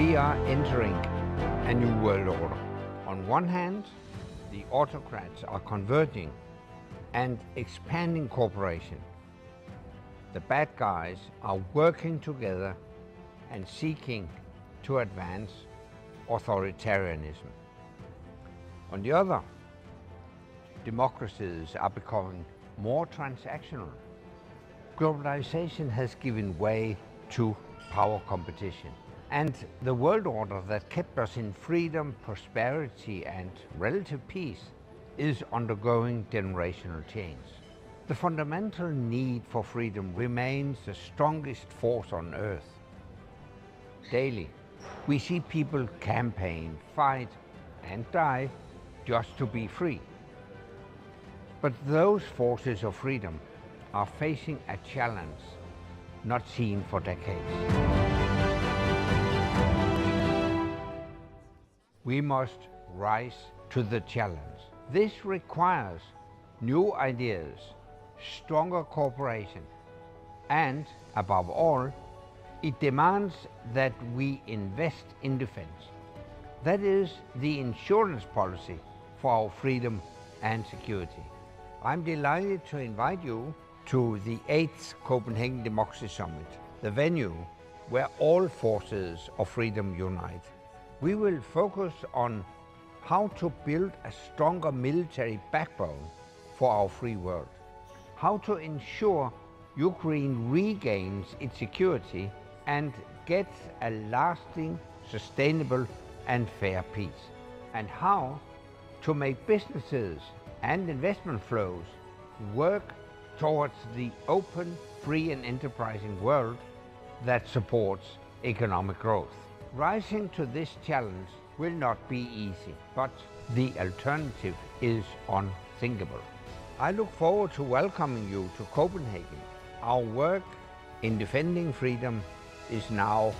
We are entering a new world order. On one hand, the autocrats are converging and expanding cooperation. The bad guys are working together and seeking to advance authoritarianism. On the other, democracies are becoming more transactional. Globalization has given way to power competition. And the world order that kept us in freedom, prosperity, and relative peace is undergoing generational change. The fundamental need for freedom remains the strongest force on earth. Daily, we see people campaign, fight, and die just to be free. But those forces of freedom are facing a challenge not seen for decades. We must rise to the challenge. This requires new ideas, stronger cooperation, and above all, it demands that we invest in defense. That is the insurance policy for our freedom and security. I'm delighted to invite you to the 8th Copenhagen Democracy Summit, the venue where all forces of freedom unite. We will focus on how to build a stronger military backbone for our free world, how to ensure Ukraine regains its security and gets a lasting, sustainable and fair peace, and how to make businesses and investment flows work towards the open, free and enterprising world that supports economic growth. Rising to this challenge will not be easy, but the alternative is unthinkable. I look forward to welcoming you to Copenhagen. Our work in defending freedom is now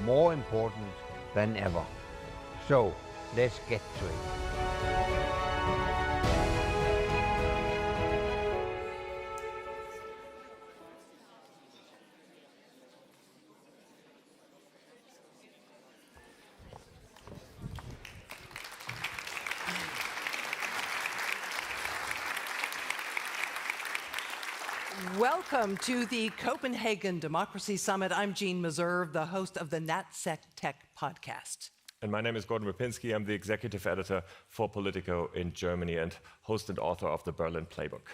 more important than ever. So let's get to it. Welcome to the Copenhagen Democracy Summit. I'm Jean Meserve, the host of the NatSec Tech podcast. And my name is Gordon Rapinski. I'm the executive editor for Politico in Germany and host and author of the Berlin Playbook.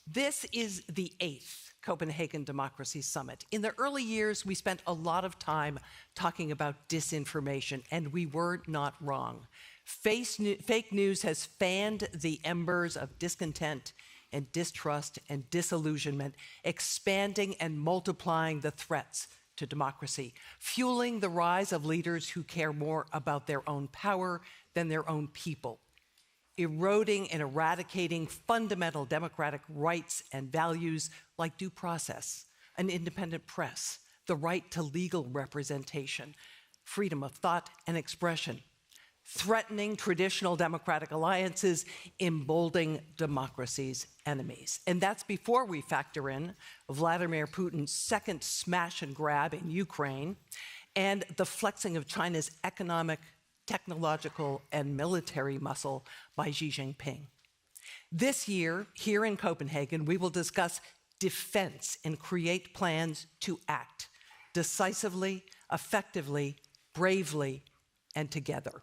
This is the 8th Copenhagen Democracy Summit. In the early years, we spent a lot of time talking about disinformation, and we were not wrong. Fake news has fanned the embers of discontent and distrust and disillusionment, expanding and multiplying the threats to democracy, fueling the rise of leaders who care more about their own power than their own people, eroding and eradicating fundamental democratic rights and values like due process, an independent press, the right to legal representation, freedom of thought and expression, threatening traditional democratic alliances, emboldening democracy's enemies. And that's before we factor in Vladimir Putin's second smash and grab in Ukraine and the flexing of China's economic, technological, and military muscle by Xi Jinping. This year, here in Copenhagen, we will discuss defense and create plans to act decisively, effectively, bravely, and together.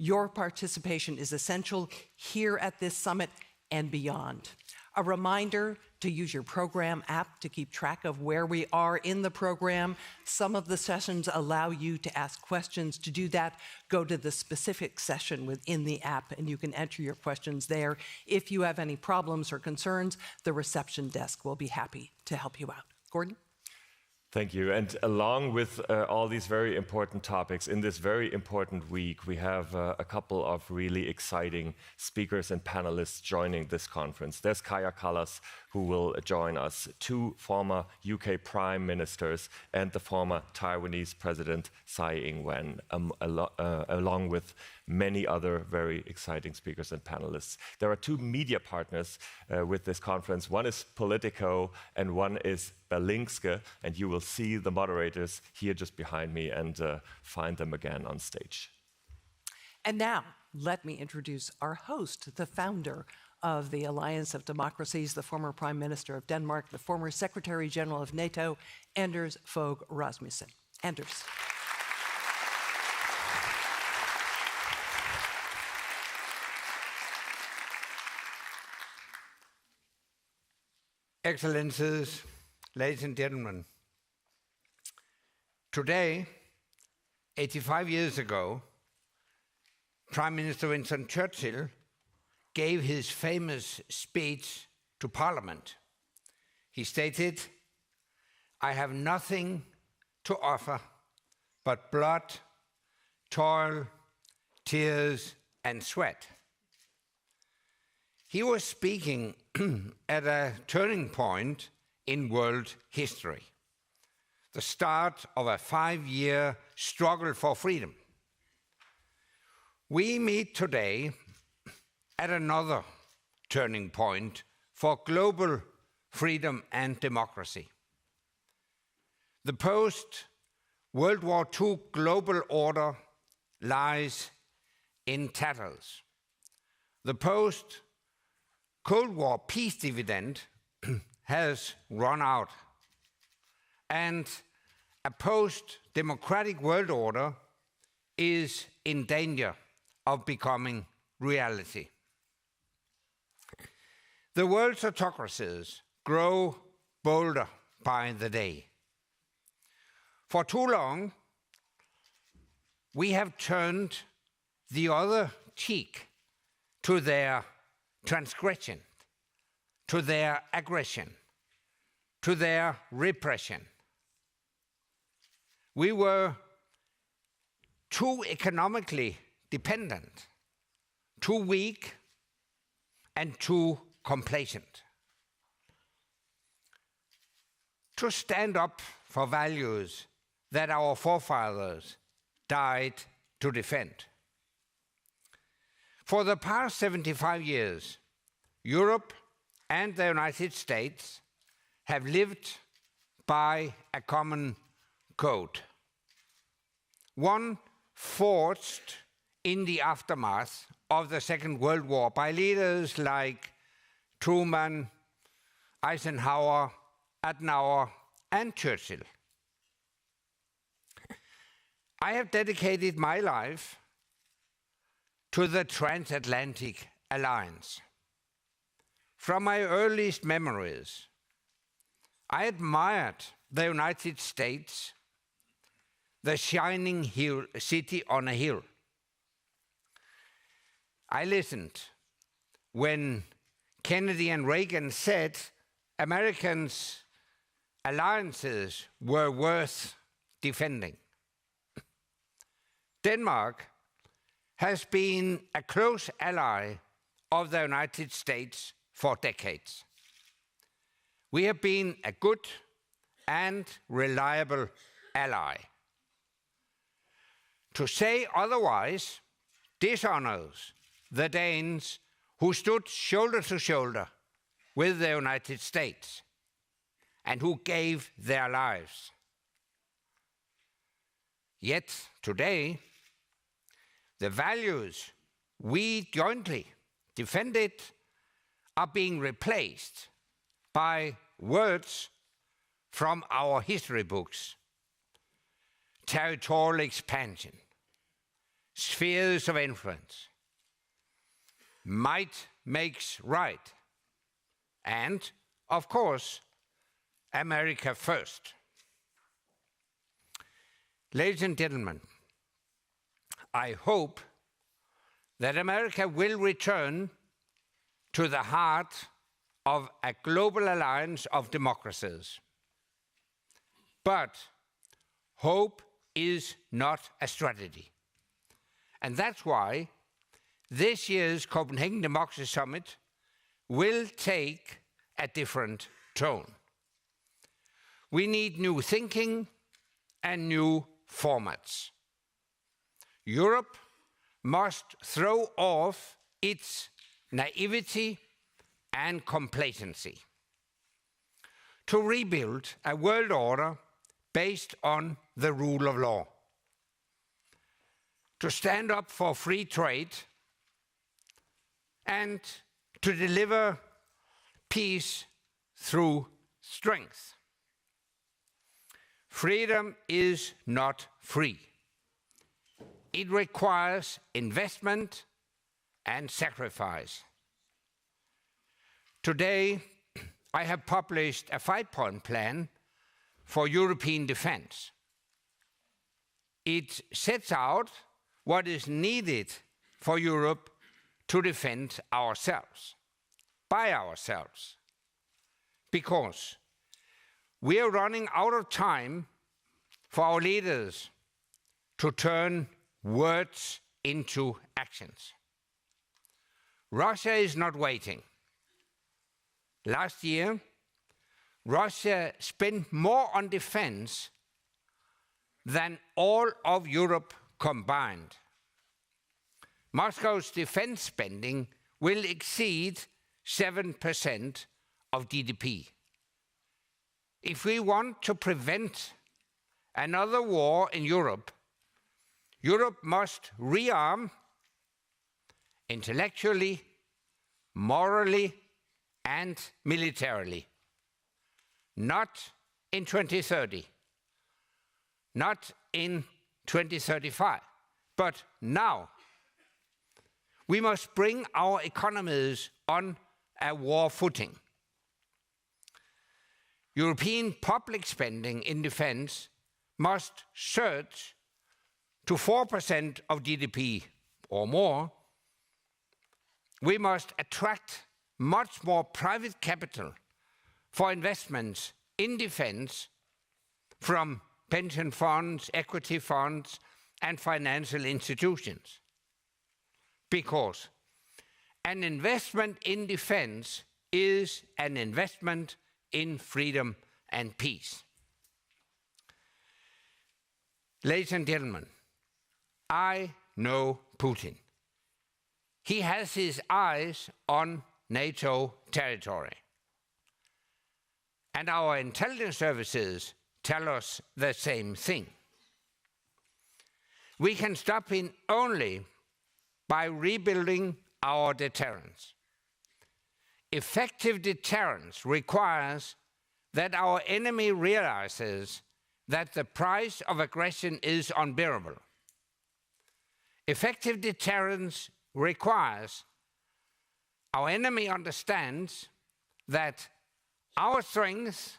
Your participation is essential here at this summit and beyond. A reminder to use your program app to keep track of where we are in the program. Some of the sessions allow you to ask questions. To do that, go to the specific session within the app and you can enter your questions there. If you have any problems or concerns, the reception desk will be happy to help you out. Gordon? Thank you. And along with all these very important topics, in this very important week, we have a couple of really exciting speakers and panelists joining this conference. There's Kaja Kallas, who will join us, two former UK prime ministers and the former Taiwanese president, Tsai Ing-wen, along with many other very exciting speakers and panelists. There are two media partners with this conference. One is Politico and one is Berlingske, and you will will see the moderators here just behind me and find them again on stage. And now, let me introduce our host, the founder of the Alliance of Democracies, the former Prime Minister of Denmark, the former Secretary General of NATO, Anders Fogh Rasmussen. Anders. Excellencies, ladies and gentlemen, today, 85 years ago, Prime Minister Winston Churchill gave his famous speech to Parliament. He stated, "I have nothing to offer but blood, toil, tears, and sweat." He was speaking at a turning point in world history, the start of a 5-year struggle for freedom. We meet today at another turning point for global freedom and democracy. The post-World War II global order lies in tatters. The post-Cold War peace dividend has run out, and a post-democratic world order is in danger of becoming reality. The world's autocracies grow bolder by the day. For too long, we have turned the other cheek to their transgression, to their aggression, to their repression. We were too economically dependent, too weak, and too complacent. To stand up for values that our forefathers died to defend. For the past 75 years, Europe and the United States have lived by a common code, one forged in the aftermath of the Second World War by leaders like Truman, Eisenhower, Adenauer, and Churchill. I have dedicated my life to the transatlantic alliance. From my earliest memories, I admired the United States, the shining city on a hill. I listened when Kennedy and Reagan said Americans' alliances were worth defending. Denmark has been a close ally of the United States for decades. We have been a good and reliable ally. To say otherwise dishonors the Danes who stood shoulder to shoulder with the United States and who gave their lives. Yet today, the values we jointly defended are being replaced by words from our history books. Territorial expansion, spheres of influence, might makes right, and, of course, America first. Ladies and gentlemen, I hope that America will return to the heart of a global alliance of democracies. But hope is not a strategy. And that's why this year's Copenhagen Democracy Summit will take a different tone. We need new thinking and new formats. Europe must throw off its naivety and complacency to rebuild a world order based on the rule of law, to stand up for free trade, and to deliver peace through strength. Freedom is not free. It requires investment and sacrifice. Today, I have published a 5-point plan for European defense. It sets out what is needed for Europe to defend ourselves, by ourselves, because we are running out of time for our leaders to turn words into actions. Russia is not waiting. Last year, Russia spent more on defense than all of Europe combined. Moscow's defense spending will exceed 7% of GDP. If we want to prevent another war in Europe, Europe must rearm intellectually, morally, and militarily. Not in 2030, not in 2035, but now. We must bring our economies on a war footing. European public spending in defense must surge to 4% of GDP or more. We must attract much more private capital for investments in defense from pension funds, equity funds, and financial institutions. Because an investment in defense is an investment in freedom and peace. Ladies and gentlemen, I know Putin. He has his eyes on NATO territory. And our intelligence services tell us the same thing. We can stop him only by rebuilding our deterrence. Effective deterrence requires that our enemy realizes that the price of aggression is unbearable. Effective deterrence requires our enemy understands that our strength,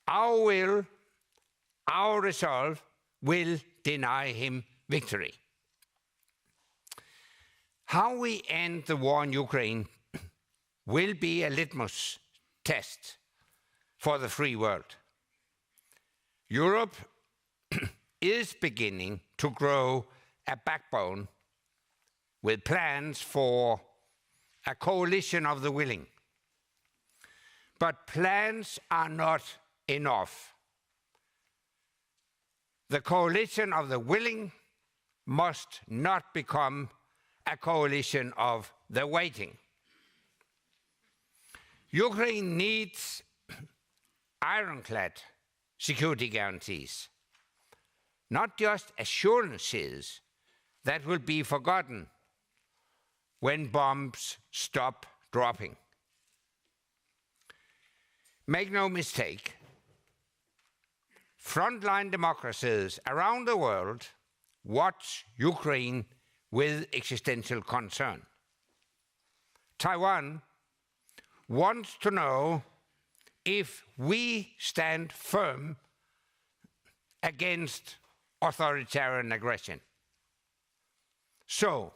our will, our resolve will deny him victory. How we end the war in Ukraine will be a litmus test for the free world. Europe is beginning to grow a backbone with plans for a coalition of the willing. But plans are not enough. The coalition of the willing must not become a coalition of the waiting. Ukraine needs ironclad security guarantees, not just assurances that will be forgotten when bombs stop dropping. Make no mistake, frontline democracies around the world watch Ukraine with existential concern. Taiwan wants to know if we stand firm against authoritarian aggression. So,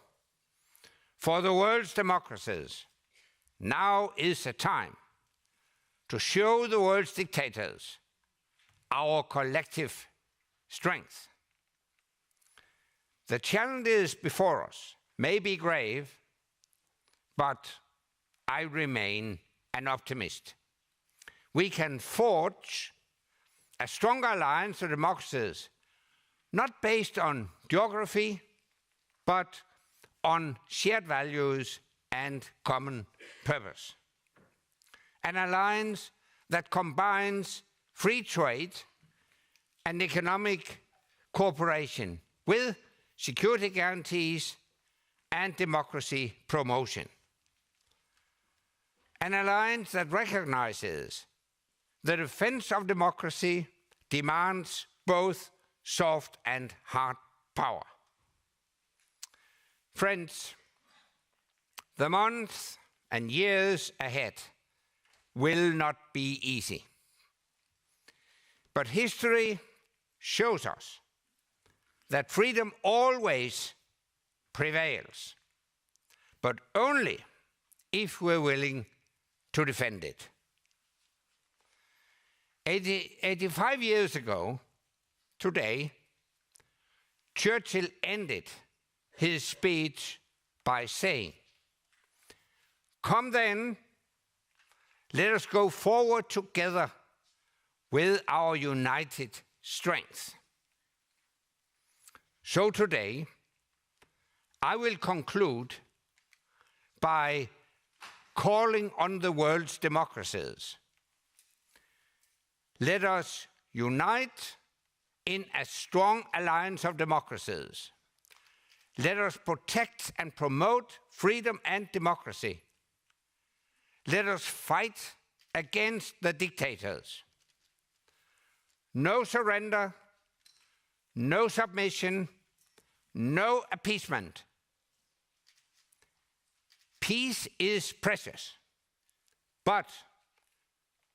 for the world's democracies, now is the time to show the world's dictators our collective strength. The challenges before us may be grave, but I remain an optimist. We can forge a stronger alliance of democracies, not based on geography, but on shared values and common purpose. An alliance that combines free trade and economic cooperation with security guarantees and democracy promotion. An alliance that recognizes the defense of democracy demands both soft and hard power. Friends, the months and years ahead will not be easy. But history shows us that freedom always prevails, but only if we're willing to defend it. 85 years ago, today, Churchill ended his speech by saying, "Come then, let us go forward together with our united strength." So today, I will conclude by calling on the world's democracies. Let us unite in a strong alliance of democracies. Let us protect and promote freedom and democracy. Let us fight against the dictators. No surrender, no submission, no appeasement. Peace is precious, but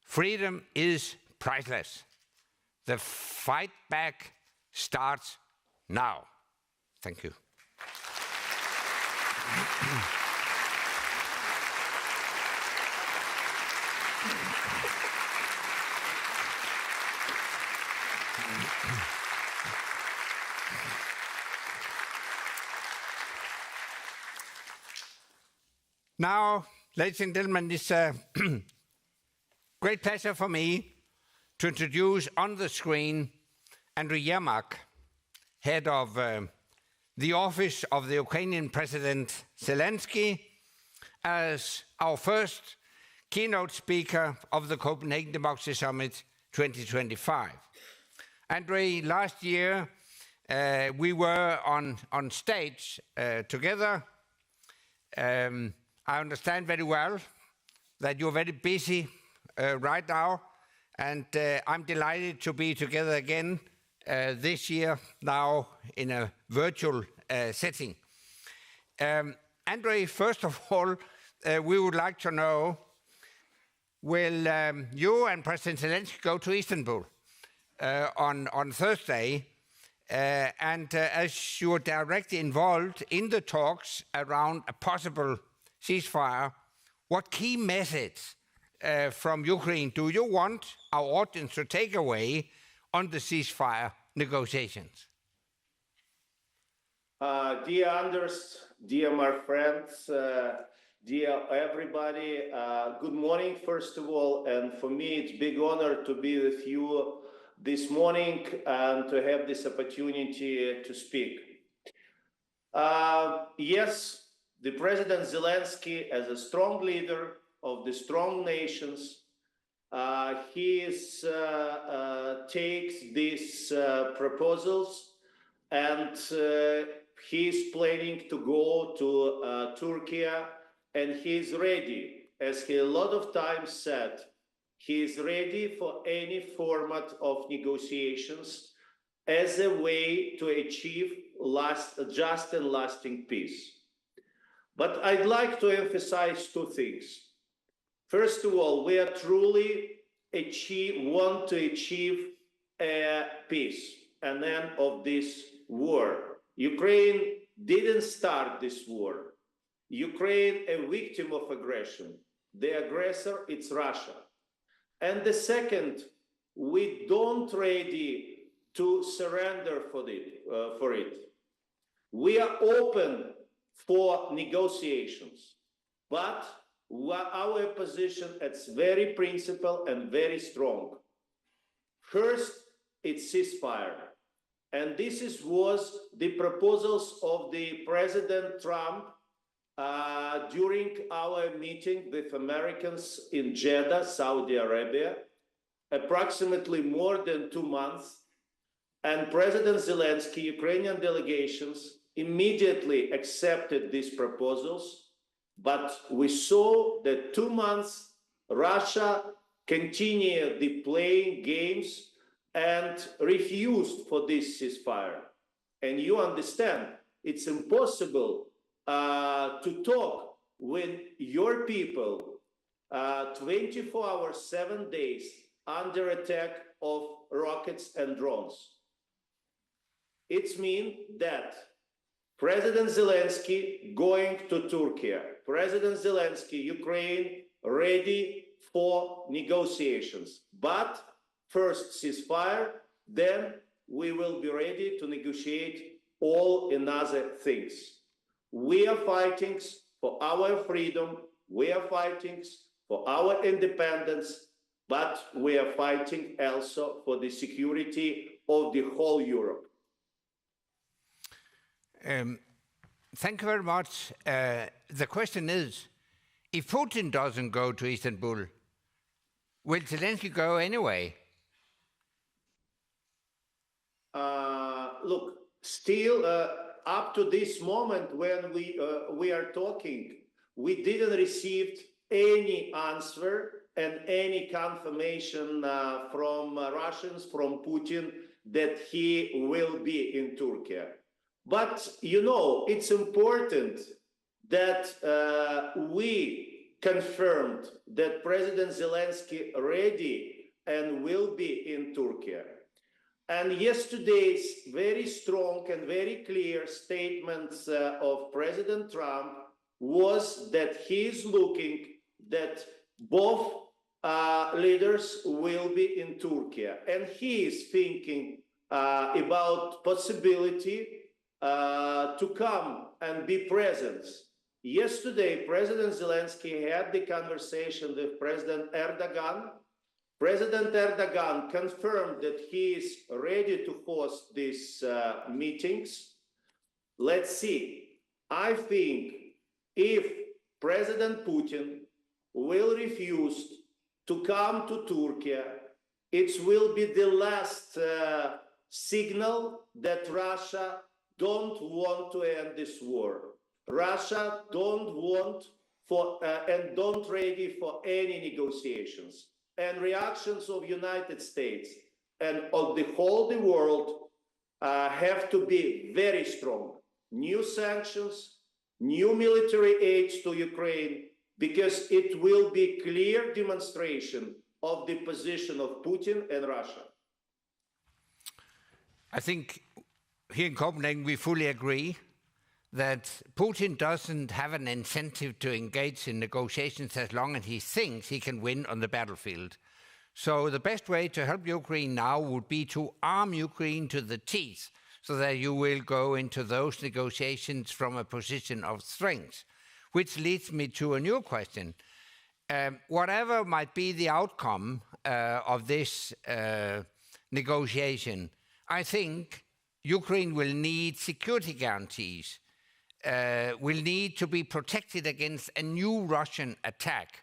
freedom is priceless. The fight back starts now. Thank you. Now, ladies and gentlemen, it's a great pleasure for me to introduce on the screen Andriy Yermak, head of the office of the Ukrainian President Zelensky, as our first keynote speaker of the Copenhagen Democracy Summit 2025. Andriy, last year we were on stage together. I understand very well that you're very busy right now, and I'm delighted to be together again this year, now in a virtual setting. Andriy, first of all, we would like to know, will you and President Zelensky go to Istanbul on Thursday? And as you are directly involved in the talks around a possible ceasefire, what key message from Ukraine do you want our audience to take away on the ceasefire negotiations? Dear Anders, dear my friends, dear everybody, good morning, first of all. And for me, it's a big honor to be with you this morning and to have this opportunity to speak. Yes, the President Zelensky, as a strong leader of the strong nations, he takes these proposals, and he's planning to go to Turkey, and he's ready, as he a lot of times said, he is ready for any format of negotiations as a way to achieve just and lasting peace. But I'd like to emphasize two things. First of all, we are truly want to achieve a peace, an end of this war. Ukraine didn't start this war. Ukraine a victim of aggression. The aggressor, it's Russia. And the second, we don't ready to surrender for it. We are open for negotiations, but our position is very principled and very strong. First, it's ceasefire. And this was the proposals of the President Trump during our meeting with Americans in Jeddah, Saudi Arabia, approximately more than 2 months. And President Zelensky, Ukrainian delegations immediately accepted these proposals. But we saw that 2 months, Russia continued the playing games and refused for this ceasefire. And you understand, it's impossible to talk with your people 24 hours, 7 days under attack of rockets and drones. It means that President Zelensky going to Turkey, President Zelensky, Ukraine, ready for negotiations. But first ceasefire, then we will be ready to negotiate all another things. We are fighting for our freedom, we are fighting for our independence, but we are fighting also for the security of the whole Europe. Thank you very much. The question is, if Putin doesn't go to Istanbul, will Zelensky go anyway? Look, still up to this moment when we are talking, we didn't receive any answer and any confirmation from Russians, from Putin, that he will be in Turkey. But, you know, it's important that we confirmed that President Zelensky ready and will be in Turkey. And yesterday's very strong and very clear statements of President Trump was that he is looking that both leaders will be in Turkey. And he is thinking about possibility to come and be present. Yesterday, President Zelensky had the conversation with President Erdogan. President Erdogan confirmed that he is ready to host these meetings. Let's see. I think if President Putin will refuse to come to Turkey, it will be the last signal that Russia don't want to end this war. Russia don't want for and don't ready for any negotiations. And reactions of United States and of the whole the world have to be very strong. New sanctions, new military aid to Ukraine, because it will be clear demonstration of the position of Putin and Russia. I think here in Copenhagen we fully agree that Putin doesn't have an incentive to engage in negotiations as long as he thinks he can win on the battlefield. So the best way to help Ukraine now would be to arm Ukraine to the teeth so that you will go into those negotiations from a position of strength. Which leads me to a new question. Whatever might be the outcome of this negotiation, I think Ukraine will need security guarantees, will need to be protected against a new Russian attack.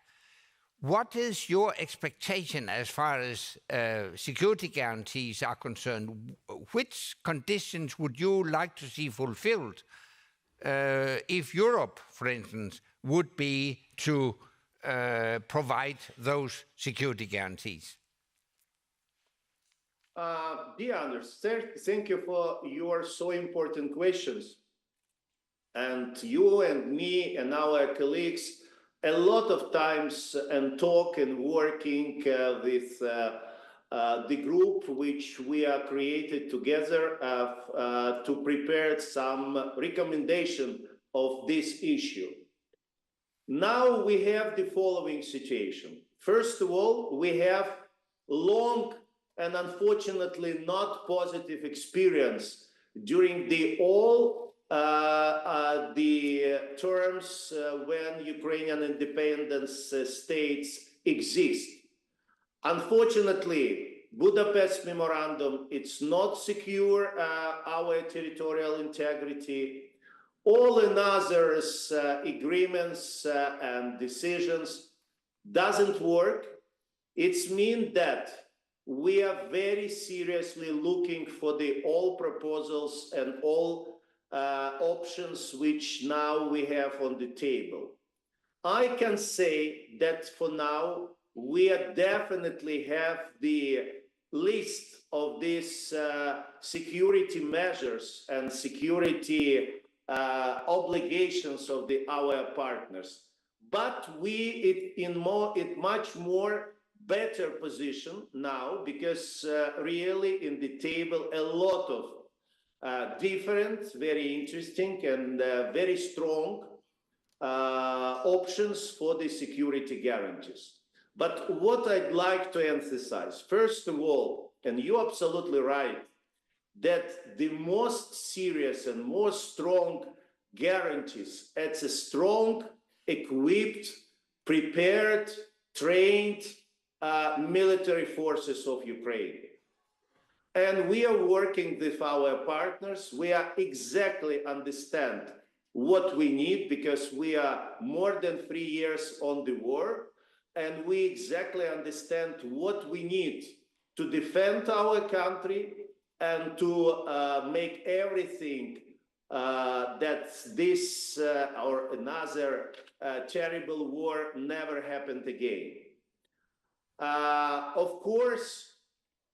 What is your expectation as far as security guarantees are concerned? Which conditions would you like to see fulfilled if Europe, for instance, would be to provide those security guarantees? Dear Anders, thank you for your so important questions. And you and me and our colleagues, a lot of times and talk and working with the group which we are created together to prepare some recommendation of this issue. Now we have the following situation. First of all, we have long and unfortunately not positive experience during the terms when Ukrainian independence states exist. Unfortunately, Budapest Memorandum, it's not secure our territorial integrity. All another agreements and decisions doesn't work. It means that we are very seriously looking for all proposals and all options which now we have on the table. I can say that for now, we definitely have the list of these security measures and security obligations of our partners. But we in much more better position now, because really in the table a lot of different, very interesting and very strong options for the security guarantees. But what I'd like to emphasize, first of all, and you're absolutely right, that the most serious and most strong guarantees, it's a strong, equipped, prepared, trained military forces of Ukraine. And we are working with our partners. We are exactly understand what we need, because we are more than 3 years on the war, and we exactly understand what we need to defend our country and to make everything that this or another terrible war never happened again. Of course,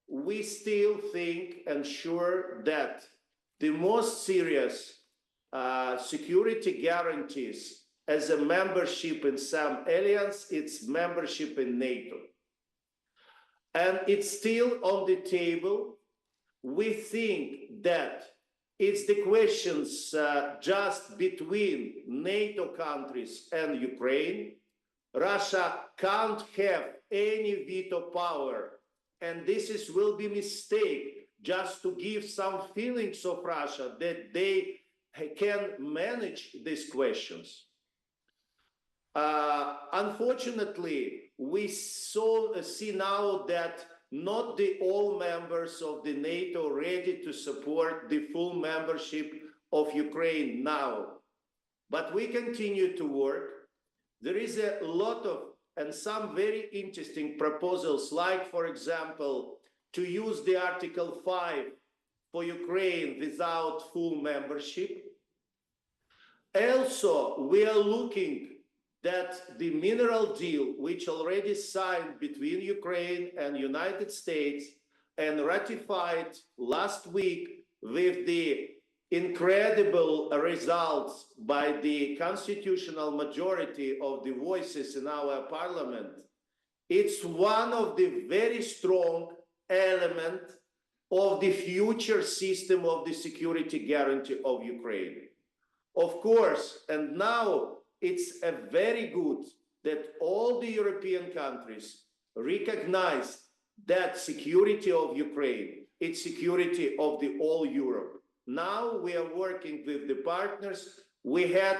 we still think and sure that the most serious security guarantees as a membership in some alliance, it's membership in NATO. And it's still on the table. We think that it's the questions just between NATO countries and Ukraine. Russia can't have any veto power, and this will be a mistake just to give some feelings of Russia that they can manage these questions. Unfortunately, we see now that not all members of the NATO ready to support the full membership of Ukraine now. But we continue to work. There is a lot of and some very interesting proposals, like, for example, to use the Article 5 for Ukraine without full membership. Also, we are looking that the mineral deal, which already signed between Ukraine and United States and ratified last week with the incredible results by the constitutional majority of the voices in our parliament, it's one of the very strong elements of the future system of the security guarantee of Ukraine. Of course, and now it's a very good that all the European countries recognize that security of Ukraine, it's security of the whole Europe. Now we are working with the partners. We had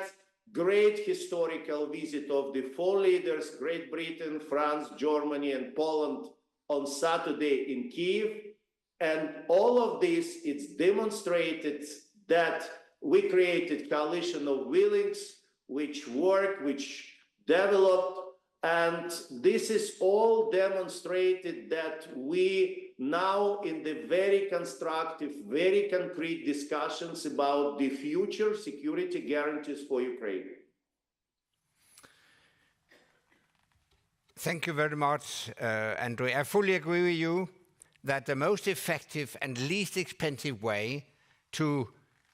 great historical visit of the 4 leaders, Great Britain, France, Germany, and Poland on Saturday in Kiev. And all of this, it's demonstrated that we created coalition of willings, which work, which developed, and this is all demonstrated that we now in the very constructive, very concrete discussions about the future security guarantees for Ukraine. Thank you very much, Andrei. I fully agree with you that the most effective and least expensive way to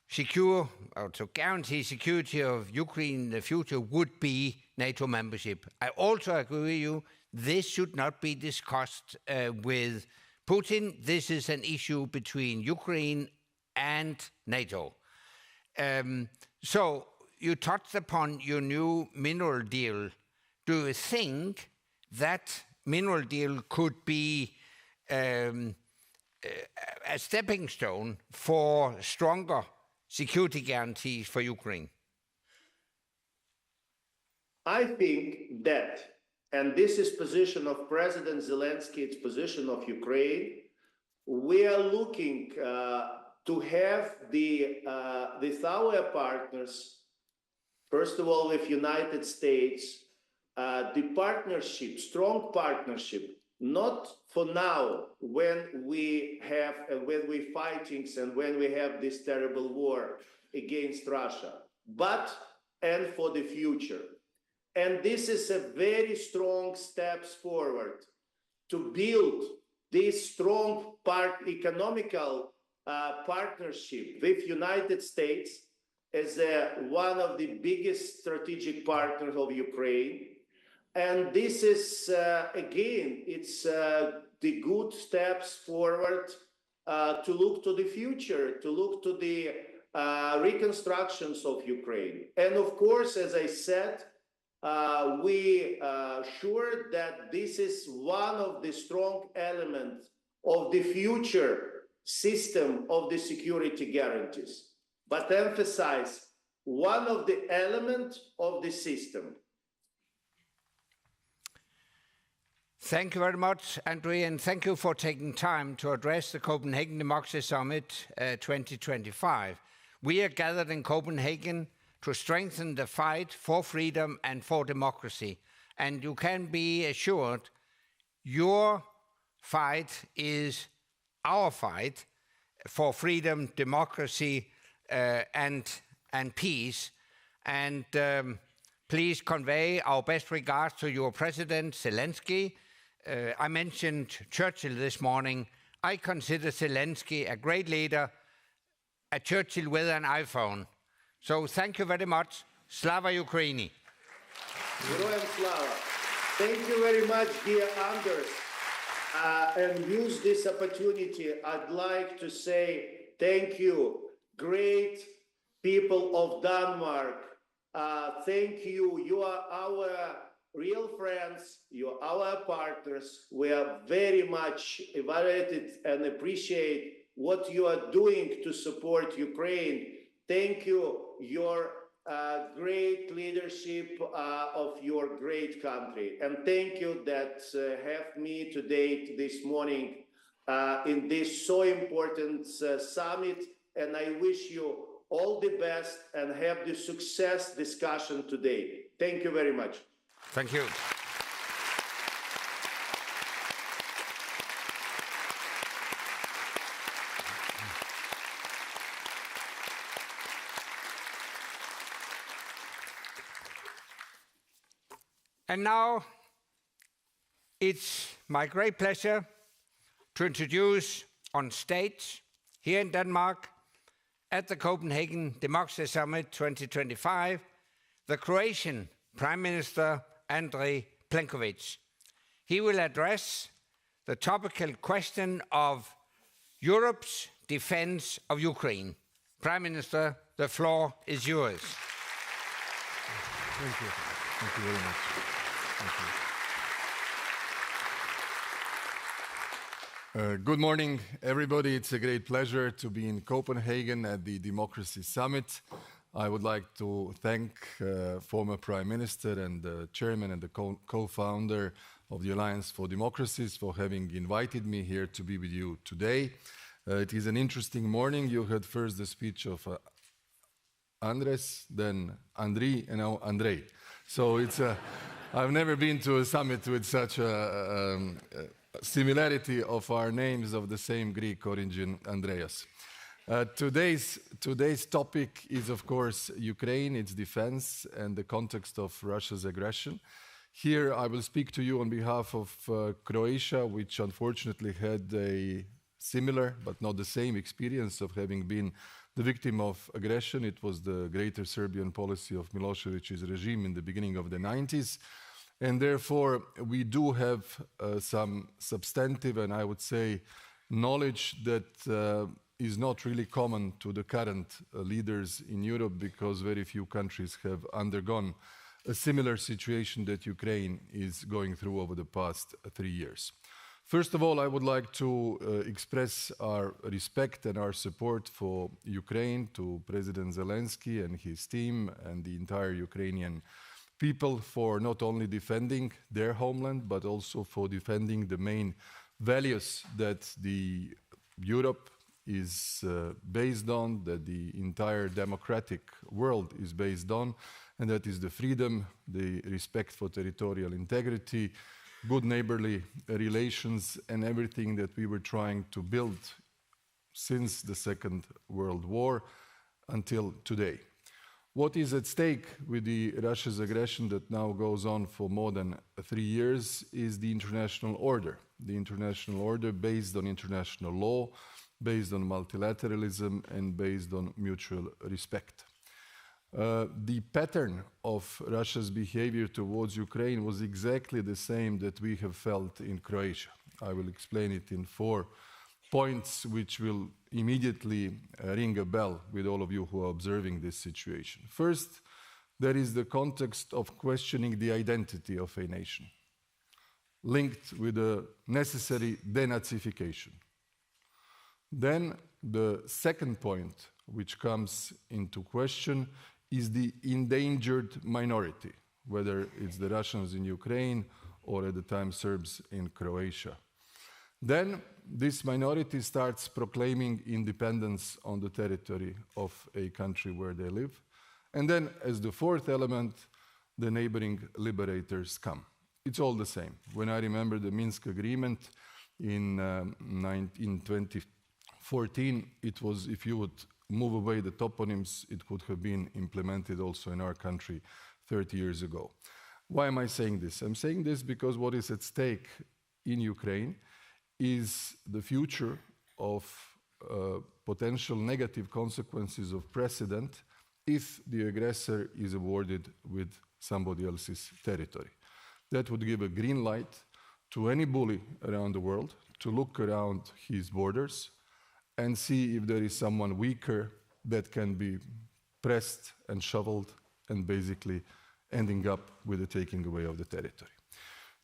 secure or to guarantee security of Ukraine in the future would be NATO membership. I also agree with you, this should not be discussed with Putin. This is an issue between Ukraine and NATO. So you touched upon your new mineral deal. Do you think that mineral deal could be a stepping stone for stronger security guarantees for Ukraine? I think that, and this is position of President Zelensky, it's position of Ukraine, we are looking to have with our partners, first of all with United States, the partnership, strong partnership not for now when we're fighting and when we have this terrible war against Russia, but and for the future. And this is a very strong steps forward to build this strong economical partnership with United States as one of the biggest strategic partners of Ukraine. And this is, again, it's the good steps forward to look to the future, to look to the reconstructions of Ukraine. And of course, as I said, we are sure that this is one of the strong elements of the future system of the security guarantees. But emphasize one of the elements of the system. Thank you very much, Andrei, and thank you for taking time to address the Copenhagen Democracy Summit 2025. We are gathered in Copenhagen to strengthen the fight for freedom and for democracy. And you can be assured your fight is our fight for freedom, democracy, and peace. And please convey our best regards to your President, Zelensky. I mentioned Churchill this morning. I consider Zelensky a great leader, a Churchill with an iPhone. So thank you very much. Slava Ukraini. Героям слава. Thank you very much, dear Anders. And use this opportunity, I'd like to say thank you, great people of Denmark. Thank you. You are our real friends. You are our partners. We are very much evaluated and appreciate what you are doing to support Ukraine. Thank you, your great leadership of your great country. And thank you that have me today, this morning, in this so important summit. And I wish you all the best and have the success discussion today. Thank you very much. Thank you. And now it's my great pleasure to introduce on stage here in Denmark at the Copenhagen Democracy Summit 2025, the Croatian Prime Minister Andrej Plenković. He will address the topical question of Europe's defense of Ukraine. Prime Minister, the floor is yours. Thank you. Thank you very much. Thank you. Good morning, everybody. It's a great pleasure to be in Copenhagen at the Democracy Summit. I would like to thank former Prime Minister and the Chairman and the co-founder of the Alliance for Democracies for having invited me here to be with you today. It is an interesting morning. You heard first the speech of Andres, then Andriy, and now Andrei. So it's I've never been to a summit with such a similarity of our names of the same Greek origin, Andreas. Today's topic is, of course, Ukraine, its defense, and the context of Russia's aggression. Here, I will speak to you on behalf of Croatia, which unfortunately had a similar, but not the same experience of having been the victim of aggression. It was the greater Serbian policy of Milosevic's regime in the beginning of the 90s. And therefore, we do have some substantive and I would say knowledge that is not really common to the current leaders in Europe, because very few countries have undergone a similar situation that Ukraine is going through over the past 3 years. First of all, I would like to express our respect and our support for Ukraine, to President Zelensky and his team and the entire Ukrainian people for not only defending their homeland, but also for defending the main values that the Europe is based on, that the entire democratic world is based on, and that is the freedom, the respect for territorial integrity, good neighborly relations and everything that we were trying to build since the Second World War until today. What is at stake with the Russia's aggression that now goes on for more than 3 years is the international order. The international order based on international law, based on multilateralism, and based on mutual respect. The pattern of Russia's behavior towards Ukraine was exactly the same that we have felt in Croatia. I will explain it in 4 points which will immediately ring a bell with all of you who are observing this situation. First, there is the context of questioning the identity of a nation, linked with the necessary denazification. Then the second point which comes into question is the endangered minority, whether it's the Russians in Ukraine or at the time Serbs in Croatia. Then this minority starts proclaiming independence on the territory of a country where they live. And then as the fourth element, the neighboring liberators come. It's all the same. When I remember the Minsk agreement in 2014, it was, if you would move away the toponyms, it could have been implemented also in our country 30 years ago. Why am I saying this? I'm saying this because what is at stake in Ukraine is the future of potential negative consequences of precedent if the aggressor is awarded with somebody else's territory. That would give a green light to any bully around the world to look around his borders and see if there is someone weaker that can be pressed and shoveled and basically ending up with the taking away of the territory.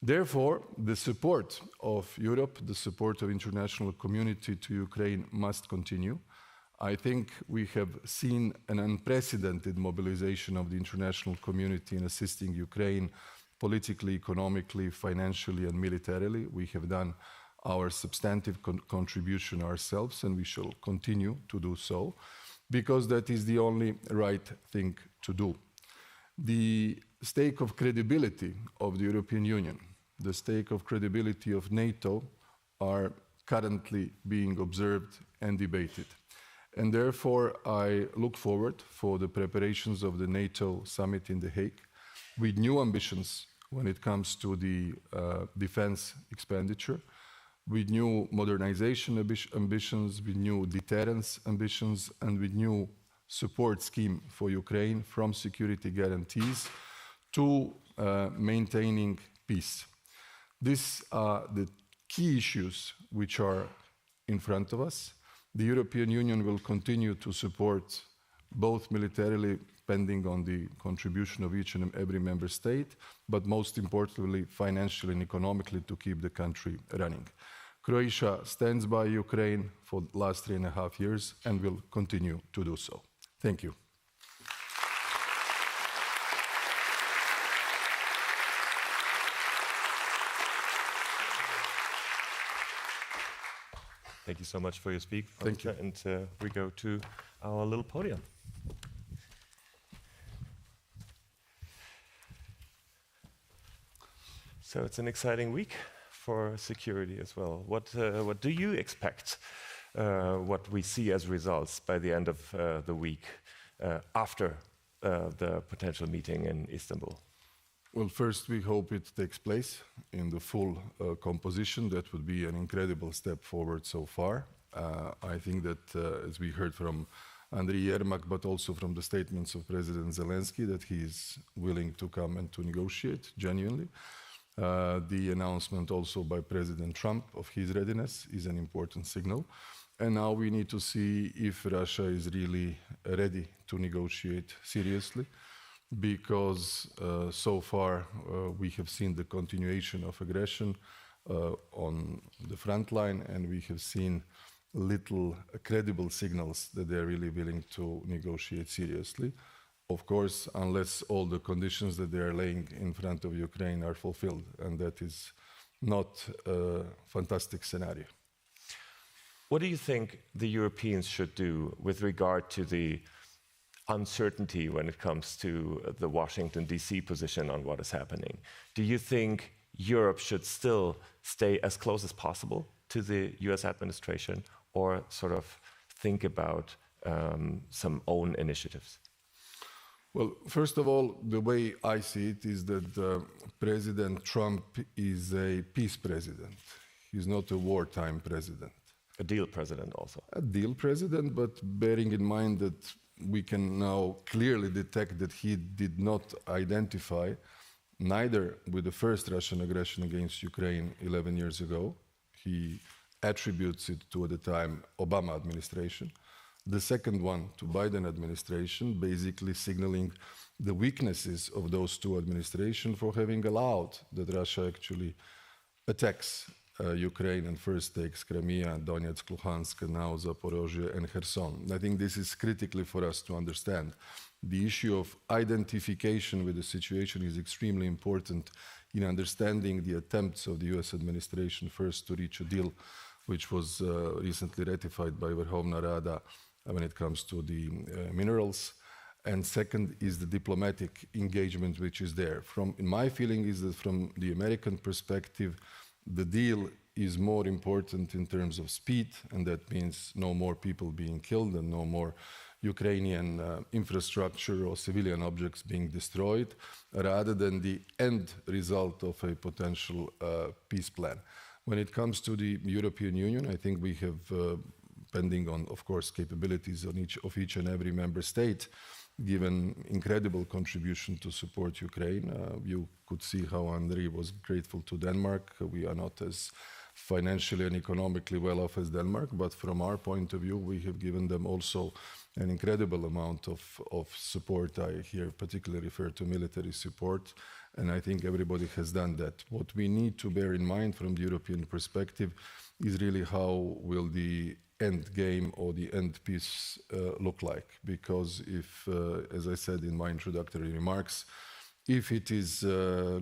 Therefore, the support of Europe, the support of international community to Ukraine must continue. I think we have seen an unprecedented mobilization of the international community in assisting Ukraine politically, economically, financially, and militarily. We have done our substantive contribution ourselves, and we shall continue to do so, because that is the only right thing to do. The stake of credibility of the European Union, the stake of credibility of NATO are currently being observed and debated. And therefore, I look forward for the preparations of the NATO summit in The Hague with new ambitions when it comes to the defense expenditure, with new modernization ambitions, with new deterrence ambitions, and with new support scheme for Ukraine, from security guarantees to maintaining peace. These are the key issues which are in front of us. The European Union will continue to support both militarily, depending on the contribution of each and every member state, but most importantly, financially and economically to keep the country running. Croatia stands by Ukraine for the last 3.5 years and will continue to do so. Thank you. Thank you so much for your speech. Thank you. And we go to our little podium. So it's an exciting week for security as well. What do you expect, what we see as results by the end of the week after the potential meeting in Istanbul? Well, first, we hope it takes place in the full composition. That would be an incredible step forward so far. I think that, as we heard from Andriy Yermak, but also from the statements of President Zelensky, that he is willing to come and to negotiate genuinely. The announcement also by President Trump of his readiness is an important signal. And now we need to see if Russia is really ready to negotiate seriously, because so far we have seen the continuation of aggression on the front line, and we have seen little credible signals that they're really willing to negotiate seriously. Of course, unless all the conditions that they are laying in front of Ukraine are fulfilled, and that is not a fantastic scenario. What do you think the Europeans should do with regard to the uncertainty when it comes to the Washington, D.C. position on what is happening? Do you think Europe should still stay as close as possible to the US administration, or sort of think about some own initiatives? Well, first of all, the way I see it is that President Trump is a peace president. He's not a wartime president. A deal president also. A deal president, but bearing in mind that we can now clearly detect that he did not identify neither with the first Russian aggression against Ukraine 11 years ago. He attributes it to, at the time, Obama administration. The second one to Biden administration, basically signaling the weaknesses of those two administrations for having allowed that Russia actually attacks Ukraine and first takes Crimea, Donetsk, Luhansk, and now Zaporozhye and Kherson. I think this is critically for us to understand. The issue of identification with the situation is extremely important in understanding the attempts of the US administration first to reach a deal, which was recently ratified by Verkhovna Rada when it comes to the minerals. And second is the diplomatic engagement which is there. In my feeling is that from the American perspective, the deal is more important in terms of speed, and that means no more people being killed and no more Ukrainian infrastructure or civilian objects being destroyed, rather than the end result of a potential peace plan. When it comes to the European Union, I think we have, depending on, of course, capabilities of each and every member state, given incredible contribution to support Ukraine. You could see how Andriy was grateful to Denmark. We are not as financially and economically well off as Denmark, but from our point of view, we have given them also an incredible amount of support. I here particularly refer to military support, and I think everybody has done that. What we need to bear in mind from the European perspective is really how will the end game or the end peace look like, because if, as I said in my introductory remarks, if it is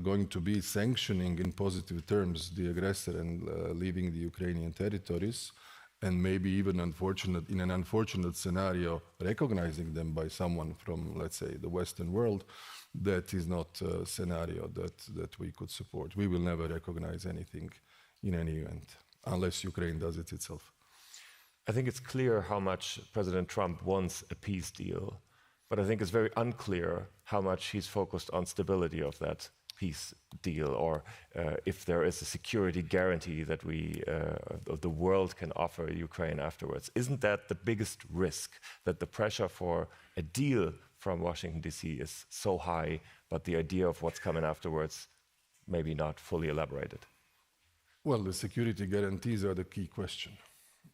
going to be sanctioning in positive terms the aggressor and leaving the Ukrainian territories, and maybe even in an unfortunate scenario, recognizing them by someone from, let's say, the Western world, that is not a scenario that we could support. We will never recognize anything in any event, unless Ukraine does it itself. I think it's clear how much President Trump wants a peace deal, but I think it's very unclear how much he's focused on stability of that peace deal, or if there is a security guarantee that the world can offer Ukraine afterwards. Isn't that the biggest risk, that the pressure for a deal from Washington, D.C. is so high, but the idea of what's coming afterwards maybe not fully elaborated? Well, the security guarantees are the key question.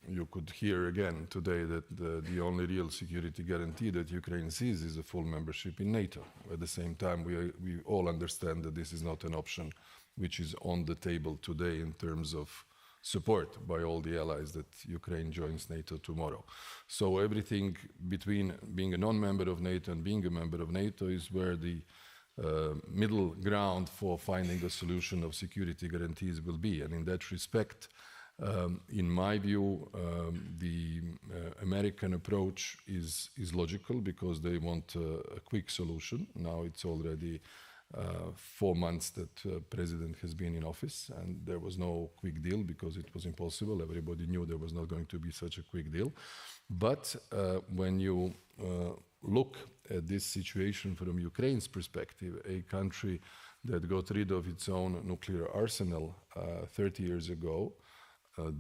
You could hear again today that the only real security guarantee that Ukraine sees is a full membership in NATO. At the same time, we all understand that this is not an option which is on the table today in terms of support by all the allies that Ukraine joins NATO tomorrow. So everything between being a non-member of NATO and being a member of NATO is where the middle ground for finding a solution of security guarantees will be. And in that respect, in my view, the American approach is logical because they want a quick solution. Now it's already 4 months that President has been in office, and there was no quick deal because it was impossible. Everybody knew there was not going to be such a quick deal. But when you look at this situation from Ukraine's perspective, a country that got rid of its own nuclear arsenal 30 years ago,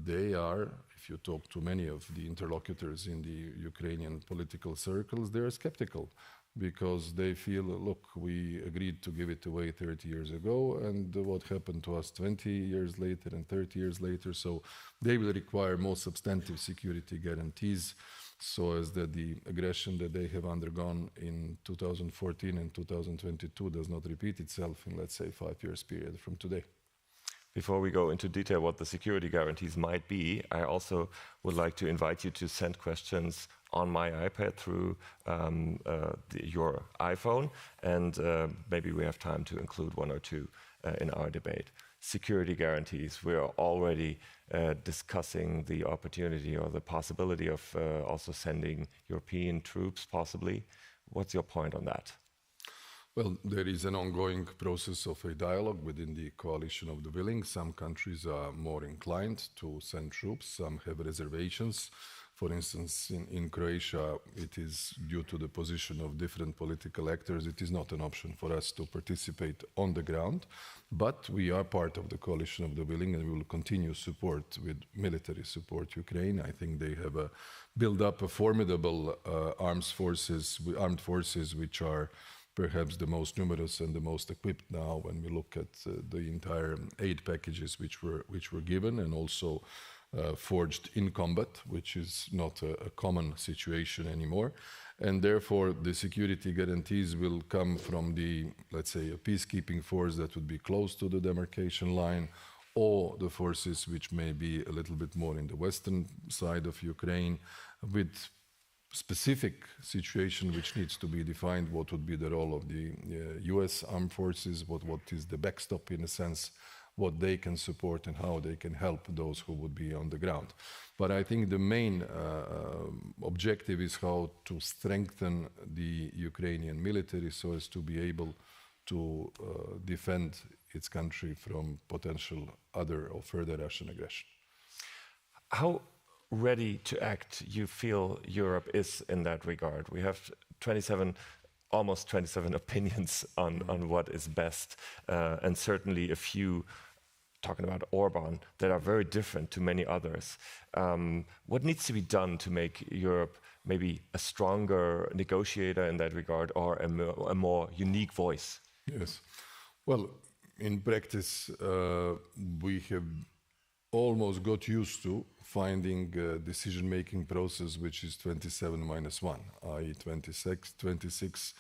they are, if you talk to many of the interlocutors in the Ukrainian political circles, they are skeptical because they feel, look, we agreed to give it away 30 years ago, and what happened to us 20 years later and 30 years later. So they will require more substantive security guarantees so as that the aggression that they have undergone in 2014 and 2022 does not repeat itself in, let's say, 5 years period from today. Before we go into detail what the security guarantees might be, I also would like to invite you to send questions on my iPad through your iPhone, and maybe we have time to include one or two in our debate. Security guarantees, we are already discussing the opportunity or the possibility of also sending European troops, possibly. What's your point on that? Well, there is an ongoing process of a dialogue within the coalition of the willing. Some countries are more inclined to send troops, some have reservations. For instance, in Croatia, it is due to the position of different political actors, it is not an option for us to participate on the ground, but we are part of the coalition of the willing and we will continue support with military support Ukraine. I think they have built up a formidable armed forces which are perhaps the most numerous and the most equipped now when we look at the entire aid packages which were given, and also forged in combat, which is not a common situation anymore. And therefore, the security guarantees will come from the, let's say, a peacekeeping force that would be close to the demarcation line, or the forces which may be a little bit more in the western side of Ukraine, with specific situation which needs to be defined. What would be the role of the US armed forces, what is the backstop in a sense, what they can support and how they can help those who would be on the ground. But I think the main objective is how to strengthen the Ukrainian military so as to be able to defend its country from potential other or further Russian aggression. How ready to act you feel Europe is in that regard? We have almost 27 opinions on what is best, and certainly a few, talking about Orban, that are very different to many others. What needs to be done to make Europe maybe a stronger negotiator in that regard, or a more unique voice? Yes. Well, in practice, we have almost got used to finding a decision-making process which is 27 minus 1, i.e. 26,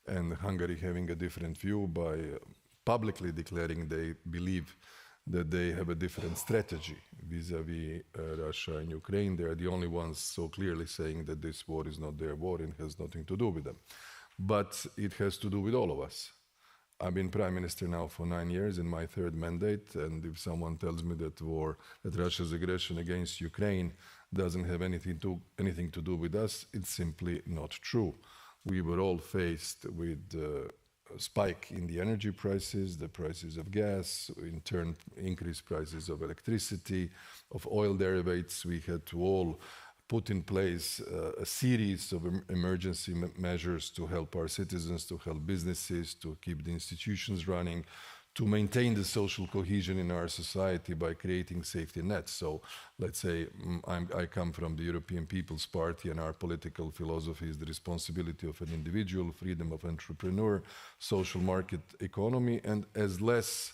and Hungary having a different view by publicly declaring they believe that they have a different strategy vis-à-vis Russia and Ukraine. They are the only ones so clearly saying that this war is not their war and has nothing to do with them. But it has to do with all of us. I've been Prime Minister now for 9 years in my third mandate, and if someone tells me that Russia's aggression against Ukraine doesn't have anything to do with us, it's simply not true. We were all faced with a spike in the energy prices, the prices of gas, in turn increased prices of electricity, of oil derivatives. We had to all put in place a series of emergency measures to help our citizens, to help businesses, to keep the institutions running, to maintain the social cohesion in our society by creating safety nets. So let's say I come from the European People's Party, and our political philosophy is the responsibility of an individual, freedom of entrepreneur, social market economy, and as less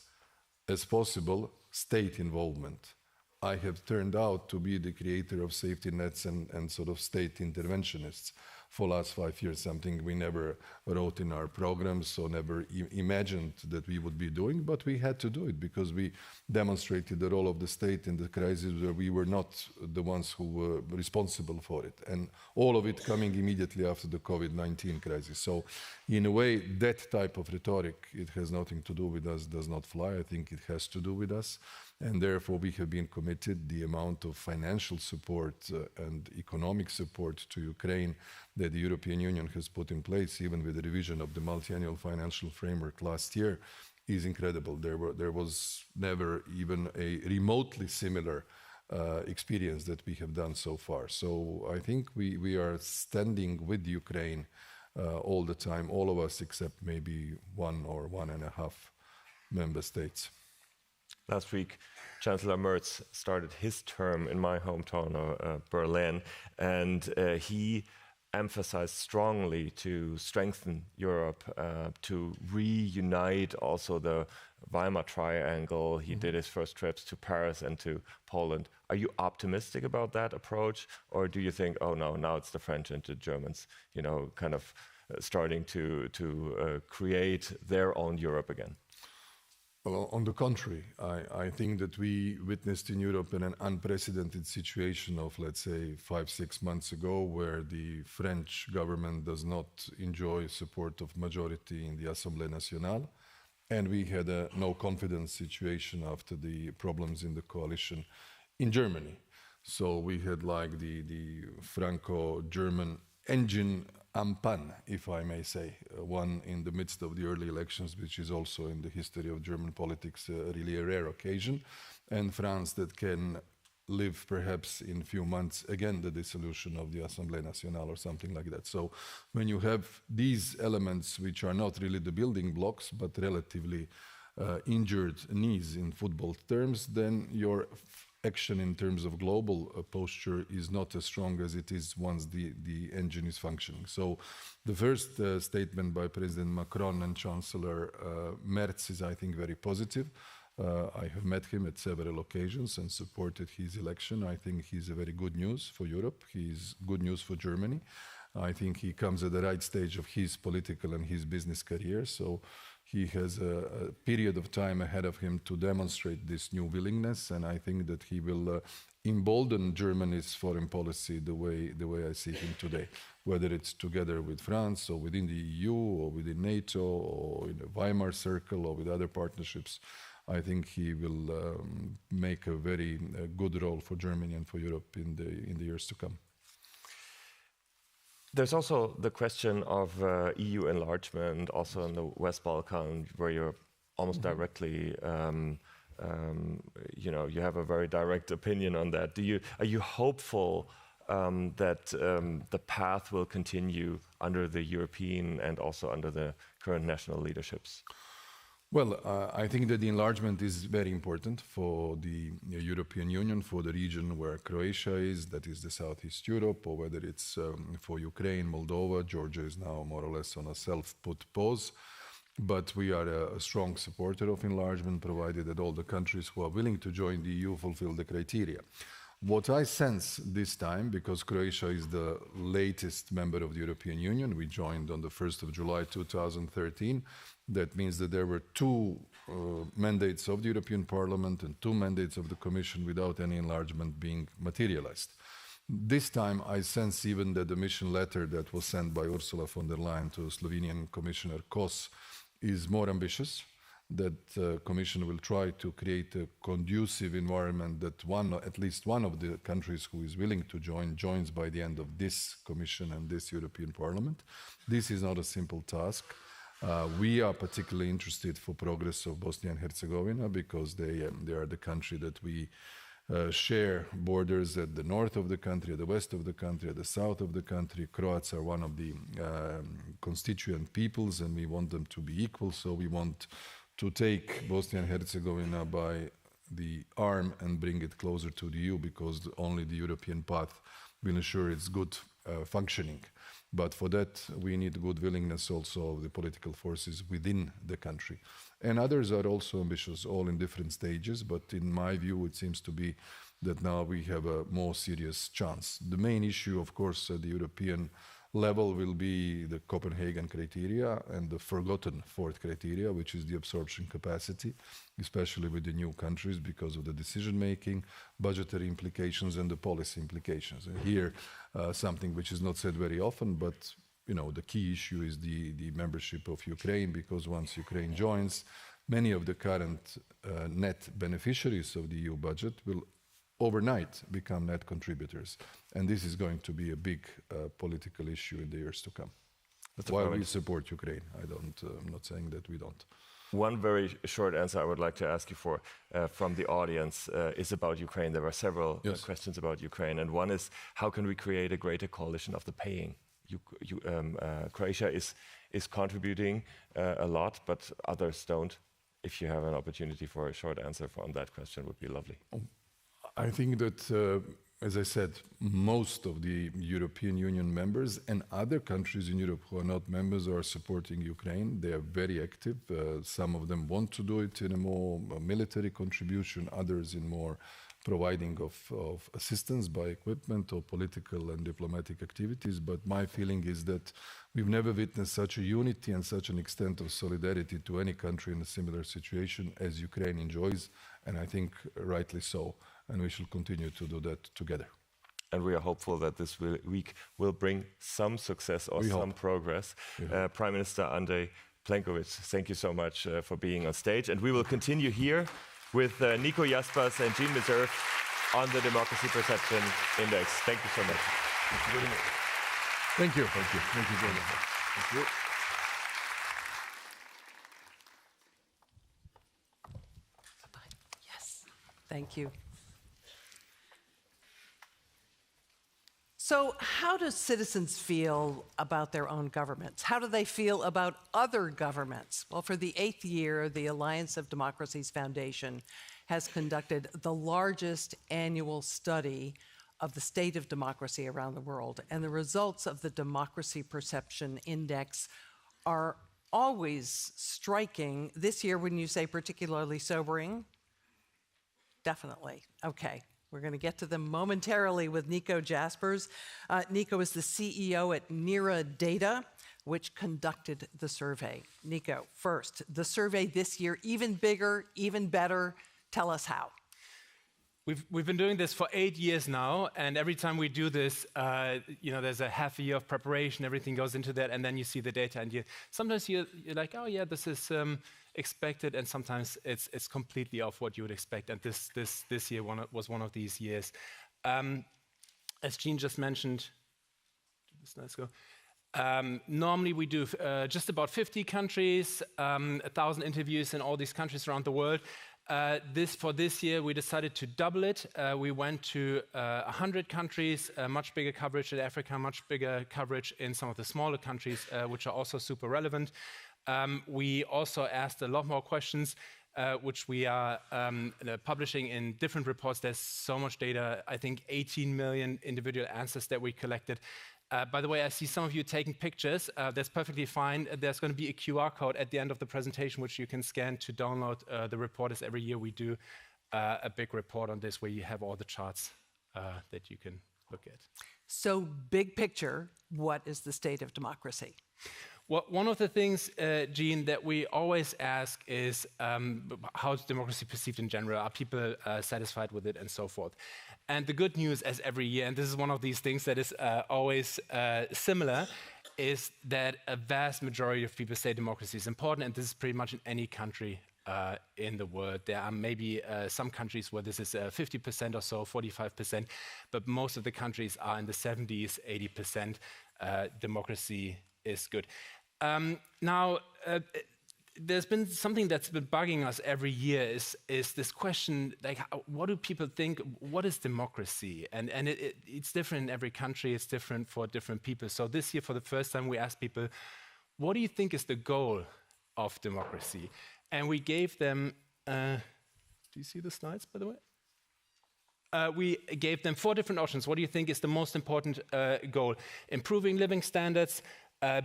as possible state involvement. I have turned out to be the creator of safety nets and sort of state interventionists for the last 5 years, something we never wrote in our programs or never imagined that we would be doing, but we had to do it because we demonstrated the role of the state in the crisis where we were not the ones who were responsible for it. And all of it coming immediately after the COVID-19 crisis. So in a way, that type of rhetoric, it has nothing to do with us, does not fly. I think it has to do with us. And therefore, we have been committed the amount of financial support and economic support to Ukraine that the European Union has put in place, even with the revision of the multi-annual financial framework last year, is incredible. There was never even a remotely similar experience that we have done so far. So I think we are standing with Ukraine all the time, all of us except maybe 1 or 1.5 member states. Last week, Chancellor Merz started his term in my hometown of Berlin, and he emphasized strongly to strengthen Europe, to reunite also the Weimar Triangle. He did his first trips to Paris and to Poland. Are you optimistic about that approach, or do you think, oh no, now it's the French and the Germans, kind of starting to create their own Europe again? Well, on the contrary, I think that we witnessed in Europe an unprecedented situation of, let's say, 5-6 months ago, where the French government does not enjoy support of majority in the Assemblée Nationale, and we had a no-confidence situation after the problems in the coalition in Germany. So we had like the Franco-German engine ampan, if I may say, one in the midst of the early elections, which is also in the history of German politics really a rare occasion, and France that can live perhaps in a few months again the dissolution of the Assemblée Nationale or something like that. So when you have these elements which are not really the building blocks but relatively injured knees in football terms, then your action in terms of global posture is not as strong as it is once the engine is functioning. So the first statement by President Macron and Chancellor Merz is, I think, very positive. I have met him at several occasions and supported his election. I think he's a very good news for Europe. He's good news for Germany. I think he comes at the right stage of his political and his business career. So he has a period of time ahead of him to demonstrate this new willingness. And I think that he will embolden Germany's foreign policy the way I see him today, whether it's together with France or within the EU or within NATO or in the Weimar Circle or with other partnerships. I think he will make a very good role for Germany and for Europe in the years to come. There's also the question of EU enlargement, also in the West Balkans, where you're almost directly, you have a very direct opinion on that. Are you hopeful that the path will continue under the European and also under the current national leaderships? Well, I think that the enlargement is very important for the European Union, for the region where Croatia is, that is the Southeast Europe, or whether it's for Ukraine, Moldova. Georgia is now more or less on a self-put pause. But we are a strong supporter of enlargement, provided that all the countries who are willing to join the EU fulfill the criteria. What I sense this time, because Croatia is the latest member of the European Union, we joined on the 1st of July 2013, that means that there were two mandates of the European Parliament and two mandates of the Commission without any enlargement being materialized. This time I sense even that the mission letter that was sent by Ursula von der Leyen to Slovenian Commissioner Kos is more ambitious, that the Commission will try to create a conducive environment that at least one of the countries who is willing to joins by the end of this Commission and this European Parliament. This is not a simple task. We are particularly interested for progress of Bosnia and Herzegovina because they are the country that we share borders at the north of the country, at the west of the country, at the south of the country. Croats are one of the constituent peoples and we want them to be equal. So we want to take Bosnia and Herzegovina by the arm and bring it closer to the EU because only the European path will ensure its good functioning. But for that, we need good willingness also of the political forces within the country. And others are also ambitious, all in different stages. But in my view, it seems to be that now we have a more serious chance. The main issue, of course, at the European level will be the Copenhagen criteria and the forgotten fourth criteria, which is the absorption capacity, especially with the new countries because of the decision-making, budgetary implications and the policy implications. And here, something which is not said very often, but the key issue is the membership of Ukraine, because once Ukraine joins, many of the current net beneficiaries of the EU budget will overnight become net contributors. And this is going to be a big political issue in the years to come. That's why we support Ukraine. I'm not saying that we don't. One very short answer I would like to ask you for from the audience is about Ukraine. There are several questions about Ukraine. And one is, how can we create a greater coalition of the paying? Croatia is contributing a lot, but others don't. If you have an opportunity for a short answer on that question, would be lovely. I think that, as I said, most of the European Union members and other countries in Europe who are not members are supporting Ukraine. They are very active. Some of them want to do it in a more military contribution, others in more providing of assistance by equipment or political and diplomatic activities. But my feeling is that we've never witnessed such a unity and such an extent of solidarity to any country in a similar situation as Ukraine enjoys, and I think rightly so. And we shall continue to do that together. And we are hopeful that this week will bring some success or some progress. Prime Minister Andrej Plenković, thank you so much for being on stage. And we will continue here with Nico Jaspers and Jean Meserve on the Democracy Perception Index. Thank you so much. Thank you very much. Thank you. Thank you. Thank you very much. Thank you. Yes, thank you. So how do citizens feel about their own governments? How do they feel about other governments? Well, for the 8th year, the Alliance of Democracies Foundation has conducted the largest annual study of the state of democracy around the world. And the results of the Democracy Perception Index are always striking. This year, wouldn't you say particularly sobering? Definitely. Okay. We're going to get to them momentarily with Nico Jaspers. Nico is the CEO at NERA Data, which conducted the survey. Nico, first, the survey this year, even bigger, even better. Tell us how. We've been doing this for 8 years now, and every time we do this, there's a half a year of preparation, everything goes into that, and then you see the data, and sometimes you're like, oh yeah, this is expected, and sometimes it's completely off what you would expect, and this year was one of these years. As Jean just mentioned, let's go. Normally we do just about 50 countries, 1,000 interviews in all these countries around the world. For this year, we decided to double it. We went to 100 countries, much bigger coverage in Africa, much bigger coverage in some of the smaller countries, which are also super relevant. We also asked a lot more questions, which we are publishing in different reports. There's so much data, I think 18 million individual answers that we collected. By the way, I see some of you taking pictures. That's perfectly fine. There's going to be a QR code at the end of the presentation, which you can scan to download the report. As every year we do a big report on this, where you have all the charts that you can look at. So big picture, what is the state of democracy? Well, one of the things, Jean, that we always ask is how is democracy perceived in general? Are people satisfied with it and so forth? And the good news, as every year, and this is one of these things that is always similar, is that a vast majority of people say democracy is important, and this is pretty much in any country in the world. There are maybe some countries where this is 50% or so, 45%, but most of the countries are in the 70s, 80%. Democracy is good. Now, there's been something that's been bugging us every year is this question, like, what do people think? What is democracy? And it's different in every country. It's different for different people. So this year, for the first time, we asked people, what do you think is the goal of democracy? And we gave them, do you see the slides, by the way? We gave them 4 different options. What do you think is the most important goal? Improving living standards,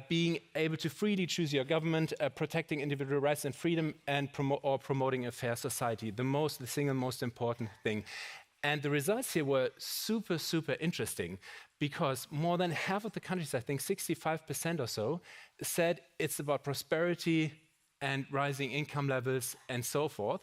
being able to freely choose your government, protecting individual rights and freedom, and promoting a fair society. The single most important thing. And the results here were super, super interesting, because more than half of the countries, I think 65% or so, said it's about prosperity and rising income levels and so forth.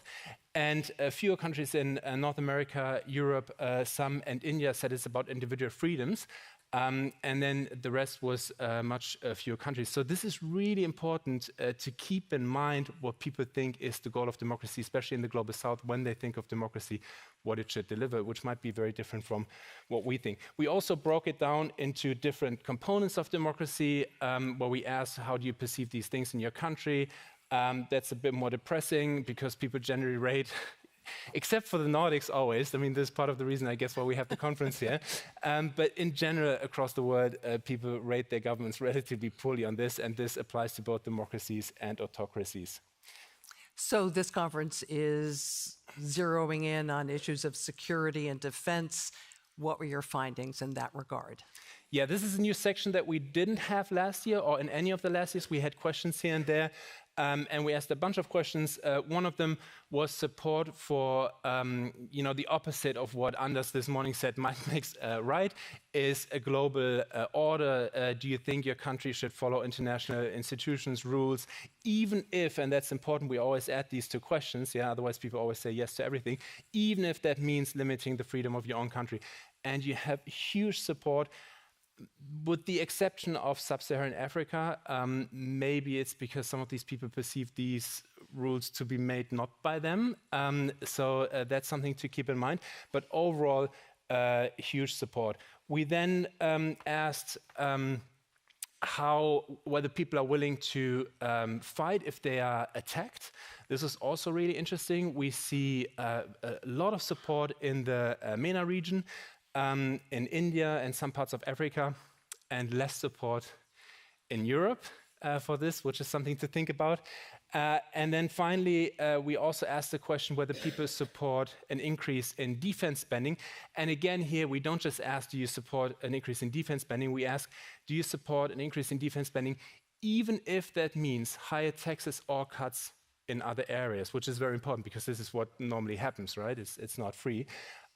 And fewer countries in North America, Europe, some, and India said it's about individual freedoms. And then the rest was much fewer countries. So this is really important to keep in mind what people think is the goal of democracy, especially in the Global South, when they think of democracy, what it should deliver, which might be very different from what we think. We also broke it down into different components of democracy, where we asked, how do you perceive these things in your country? That's a bit more depressing, because people generally rate, except for the Nordics always. I mean, this is part of the reason, I guess, why we have the conference here. But in general, across the world, people rate their governments relatively poorly on this, and this applies to both democracies and autocracies. So this conference is zeroing in on issues of security and defense. What were your findings in that regard? Yeah, this is a new section that we didn't have last year, or in any of the last years. We had questions here and there. And we asked a bunch of questions. One of them was support for, the opposite of what Anders this morning said, might makes right, is a global order. Do you think your country should follow international institutions, rules, even if, and that's important, we always add these 2 questions, otherwise people always say yes to everything, even if that means limiting the freedom of your own country. And you have huge support. With the exception of sub-Saharan Africa, maybe it's because some of these people perceive these rules to be made not by them. So that's something to keep in mind. But overall, huge support. We then asked whether people are willing to fight if they are attacked. This is also really interesting. We see a lot of support in the MENA region, in India and some parts of Africa, and less support in Europe for this, which is something to think about. And then finally, we also asked the question whether people support an increase in defense spending. And again, here we don't just ask, do you support an increase in defense spending? We ask, do you support an increase in defense spending, even if that means higher taxes or cuts in other areas, which is very important because this is what normally happens, right? It's not free.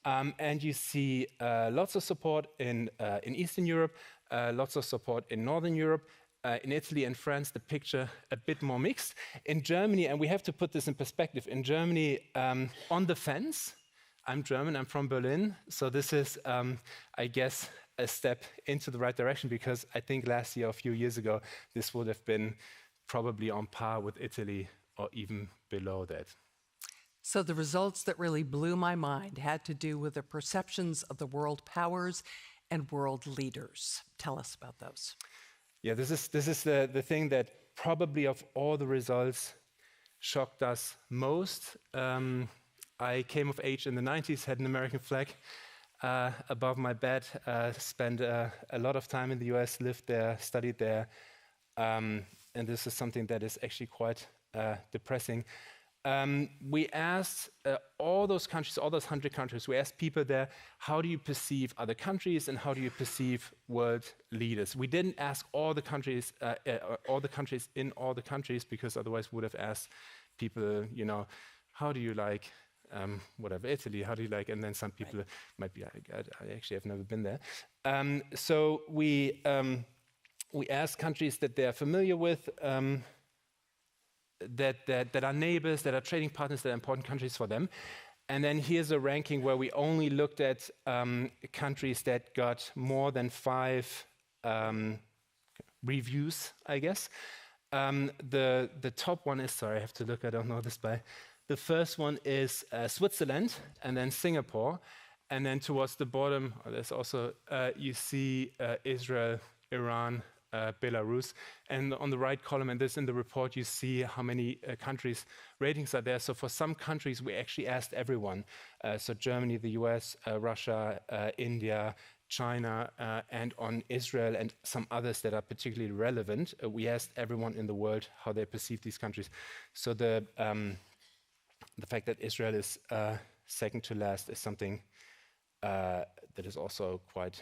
And you see lots of support in Eastern Europe, lots of support in Northern Europe. In Italy and France, the picture a bit more mixed. In Germany, and we have to put this in perspective, in Germany, on the fence, I'm German, I'm from Berlin, so this is, I guess, a step into the right direction, because I think last year, a few years ago, this would have been probably on par with Italy or even below that. So the results that really blew my mind had to do with the perceptions of the world powers and world leaders. Tell us about those. Yeah, this is the thing that probably of all the results shocked us most. I came of age in the 90s, had an American flag above my bed, spent a lot of time in the US, lived there, studied there, and this is something that is actually quite depressing. We asked all those countries, all those 100 countries, we asked people there, how do you perceive other countries and how do you perceive world leaders? We didn't ask all the countries in all the countries, because otherwise we would have asked people, you know, how do you like, whatever, Italy, how do you like, and then some people might be like, I actually have never been there. So we asked countries that they're familiar with, that are neighbors, that are trading partners, that are important countries for them. And then here's a ranking where we only looked at countries that got more than 5 reviews, I guess. The top one is, sorry, I have to look, I don't know this by. The first one is Switzerland, and then Singapore. And then towards the bottom, there's also, you see Israel, Iran, Belarus, and on the right column, and this in the report, you see how many countries ratings are there. So for some countries, we actually asked everyone. So Germany, the US, Russia, India, China, and on Israel and some others that are particularly relevant, we asked everyone in the world how they perceive these countries. So the fact that Israel is second to last is something that is also quite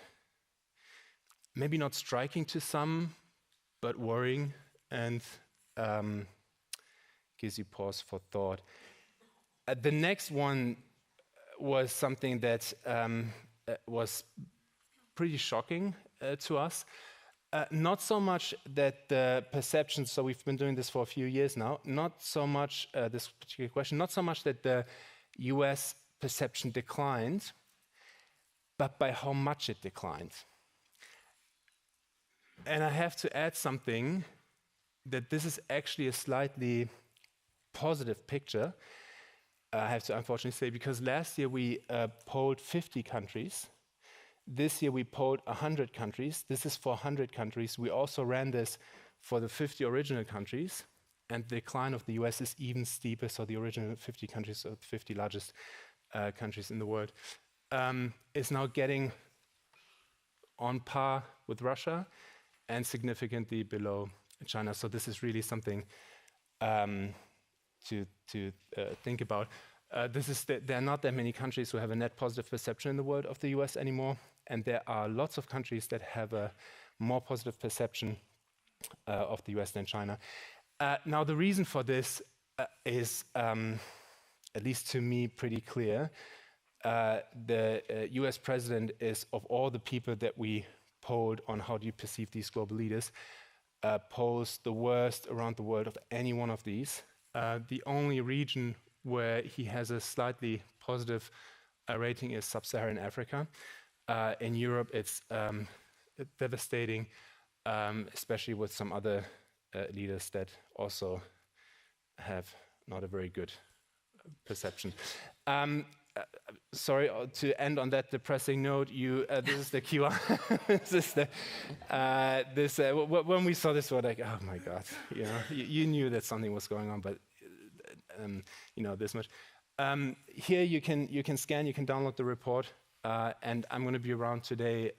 maybe not striking to some, but worrying, and gives you pause for thought. The next one was something that was pretty shocking to us. Not so much that the perception, so we've been doing this for a few years now, not so much, this particular question, not so much that the US perception declined, but by how much it declined. And I have to add something, that this is actually a slightly positive picture, I have to unfortunately say, because last year we polled 50 countries. This year we polled 100 countries. This is for 100 countries. We also ran this for the 50 original countries, and the decline of the US is even steeper, so the original 50 countries, so the 50 largest countries in the world, is now getting on par with Russia, and significantly below China. So this is really something to think about. There are not that many countries who have a net positive perception in the world of the US anymore, and there are lots of countries that have a more positive perception of the US than China. Now the reason for this is, at least to me, pretty clear. The US president is, of all the people that we polled on how do you perceive these global leaders, posed the worst around the world of any one of these. The only region where he has a slightly positive rating is sub-Saharan Africa. In Europe, it's devastating, especially with some other leaders that also have not a very good perception. sorry to end on that depressing note. This is the QR. This is the when we saw this, we were like, oh my God, you knew that something was going on, but this much. Here you can scan, you can download the report, and I'm going to be around today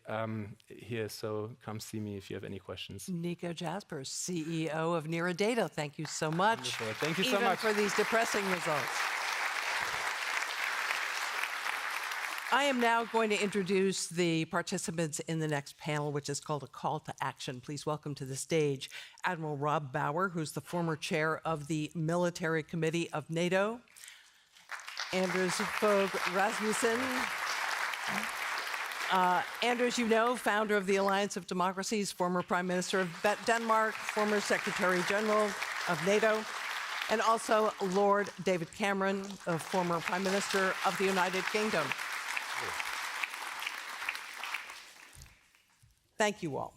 here, so come see me if you have any questions. Nico Jaspers, CEO of Nera Data, thank you so much. Wonderful. Thank you so much. Even for these depressing results. I am now going to introduce the participants in the next panel, which is called a call to action. Please welcome to the stage Admiral Rob Bauer, who's the former chair of the Military Committee of NATO, Anders Fogh Rasmussen. Anders, founder of the Alliance of Democracies, former Prime Minister of Denmark, former Secretary General of NATO, and also Lord David Cameron, a former Prime Minister of the United Kingdom. Thank you all.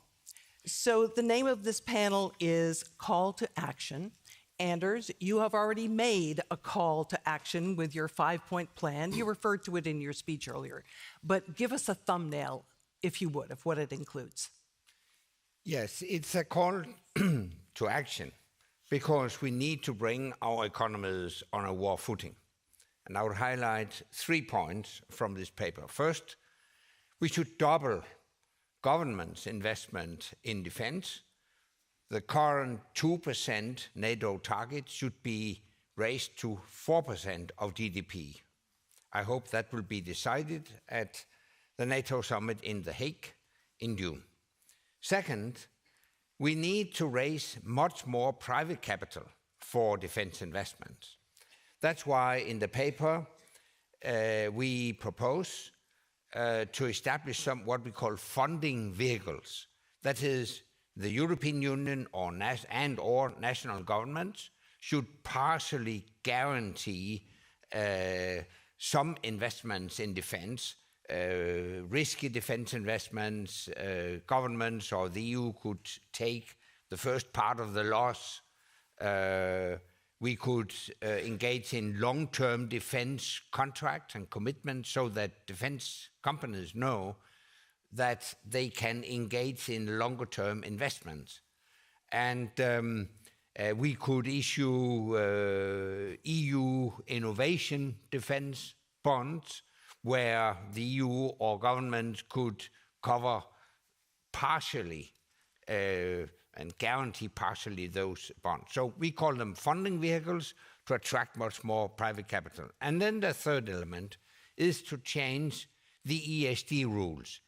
So the name of this panel is Call to Action. Anders, you have already made a call to action with your 5-point plan. You referred to it in your speech earlier, but give us a thumbnail, if you would, of what it includes. Yes, it's a call to action because we need to bring our economies on a war footing. And I would highlight 3 points from this paper. First, we should double government's investment in defense. The current 2% NATO target should be raised to 4% of GDP. I hope that will be decided at the NATO summit in The Hague in June. Second, we need to raise much more private capital for defense investments. That's why in the paper we propose to establish what we call funding vehicles. That is, the European Union or national governments should partially guarantee some investments in defense, risky defense investments. Governments or the EU could take the first part of the loss. We could engage in long-term defense contracts and commitments so that defense companies know that they can engage in longer-term investments. And we could issue EU innovation defense bonds where the EU or government could cover partially and guarantee partially those bonds. So we call them funding vehicles to attract much more private capital. And then the third element is to change the ESG rules.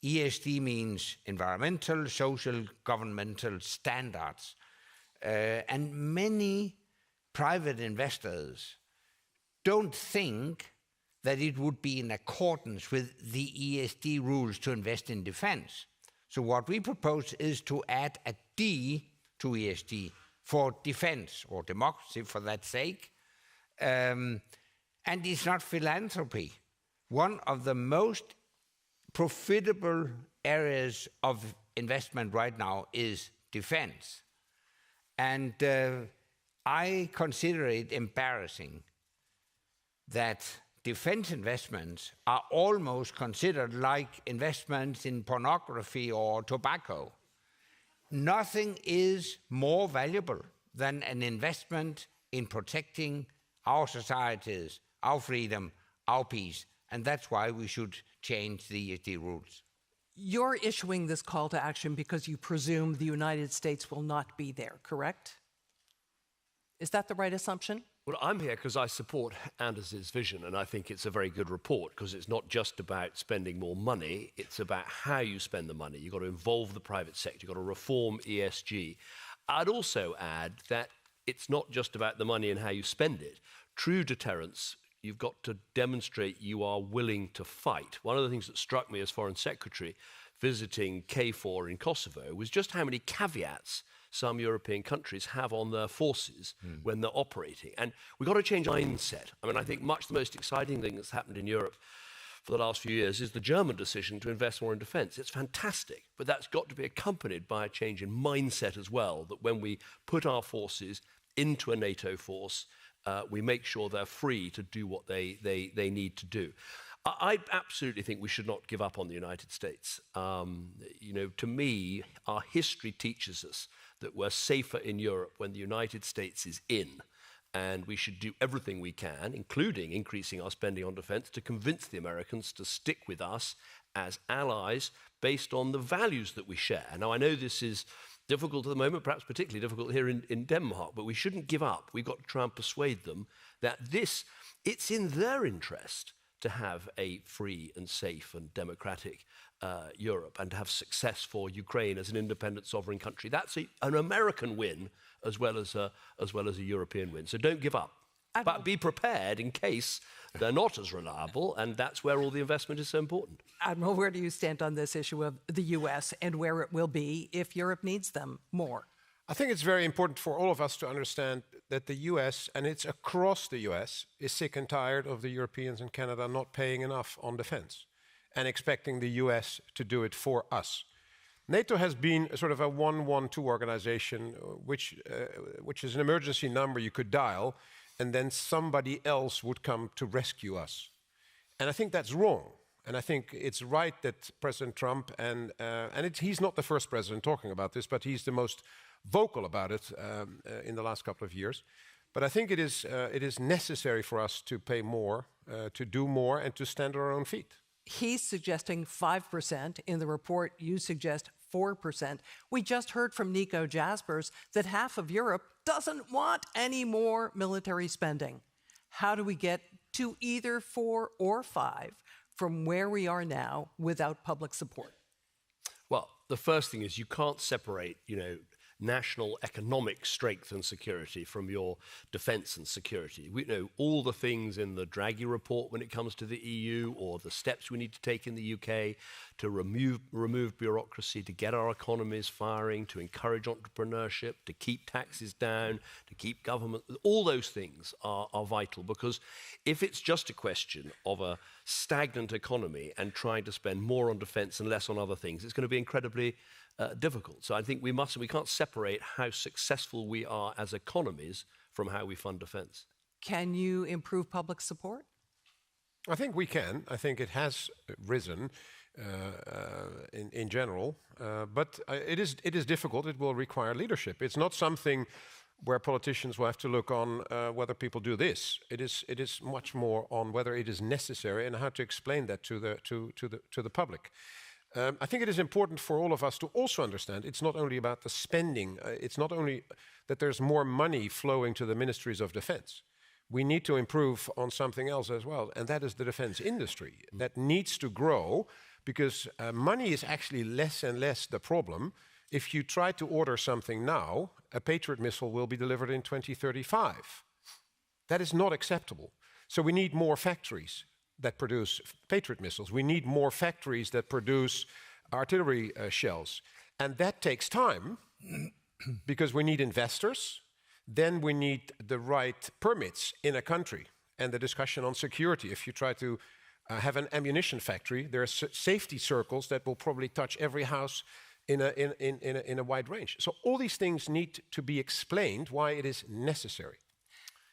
ESG means environmental, social, governmental standards. And many private investors don't think that it would be in accordance with the ESG rules to invest in defense. So what we propose is to add a D to ESG for defense or democracy, for that sake. And it's not philanthropy. One of the most profitable areas of investment right now is defense. And I consider it embarrassing that defense investments are almost considered like investments in pornography or tobacco. Nothing is more valuable than an investment in protecting our societies, our freedom, our peace, and that's why we should change the ESG rules. You're issuing this call to action because you presume the United States will not be there, correct? Is that the right assumption? Well, I'm here because I support Anders' vision, and I think it's a very good report because it's not just about spending more money, it's about how you spend the money. You've got to involve the private sector, you've got to reform ESG. I'd also add that it's not just about the money and how you spend it. True deterrence, you've got to demonstrate you are willing to fight. One of the things that struck me as Foreign Secretary visiting KFOR in Kosovo was just how many caveats some European countries have on their forces when they're operating. And we've got to change mindset. I mean, I think much the most exciting thing that's happened in Europe for the last few years is the German decision to invest more in defense. It's fantastic, but that's got to be accompanied by a change in mindset as well, that when we put our forces into a NATO force, we make sure they're free to do what they need to do. I absolutely think we should not give up on the United States. To me, our history teaches us that we're safer in Europe when the United States is in. And we should do everything we can, including increasing our spending on defense, to convince the Americans to stick with us as allies based on the values that we share. Now, I know this is difficult at the moment, perhaps particularly difficult here in Denmark, but we shouldn't give up. We've got to try and persuade them that it's in their interest to have a free and safe and democratic Europe and to have success for Ukraine as an independent sovereign country. That's an American win as well as a European win. So don't give up, but be prepared in case they're not as reliable, and that's where all the investment is so important. Admiral, where do you stand on this issue of the U.S. and where it will be if Europe needs them more? I think it's very important for all of us to understand that the US, and it's across the US, is sick and tired of the Europeans and Canada not paying enough on defense and expecting the US to do it for us. NATO has been sort of a 112 organization, which is an emergency number you could dial, and then somebody else would come to rescue us. And I think that's wrong. And I think it's right that President Trump, he's not the first president talking about this, but he's the most vocal about it in the last couple of years. But I think it is necessary for us to pay more, to do more, and to stand on our own feet. He's suggesting 5%. In the report, you suggest 4%. We just heard from Nico Jaspers that half of Europe doesn't want any more military spending. How do we get to either 4 or 5 from where we are now without public support? Well, the first thing is you can't separate, national economic strength and security from your defense and security. We know all the things in the Draghi report when it comes to the EU, or the steps we need to take in the UK to remove bureaucracy, to get our economies firing, to encourage entrepreneurship, to keep taxes down, to keep government. All those things are vital, because if it's just a question of a stagnant economy and trying to spend more on defense and less on other things, it's going to be incredibly difficult. So I think we can't separate how successful we are as economies from how we fund defense. Can you improve public support? I think we can. I think it has risen in general, but it is difficult. It will require leadership. It's not something where politicians will have to look on whether people do this. It is much more on whether it is necessary and how to explain that to the public. I think it is important for all of us to also understand it's not only about the spending, it's not only that there's more money flowing to the ministries of defense. We need to improve on something else as well, and that is the defense industry. That needs to grow, because money is actually less and less the problem. If you try to order something now, a Patriot missile will be delivered in 2035. That is not acceptable. So we need more factories that produce Patriot missiles. We need more factories that produce artillery shells. And that takes time because we need investors. Then we need the right permits in a country and the discussion on security. If you try to have an ammunition factory, there are safety circles that will probably touch every house in a wide range. So all these things need to be explained why it is necessary.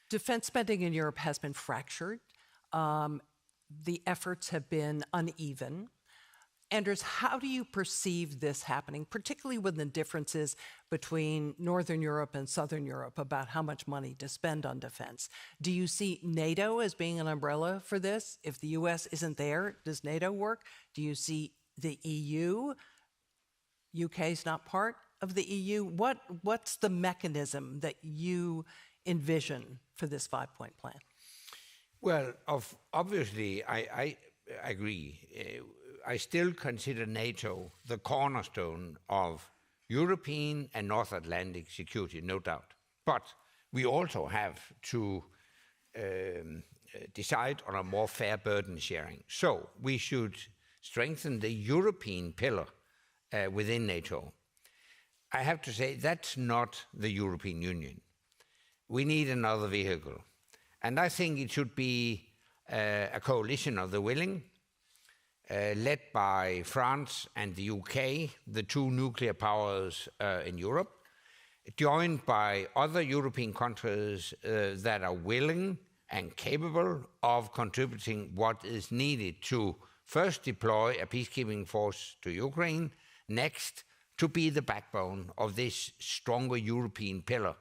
Defense spending in Europe has been fractured. The efforts have been uneven. Anders, how do you perceive this happening, particularly with the differences between Northern Europe and Southern Europe about how much money to spend on defense? Do you see NATO as being an umbrella for this? If the US isn't there, does NATO work? Do you see the EU? UK is not part of the EU. What's the mechanism that you envision for this 5-point plan? Well, obviously, I agree. I still consider NATO the cornerstone of European and North Atlantic security, no doubt. But we also have to decide on a more fair burden sharing. So we should strengthen the European pillar within NATO. I have to say that's not the European Union. We need another vehicle. And I think it should be a coalition of the willing, led by France and the UK, the two nuclear powers in Europe, joined by other European countries that are willing and capable of contributing what is needed to first deploy a peacekeeping force to Ukraine, next to be the backbone of this stronger European pillar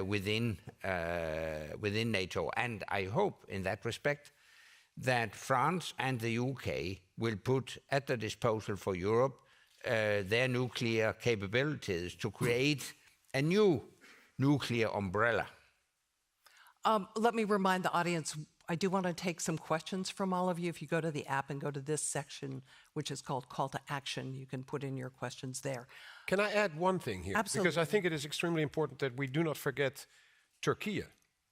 within NATO. And I hope in that respect that France and the UK will put at the disposal for Europe their nuclear capabilities to create a new nuclear umbrella. Let me remind the audience, I do want to take some questions from all of you. If you go to the app and go to this section, which is called Call to Action, you can put in your questions there. Can I add one thing here? Absolutely. Because I think it is extremely important that we do not forget Turkey.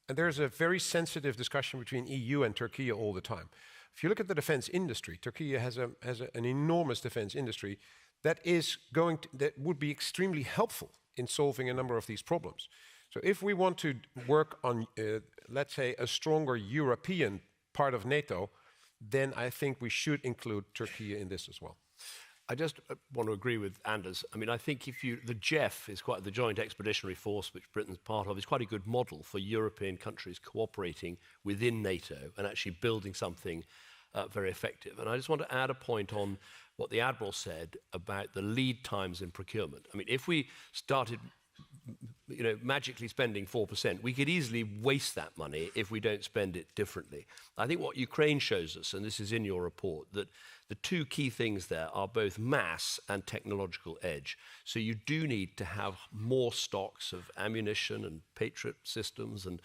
And there's a very sensitive discussion between EU and Turkey all the time. If you look at the defense industry, Turkey has an enormous defense industry that would be extremely helpful in solving a number of these problems. So if we want to work on, let's say, a stronger European part of NATO, then I think we should include Turkey in this as well. I just want to agree with Anders. I mean, I think the JEF is the Joint Expeditionary Force, which Britain's part of, is quite a good model for European countries cooperating within NATO and actually building something very effective. And I just want to add a point on what the Admiral said about the lead times in procurement. I mean, if we started magically spending 4%, we could easily waste that money if we don't spend it differently. I think what Ukraine shows us, and this is in your report, that the two key things there are both mass and technological edge. So you do need to have more stocks of ammunition and Patriot systems and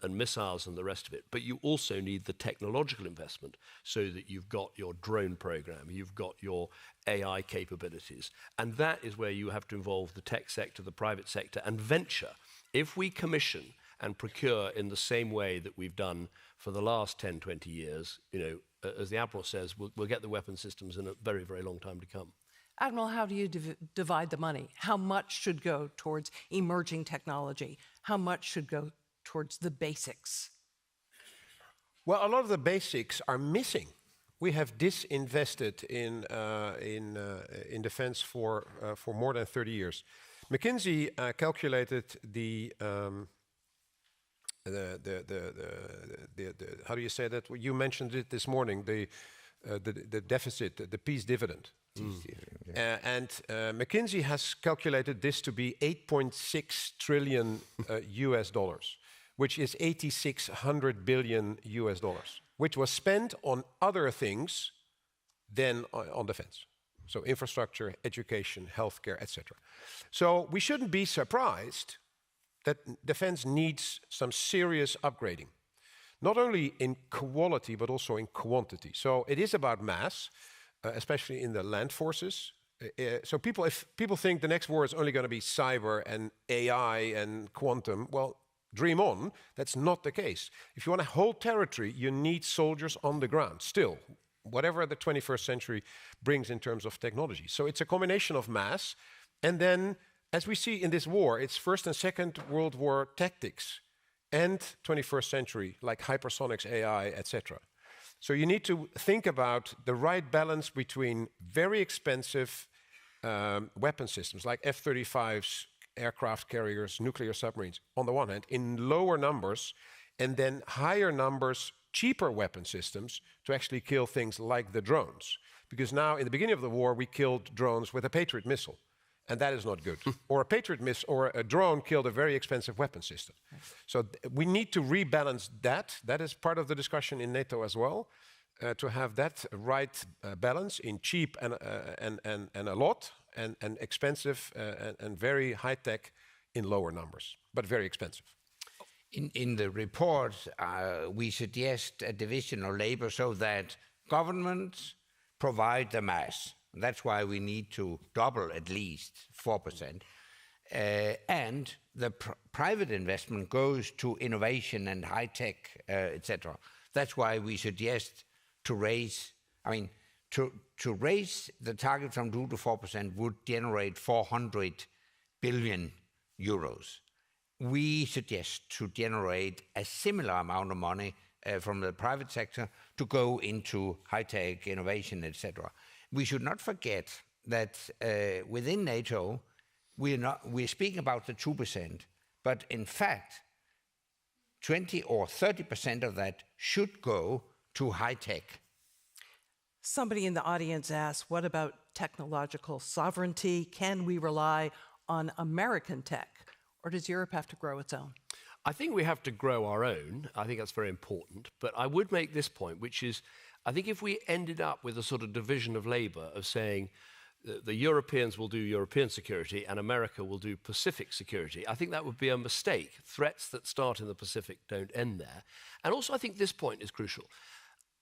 missiles and the rest of it. But you also need the technological investment so that you've got your drone program, you've got your AI capabilities. And that is where you have to involve the tech sector, the private sector, and venture. If we commission and procure in the same way that we've done for the last 10, 20 years, as the Admiral says, we'll get the weapon systems in a very, very long time to come. Admiral, how do you divide the money? How much should go towards emerging technology? How much should go towards the basics? Well, a lot of the basics are missing. We have disinvested in defense for more than 30 years. McKinsey calculated the how do you say that? You mentioned it this morning. The deficit, the peace dividend. And McKinsey has calculated this to be 8.6 trillion US dollars, which is 8,600 billion US dollars, which was spent on other things than on defense. So infrastructure, education, healthcare, etc. So we shouldn't be surprised that defense needs some serious upgrading, not only in quality, but also in quantity. So it is about mass, especially in the land forces. So if people think the next war is only going to be cyber and AI and quantum, well, dream on. That's not the case. If you want to hold territory, you need soldiers on the ground still, whatever the 21st century brings in terms of technology. So it's a combination of mass, and then, as we see in this war, it's First and Second World War tactics and 21st century, like hypersonics, AI, etc. So you need to think about the right balance between very expensive weapon systems like F-35s, aircraft carriers, nuclear submarines, on the one hand, in lower numbers, and then higher numbers, cheaper weapon systems to actually kill things like the drones. Because now, in the beginning of the war, we killed drones with a Patriot missile. And that is not good. Or a Patriot missile or a drone killed a very expensive weapon system. So we need to rebalance that. That is part of the discussion in NATO as well, to have that right balance in cheap and a lot, and expensive and very high tech in lower numbers, but very expensive. In the report, we suggest a division of labor so that governments provide the mass. That's why we need to double at least 4%. And the private investment goes to innovation and high tech, etc. That's why we suggest to raise, to raise the target from 2 to 4% would generate 400 billion euros. We suggest to generate a similar amount of money from the private sector to go into high tech, innovation, etc. We should not forget that within NATO, we're speaking about the 2%, but in fact, 20 or 30% of that should go to high tech. Somebody in the audience asked, what about technological sovereignty? Can we rely on American tech, or does Europe have to grow its own? I think we have to grow our own. I think that's very important. But I would make this point, which is, I think if we ended up with a sort of division of labor of saying the Europeans will do European security and America will do Pacific security, I think that would be a mistake. Threats that start in the Pacific don't end there. And also, I think this point is crucial.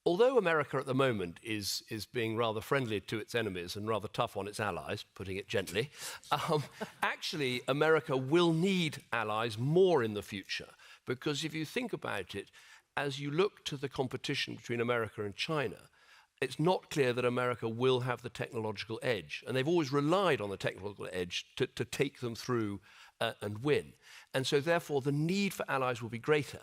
Although America at the moment is being rather friendly to its enemies and rather tough on its allies, putting it gently, actually America will need allies more in the future. Because if you think about it, as you look to the competition between America and China, it's not clear that America will have the technological edge. And they've always relied on the technological edge to take them through and win. And so therefore the need for allies will be greater.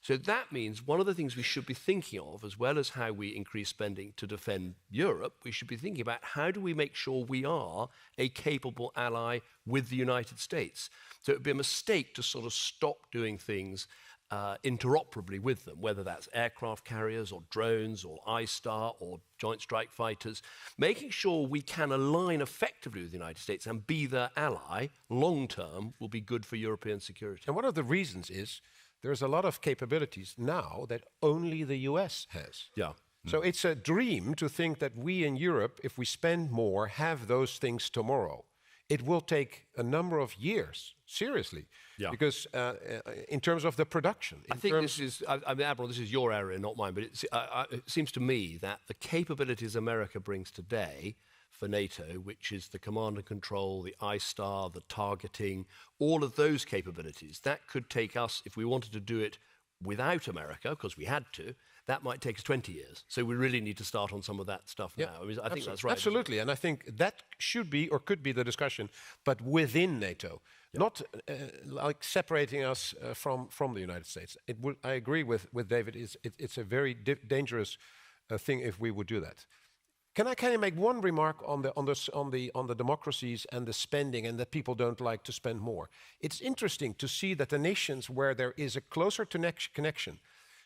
So that means one of the things we should be thinking of, as well as how we increase spending to defend Europe, we should be thinking about how do we make sure we are a capable ally with the United States. So it would be a mistake to sort of stop doing things interoperably with them, whether that's aircraft carriers or drones or ISTAR or joint strike fighters. Making sure we can align effectively with the United States and be their ally long term will be good for European security. And one of the reasons is there's a lot of capabilities now that only the US has. Yeah. So it's a dream to think that we in Europe, if we spend more, have those things tomorrow. It will take a number of years, seriously, because in terms of the production. I think this is, I mean, Admiral, this is your area, not mine, but it seems to me that the capabilities America brings today for NATO, which is the command and control, the ISTAR, the targeting, all of those capabilities, that could take us, if we wanted to do it without America, because we had to, that might take us 20 years. So we really need to start on some of that stuff now. I mean, I think that's right. Absolutely, and I think that should be or could be the discussion, but within NATO, not like separating us from the United States. I agree with David. It's a very dangerous thing if we would do that. Can I make one remark on the democracies and the spending, and that people don't like to spend more? It's interesting to see that the nations where there is a closer connection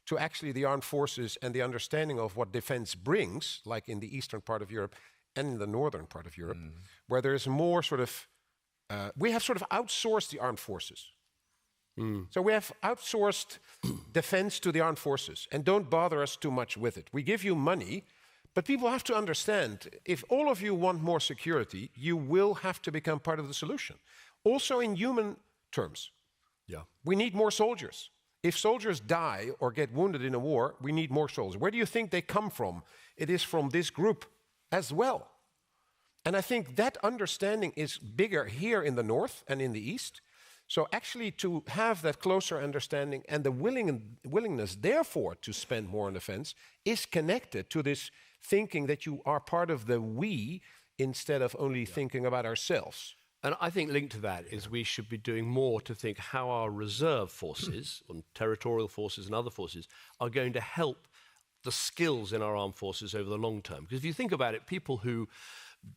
to actually the armed forces and the understanding of what defense brings, like in the eastern part of Europe and in the northern part of Europe, where there is more sort of, we have sort of outsourced the armed forces. So we have outsourced defense to the armed forces and don't bother us too much with it. We give you money, but people have to understand, if all of you want more security, you will have to become part of the solution. Also in human terms. We need more soldiers. If soldiers die or get wounded in a war, we need more soldiers. Where do you think they come from? It is from this group as well. And I think that understanding is bigger here in the north and in the east. So actually to have that closer understanding and the willingness, therefore, to spend more on defense is connected to this thinking that you are part of the we instead of only thinking about ourselves. And I think linked to that is we should be doing more to think how our reserve forces, and territorial forces and other forces, are going to help the skills in our armed forces over the long term. Because if you think about it, people who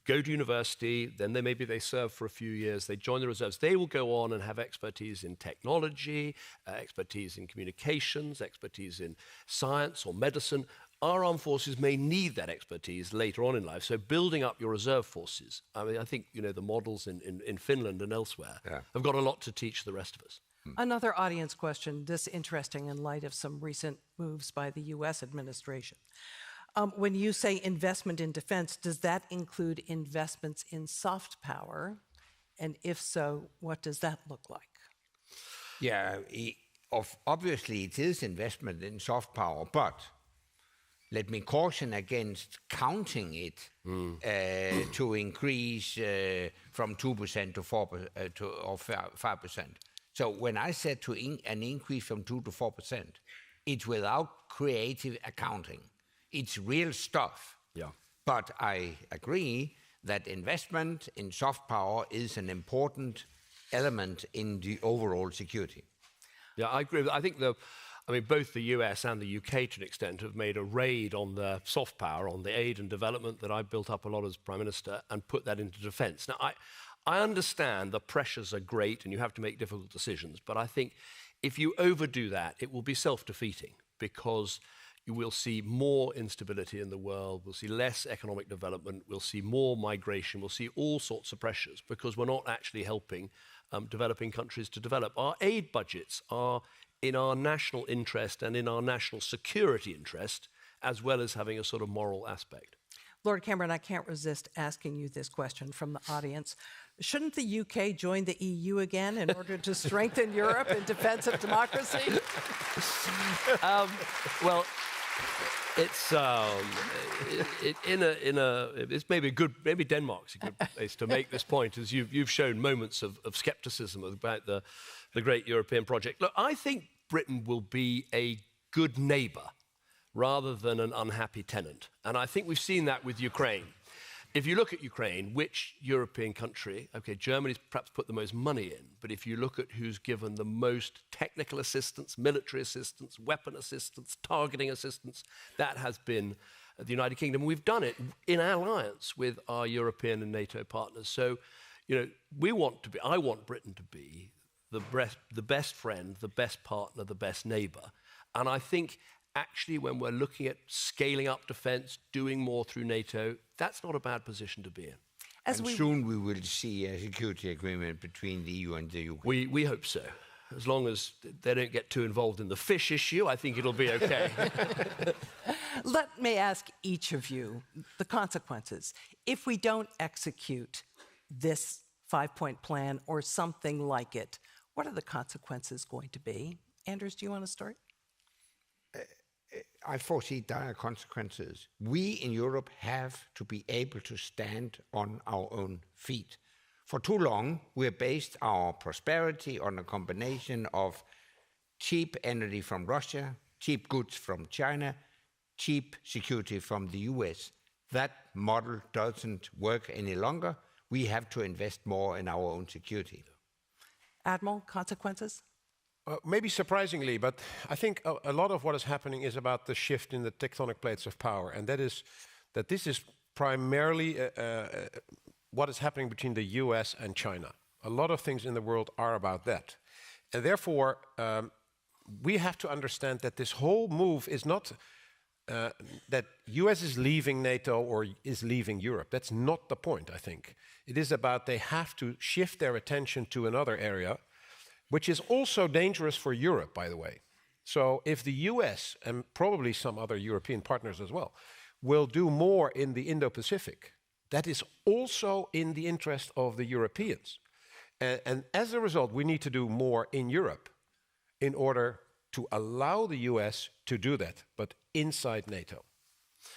go to university, then maybe they serve for a few years, they join the reserves, they will go on and have expertise in technology, expertise in communications, expertise in science or medicine. Our armed forces may need that expertise later on in life. So building up your reserve forces, I mean, I think, the models in Finland and elsewhere have got a lot to teach the rest of us. Another audience question, this interesting in light of some recent moves by the US administration. When you say investment in defense, does that include investments in soft power? And if so, what does that look like? Yeah, obviously it is investment in soft power, but let me caution against counting it to increase from 2% to 4% or 5%. So when I said an increase from 2 to 4%, it's without creative accounting. It's real stuff. But I agree that investment in soft power is an important element in the overall security. Yeah, I agree. I think both the US and the UK, to an extent, have made a raid on the soft power, on the aid and development that I built up a lot as Prime Minister, and put that into defence. Now, I understand the pressures are great and you have to make difficult decisions, but I think if you overdo that, it will be self-defeating, because you will see more instability in the world, we'll see less economic development, we'll see more migration, we'll see all sorts of pressures, because we're not actually helping developing countries to develop. Our aid budgets are in our national interest and in our national security interest, as well as having a sort of moral aspect. Lord Cameron, I can't resist asking you this question from the audience. Shouldn't the UK join the EU again in order to strengthen Europe in defense of democracy? Well, it's it's maybe good. Maybe Denmark's a good place to make this point, as you've shown moments of skepticism about the great European project. Look, I think Britain will be a good neighbour rather than an unhappy tenant, and I think we've seen that with Ukraine. If you look at Ukraine, which European country, okay, Germany's perhaps put the most money in, but if you look at who's given the most technical assistance, military assistance, weapon assistance, targeting assistance, that has been the United Kingdom. We've done it in alliance with our European and NATO partners. So, you know, I want Britain to be the best friend, the best partner, the best neighbour. And I think actually, when we're looking at scaling up defence, doing more through NATO, that's not a bad position to be in. And soon we will see a security agreement between the EU and the UK. We hope so. As long as they don't get too involved in the fish issue, I think it'll be okay. Let me ask each of you the consequences. If we don't execute this 5-point plan or something like it, what are the consequences going to be? Anders, do you want to start? I foresee dire consequences. We in Europe have to be able to stand on our own feet. For too long, we've based our prosperity on a combination of cheap energy from Russia, cheap goods from China, cheap security from the US. That model doesn't work any longer. We have to invest more in our own security. Admiral, consequences? Maybe surprisingly, but I think a lot of what is happening is about the shift in the tectonic plates of power, and that this is primarily what is happening between the US and China. A lot of things in the world are about that. And therefore, we have to understand that this whole move is not that US is leaving NATO or is leaving Europe. That's not the point, I think. It is about they have to shift their attention to another area, which is also dangerous for Europe, by the way. So if the US, and probably some other European partners as well, will do more in the Indo-Pacific, that is also in the interest of the Europeans. And as a result, we need to do more in Europe in order to allow the US to do that, but inside NATO.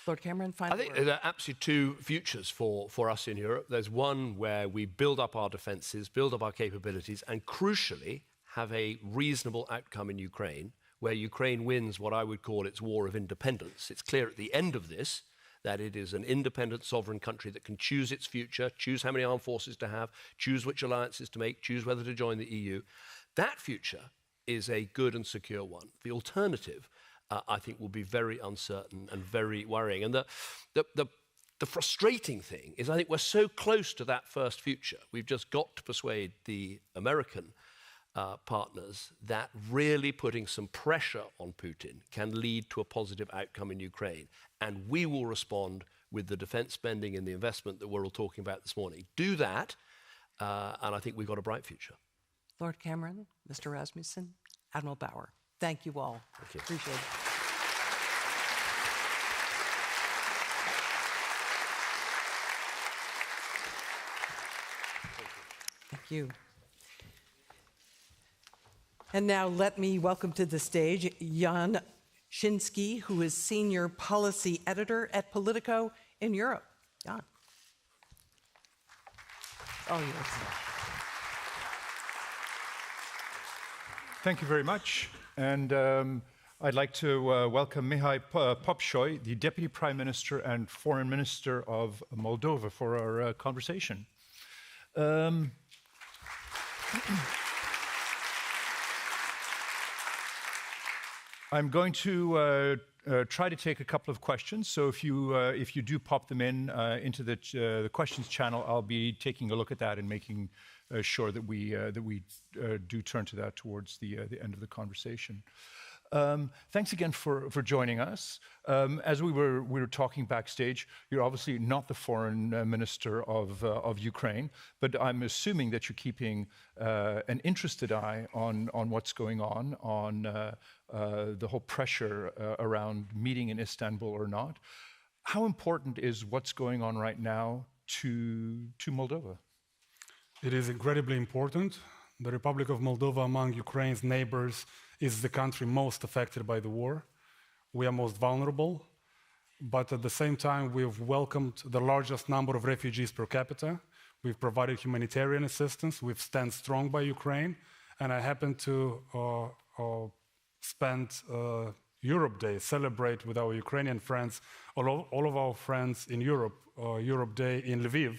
Lord Cameron, final I think word. there are absolutely two futures for us in Europe. There's one where we build up our defences, build up our capabilities, and crucially have a reasonable outcome in Ukraine, where Ukraine wins what I would call its war of independence. It's clear at the end of this that it is an independent sovereign country that can choose its future, choose how many armed forces to have, choose which alliances to make, choose whether to join the EU. That future is a good and secure one. The alternative, I think, will be very uncertain and very worrying. And the frustrating thing is I think we're so close to that first future. We've just got to persuade the American partners that really putting some pressure on Putin can lead to a positive outcome in Ukraine. And we will respond with the defense spending and the investment that we're all talking about this morning. Do that, and I think we've got a bright future. Lord Cameron, Mr. Rasmussen, Admiral Bauer, thank you all. Thank you. Appreciate it. Thank you. And now let me welcome to the stage Jan Shinsky, who is Senior Policy Editor at Politico in Europe. Jan. Oh, yes. Thank you very much. And I'd like to welcome Mihai Popșoi, the Deputy Prime Minister and Foreign Minister of Moldova, for our conversation. I'm going to try to take a couple of questions. So if you do pop them in into the questions channel, I'll be taking a look at that and making sure that we do turn to that towards the end of the conversation. Thanks again for joining us. As we were talking backstage, you're obviously not the foreign minister of Ukraine, but I'm assuming that you're keeping an interested eye on what's going on the whole pressure around meeting in Istanbul or not. How important is what's going on right now to Moldova? It is incredibly important. The Republic of Moldova, among Ukraine's neighbors, is the country most affected by the war. We are most vulnerable, but at the same time, we have welcomed the largest number of refugees per capita. We've provided humanitarian assistance. We've stand strong by Ukraine. And I happened to spend Europe Day, celebrate with our Ukrainian friends, all of our friends in Europe, Europe Day in Lviv,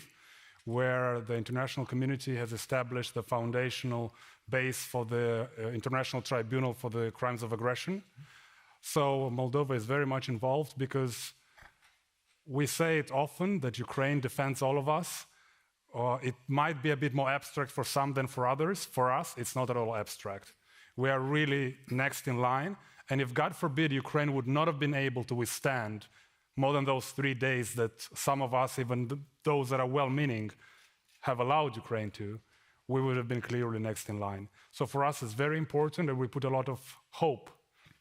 where the international community has established the foundational base for the International Tribunal for the Crimes of Aggression. So Moldova is very much involved because we say it often that Ukraine defends all of us. It might be a bit more abstract for some than for others. For us, it's not at all abstract. We are really next in line. And if, God forbid, Ukraine would not have been able to withstand more than those 3 days that some of us, even those that are well-meaning, have allowed Ukraine to, we would have been clearly next in line. So for us, it's very important, and we put a lot of hope,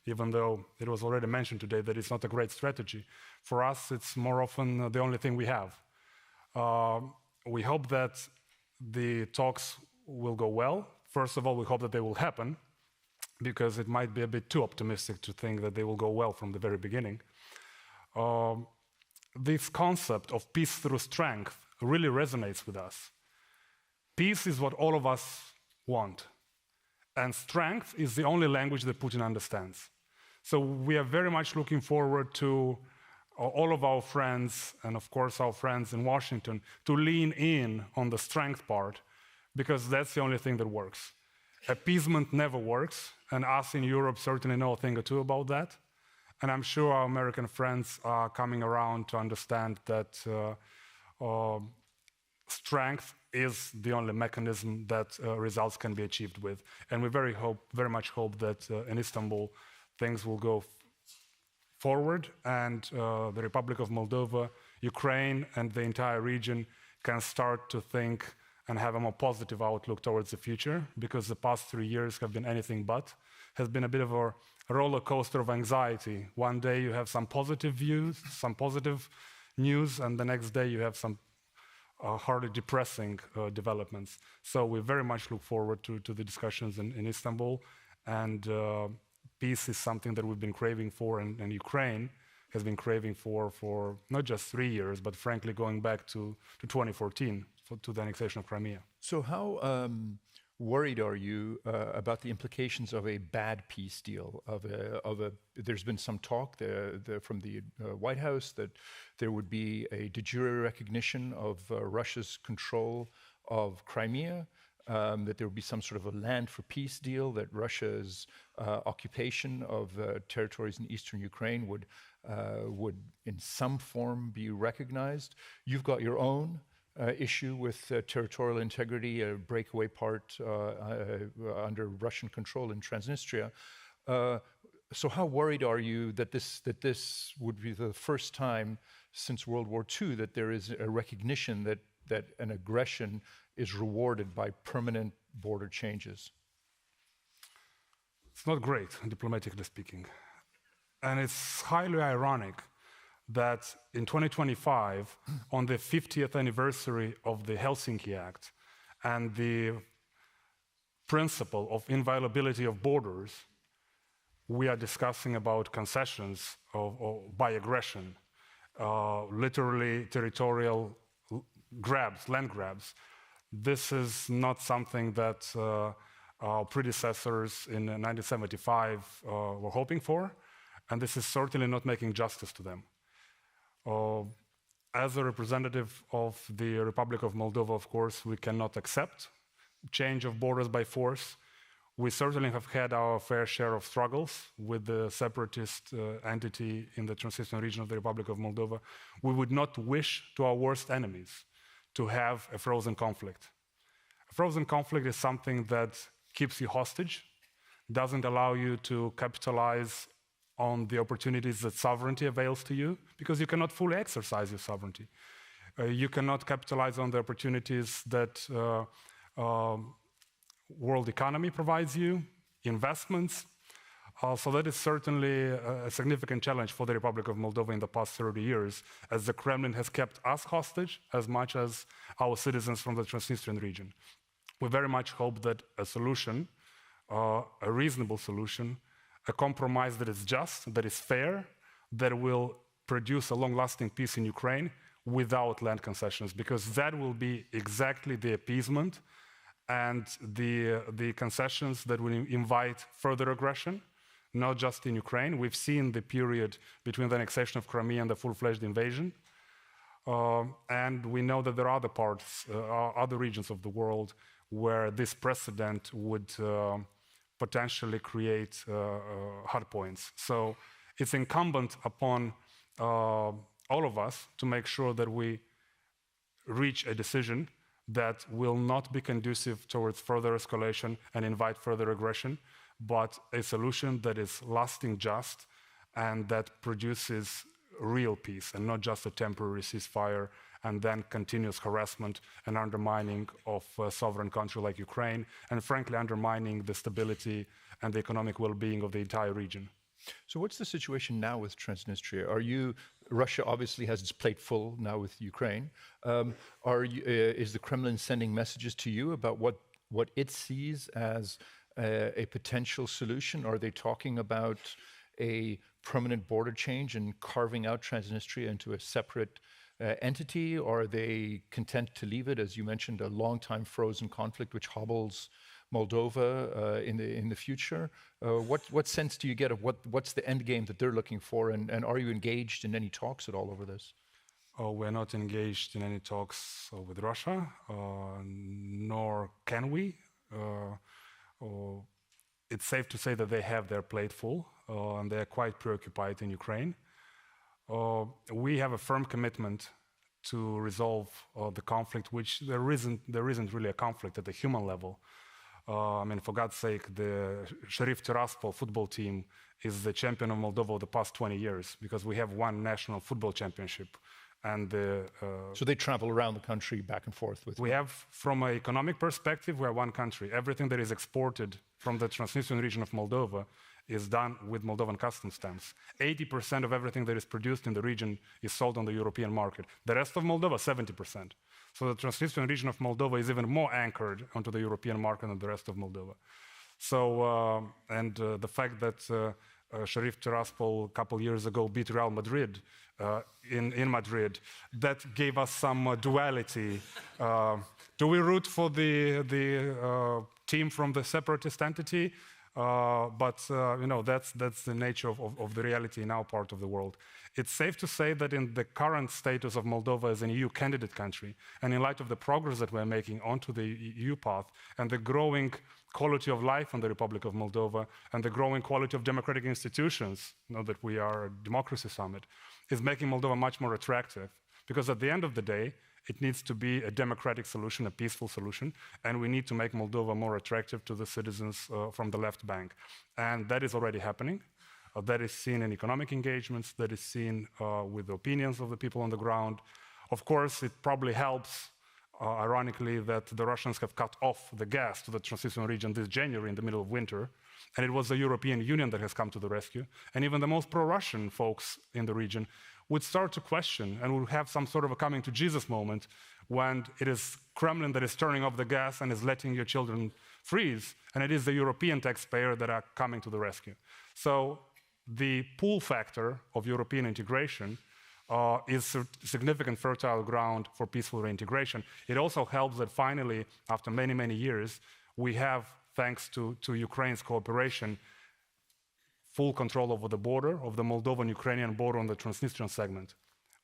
even though it was already mentioned today that it's not a great strategy. For us, it's more often the only thing we have. We hope that the talks will go well. First of all, we hope that they will happen, because it might be a bit too optimistic to think that they will go well from the very beginning. This concept of peace through strength really resonates with us. Peace is what all of us want, and strength is the only language that Putin understands. So we are very much looking forward to all of our friends, and of course our friends in Washington, to lean in on the strength part, because that's the only thing that works. Appeasement never works, and us in Europe certainly know a thing or two about that. And I'm sure our American friends are coming around to understand that strength is the only mechanism that results can be achieved with. And we very much hope that in Istanbul things will go forward, and the Republic of Moldova, Ukraine, and the entire region can start to think and have a more positive outlook towards the future, because the past 3 years have been anything but. Has been a bit of a roller coaster of anxiety. One day you have some positive views, some positive news, and the next day you have some hardly depressing developments. So we very much look forward to the discussions in Istanbul, and peace is something that we've been craving for, and Ukraine has been craving for not just 3 years, but frankly going back to 2014, to the annexation of Crimea. So how worried are you about the implications of a bad peace deal? There's been some talk from the White House that there would be a de jure recognition of Russia's control of Crimea, that there would be some sort of a land for peace deal, that Russia's occupation of territories in eastern Ukraine would in some form be recognized. You've got your own issue with territorial integrity, a breakaway part under Russian control in Transnistria. So how worried are you that this would be the first time since World War II that there is a recognition that an aggression is rewarded by permanent border changes? It's not great, diplomatically speaking. And it's highly ironic that in 2025, on the 50th anniversary of the Helsinki Act and the principle of inviolability of borders, we are discussing about concessions by aggression, literally territorial grabs, land grabs. This is not something that our predecessors in 1975 were hoping for, and this is certainly not making justice to them. As a representative of the Republic of Moldova, of course, we cannot accept change of borders by force. We certainly have had our fair share of struggles with the separatist entity in the Transnistrian region of the Republic of Moldova. We would not wish to our worst enemies to have a frozen conflict. A frozen conflict is something that keeps you hostage, doesn't allow you to capitalize on the opportunities that sovereignty avails to you, because you cannot fully exercise your sovereignty. You cannot capitalize on the opportunities that world economy provides you, investments. So that is certainly a significant challenge for the Republic of Moldova in the past 30 years, as the Kremlin has kept us hostage as much as our citizens from the Transnistrian region. We very much hope that a solution, a reasonable solution, a compromise that is just, that is fair, that will produce a long-lasting peace in Ukraine without land concessions, because that will be exactly the appeasement and the concessions that will invite further aggression, not just in Ukraine. We've seen the period between the annexation of Crimea and the full-fledged invasion. And we know that there are other parts, other regions of the world where this precedent would potentially create hard points. So it's incumbent upon all of us to make sure that we reach a decision that will not be conducive towards further escalation and invite further aggression, but a solution that is lasting, just, and that produces real peace and not just a temporary ceasefire and then continuous harassment and undermining of a sovereign country like Ukraine, and frankly undermining the stability and the economic well-being of the entire region. So what's the situation now with Transnistria? Russia obviously has its plate full now with Ukraine. Is the Kremlin sending messages to you about what it sees as a potential solution? Are they talking about a permanent border change and carving out Transnistria into a separate entity? Or are they content to leave it, as you mentioned, a long-time frozen conflict which hobbles Moldova in the future? What sense do you get of what's the end game that they're looking for, and are you engaged in any talks at all over this? We're not engaged in any talks with Russia, nor can we. It's safe to say that they have their plate full, and they're quite preoccupied in Ukraine. We have a firm commitment to resolve the conflict, which there isn't really a conflict at the human level. I mean, for God's sake, the Sheriff Tiraspol football team is the champion of Moldova the past 20 years, because we have one national football championship. And so they travel around the country back and forth with. We have, from an economic perspective, we're one country. Everything that is exported from the Transnistrian region of Moldova is done with Moldovan customs stamps. 80% of everything that is produced in the region is sold on the European market. The rest of Moldova, 70%. So the Transnistrian region of Moldova is even more anchored onto the European market than the rest of Moldova. So, the fact that Sheriff Tiraspol a couple years ago beat Real Madrid in Madrid, that gave us some duality. Do we root for the team from the separatist entity? That's the nature of the reality in our part of the world. It's safe to say that in the current status of Moldova as an EU candidate country, and in light of the progress that we're making onto the EU path, and the growing quality of life in the Republic of Moldova, and the growing quality of democratic institutions, now that we are a democracy summit, is making Moldova much more attractive. Because at the end of the day, it needs to be a democratic solution, a peaceful solution, and we need to make Moldova more attractive to the citizens from the left bank. And that is already happening. That is seen in economic engagements, that is seen with the opinions of the people on the ground. Of course, it probably helps, ironically, that the Russians have cut off the gas to the Transnistrian region this January in the middle of winter, and it was the European Union that has come to the rescue. And even the most pro-Russian folks in the region would start to question and would have some sort of a coming to Jesus moment when it is Kremlin that is turning off the gas and is letting your children freeze, and it is the European taxpayer that are coming to the rescue. So the pull factor of European integration is a significant fertile ground for peaceful reintegration. It also helps that finally, after many, many years, we have, thanks to Ukraine's cooperation, full control over the border, of the Moldovan-Ukrainian border on the Transnistrian segment.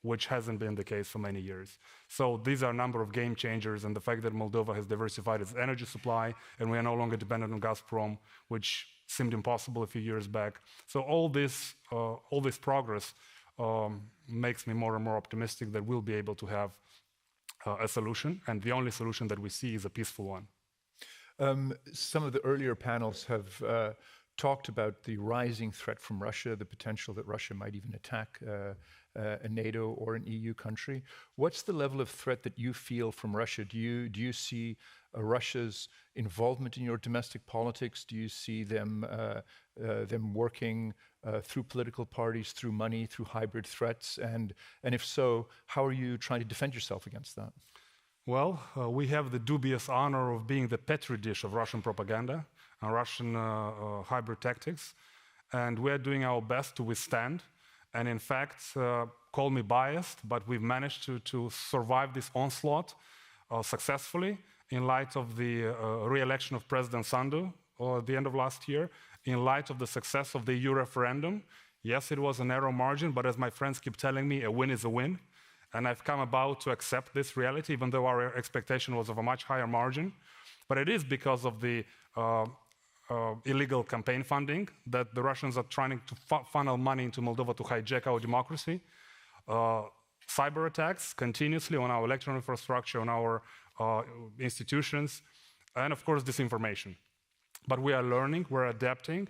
which hasn't been the case for many years. So these are a number of game changers, and the fact that Moldova has diversified its energy supply, and we are no longer dependent on Gazprom, which seemed impossible a few years back. So all this progress makes me more and more optimistic that we'll be able to have a solution, and the only solution that we see is a peaceful one. Some of the earlier panels have talked about the rising threat from Russia, the potential that Russia might even attack a NATO or an EU country. What's the level of threat that you feel from Russia? Do you see Russia's involvement in your domestic politics? Do you see them working through political parties, through money, through hybrid threats? And if so, how are you trying to defend yourself against that? Well, we have the dubious honor of being the petri dish of Russian propaganda and Russian hybrid tactics, and we're doing our best to withstand. And in fact, call me biased, but we've managed to survive this onslaught successfully in light of the re-election of President Sandu at the end of last year, in light of the success of the EU referendum. Yes, it was a narrow margin, but as my friends keep telling me, a win is a win. And I've come about to accept this reality, even though our expectation was of a much higher margin. But it is because of the illegal campaign funding that the Russians are trying to funnel money into Moldova to hijack our democracy. Cyber attacks continuously on our electoral infrastructure, on our institutions, and of course disinformation. But we are learning, we're adapting,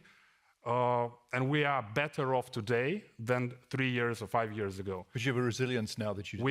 and we are better off today than 3 years or 5 years ago. Because you have a resilience now that you...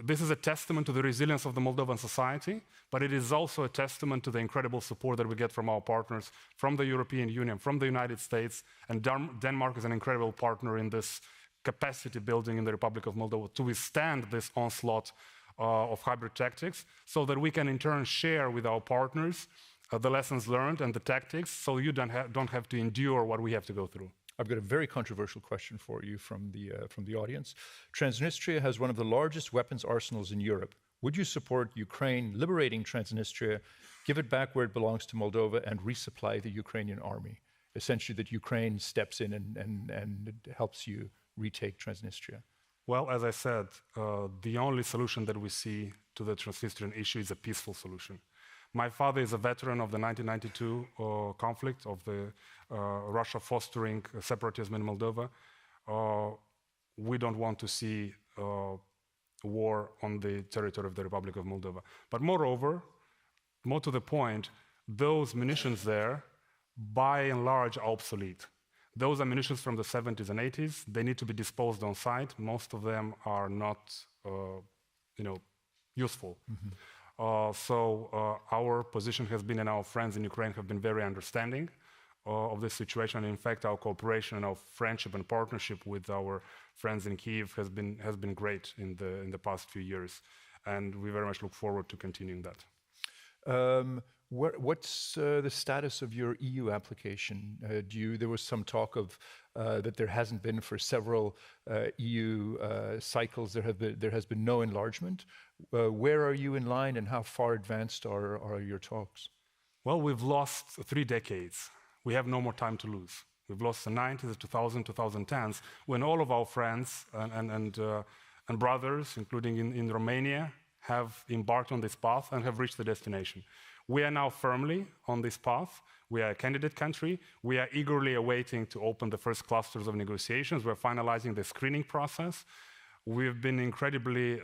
This is a testament to the resilience of the Moldovan society, but it is also a testament to the incredible support that we get from our partners, from the European Union, from the United States, and Denmark is an incredible partner in this capacity building in the Republic of Moldova to withstand this onslaught of hybrid tactics, so that we can in turn share with our partners the lessons learned and the tactics, so you don't have to endure what we have to go through. I've got a very controversial question for you from the audience. Transnistria has one of the largest weapons arsenals in Europe. Would you support Ukraine liberating Transnistria, give it back where it belongs to Moldova, and resupply the Ukrainian army? Essentially, that Ukraine steps in and helps you retake Transnistria. Well, as I said, the only solution that we see to the Transnistrian issue is a peaceful solution. My father is a veteran of the 1992 conflict, of the Russia fostering separatism in Moldova. We don't want to see war on the territory of the Republic of Moldova. But moreover, more to the point, those munitions there, by and large, are obsolete. Those are munitions from the 70s and 80s. They need to be disposed on site. Most of them are not, useful. Mm-hmm. Our position has been, and our friends in Ukraine have been very understanding of this situation. In fact, our cooperation and our friendship and partnership with our friends in Kyiv has been great in the past few years, and we very much look forward to continuing that. What's the status of your EU application? There was some talk of that there hasn't been for several EU cycles. There has been no enlargement. Where are you in line, and how far advanced are your talks? Well, we've lost 3 decades. We have no more time to lose. We've lost the 90s, the 2000s, 2010s, when all of our friends and brothers, including in Romania, have embarked on this path and have reached the destination. We are now firmly on this path. We are a candidate country. We are eagerly awaiting to open the first clusters of negotiations. We're finalizing the screening process. We've been incredibly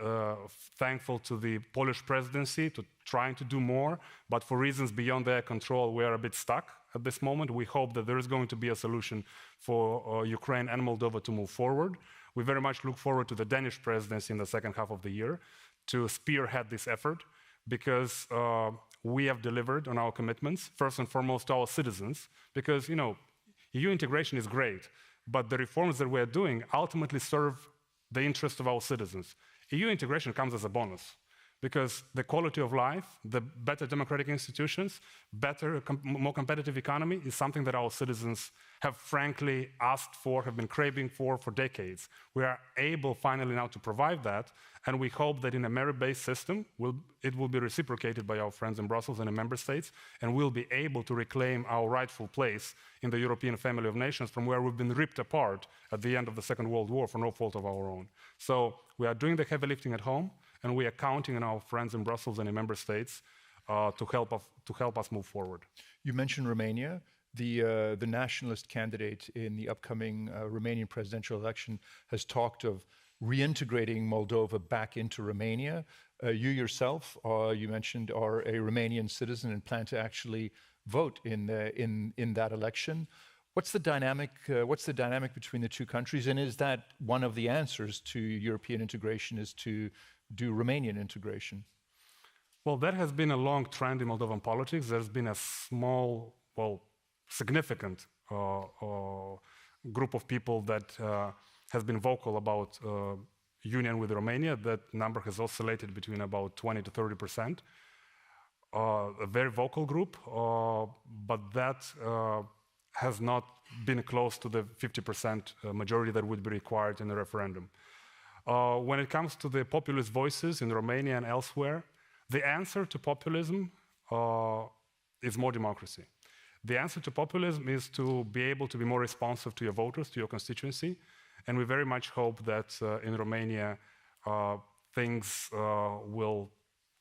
thankful to the Polish presidency to trying to do more, but for reasons beyond their control, we are a bit stuck at this moment. We hope that there is going to be a solution for Ukraine and Moldova to move forward. We very much look forward to the Danish presidency in the second half of the year to spearhead this effort, because we have delivered on our commitments, first and foremost to our citizens, because, EU integration is great, but the reforms that we're doing ultimately serve the interest of our citizens. EU integration comes as a bonus, because the quality of life, the better democratic institutions, better, more competitive economy is something that our citizens have frankly asked for, have been craving for decades. We are able finally now to provide that, and we hope that in a merit-based system, it will be reciprocated by our friends in Brussels and in member states, and we'll be able to reclaim our rightful place in the European family of nations from where we've been ripped apart at the end of the Second World War for no fault of our own. So we are doing the heavy lifting at home, and we are counting on our friends in Brussels and in member states to help us move forward. You mentioned Romania. The nationalist candidate in the upcoming Romanian presidential election has talked of reintegrating Moldova back into Romania. You yourself, you mentioned, are a Romanian citizen and plan to actually vote in that election. What's the dynamic? What's the dynamic between the two countries, and is that one of the answers to European integration? Is to do Romanian integration? Well, that has been a long trend in Moldovan politics. There's been a small, significant group of people that has been vocal about union with Romania. That number has oscillated between about 20 to 30%. A very vocal group, but that has not been close to the 50% majority that would be required in a referendum. When it comes to the populist voices in Romania and elsewhere, the answer to populism is more democracy. The answer to populism is to be able to be more responsive to your voters, to your constituency, and we very much hope that in Romania things will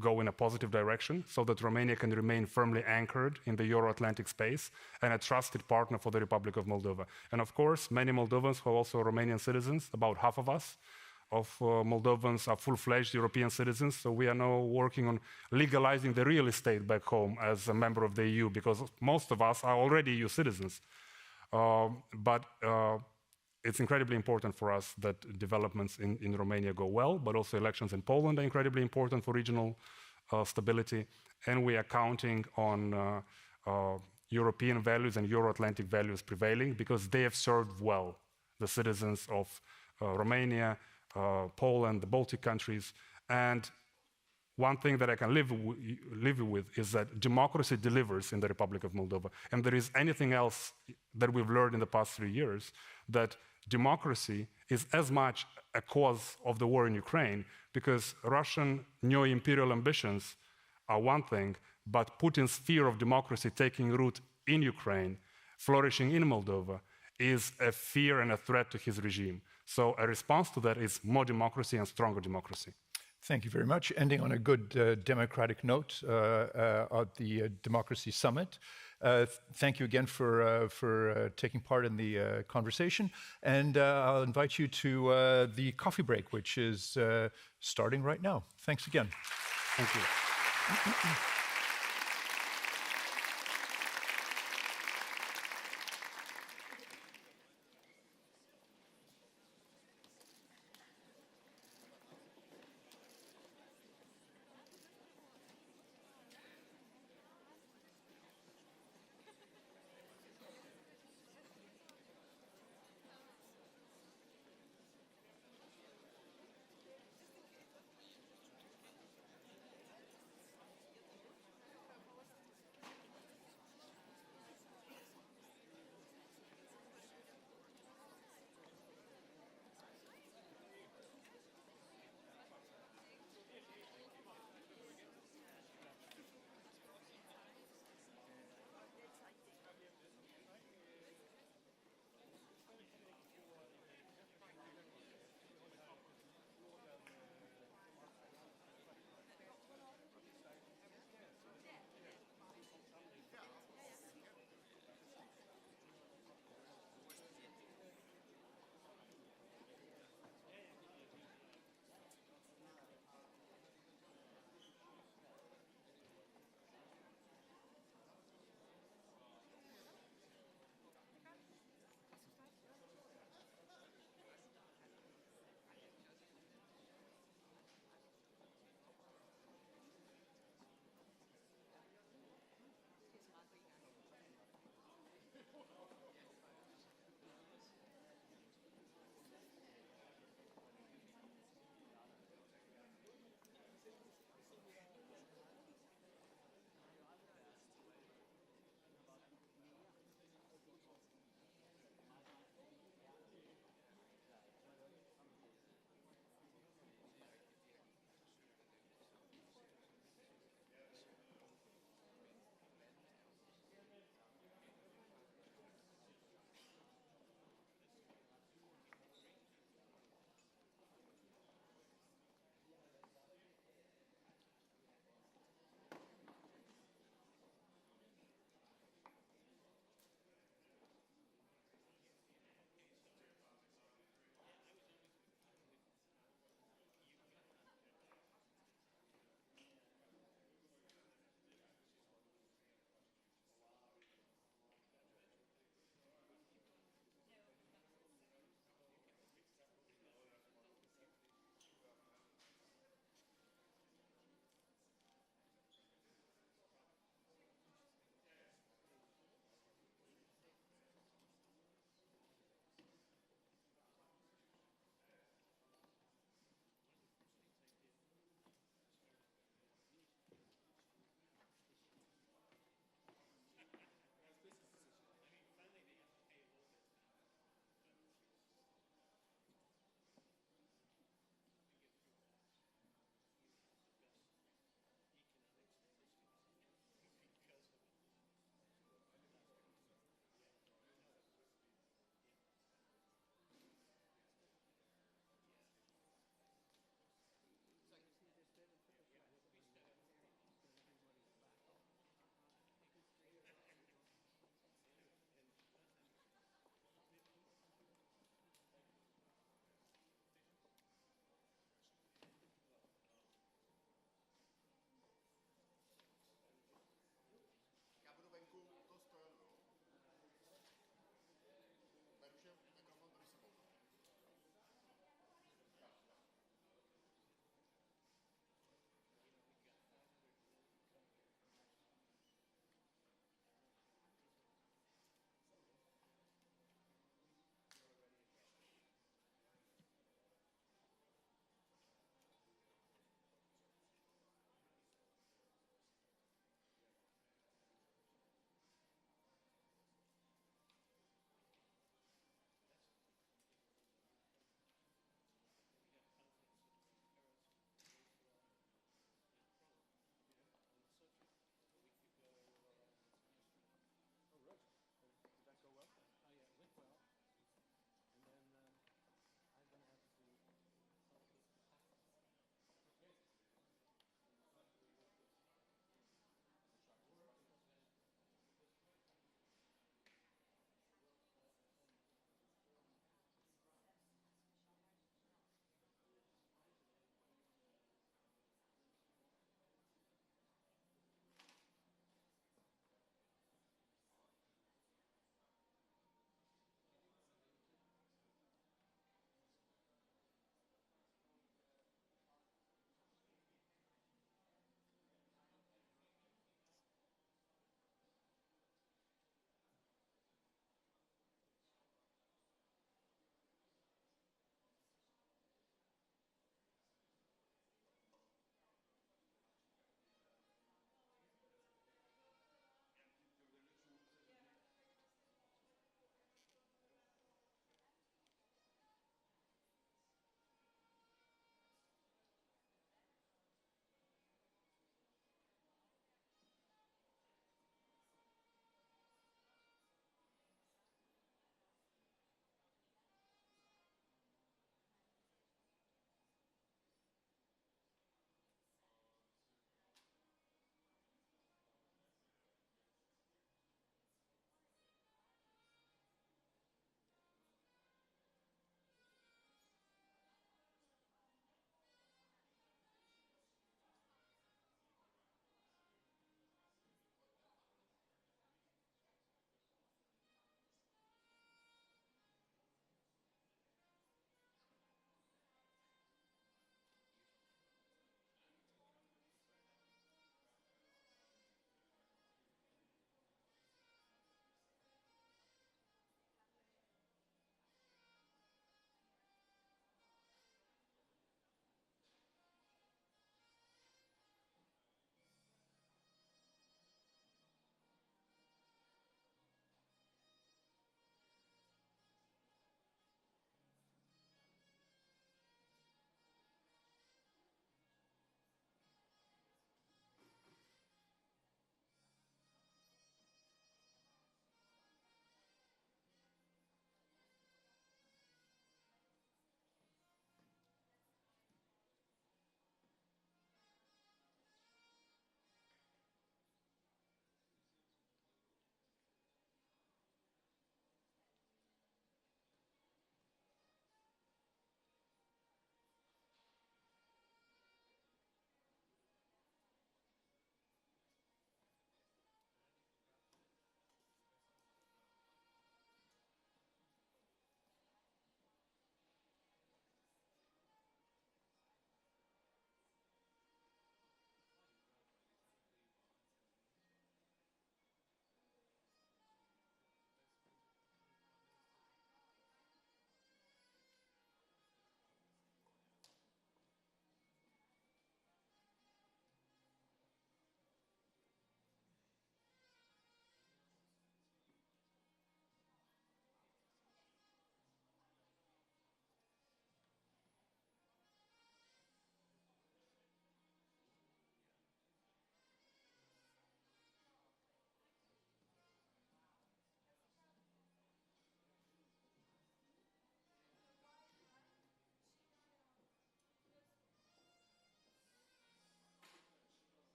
go in a positive direction so that Romania can remain firmly anchored in the Euro-Atlantic space and a trusted partner for the Republic of Moldova. And of course, many Moldovans who are also Romanian citizens, about half of us, Moldovans are full-fledged European citizens, so we are now working on legalizing the real estate back home as a member of the EU, because most of us are already EU citizens. But it's incredibly important for us that developments in Romania go well, but also elections in Poland are incredibly important for regional stability, and we are counting on European values and Euro-Atlantic values prevailing, because they have served well the citizens of Romania, Poland, the Baltic countries. And one thing that I can live with is that democracy delivers in the Republic of Moldova. And there is anything else that we've learned in the past 3 years, that democracy is as much a cause of the war in Ukraine, because Russian neo-imperial ambitions are one thing, but Putin's fear of democracy taking root in Ukraine, flourishing in Moldova, is a fear and a threat to his regime. So a response to that is more democracy and stronger democracy. Thank you very much. Ending on a good democratic note at the Democracy Summit. Thank you again for taking part in the conversation. And I'll invite you to the coffee break, which is starting right now. Thanks again. Thank you.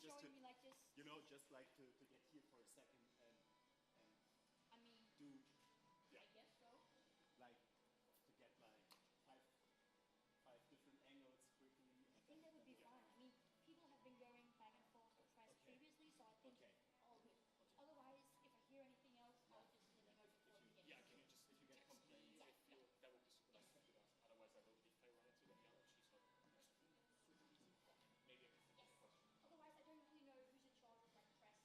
just showing to, me like this? you know, just like to get here for a second and I mean, do, yeah, I guess so. like to get like five different angles quickly. I think that would be fine. I mean, people have been going back and forth with press previously, so I think all good. Otherwise, if I hear anything else, I'll just let you know before we get Yeah, can you just, if you get complaints, that would be super nice to do that. Otherwise, I will, if I run into any other, she's not super easy. Maybe I can think of a question. Otherwise, I don't really know who's in charge of like press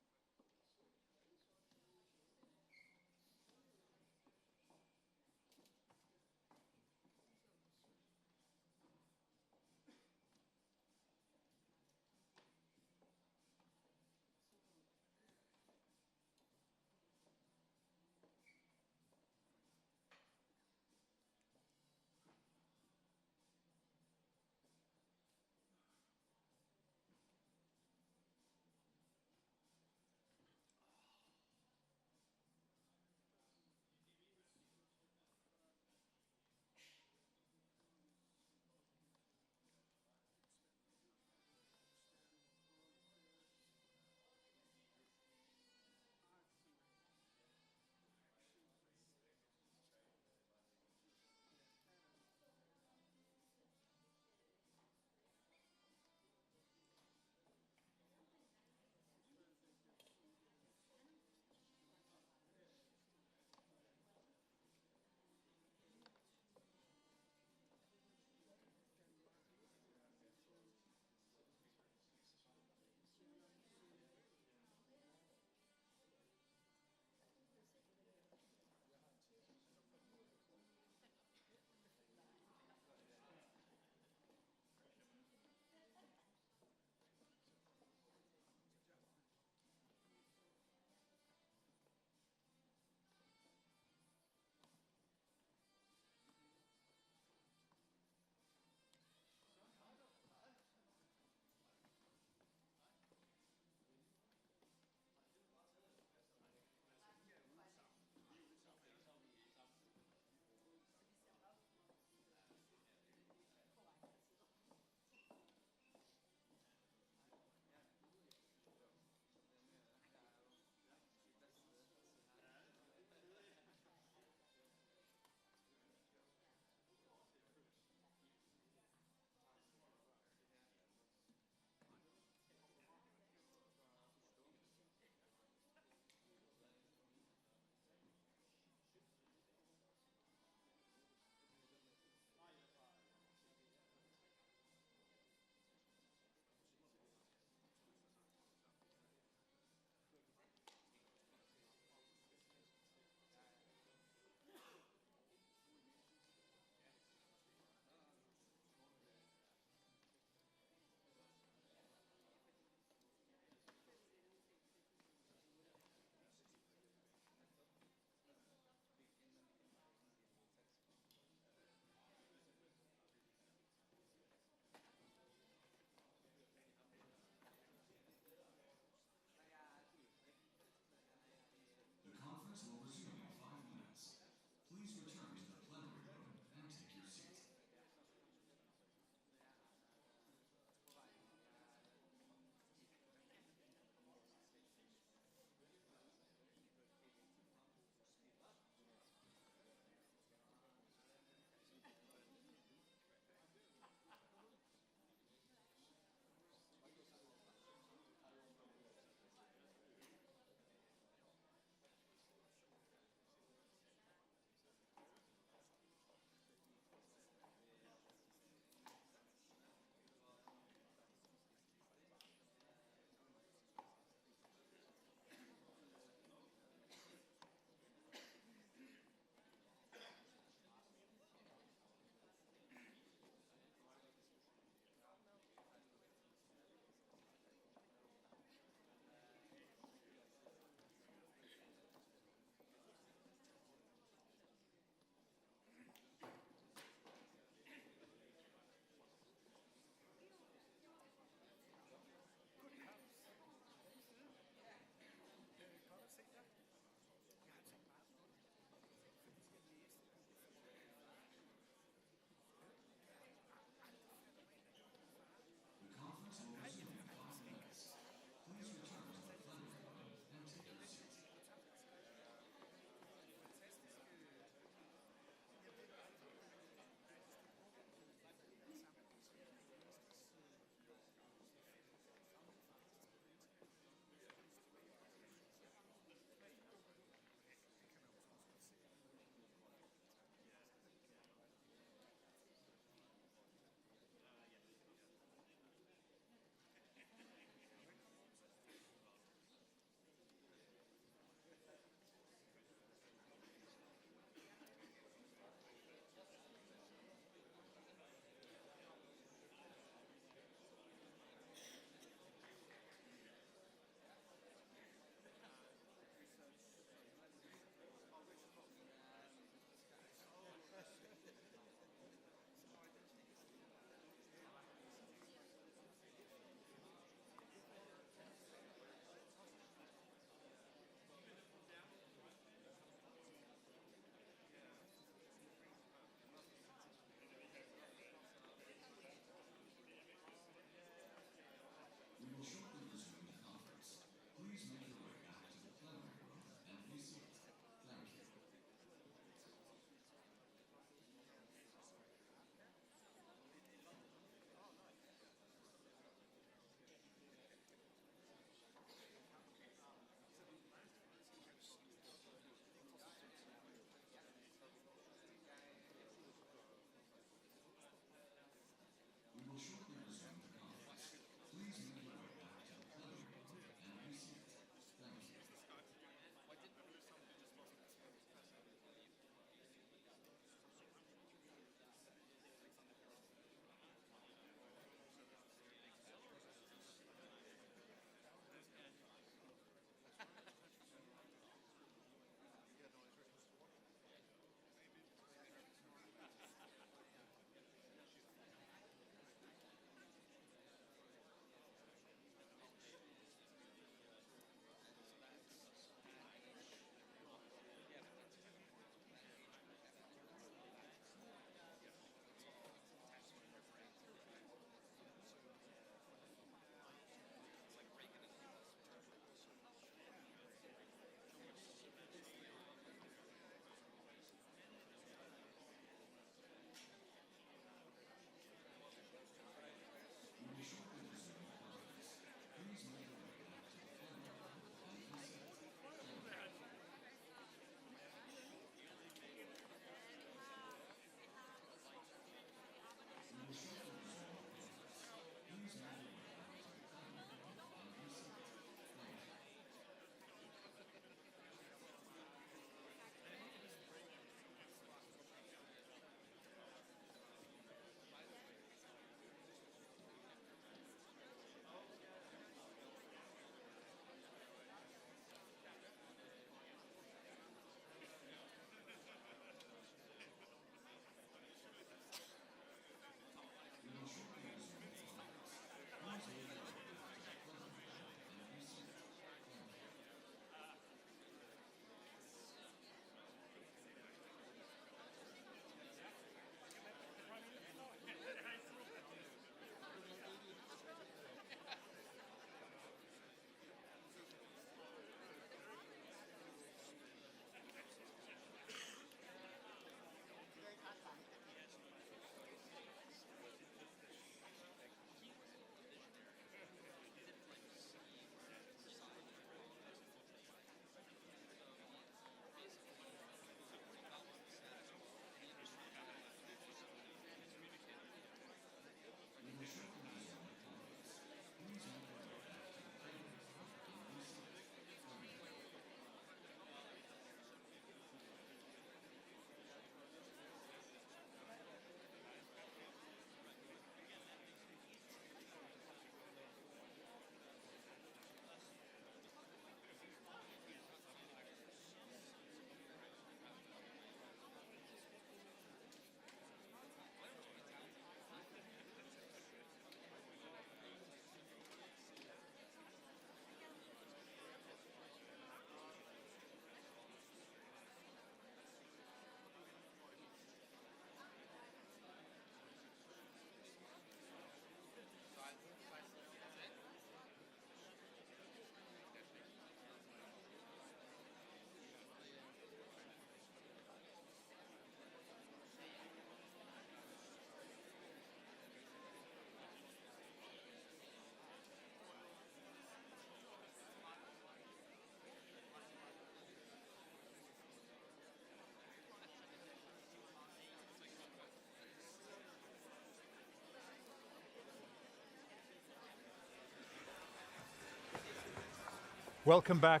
Welcome back.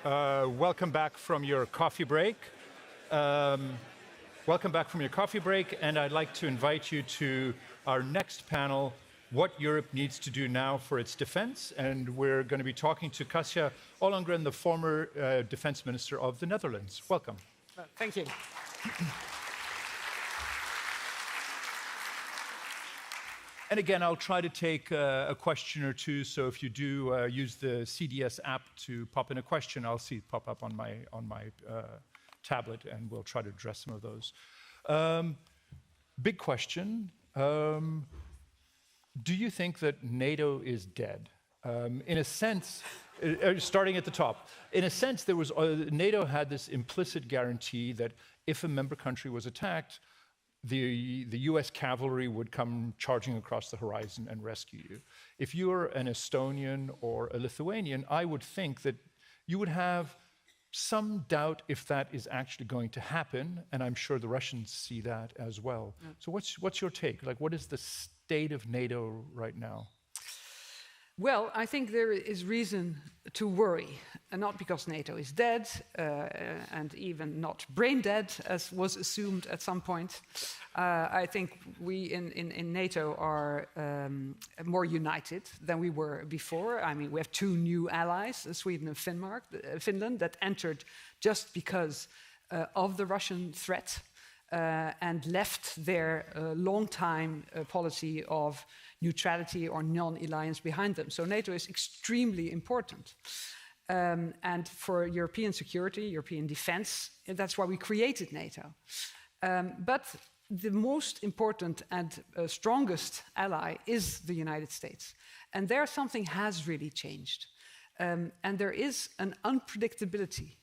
Welcome back from your coffee break. Welcome back from your coffee break, and I'd like to invite you to our next panel, What Europe Needs to Do Now for Its Defense. And we're going to be talking to Kasia Ollongren, the former defense minister of the Netherlands. Welcome. Thank you. And again, I'll try to take a question or two. So if you do use the CDS app to pop in a question, I'll see it pop up on my tablet, and we'll try to address some of those. Big question. Do you think that NATO is dead? In a sense, starting at the top, in a sense, there was NATO had this implicit guarantee that if a member country was attacked, the US cavalry would come charging across the horizon and rescue you. If you're an Estonian or a Lithuanian, I would think that you would have some doubt if that is actually going to happen, and I'm sure the Russians see that as well. Yeah. So what's your take? Like, what is the state of NATO right now? Well, I think there is reason to worry, and not because NATO is dead, and even not brain dead, as was assumed at some point. I think we in NATO are more united than we were before. I mean, we have two new allies, Sweden and Finland, that entered just because of the Russian threat. And left their long-time policy of neutrality or non-alliance behind them. So NATO is extremely important. And for European security, European defense, that's why we created NATO. But the most important and strongest ally is the United States. And there something has really changed. And there is an unpredictability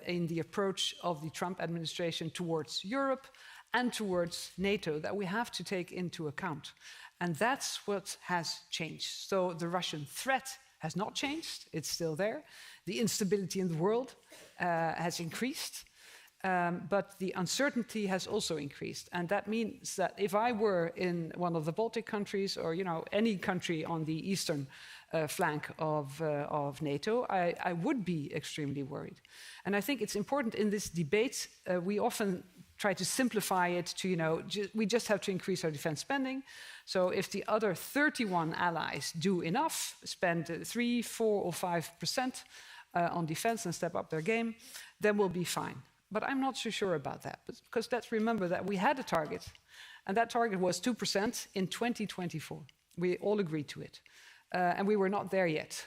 in the approach of the Trump administration towards Europe and towards NATO that we have to take into account. And that's what has changed. So the Russian threat has not changed, it's still there. The instability in the world has increased, but the uncertainty has also increased. And that means that if I were in one of the Baltic countries or any country on the eastern flank of NATO, I would be extremely worried. And I think it's important in this debate, we often try to simplify it to, we just have to increase our defense spending. So if the other 31 allies do enough, spend 3, 4 or 5% on defense and step up their game, then we'll be fine. But I'm not so sure about that, because let's remember that we had a target, and that target was 2% in 2024. We all agreed to it. And we were not there yet.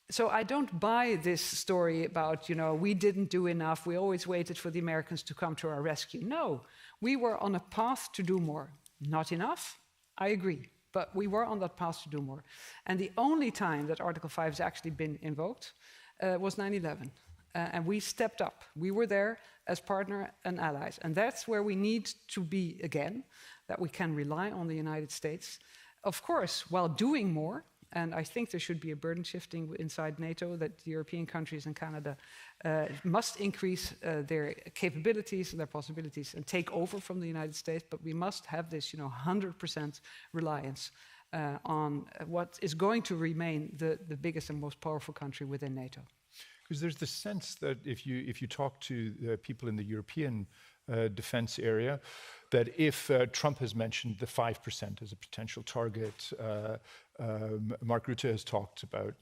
So I don't buy this story about, we didn't do enough, we always waited for the Americans to come to our rescue. No, we were on a path to do more. Not enough, I agree, but we were on that path to do more. And the only time that Article 5 has actually been invoked was 9/11. And we stepped up. We were there as partner and allies. And that's where we need to be again, that we can rely on the United States. Of course, while doing more, and I think there should be a burden shifting inside NATO, that the European countries and Canada must increase their capabilities and their possibilities and take over from the United States, but we must have this 100% reliance on what is going to remain the biggest and most powerful country within NATO. Because there's the sense that if you talk to people in the European defense area, that if Trump has mentioned the 5% as a potential target, Mark Rutte has talked about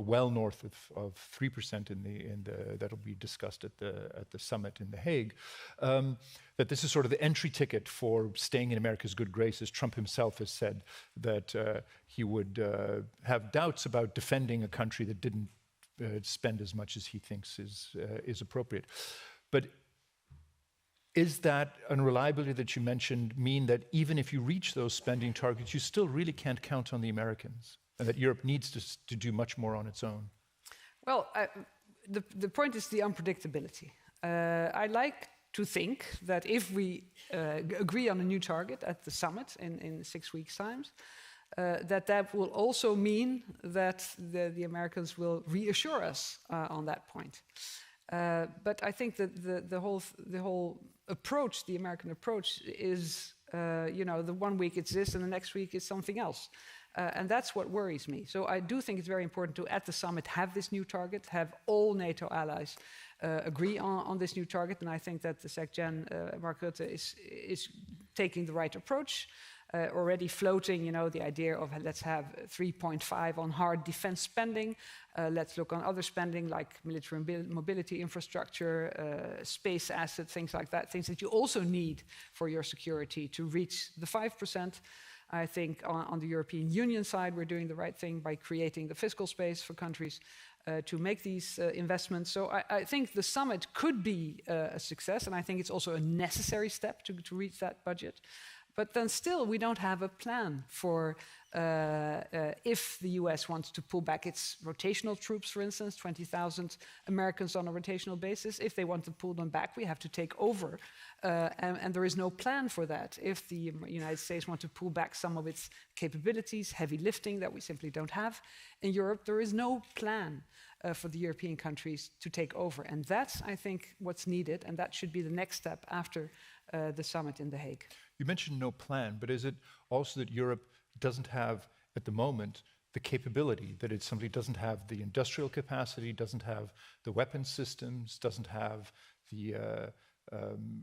well north of 3% that'll be discussed at the summit in The Hague, that this is sort of the entry ticket for staying in America's good graces. Trump himself has said that he would have doubts about defending a country that didn't spend as much as he thinks is appropriate. But is that unreliability that you mentioned mean that even if you reach those spending targets, you still really can't count on the Americans, and that Europe needs to do much more on its own? Well, the point is the unpredictability. I like to think that if we agree on a new target at the summit in 6 weeks' time, that will also mean that the Americans will reassure us on that point. But I think that the whole approach, the American approach, is the one week it's this and the next week it's something else. And that's what worries me. So I do think it's very important to, at the summit, have this new target, have all NATO allies agree on this new target. And I think that the Sec-Gen, Mark Rutte, is taking the right approach. Already floating, the idea of let's have 3.5 on hard defense spending. Let's look on other spending like military mobility infrastructure, space assets, things like that, things that you also need for your security to reach the 5%. I think on the European Union side, we're doing the right thing by creating the fiscal space for countries to make these investments. So I think the summit could be a success, and I think it's also a necessary step to reach that budget. But then still, we don't have a plan for if the US wants to pull back its rotational troops, for instance, 20,000 Americans on a rotational basis. If they want to pull them back, we have to take over. And there is no plan for that. If the United States want to pull back some of its capabilities, heavy lifting that we simply don't have in Europe, there is no plan for the European countries to take over. And that's, I think, what's needed, and that should be the next step after the summit in The Hague. You mentioned no plan, but is it also that Europe doesn't have, at the moment, the capability, that it simply doesn't have the industrial capacity, doesn't have the weapons systems, doesn't have the,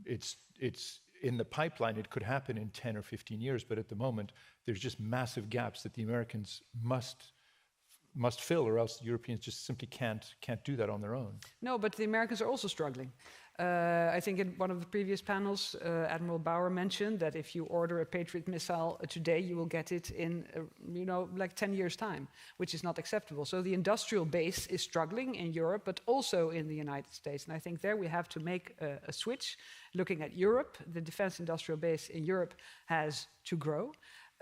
it's in the pipeline, it could happen in 10 or 15 years, but at the moment, there's just massive gaps that the Americans must fill, or else the Europeans just simply can't do that on their own. No, but the Americans are also struggling. I think in one of the previous panels, Admiral Bauer mentioned that if you order a Patriot missile today, you will get it in, like 10 years' time, which is not acceptable. So the industrial base is struggling in Europe, but also in the United States. And I think there we have to make a switch. Looking at Europe, the defense industrial base in Europe has to grow.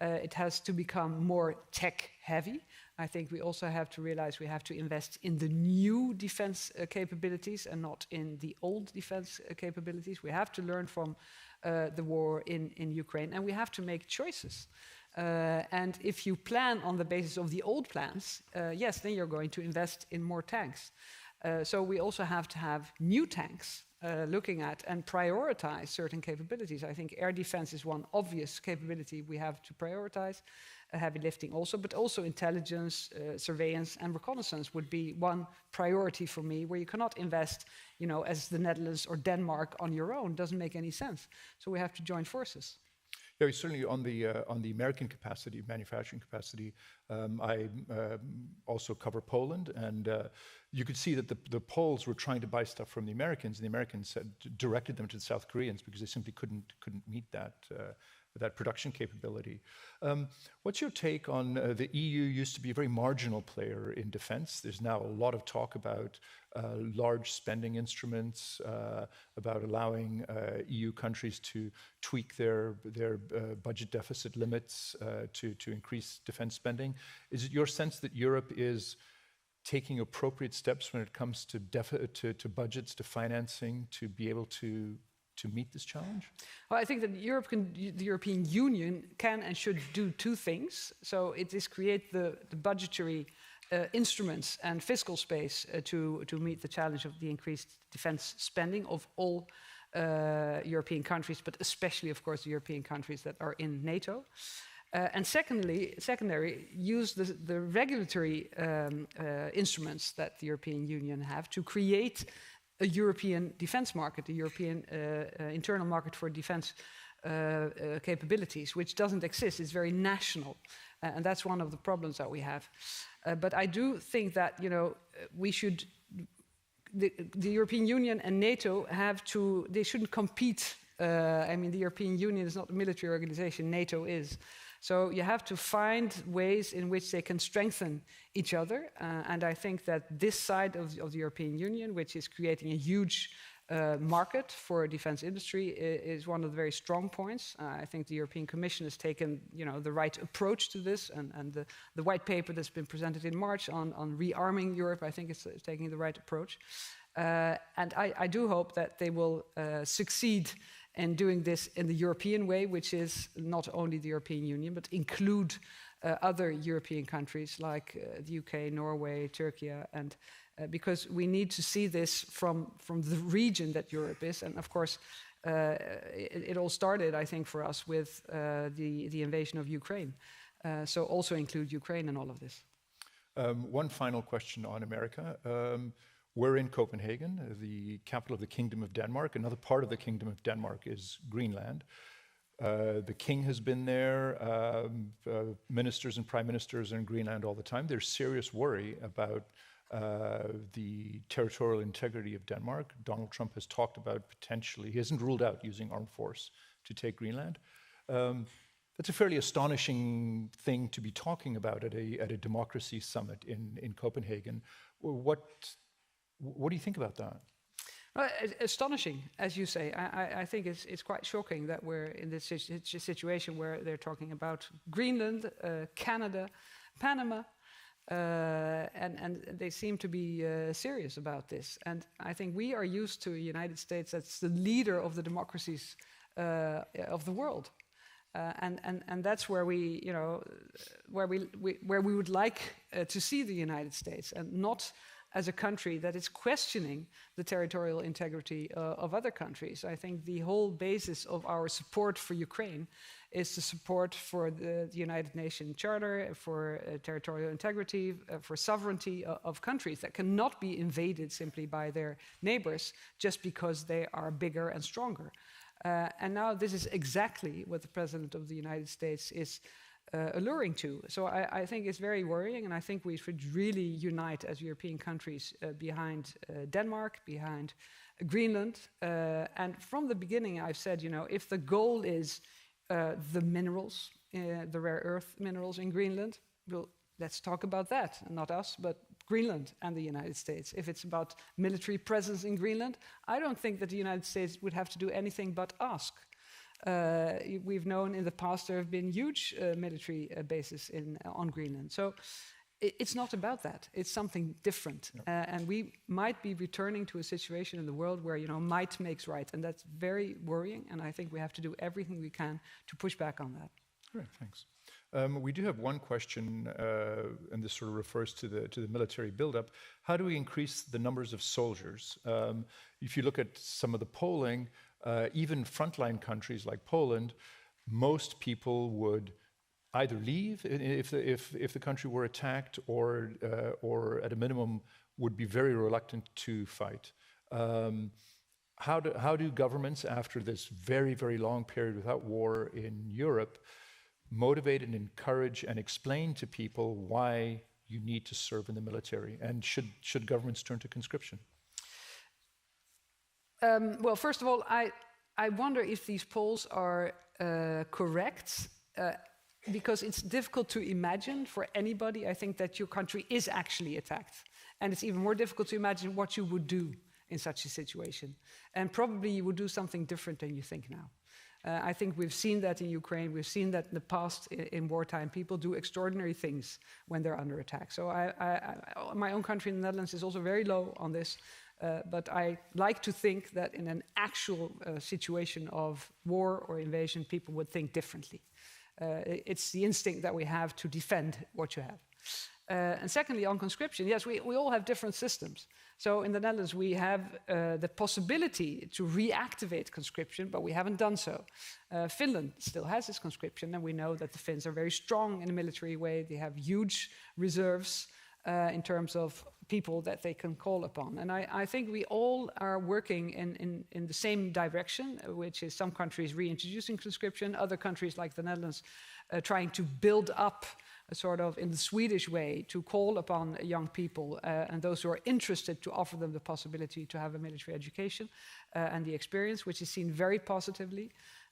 It has to become more tech-heavy. I think we also have to realize we have to invest in the new defense capabilities and not in the old defense capabilities. We have to learn from the war in Ukraine, and we have to make choices. And if you plan on the basis of the old plans, yes, then you're going to invest in more tanks. So we also have to have new tanks looking at and prioritize certain capabilities. I think air defense is one obvious capability we have to prioritize. Heavy lifting also, but also intelligence, surveillance, and reconnaissance would be one priority for me, where you cannot invest, as the Netherlands or Denmark on your own. Doesn't make any sense. So we have to join forces. Yeah, certainly on the American capacity, manufacturing capacity, I also cover Poland, and you could see that the Poles were trying to buy stuff from the Americans, and the Americans directed them to the South Koreans because they simply couldn't meet that production capability. What's your take on the EU used to be a very marginal player in defense? There's now a lot of talk about large spending instruments, about allowing EU countries to tweak their budget deficit limits to increase defense spending. Is it your sense that Europe is taking appropriate steps when it comes to budgets, to financing, to be able to meet this challenge? Well, I think that the European Union can and should do two things. So it is create the budgetary instruments and fiscal space to meet the challenge of the increased defense spending of all European countries, but especially, of course, the European countries that are in NATO. And secondary, use the regulatory instruments that the European Union have to create a European defense market, a European internal market for defense capabilities, which doesn't exist. It's very national, and that's one of the problems that we have. But I do think that we should. The European Union and NATO they shouldn't compete. The European Union is not a military organization. NATO is. So you have to find ways in which they can strengthen each other. And I think that this side of the European Union, which is creating a huge market for defense industry, is one of the very strong points. I think the European Commission has taken the right approach to this. And the white paper that's been presented in March on rearming Europe, I think is taking the right approach. And I do hope that they will succeed in doing this in the European way, which is not only the European Union, but include other European countries like the UK, Norway, Turkey, and because we need to see this from the region that Europe is. And of course, it all started, I think, for us with the invasion of Ukraine. So also include Ukraine in all of this. One final question on America. We're in Copenhagen, the capital of the Kingdom of Denmark. Another part of the Kingdom of Denmark is Greenland. The king has been there. Ministers and prime ministers are in Greenland all the time. There's serious worry about the territorial integrity of Denmark. Donald Trump has talked about potentially, he hasn't ruled out using armed force to take Greenland. That's a fairly astonishing thing to be talking about at a democracy summit in Copenhagen. What do you think about that? Well, astonishing, as you say. I think it's quite shocking that we're in this situation where they're talking about Greenland, Canada, Panama, and they seem to be serious about this. And I think we are used to a United States that's the leader of the democracies of the world. And that's where we, you know, where we would like to see the United States, and not as a country that is questioning the territorial integrity of other countries. I think the whole basis of our support for Ukraine is the support for the United Nations Charter, for territorial integrity, for sovereignty of countries that cannot be invaded simply by their neighbors just because they are bigger and stronger. And now this is exactly what the President of the United States is alluring to. So I think it's very worrying, and I think we should really unite as European countries behind Denmark, behind Greenland. And from the beginning I've said, you know, if the goal is the minerals, the rare earth minerals in Greenland, well, let's talk about that, not us, but Greenland and the United States. If it's about military presence in Greenland, I don't think that the United States would have to do anything but ask. We've known in the past there have been huge military bases on Greenland. So it's not about that. It's something different. And we might be returning to a situation in the world where, you know, might makes right. And that's very worrying. And I think we have to do everything we can to push back on that. Great, thanks. We do have one question, and this sort of refers to the military buildup. How do we increase the numbers of soldiers? If you look at some of the polling, even frontline countries like Poland, most people would either leave if the country were attacked, or at a minimum would be very reluctant to fight. How do governments, after this very, very long period without war in Europe, motivate and encourage and explain to people why you need to serve in the military? And should governments turn to conscription? Well, first of all, I wonder if these polls are correct, because it's difficult to imagine for anybody, I think, that your country is actually attacked. And it's even more difficult to imagine what you would do in such a situation. And probably you would do something different than you think now. I think we've seen that in Ukraine. We've seen that in the past in wartime. People do extraordinary things when they're under attack. So my own country, the Netherlands, is also very low on this. But I like to think that in an actual situation of war or invasion, people would think differently. It's the instinct that we have to defend what you have. And secondly, on conscription, yes, we all have different systems. So in the Netherlands, we have the possibility to reactivate conscription, but we haven't done so. Finland still has its conscription, and we know that the Finns are very strong in a military way. They have huge reserves in terms of people that they can call upon. And I think we all are working in the same direction, which is some countries reintroducing conscription, other countries like the Netherlands trying to build up a sort of, in the Swedish way, to call upon young people and those who are interested, to offer them the possibility to have a military education and the experience, which is seen very positively.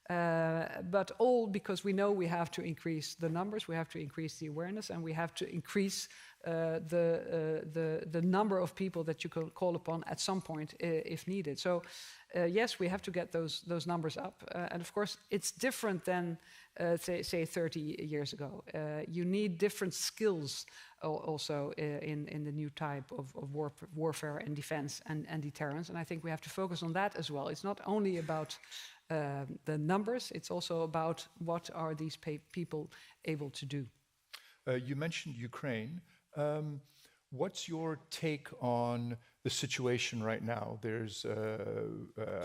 But all because we know we have to increase the numbers, we have to increase the awareness, and we have to increase the number of people that you can call upon at some point if needed. So yes, we have to get those numbers up. And of course, it's different than, say 30 years ago. You need different skills also in the new type of warfare and defense and deterrence. And I think we have to focus on that as well. It's not only about the numbers, it's also about what are these people able to do. You mentioned Ukraine. What's your take on the situation right now. There's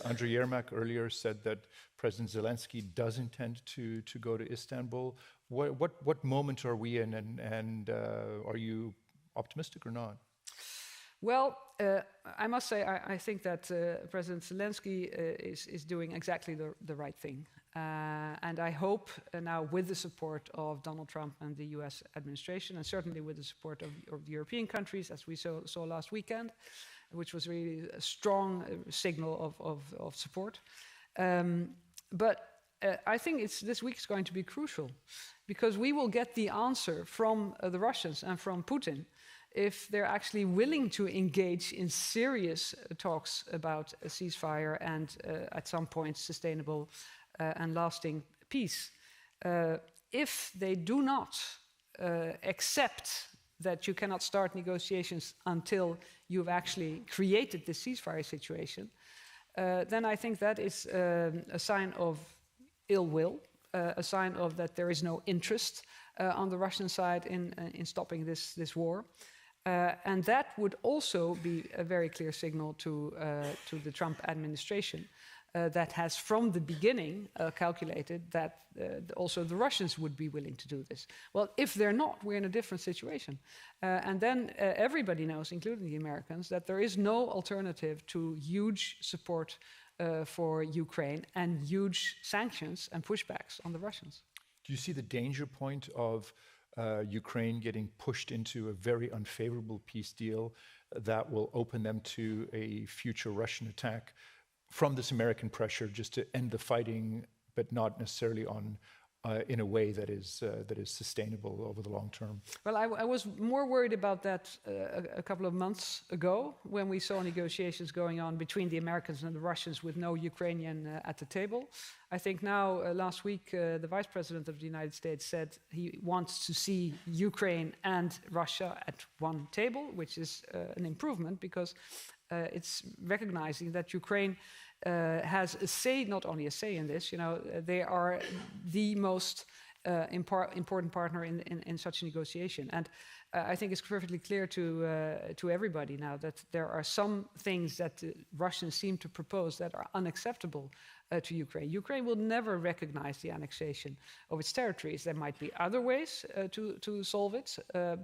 Andriy Yermak earlier said that President Zelensky does intend to go to Istanbul. What moment are we in, and are you optimistic or not? Well, I must say I think that President Zelensky is doing exactly the right thing. And I hope now, with the support of Donald Trump and the US administration, and certainly with the support of the European countries, as we saw last weekend, which was really a strong signal of support. But I think this week is going to be crucial, because we will get the answer from the Russians and from Putin if they're actually willing to engage in serious talks about a ceasefire and, at some point, sustainable and lasting peace. If they do not accept that you cannot start negotiations until you've actually created the ceasefire situation, then I think that is a sign of ill will, a sign of that there is no interest on the Russian side in stopping this war. And that would also be a very clear signal to the Trump administration that has from the beginning calculated that also the Russians would be willing to do this. Well, if they're not, we're in a different situation. And then everybody knows, including the Americans, that there is no alternative to huge support for Ukraine and huge sanctions and pushbacks on the Russians. Do you see the danger point of Ukraine getting pushed into a very unfavorable peace deal that will open them to a future Russian attack from this American pressure just to end the fighting, but not necessarily in a way that is sustainable over the long term? Well, I was more worried about that a couple of months ago when we saw negotiations going on between the Americans and the Russians with no Ukrainian at the table. I think now, last week, the Vice President of the United States said he wants to see Ukraine and Russia at one table, which is an improvement, because it's recognizing that Ukraine has a say, not only a say in this, they are the most important partner in such a negotiation. And I think it's perfectly clear to everybody now that there are some things that the Russians seem to propose that are unacceptable to Ukraine. Ukraine will never recognize the annexation of its territories. There might be other ways to solve it,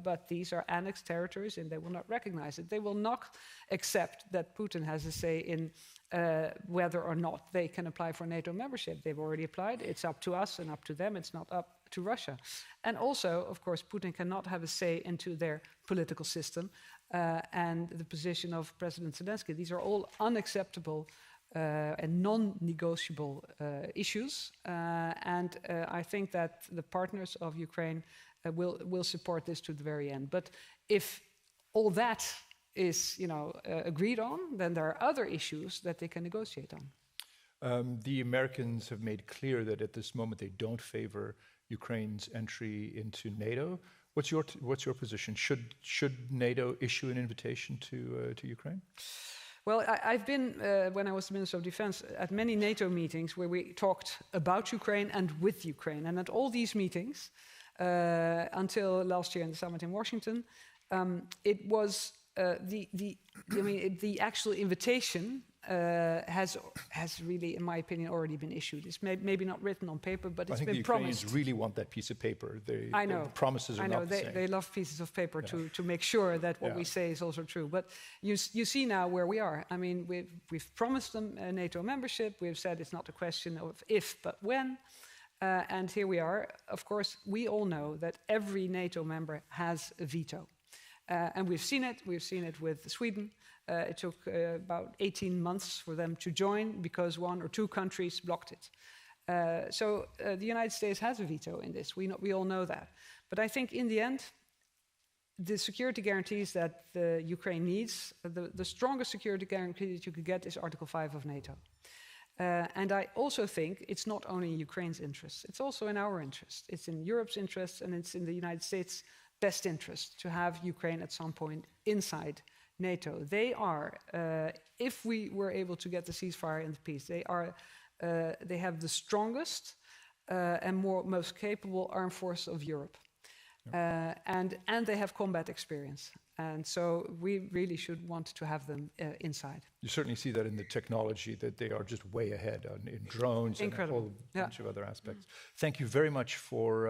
but these are annexed territories and they will not recognize it. They will not accept that Putin has a say in whether or not they can apply for NATO membership. They've already applied. It's up to us and up to them. It's not up to Russia. And also, of course, Putin cannot have a say into their political system and the position of President Zelensky. These are all unacceptable and non-negotiable issues. And I think that the partners of Ukraine will support this to the very end. But if all that is, agreed on, then there are other issues that they can negotiate on. The Americans have made clear that at this moment they don't favor Ukraine's entry into NATO. What's your position? Should NATO issue an invitation to Ukraine? Well, I've been, when I was Minister of Defense, at many NATO meetings where we talked about Ukraine and with Ukraine. And at all these meetings, until last year in the summit in Washington, it was the actual invitation has really, in my opinion, already been issued. It's maybe not written on paper, but it's been promised. I think the Ukrainians really want that piece of paper. I know. The promises are not the same. They love pieces of paper to make sure that what we say is also true. But you see now where we are. I mean, we've promised them NATO membership. We've said it's not a question of if, but when. And here we are. Of course, we all know that every NATO member has a veto. And we've seen it. We've seen it with Sweden. It took about 18 months for them to join because one or two countries blocked it. So the United States has a veto in this. We all know that. But I think in the end, the security guarantees that Ukraine needs, the strongest security guarantee that you could get is Article 5 of NATO. And I also think it's not only in Ukraine's interest, it's also in our interest. It's in Europe's interest and it's in the United States' best interest to have Ukraine at some point inside NATO. They are, if we were able to get the ceasefire and the peace, they have the strongest and most capable armed force of Europe. and they have combat experience. And so we really should want to have them inside. You certainly see that in the technology, that they are just way ahead in drones and a whole bunch of other aspects. Thank you very much for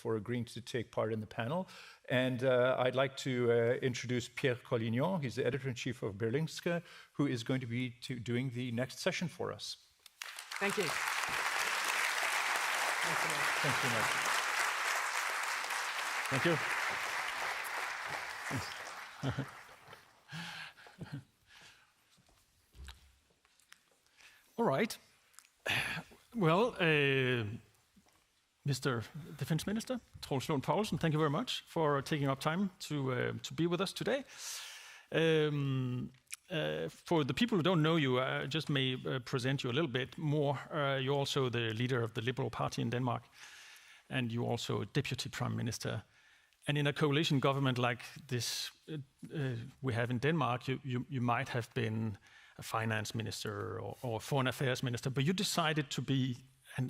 agreeing to take part in the panel. And I'd like to introduce Pierre Collignon. He's the editor-in-chief of Berlingske, who is going to be doing the next session for us. Thank you. Thanks very much. Thank you. All right. Well, Mr. Defense Minister, Troels Lund Poulsen, thank you very much for taking up time to be with us today. For the people who don't know you, I just may present you a little bit more. You're also the leader of the Liberal Party in Denmark, and you're also Deputy Prime Minister. And in a coalition government like this we have in Denmark, you might have been a finance minister or foreign affairs minister, but you decided to be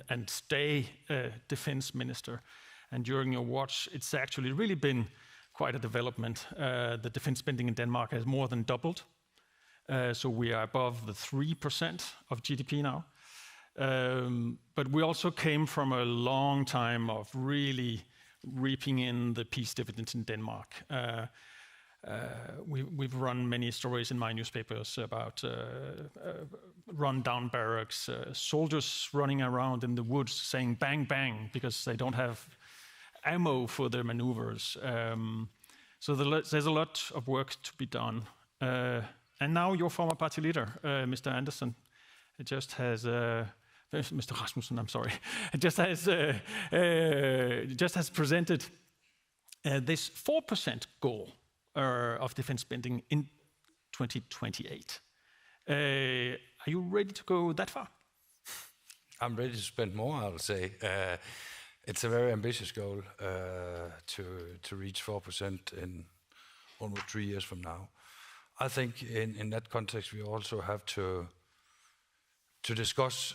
and stay a defense minister. And during your watch, it's actually really been quite a development. The defense spending in Denmark has more than doubled. So we are above the 3% of GDP now. But we also came from a long time of really reaping in the peace dividends in Denmark. We've run many stories in my newspapers about run-down barracks, soldiers running around in the woods saying bang, bang, because they don't have ammo for their maneuvers. So there's a lot of work to be done. And now your former party leader, Mr. Andersen, just has... Mr. Rasmussen, I'm sorry, just has presented this 4% goal of defense spending in 2028. Are you ready to go that far? I'm ready to spend more, I would say. It's a very ambitious goal to reach 4% in almost 3 years from now. I think in that context we also have to discuss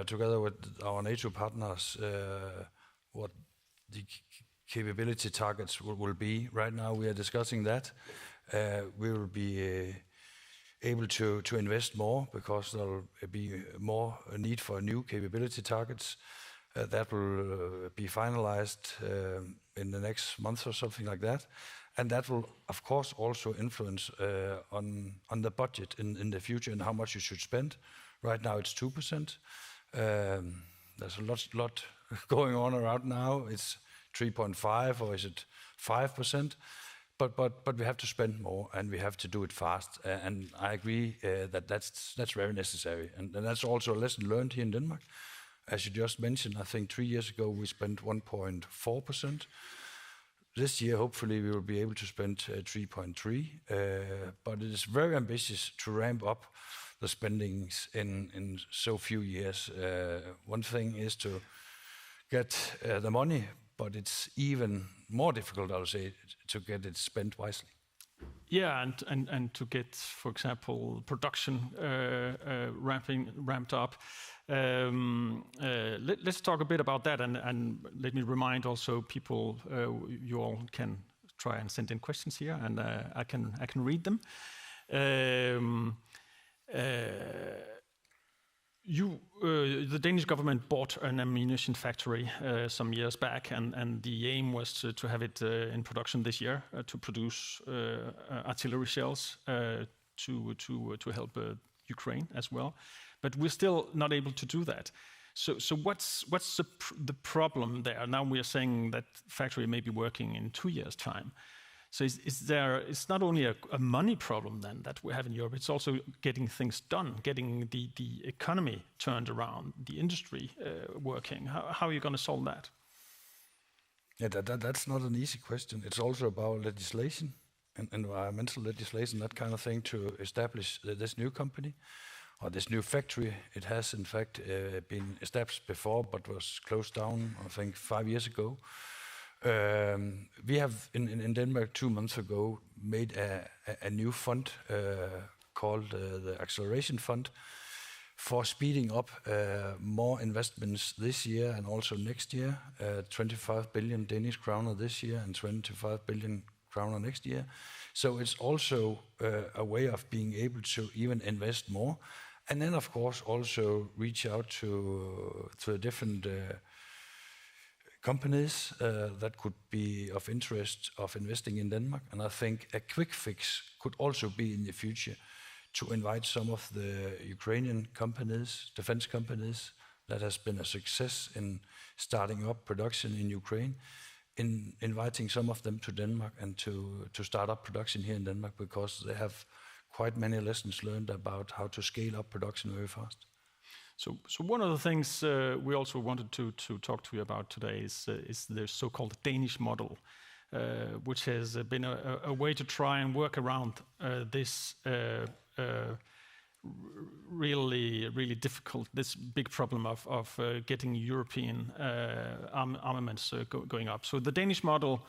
together with our NATO partners what the capability targets will be. Right now we are discussing that. We will be able to invest more because there will be more need for new capability targets. That will be finalized in the next month or something like that. And that will, of course, also influence on the budget in the future and how much you should spend. Right now it's 2%. There's a lot going on around now. It's 3.5 or is it 5%? But we have to spend more and we have to do it fast. And I agree that that's very necessary. And that's also a lesson learned here in Denmark. As you just mentioned, I think 3 years ago we spent 1.4%. This year, hopefully, we will be able to spend 3.3%. But it is very ambitious to ramp up the spendings in so few years. One thing is to get the money, but it's even more difficult, I would say, to get it spent wisely. Yeah, and to get, for example, production ramped up. Let's talk a bit about that, and let me remind also people you all can try and send in questions here, and I can read them. The Danish government bought an ammunition factory some years back, and the aim was to have it in production this year to produce artillery shells to help Ukraine as well. But we're still not able to do that. So what's the problem there? Now we are saying that factory may be working in 2 years' time. So it's not only a money problem then that we have in Europe, it's also getting things done, getting the economy turned around, the industry working. How are you going to solve that? Yeah, that's not an easy question. It's also about legislation and environmental legislation, that kind of thing, to establish this new company or this new factory. It has, in fact, been established before, but was closed down, I think, 5 years ago. We have, in Denmark 2 months ago, made a new fund called the Acceleration Fund, for speeding up more investments this year and also next year, 25 billion Danish kroner this year and 25 billion kroner next year. So it's also a way of being able to even invest more. And then, of course, also reach out to different companies that could be of interest of investing in Denmark. And I think a quick fix could also be in the future to invite some of the Ukrainian companies, defense companies, that has been a success in starting up production in Ukraine, in inviting some of them to Denmark and to start up production here in Denmark, because they have quite many lessons learned about how to scale up production very fast. So one of the things we also wanted to talk to you about today is the so-called Danish model, which has been a way to try and work around this really difficult, this big problem of getting European armaments going up. So the Danish model,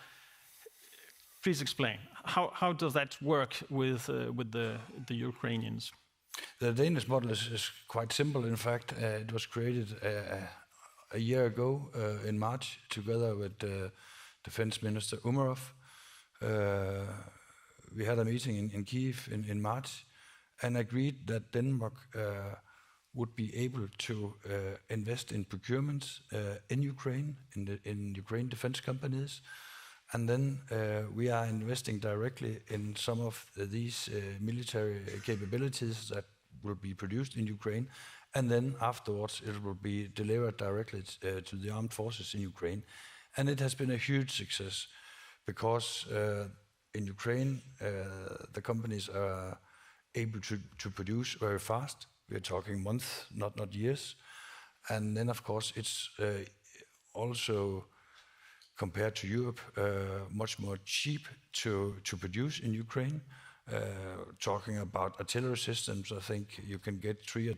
please explain, how does that work with the Ukrainians? The Danish model is quite simple. In fact, it was created a year ago in March, together with Defense Minister Umerov. We had a meeting in Kyiv in March and agreed that Denmark would be able to invest in procurements in Ukraine, in Ukraine defense companies. And then we are investing directly in some of these military capabilities that will be produced in Ukraine. And then afterwards, it will be delivered directly to the armed forces in Ukraine. And it has been a huge success because in Ukraine, the companies are able to produce very fast. We are talking months, not years. And then, of course, it's also, compared to Europe, much more cheap to produce in Ukraine. Talking about artillery systems, I think you can get 3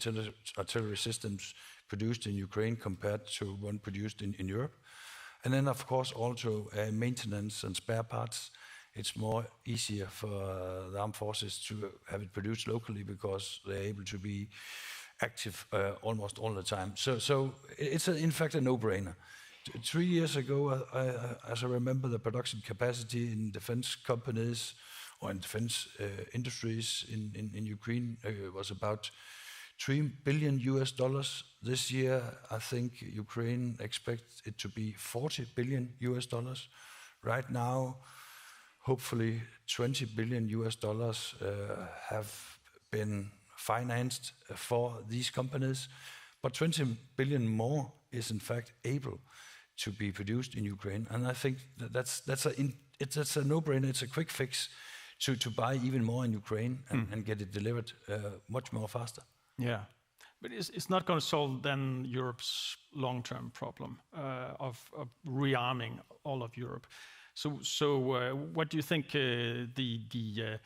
artillery systems produced in Ukraine compared to one produced in Europe. And then, of course, also maintenance and spare parts. It's more easier for the armed forces to have it produced locally because they're able to be active almost all the time. So it's in fact a no-brainer. 3 years ago, as I remember, the production capacity in defense companies or in defense industries in Ukraine was about $3 billion. This year, I think Ukraine expects it to be $40 billion. Right now, hopefully $20 billion have been financed for these companies, but 20 billion more is in fact able to be produced in Ukraine. And I think that's a no-brainer. It's a quick fix to buy even more in Ukraine and get it delivered much more faster. Yeah, but it's not going to solve then Europe's long-term problem of rearming all of Europe. So what do you think the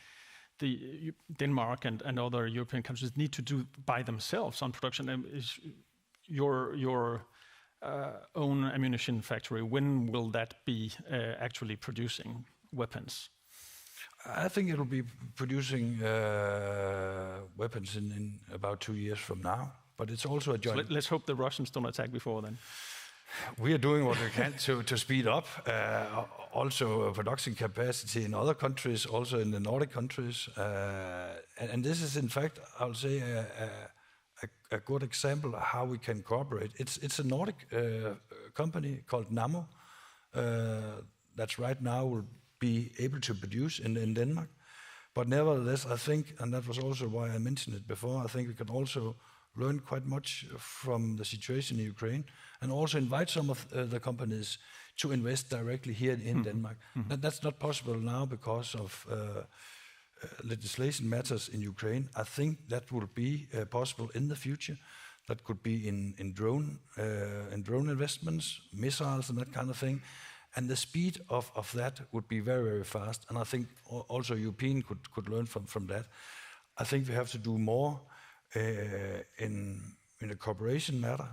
Denmark and other European countries need to do by themselves on production? Is your own ammunition factory, when will that be actually producing weapons? I think it will be producing weapons in about 2 years from now. But it's also a joint. So let's hope the Russians don't attack before then. We are doing what we can to speed up. Also production capacity in other countries, also in the Nordic countries. And this is, in fact, I'll say, a good example of how we can cooperate. It's a Nordic company called Nammo that's right now will be able to produce in Denmark. But nevertheless, I think, and that was also why I mentioned it before, I think we can also learn quite much from the situation in Ukraine and also invite some of the companies to invest directly here in Denmark. That's not possible now because of legislation matters in Ukraine. I think that will be possible in the future. That could be in drone investments, missiles and that kind of thing. And the speed of that would be very, very fast. And I think also European could learn from that. I think we have to do more in a cooperation matter.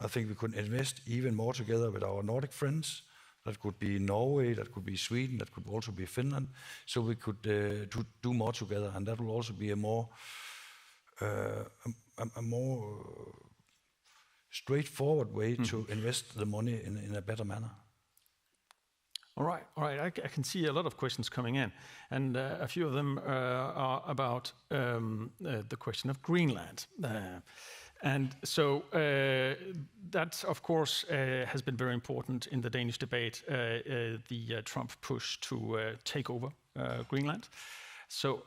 I think we could invest even more together with our Nordic friends. That could be Norway, that could be Sweden, that could also be Finland. So we could do more together, and that will also be a a more straightforward way to invest the money in a better manner. All right. I can see a lot of questions coming in, and a few of them are about the question of Greenland. And so that, of course, has been very important in the Danish debate, the Trump push to take over Greenland. So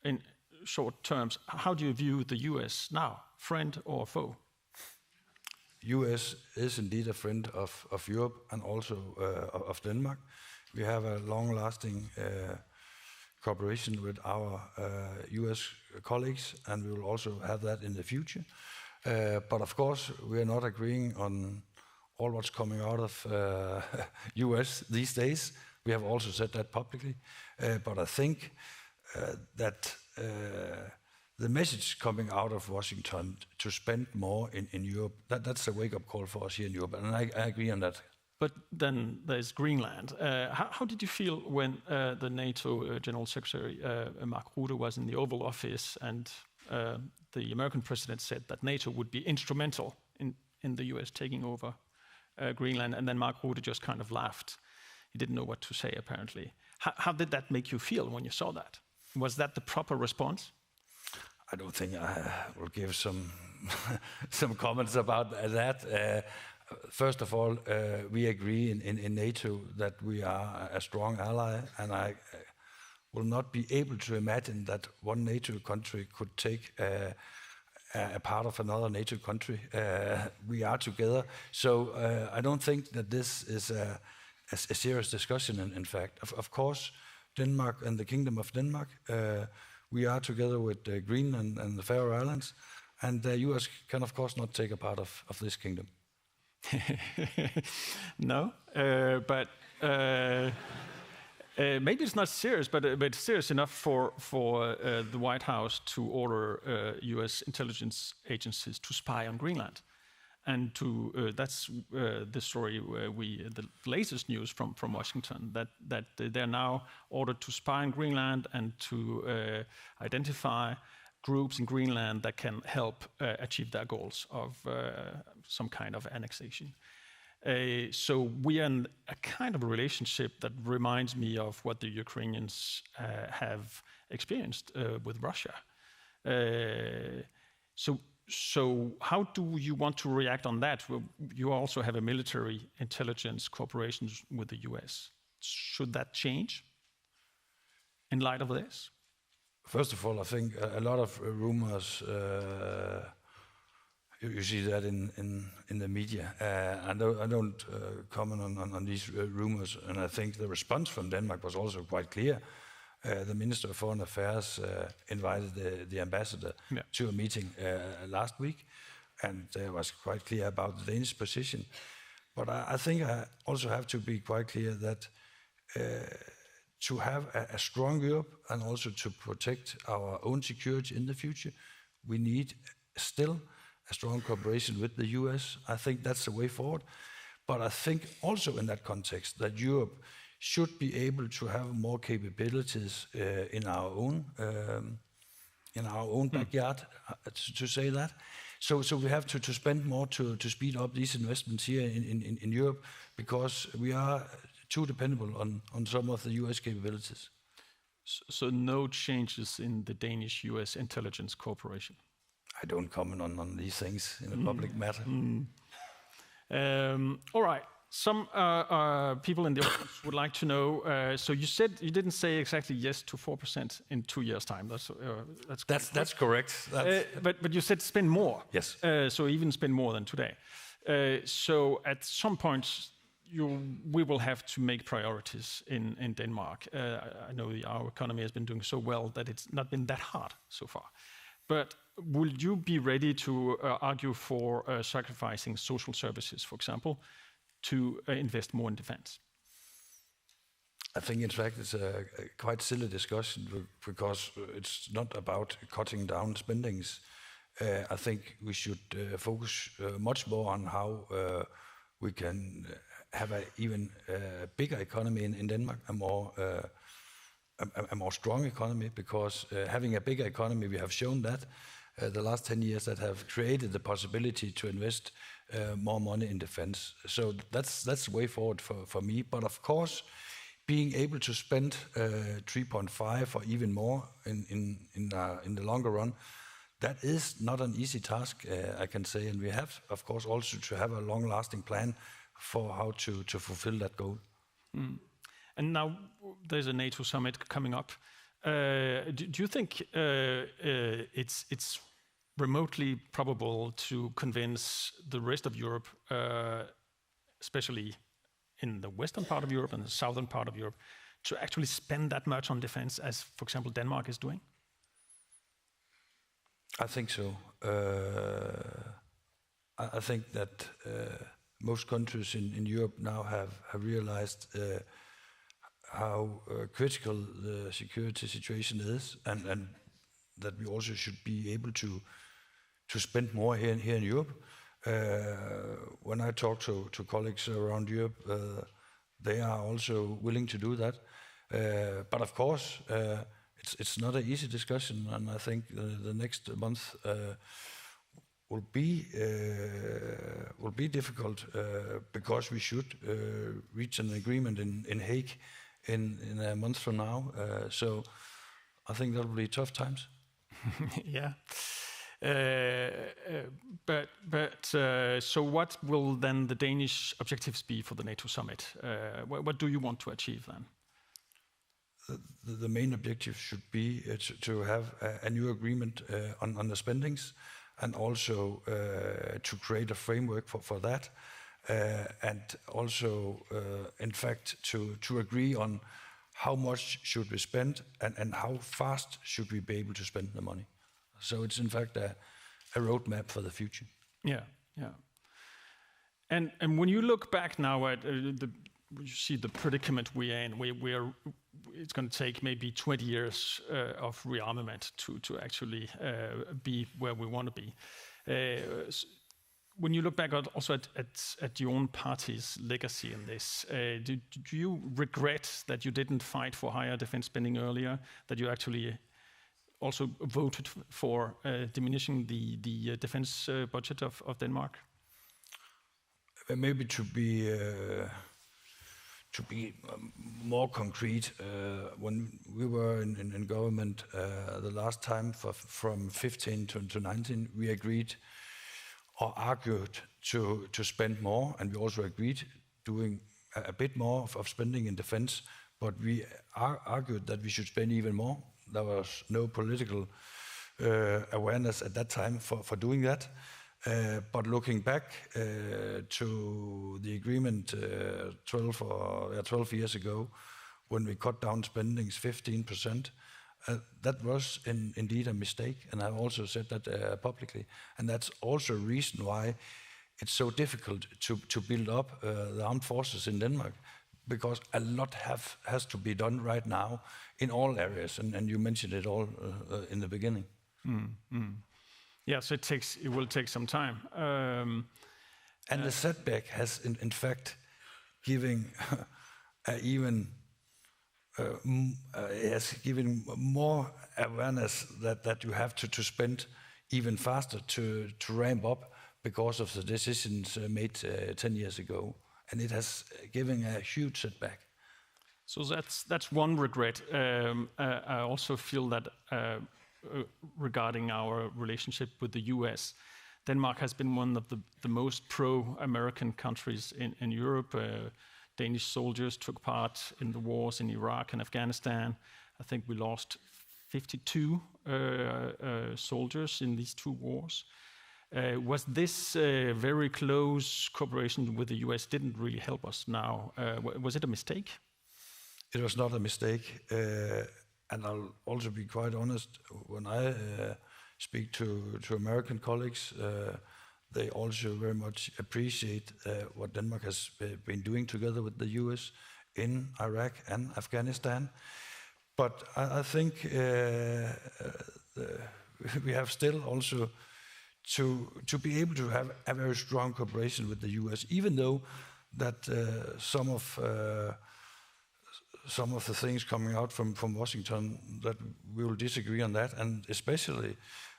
in short terms, how do you view the US now, friend or foe? US is indeed a friend of Europe and also of Denmark. We have a long-lasting cooperation with our US colleagues, and we will also have that in the future. But of course, we are not agreeing on all what's coming out of US these days. We have also said that publicly. But I think that the message coming out of Washington to spend more in Europe, that's a wake-up call for us here in Europe, and I agree on that. But then there's Greenland. How did you feel when the NATO General Secretary, Mark Rutte, was in the Oval Office and the American president said that NATO would be instrumental in the US taking over Greenland, and then Mark Rutte just kind of laughed. He didn't know what to say, apparently. How did that make you feel when you saw that? Was that the proper response? I don't think I will give some some comments about that. First of all, we agree in NATO that we are a strong ally, and I will not be able to imagine that one NATO country could take a part of another NATO country. We are together, so I don't think that this is a serious discussion. In fact, of course, Denmark and the Kingdom of Denmark. We are together with Greenland and the Faroe Islands, and the US can, of course, not take a part of this kingdom. No, but maybe it's not serious, but it's serious enough for the White House to order US intelligence agencies to spy on Greenland. And that's the story the latest news from Washington, that they're now ordered to spy on Greenland and to identify groups in Greenland that can help achieve their goals of some kind of annexation. So we are in a kind of a relationship that reminds me of what the Ukrainians have experienced with Russia. So how do you want to react on that? Well, you also have a military intelligence cooperation with the US. Should that change in light of this? First of all, I think a lot of rumors, you see that in the media. I don't comment on these rumors, and I think the response from Denmark was also quite clear. The Minister of Foreign Affairs invited the ambassador to a meeting last week, and was quite clear about the Danish position. But I think I also have to be quite clear that to have a strong Europe and also to protect our own security in the future, we need still a strong cooperation with the US. I think that's the way forward. But I think also in that context that Europe should be able to have more capabilities in our own backyard, to say that. So we have to spend more to speed up these investments here in Europe, because we are too dependable on some of the US capabilities. So no changes in the Danish-US intelligence cooperation? I don't comment on these things in a public matter. All right. Some people in the audience would like to know, so you said you didn't say exactly yes to 4% in 2 years' time. That's correct. But you said spend more. Yes. So even spend more than today. So at some point, we will have to make priorities in Denmark. I know our economy has been doing so well that it's not been that hard so far. But will you be ready to argue for sacrificing social services, for example, to invest more in defense? I think, in fact, it's a quite silly discussion, because it's not about cutting down spendings. I think we should focus much more on how we can have an even bigger economy in Denmark, a more strong economy, because having a bigger economy, we have shown that the last 10 years that have created the possibility to invest more money in defense. So that's the way forward for me. But of course, being able to spend 3.5 or even more in the longer run, that is not an easy task, I can say. And we have, of course, also to have a long-lasting plan for how to fulfill that goal. Mm. And now there's a NATO summit coming up. Do you think it's remotely probable to convince the rest of Europe, especially in the western part of Europe and the southern part of Europe, to actually spend that much on defense as, for example, Denmark is doing? I think so. I think that most countries in Europe now have realized how critical the security situation is, and that we also should be able to spend more here in Europe. When I talk to colleagues around Europe, they are also willing to do that. But of course, it's not an easy discussion, and I think the next month will be difficult because we should reach an agreement in Hague in a month from now. So I think that will be tough times. Yeah. So what will then the Danish objectives be for the NATO summit? What do you want to achieve then? The main objective should be to have a new agreement on the spendings, and also to create a framework for that, and also, in fact, to agree on how much should we spend and how fast should we be able to spend the money. So it's in fact a roadmap for the future. Yeah, yeah. And when you look back now at you see the predicament we are in. It's going to take maybe 20 years of rearmament to actually be where we want to be. When you look back also at your own party's legacy in this, do you regret that you didn't fight for higher defense spending earlier, that you actually also voted for diminishing the defense budget of Denmark? Maybe to be more concrete, when we were in government the last time from 15 to 19, we agreed or argued to spend more, and we also agreed doing a bit more of spending in defense, but we argued that we should spend even more. There was no political awareness at that time for doing that. But looking back to the agreement 12 years ago, when we cut down spendings 15%, that was indeed a mistake, and I've also said that publicly. And that's also a reason why it's so difficult to build up the armed forces in Denmark, because a lot has to be done right now in all areas, and you mentioned it all in the beginning. Yeah, so it will take some time. And the setback has, in fact, given has given more awareness that you have to spend even faster to ramp up because of the decisions made 10 years ago, and it has given a huge setback. So that's one regret. I also feel that. Regarding our relationship with the US, Denmark has been one of the most pro-American countries in Europe. Danish soldiers took part in the wars in Iraq and Afghanistan. I think we lost 52 soldiers in these two wars. Was this very close cooperation with the US didn't really help us now? Was it a mistake? It was not a mistake. And I'll also be quite honest, when I speak to American colleagues, they also very much appreciate what Denmark has been doing together with the US in Iraq and Afghanistan. But I think we have still also to be able to have a very strong cooperation with the US, even though that some of the things coming out from Washington, that we will disagree on that, and especially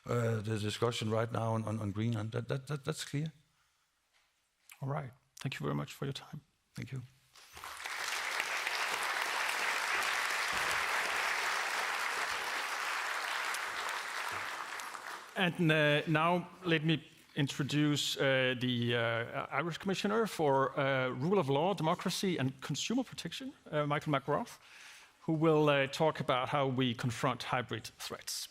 the discussion right now on Greenland. That's clear. All right. Thank you very much for your time. Thank you. And now let me introduce the Irish Commissioner for Rule of Law, Democracy and Consumer Protection, Michael McGrath, who will talk about how we confront hybrid threats.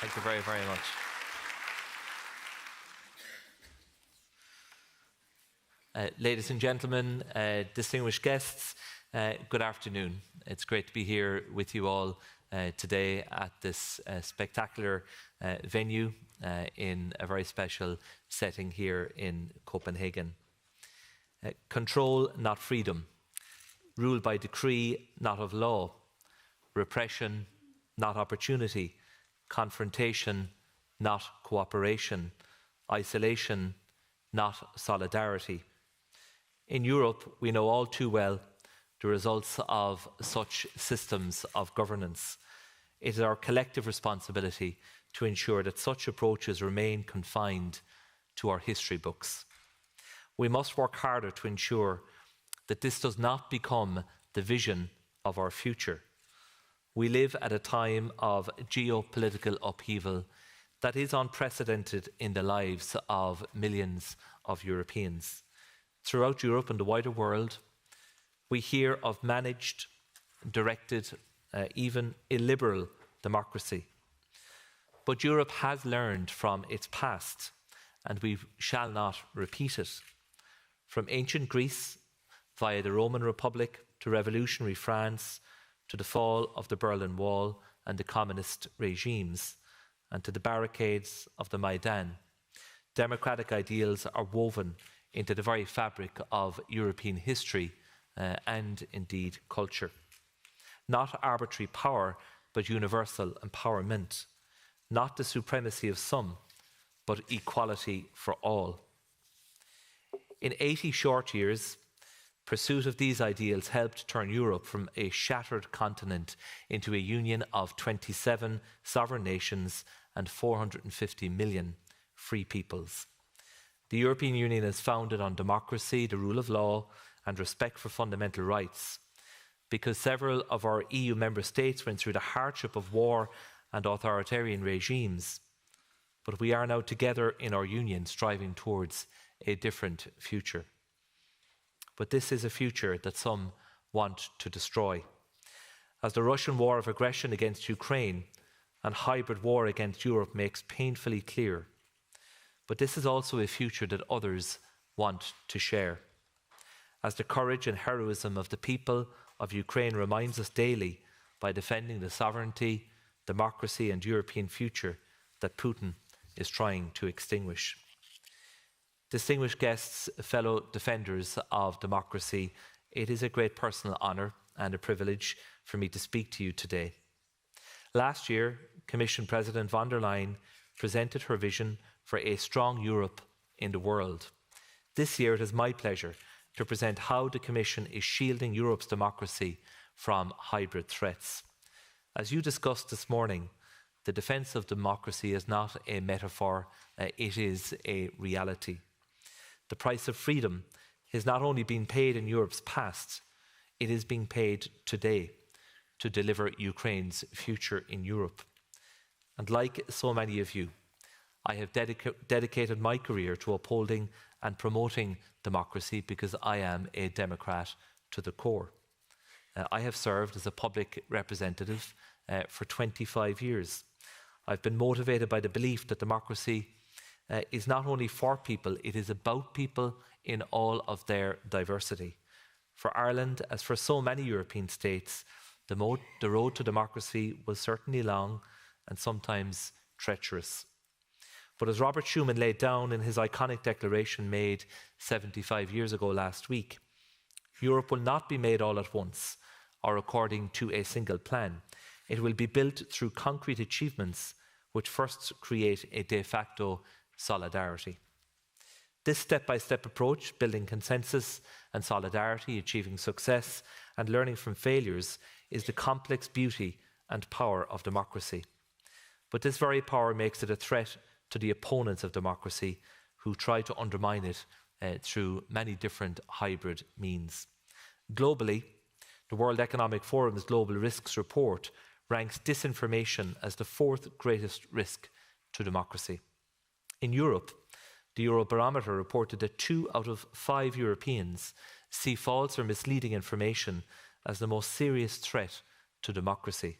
Thank you very, very much. Ladies and gentlemen, distinguished guests, good afternoon. It's great to be here with you all today at this spectacular venue in a very special setting here in Copenhagen. Control, not freedom. Rule by decree, not of law. Repression, not opportunity. Confrontation, not cooperation. Isolation, not solidarity. In Europe, we know all too well the results of such systems of governance. It is our collective responsibility to ensure that such approaches remain confined to our history books. We must work harder to ensure that this does not become the vision of our future. We live at a time of geopolitical upheaval that is unprecedented in the lives of millions of Europeans. Throughout Europe and the wider world, we hear of managed, directed, even illiberal democracy. But Europe has learned from its past, and we shall not repeat it. From ancient Greece, via the Roman Republic, to revolutionary France, to the fall of the Berlin Wall and the communist regimes, and to the barricades of the Maidan, democratic ideals are woven into the very fabric of European history and indeed culture. Not arbitrary power, but universal empowerment. Not the supremacy of some, but equality for all. In 80 short years, pursuit of these ideals helped turn Europe from a shattered continent into a union of 27 sovereign nations and 450 million free peoples. The European Union is founded on democracy, the rule of law, and respect for fundamental rights. Because several of our EU member states went through the hardship of war and authoritarian regimes, but we are now together in our union, striving towards a different future. But this is a future that some want to destroy. As the Russian war of aggression against Ukraine and hybrid war against Europe makes painfully clear. But this is also a future that others want to share. As the courage and heroism of the people of Ukraine reminds us daily by defending the sovereignty, democracy and European future that Putin is trying to extinguish. Distinguished guests, fellow defenders of democracy, it is a great personal honour and a privilege for me to speak to you today. Last year, Commission President von der Leyen presented her vision for a strong Europe in the world. This year it is my pleasure to present how the Commission is shielding Europe's democracy from hybrid threats. As you discussed this morning, the defence of democracy is not a metaphor, it is a reality. The price of freedom has not only been paid in Europe's past, it is being paid today to deliver Ukraine's future in Europe. And like so many of you, I have dedicated my career to upholding and promoting democracy because I am a Democrat to the core. I have served as a public representative for 25 years. I've been motivated by the belief that democracy is not only for people, it is about people in all of their diversity. For Ireland, as for so many European states, the road to democracy was certainly long and sometimes treacherous. But as Robert Schuman laid down in his iconic declaration made 75 years ago last week, Europe will not be made all at once or according to a single plan. It will be built through concrete achievements which first create a de facto solidarity. This step-by-step approach, building consensus and solidarity, achieving success and learning from failures, is the complex beauty and power of democracy. But this very power makes it a threat to the opponents of democracy who try to undermine it through many different hybrid means. Globally, the World Economic Forum's Global Risks Report ranks disinformation as the 4th greatest risk to democracy. In Europe, the Eurobarometer reported that 2 out of 5 Europeans see false or misleading information as the most serious threat to democracy.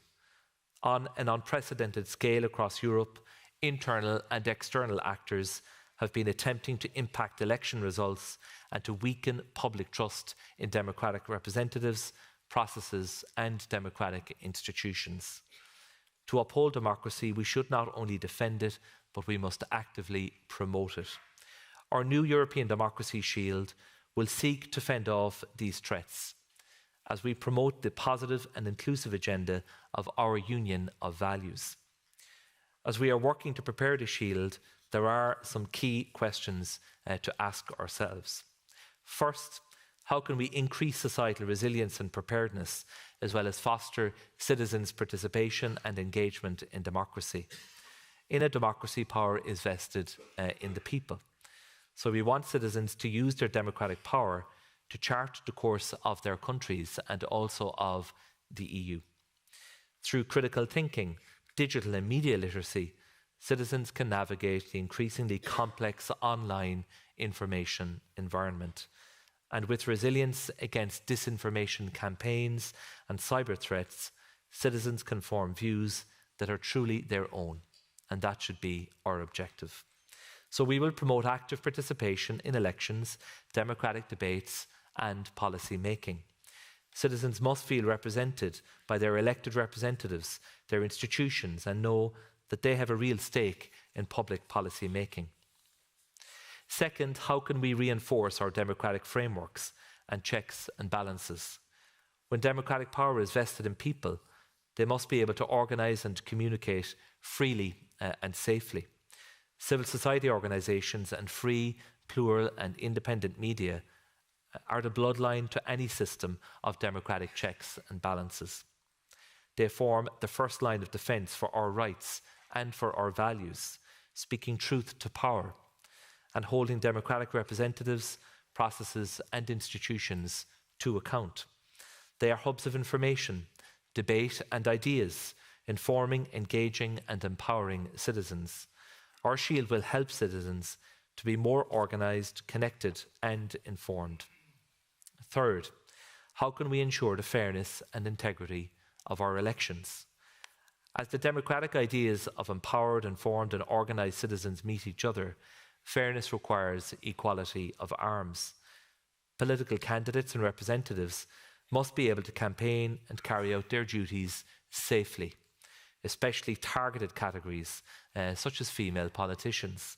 On an unprecedented scale across Europe, internal and external actors have been attempting to impact election results and to weaken public trust in democratic representatives, processes, and democratic institutions. To uphold democracy, we should not only defend it, but we must actively promote it. Our new European Democracy Shield will seek to fend off these threats as we promote the positive and inclusive agenda of our union of values. As we are working to prepare the Shield, there are some key questions to ask ourselves. First, how can we increase societal resilience and preparedness, as well as foster citizens' participation and engagement in democracy? In a democracy, power is vested in the people. So we want citizens to use their democratic power to chart the course of their countries and also of the EU. Through critical thinking, digital and media literacy, citizens can navigate the increasingly complex online information environment. And with resilience against disinformation campaigns and cyber threats, citizens can form views that are truly their own. And that should be our objective. So we will promote active participation in elections, democratic debates, and policy making. Citizens must feel represented by their elected representatives, their institutions, and know that they have a real stake in public policy making. Second, how can we reinforce our democratic frameworks and checks and balances? When democratic power is vested in people, they must be able to organise and communicate freely and safely. Civil society organisations and free, plural and independent media are the bloodline to any system of democratic checks and balances. They form the first line of defence for our rights and for our values, speaking truth to power and holding democratic representatives, processes and institutions to account. They are hubs of information, debate and ideas, informing, engaging and empowering citizens. Our Shield will help citizens to be more organised, connected and informed. Third, how can we ensure the fairness and integrity of our elections? As the democratic ideas of empowered, informed and organised citizens meet each other, fairness requires equality of arms. Political candidates and representatives must be able to campaign and carry out their duties safely, especially targeted categories such as female politicians.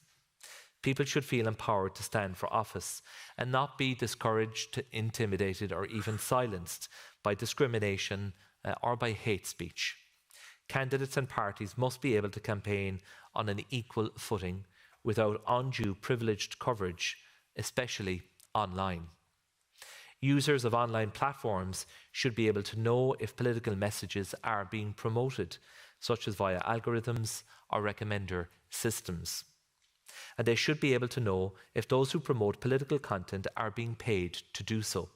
People should feel empowered to stand for office and not be discouraged, intimidated or even silenced by discrimination or by hate speech. Candidates and parties must be able to campaign on an equal footing without undue privileged coverage, especially online. Users of online platforms should be able to know if political messages are being promoted, such as via algorithms or recommender systems. And they should be able to know if those who promote political content are being paid to do so.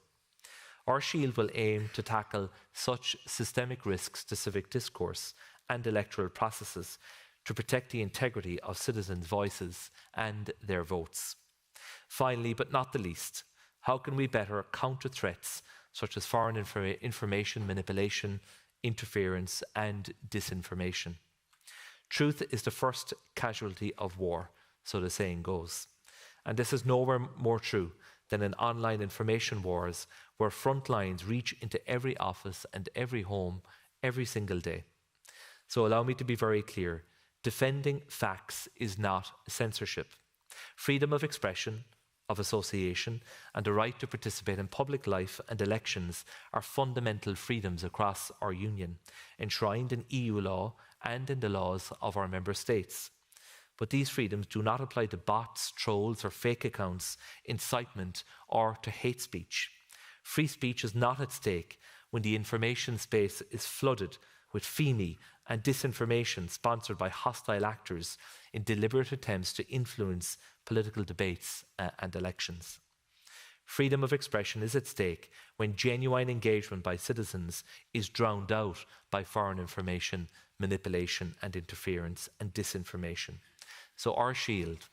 Our Shield will aim to tackle such systemic risks to civic discourse and electoral processes to protect the integrity of citizens' voices and their votes. Finally, but not the least, how can we better counter threats such as foreign information manipulation, interference and disinformation? Truth is the first casualty of war, so the saying goes. And this is nowhere more true than in online information wars where front lines reach into every office and every home every single day. So allow me to be very clear. Defending facts is not censorship. Freedom of expression, of association, and the right to participate in public life and elections are fundamental freedoms across our union, enshrined in EU law and in the laws of our member states. But these freedoms do not apply to bots, trolls, or fake accounts, incitement, or to hate speech. Free speech is not at stake when the information space is flooded with FEMI and disinformation sponsored by hostile actors in deliberate attempts to influence political debates and elections. Freedom of expression is at stake when genuine engagement by citizens is drowned out by foreign information, manipulation and interference and disinformation. So our shield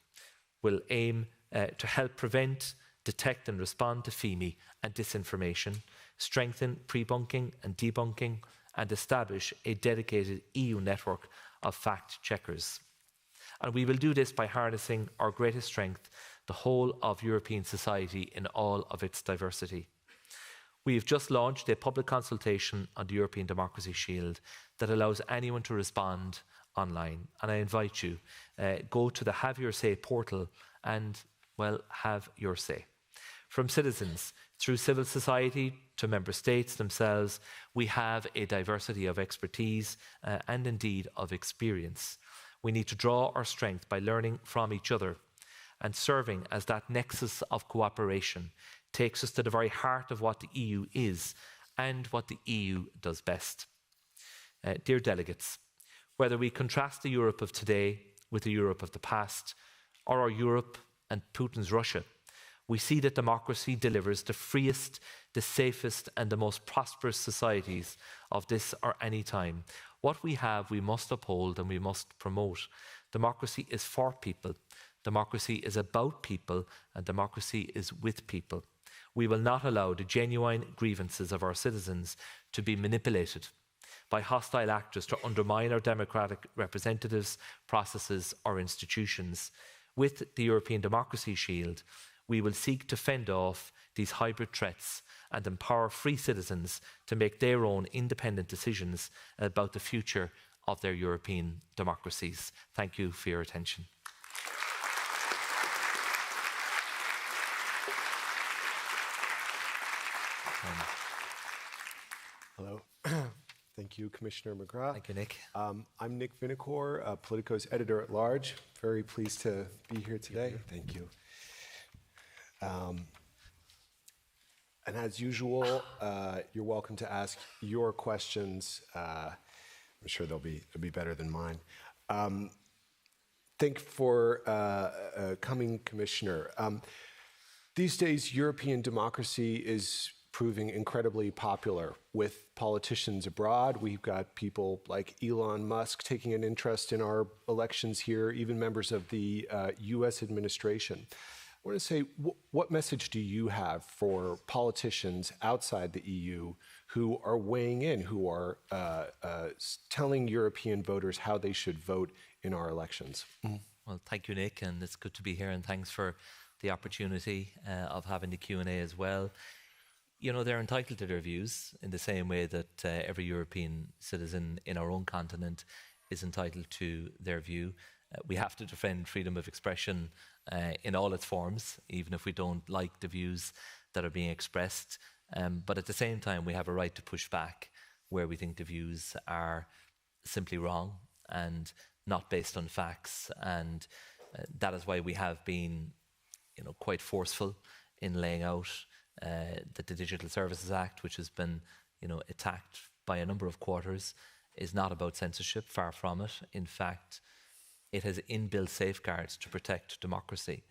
will aim to help prevent, detect and respond to FEMI and disinformation, strengthen pre-bunking and debunking, and establish a dedicated EU network of fact-checkers. And we will do this by harnessing our greatest strength, the whole of European society in all of its diversity. We have just launched a public consultation on the European Democracy Shield that allows anyone to respond online. And I invite you, go to the Have Your Say portal and, well, have your say. From citizens, through civil society to member states themselves, we have a diversity of expertise and indeed of experience. We need to draw our strength by learning from each other, and serving as that nexus of cooperation takes us to the very heart of what the EU is and what the EU does best. Dear delegates, whether we contrast the Europe of today with the Europe of the past, or our Europe and Putin's Russia, we see that democracy delivers the freest, the safest and the most prosperous societies of this or any time. What we have, we must uphold and we must promote. Democracy is for people. Democracy is about people, and democracy is with people. We will not allow the genuine grievances of our citizens to be manipulated by hostile actors to undermine our democratic representatives, processes or institutions. With the European Democracy Shield, we will seek to fend off these hybrid threats and empower free citizens to make their own independent decisions about the future of their European democracies. Thank you for your attention. Hello. Thank you, Commissioner McGrath. Thank you, Nick. I'm Nick Vinokur, Politico's editor-at-large. Very pleased to be here today. Thank you. And as usual, you're welcome to ask your questions. I'm sure they'll be better than mine. Thank you for coming, Commissioner. These days, European democracy is proving incredibly popular with politicians abroad. We've got people like Elon Musk taking an interest in our elections here, even members of the US administration. I want to say, what message do you have for politicians outside the EU who are weighing in, who are telling European voters how they should vote in our elections? Well, thank you, Nick, and it's good to be here, and thanks for the opportunity of having the Q&A as well. You know, they're entitled to their views in the same way that every European citizen in our own continent is entitled to their view. We have to defend freedom of expression in all its forms, even if we don't like the views that are being expressed. But at the same time, we have a right to push back where we think the views are simply wrong and not based on facts. And that is why we have been, you know, quite forceful in laying out that the Digital Services Act, which has been, you know, attacked by a number of quarters, is not about censorship. Far from it. In fact, it has inbuilt safeguards to protect democracy.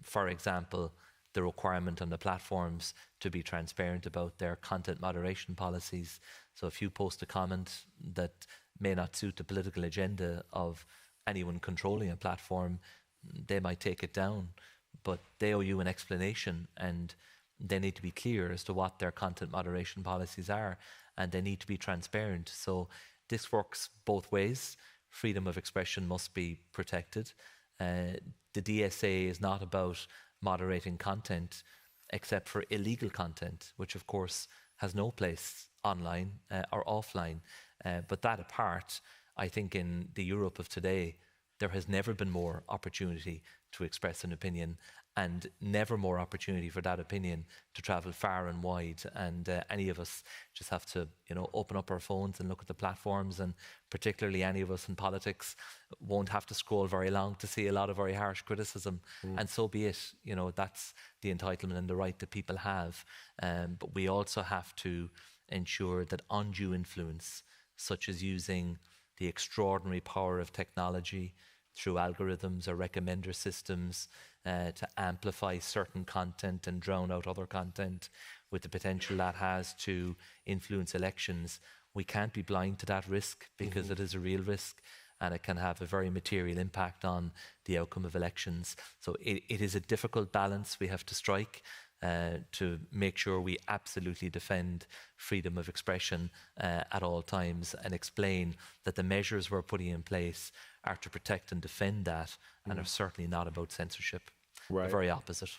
For example, the requirement on the platforms to be transparent about their content moderation policies. So if you post a comment that may not suit the political agenda of anyone controlling a platform, they might take it down, but they owe you an explanation, and they need to be clear as to what their content moderation policies are, and they need to be transparent. So this works both ways. Freedom of expression must be protected. The DSA is not about moderating content except for illegal content, which of course has no place online or offline. But that apart, I think in the Europe of today, there has never been more opportunity to express an opinion, and never more opportunity for that opinion to travel far and wide. And any of us just have to, you know, open up our phones and look at the platforms, and particularly any of us in politics won't have to scroll very long to see a lot of very harsh criticism. And so be it. You know, that's the entitlement and the right that people have. But we also have to ensure that undue influence, such as using the extraordinary power of technology through algorithms or recommender systems to amplify certain content and drown out other content, with the potential that has to influence elections, we can't be blind to that risk, because it is a real risk and it can have a very material impact on the outcome of elections. So it is a difficult balance we have to strike to make sure we absolutely defend freedom of expression at all times, and explain that the measures we're putting in place are to protect and defend that, and are certainly not about censorship. Right. The very opposite.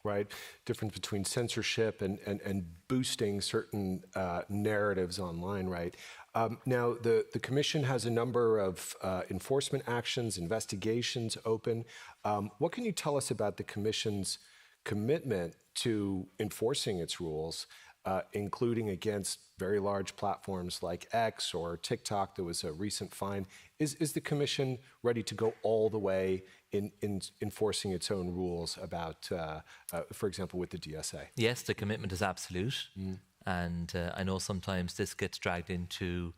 Right. Difference between censorship and boosting certain narratives online, right? Now, the Commission has a number of enforcement actions, investigations open. What can you tell us about the Commission's commitment to enforcing its rules, including against very large platforms like X or TikTok? There was a recent fine. Is the Commission ready to go all the way in enforcing its own rules about, for example, with the DSA? Yes, the commitment is absolute. And I know sometimes this gets dragged into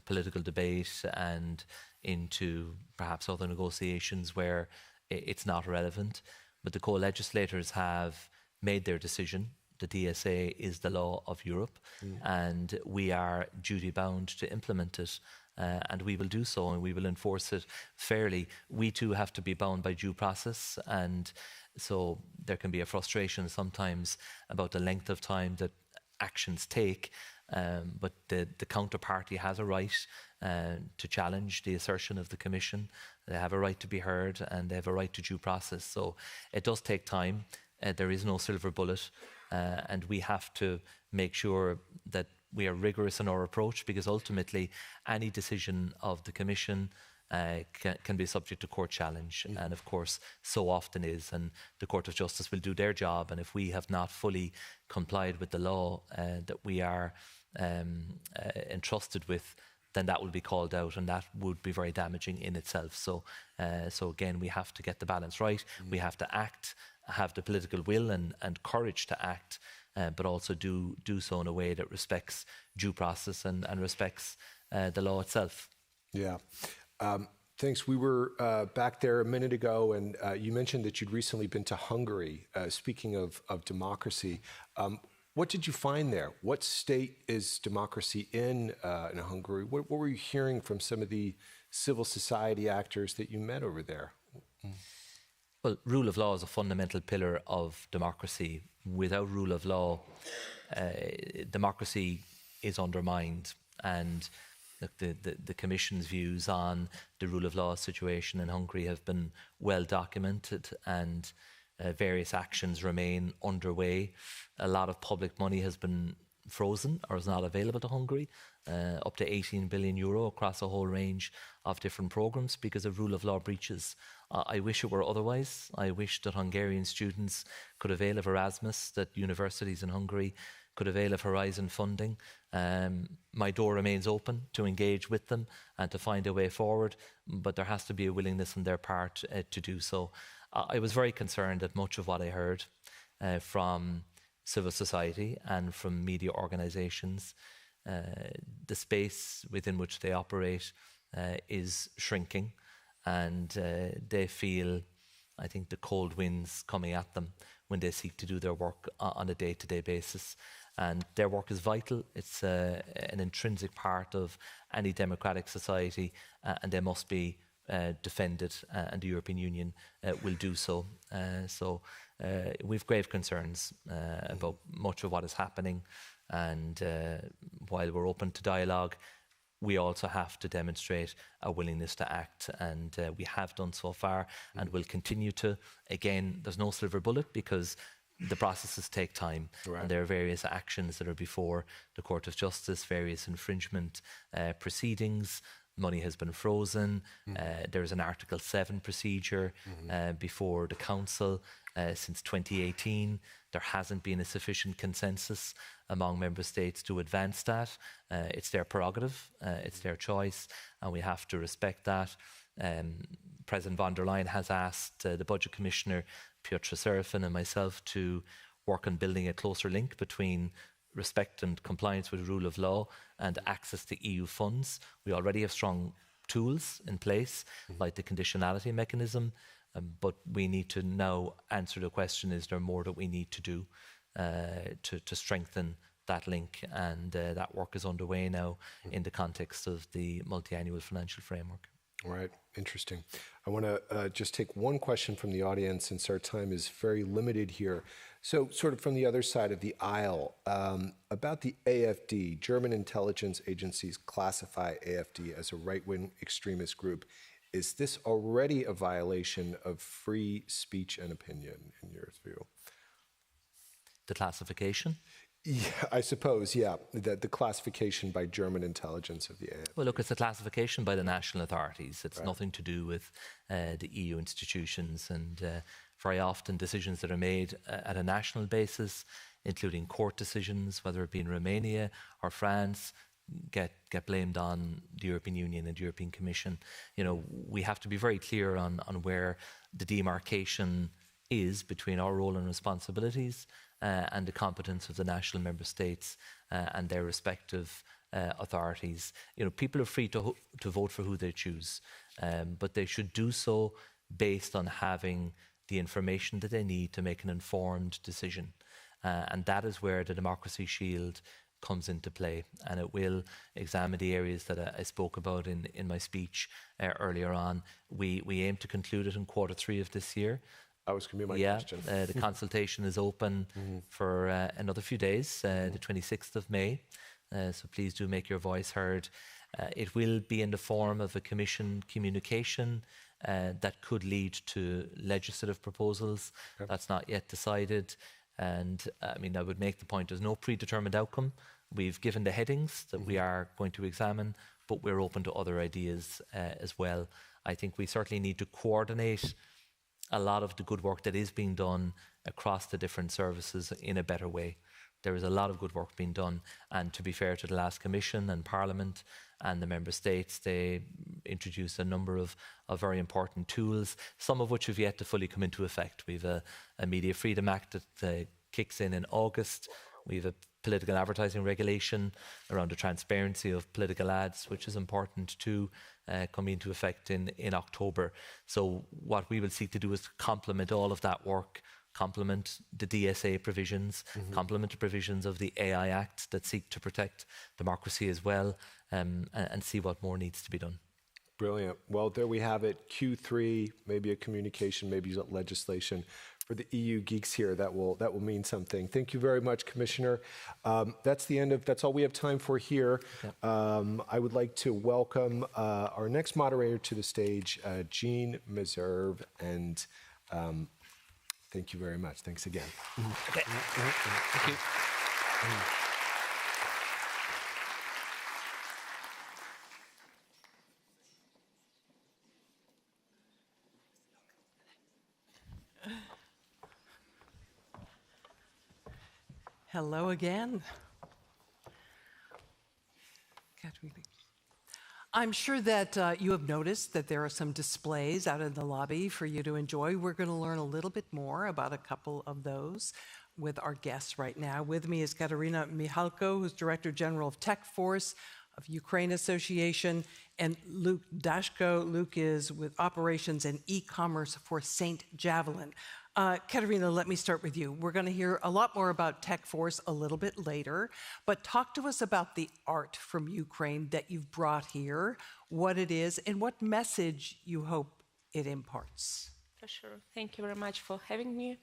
political debate and into perhaps other negotiations where it's not relevant. But the co-legislators have made their decision. The DSA is the law of Europe, and we are duty-bound to implement it. And we will do so, and we will enforce it fairly. We too have to be bound by due process, and so there can be a frustration sometimes about the length of time that actions take. But the counterparty has a right to challenge the assertion of the Commission. They have a right to be heard, and they have a right to due process. So it does take time. There is no silver bullet, and we have to make sure that we are rigorous in our approach, because ultimately any decision of the Commission can be subject to court challenge, and of course so often is, and the Court of Justice will do their job, and if we have not fully complied with the law that we are entrusted with, then that will be called out, and that would be very damaging in itself. So again, we have to get the balance right. We have to act, have the political will and courage to act, but also do so in a way that respects due process and respects the law itself. Yeah. Thanks. We were back there a minute ago, and you mentioned that you'd recently been to Hungary. Speaking of democracy, what did you find there? What state is democracy in Hungary? What were you hearing from some of the civil society actors that you met over there? Well, rule of law is a fundamental pillar of democracy. Without rule of law, democracy is undermined, and the Commission's views on the rule of law situation in Hungary have been well documented, and various actions remain underway. A lot of public money has been frozen or is not available to Hungary, up to 18 billion euro across a whole range of different programs because of rule of law breaches. I wish it were otherwise. I wish that Hungarian students could avail of Erasmus, that universities in Hungary could avail of Horizon funding. My door remains open to engage with them and to find a way forward, but there has to be a willingness on their part to do so. I was very concerned at much of what I heard from civil society and from media organisations. The space within which they operate is shrinking, and they feel, I think, the cold winds coming at them when they seek to do their work on a day-to-day basis. And their work is vital. It's an intrinsic part of any democratic society, and they must be defended, and the European Union will do so. We've grave concerns about much of what is happening, and while we're open to dialogue, we also have to demonstrate a willingness to act, and we have done so far and will continue to. Again, there's no silver bullet because the processes take time, and there are various actions that are before the Court of Justice, various infringement proceedings. Money has been frozen. There's an Article 7 procedure before the Council since 2018. There hasn't been a sufficient consensus among member states to advance that. It's their prerogative, it's their choice, and we have to respect that. President von der Leyen has asked the Budget Commissioner, Piotr Serafin, and myself to work on building a closer link between respect and compliance with the rule of law and access to EU funds. We already have strong tools in place, like the conditionality mechanism, but we need to now answer the question, is there more that we need to do to strengthen that link? And that work is underway now in the context of the multi-annual financial framework. All right, interesting. I want to just take one question from the audience since our time is very limited here. So sort of from the other side of the aisle, about the AfD, German intelligence agencies classify AfD as a right-wing extremist group. Is this already a violation of free speech and opinion, in your view? The classification? Yeah, I suppose, yeah, the classification by German intelligence of the AfD. Well, look, it's a classification by the national authorities. It's nothing to do with the EU institutions, and very often decisions that are made at a national basis, including court decisions, whether it be in Romania or France, get blamed on the European Union and the European Commission. You know, we have to be very clear on where the demarcation is between our role and responsibilities and the competence of the national member states and their respective authorities. You know, people are free to vote for who they choose, but they should do so based on having the information that they need to make an informed decision. And that is where the Democracy Shield comes into play, and it will examine the areas that I spoke about in my speech earlier on. We aim to conclude it in Q3 of this year. That was going to be my question. The consultation is open for another few days, the 26th of May, so please do make your voice heard. It will be in the form of a Commission communication that could lead to legislative proposals. Okay. That's not yet decided. And I mean, I would make the point, there's no predetermined outcome. We've given the headings that we are going to examine, but we're open to other ideas as well. I think we certainly need to coordinate a lot of the good work that is being done across the different services in a better way. There is a lot of good work being done, and to be fair to the last Commission and Parliament and the Member States, they introduced a number of very important tools, some of which have yet to fully come into effect. We have a Media Freedom Act that kicks in August. We have a political advertising regulation around the transparency of political ads, which is important to come into effect in October. So what we will seek to do is complement all of that work, complement the DSA provisions, complement the provisions of the AI Act that seek to protect democracy as well, and see what more needs to be done. Brilliant. Well, there we have it. Q3, maybe a communication, maybe legislation. For the EU geeks here, that will mean something. Thank you very much, Commissioner. That's all we have time for here. Yep. I would like to welcome our next moderator to the stage, Jean Meserve, and thank you very much. Thanks again. Okay. Thank you. Hello again. I'm sure that you have noticed that there are some displays out in the lobby for you to enjoy. We're going to learn a little bit more about a couple of those with our guests right now. With me is Katarina Michalko, who's Director General of Tech Force of Ukraine Association, and Luke Dashko. Luke is with Operations and E-commerce for St. Javelin. Katarina, let me start with you. We're going to hear a lot more about Tech Force a little bit later, but talk to us about the art from Ukraine that you've brought here, what it is, and what message you hope it imparts. For sure. Thank you very much for having me.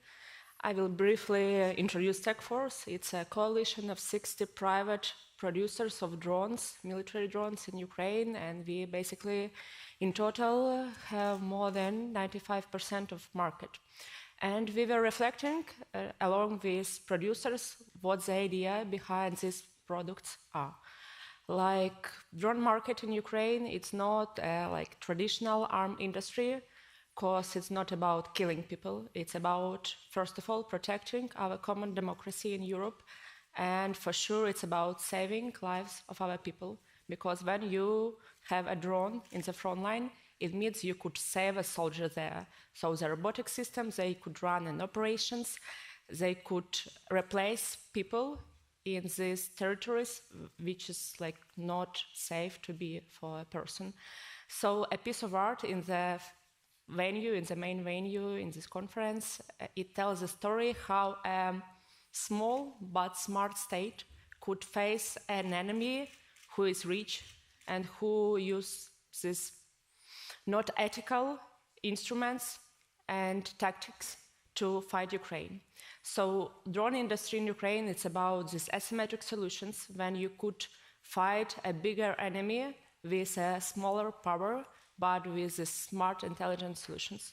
I will briefly introduce Tech Force. It's a coalition of 60 private producers of drones, military drones in Ukraine, and we basically, in total, have more than 95% of market. And we were reflecting, along with producers, what the idea behind these products are. Like drone market in Ukraine, it's not like traditional arm industry, because it's not about killing people. It's about, first of all, protecting our common democracy in Europe. And for sure, it's about saving lives of our people. Because when you have a drone in the front line, it means you could save a soldier there. So the robotic systems, they could run in operations, they could replace people in these territories, which is like not safe to be for a person. So a piece of art in the venue, in the main venue in this conference, it tells a story how a small but smart state could face an enemy who is rich and who uses not ethical instruments and tactics to fight Ukraine. So drone industry in Ukraine, it's about these asymmetric solutions when you could fight a bigger enemy with a smaller power, but with the smart, intelligent solutions.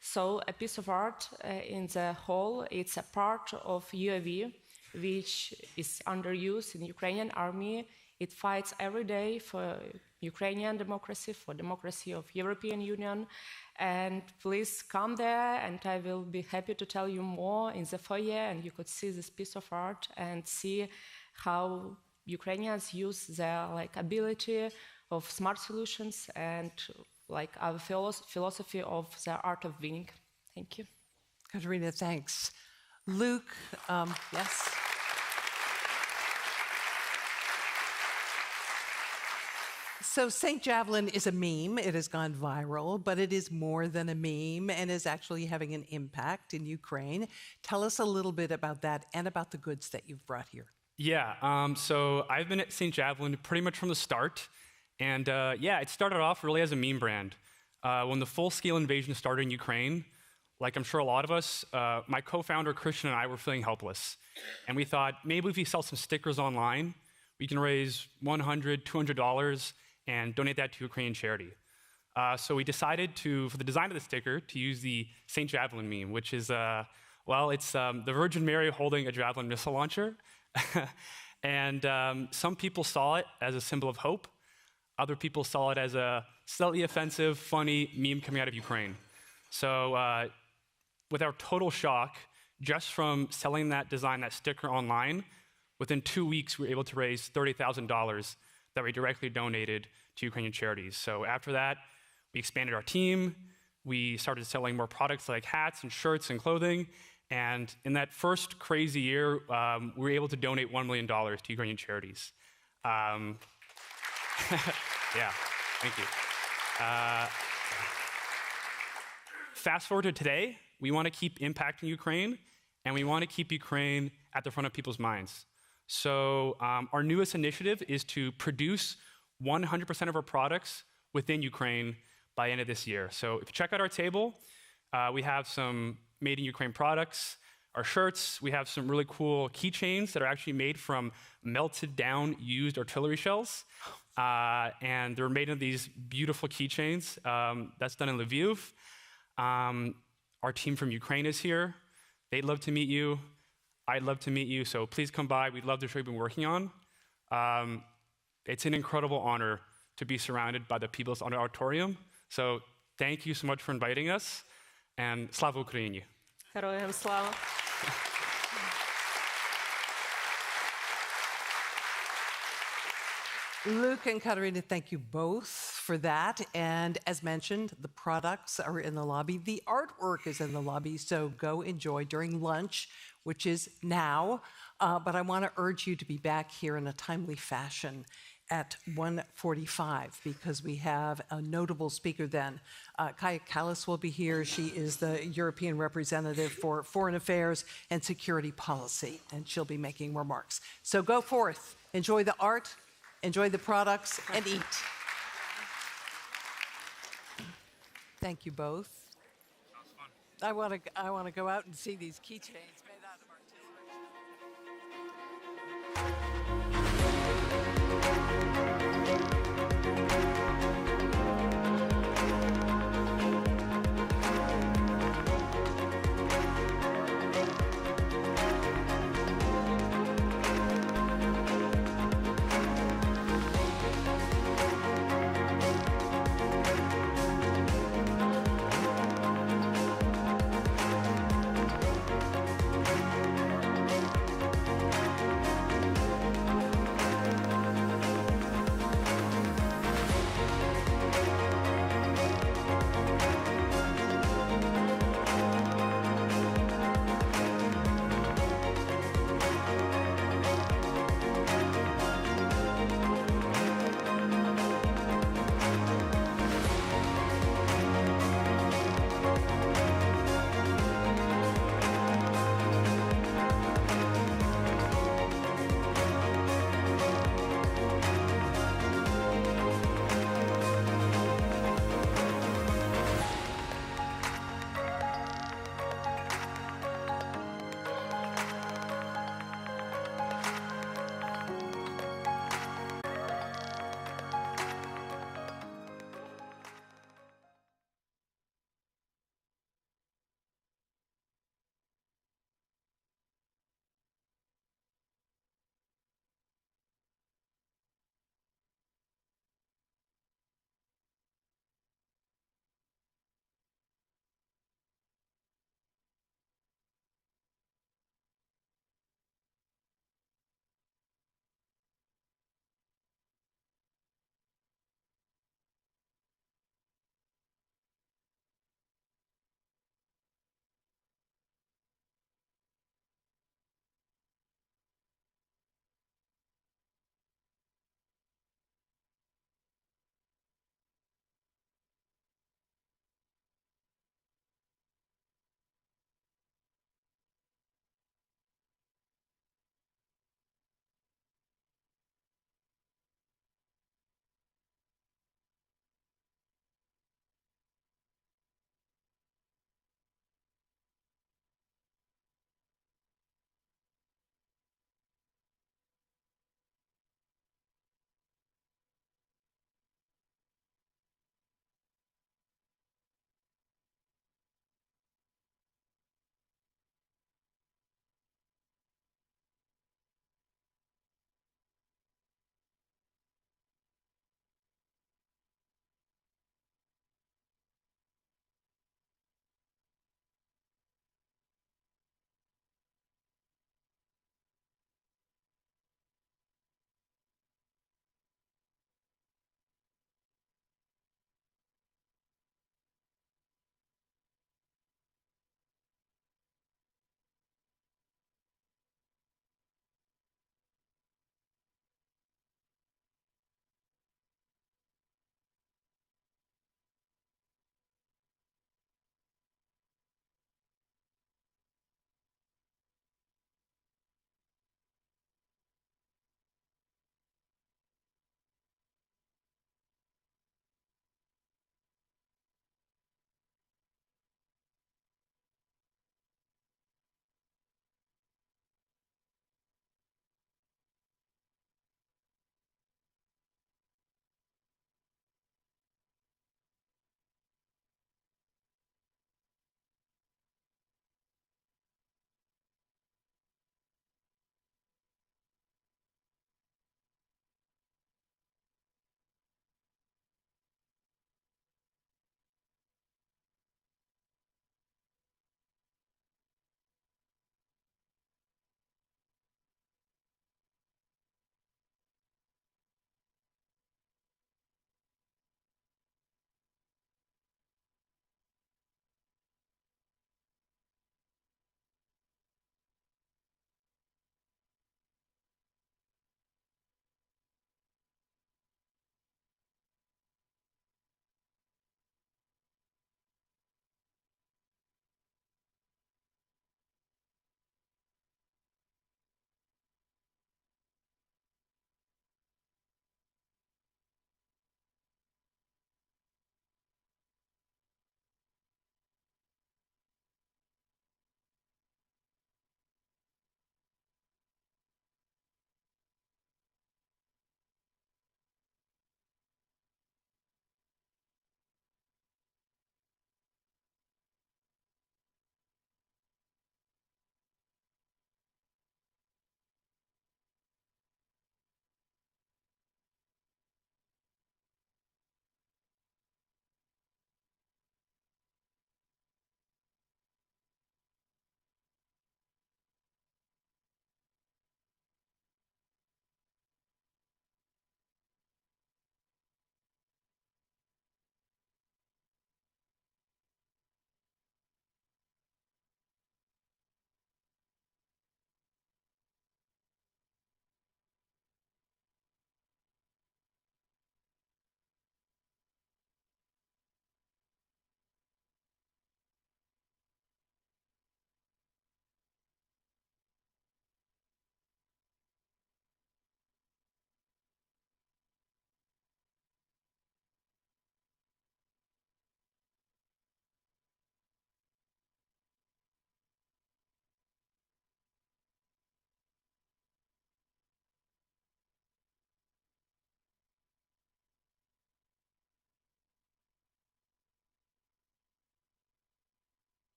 So a piece of art in the whole, it's a part of UAV, which is under use in Ukrainian army. It fights every day for Ukrainian democracy, for democracy of European Union. And please come there, and I will be happy to tell you more in the foyer, and you could see this piece of art and see how Ukrainians use their ability of smart solutions and our philosophy of the art of winning. Thank you. Katerina, thanks. Luke, yes? So St. Javelin is a meme. It has gone viral, but it is more than a meme and is actually having an impact in Ukraine. Tell us a little bit about that and about the goods that you've brought here. Yeah, so I've been at St. Javelin pretty much from the start. And it started off really as a meme brand. When the full-scale invasion started in Ukraine, like I'm sure a lot of us, my co-founder Christian and I were feeling helpless. And we thought, maybe if we sell some stickers online, we can raise $100, $200 and donate that to Ukrainian charity. So we decided for the design of the sticker, to use the St. Javelin meme, which is, it's the Virgin Mary holding a Javelin missile launcher. And some people saw it as a symbol of hope. Other people saw it as a slightly offensive, funny meme coming out of Ukraine. So with our total shock, just from selling that design, that sticker online, within 2 weeks, we were able to raise $30,000 that we directly donated to Ukrainian charities. So after that, we expanded our team. We started selling more products like hats and shirts and clothing. And in that first crazy year, we were able to donate $1 million to Ukrainian charities. Yeah, thank you. Fast forward to today, we want to keep impacting Ukraine, and we want to keep Ukraine at the front of people's minds. So our newest initiative is to produce 100% of our products within Ukraine by the end of this year. So if you check out our table, we have some made in Ukraine products, our shirts. We have some really cool keychains that are actually made from melted down used artillery shells. And they're made of these beautiful keychains. That's done in Lviv. Our team from Ukraine is here. They'd love to meet you. I'd love to meet you. So please come by. We'd love to show you what we've been working on. It's an incredible honor to be surrounded by the people's auditorium. So thank you so much for inviting us. And slava Ukraini. Героям слава. Luke and Katerina, thank you both for that. And as mentioned, the products are in the lobby. The artwork is in the lobby, so go enjoy during lunch, which is now. But I want to urge you to be back here in a timely fashion at 1:45 because we have a notable speaker then. Kaya Kallas will be here. She is the European representative for Foreign Affairs and Security Policy, and she'll be making remarks. So go forth, enjoy the art, enjoy the products, and eat. Thank you both. That was fun. I want to go out and see these keychains made out of artillery.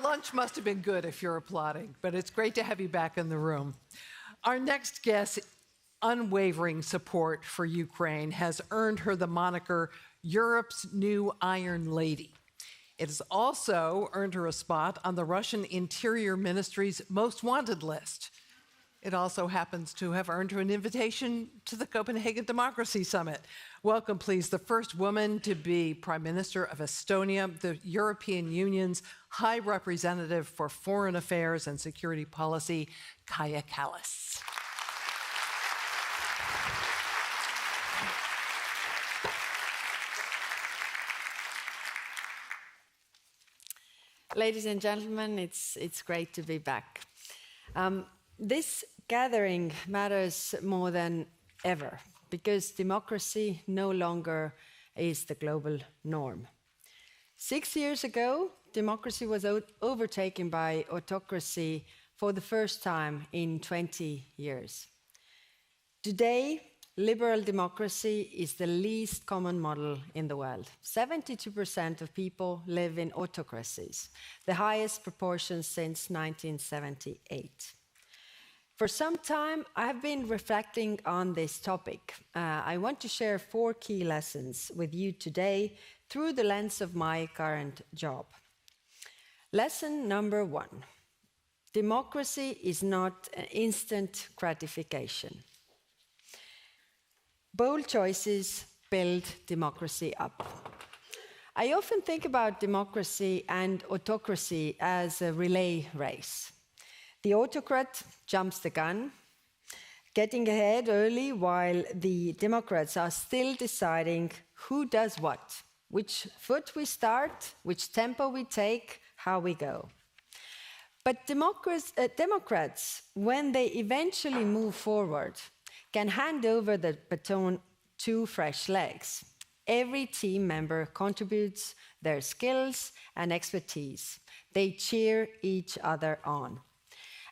lunch must have been good if you're applauding, but it's great to have you back in the room. Our next guest's unwavering support for Ukraine has earned her the moniker Europe's New Iron Lady. It has also earned her a spot on the Russian Interior Ministry's Most Wanted list. It also happens to have earned her an invitation to the Copenhagen Democracy Summit. Welcome, please, the first woman to be Prime Minister of Estonia, the European Union's High Representative for Foreign Affairs and Security Policy, Kaja Kallas. Ladies and gentlemen, it's great to be back. This gathering matters more than ever because democracy no longer is the global norm. 6 years ago, democracy was overtaken by autocracy for the first time in 20 years. Today, liberal democracy is the least common model in the world. 72% of people live in autocracies, the highest proportion since 1978. For some time, I've been reflecting on this topic. I want to share 4 key lessons with you today through the lens of my current job. Lesson number 1. Democracy is not an instant gratification. Bold choices build democracy up. I often think about democracy and autocracy as a relay race. The autocrat jumps the gun, getting ahead early while the Democrats are still deciding who does what, which foot we start, which tempo we take, how we go. But Democrats, when they eventually move forward, can hand over the baton to fresh legs. Every team member contributes their skills and expertise. They cheer each other on.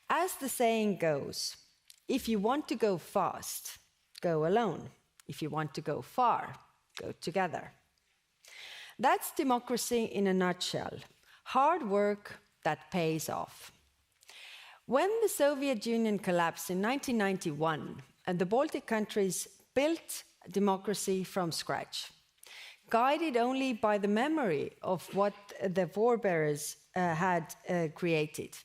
As the saying goes, if you want to go fast, go alone. If you want to go far, go together. That's democracy in a nutshell. Hard work that pays off. When the Soviet Union collapsed in 1991, and the Baltic countries built democracy from scratch, guided only by the memory of what the forebears had created.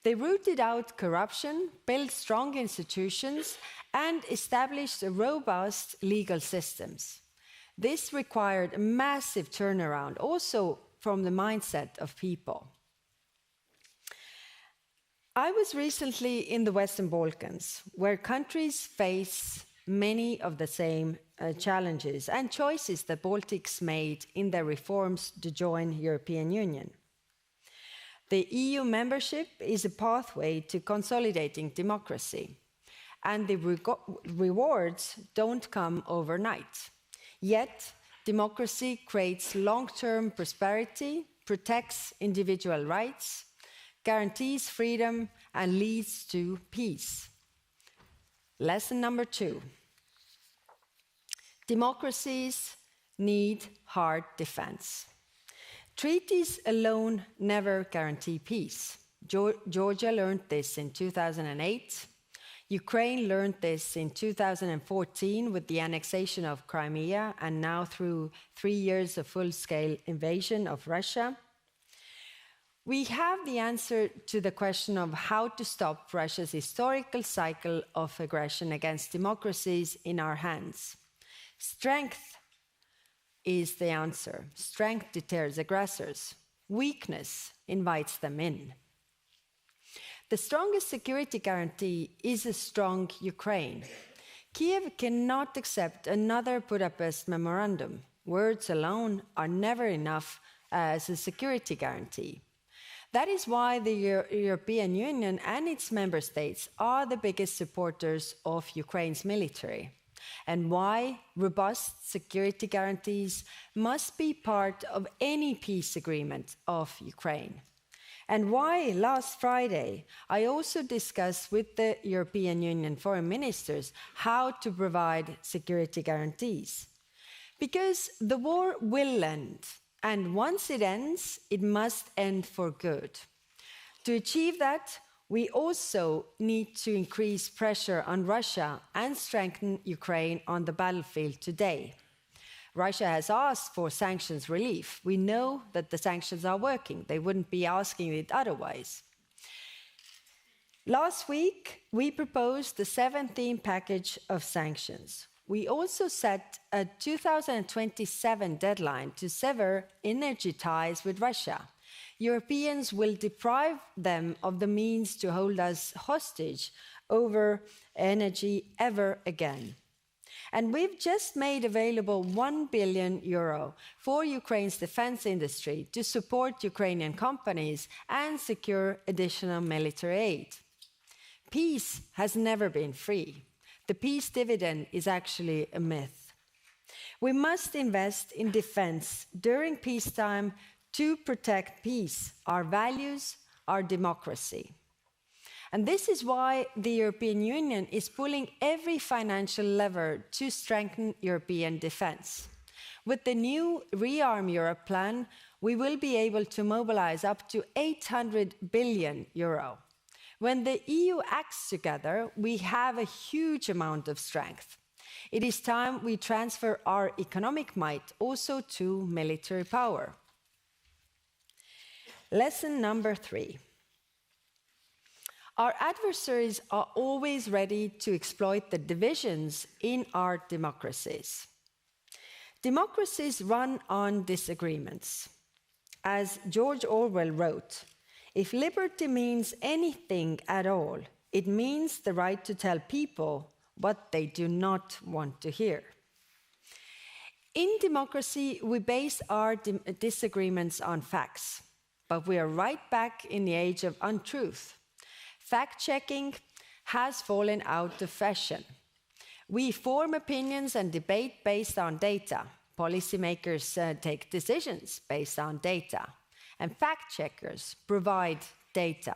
They rooted out corruption, built strong institutions, and established robust legal systems. This required a massive turnaround, also from the mindset of people. I was recently in the Western Balkans, where countries face many of the same challenges and choices that Baltics made in their reforms to join European Union. The EU membership is a pathway to consolidating democracy, and the rewards don't come overnight. Yet, democracy creates long-term prosperity, protects individual rights, guarantees freedom, and leads to peace. Lesson number 2. Democracies need hard defense. Treaties alone never guarantee peace. Georgia learned this in 2008. Ukraine learned this in 2014 with the annexation of Crimea, and now through 3 years of full-scale invasion of Russia. We have the answer to the question of how to stop Russia's historical cycle of aggression against democracies in our hands. Strength is the answer. Strength deters aggressors. Weakness invites them in. The strongest security guarantee is a strong Ukraine. Kiev cannot accept another Budapest memorandum. Words alone are never enough as a security guarantee. That is why the European Union and its member states are the biggest supporters of Ukraine's military, and why robust security guarantees must be part of any peace agreement of Ukraine. And why last Friday I also discussed with the European Union foreign ministers how to provide security guarantees. Because the war will end And once it ends, it must end for good. To achieve that, we also need to increase pressure on Russia and strengthen Ukraine on the battlefield today. Russia has asked for sanctions relief. We know that the sanctions are working. They wouldn't be asking it otherwise. Last week, we proposed the 17th package of sanctions. We also set a 2027 deadline to sever energy ties with Russia. Europeans will deprive them of the means to hold us hostage over energy ever again. And we've just made available €1 billion for Ukraine's defense industry to support Ukrainian companies and secure additional military aid. Peace has never been free. The peace dividend is actually a myth. We must invest in defense during peacetime to protect peace, our values, our democracy. And this is why the European Union is pulling every financial lever to strengthen European defense. With the new Rearm Europe plan, we will be able to mobilize up to €800 billion. When the EU acts together, we have a huge amount of strength. It is time we transfer our economic might also to military power. Lesson number 3. Our adversaries are always ready to exploit the divisions in our democracies. Democracies run on disagreements. As George Orwell wrote, if liberty means anything at all, it means the right to tell people what they do not want to hear. In democracy, we base our disagreements on facts, but we are right back in the age of untruth. Fact-checking has fallen out of fashion. We form opinions and debate based on data. Policymakers take decisions based on data. And fact-checkers provide data.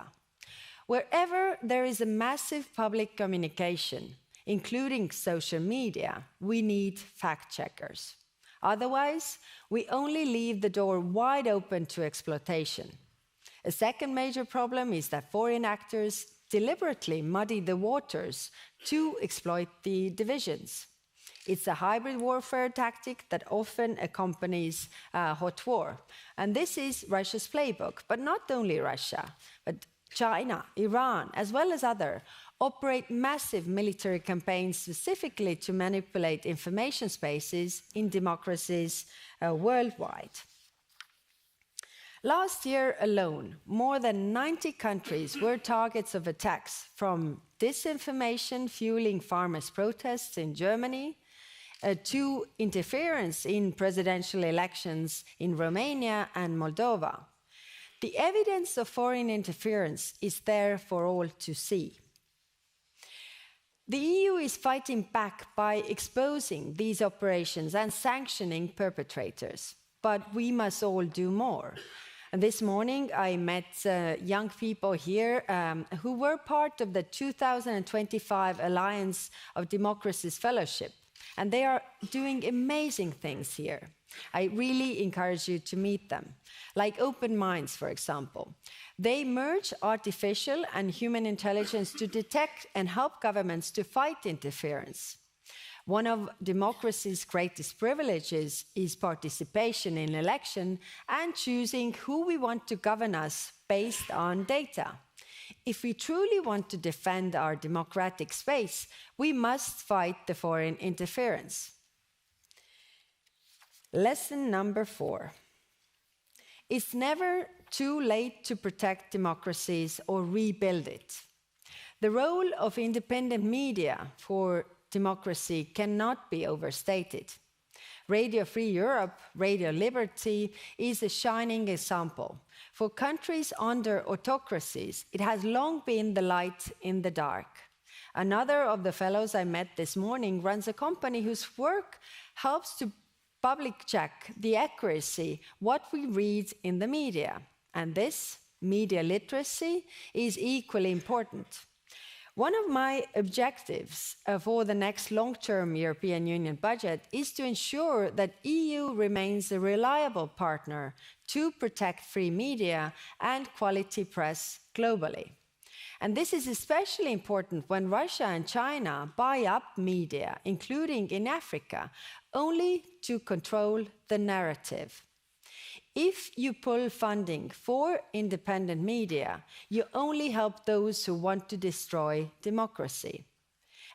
Wherever there is a massive public communication, including social media, we need fact-checkers. Otherwise, we only leave the door wide open to exploitation. A second major problem is that foreign actors deliberately muddy the waters to exploit the divisions. It's a hybrid warfare tactic that often accompanies hot war. And this is Russia's playbook, but not only Russia, but China, Iran, as well as others, operate massive military campaigns specifically to manipulate information spaces in democracies worldwide. Last year alone, more than 90 countries were targets of attacks, from disinformation fueling farmers' protests in Germany to interference in presidential elections in Romania and Moldova. The evidence of foreign interference is there for all to see. The EU is fighting back by exposing these operations and sanctioning perpetrators, but we must all do more. And this morning, I met young people here who were part of the 2025 Alliance of Democracies Fellowship, and they are doing amazing things here. I really encourage you to meet them, like Open Minds, for example. They merge artificial and human intelligence to detect and help governments to fight interference. One of democracy's greatest privileges is participation in election and choosing who we want to govern us based on data. If we truly want to defend our democratic space, we must fight the foreign interference. Lesson number 4. It's never too late to protect democracies or rebuild it. The role of independent media for democracy cannot be overstated. Radio Free Europe, Radio Liberty, is a shining example. For countries under autocracies, it has long been the light in the dark. Another of the fellows I met this morning runs a company whose work helps to public check the accuracy what we read in the media. And this, media literacy, is equally important. One of my objectives for the next long-term European Union budget is to ensure that EU remains a reliable partner to protect free media and quality press globally. And this is especially important when Russia and China buy up media, including in Africa, only to control the narrative. If you pull funding for independent media, you only help those who want to destroy democracy.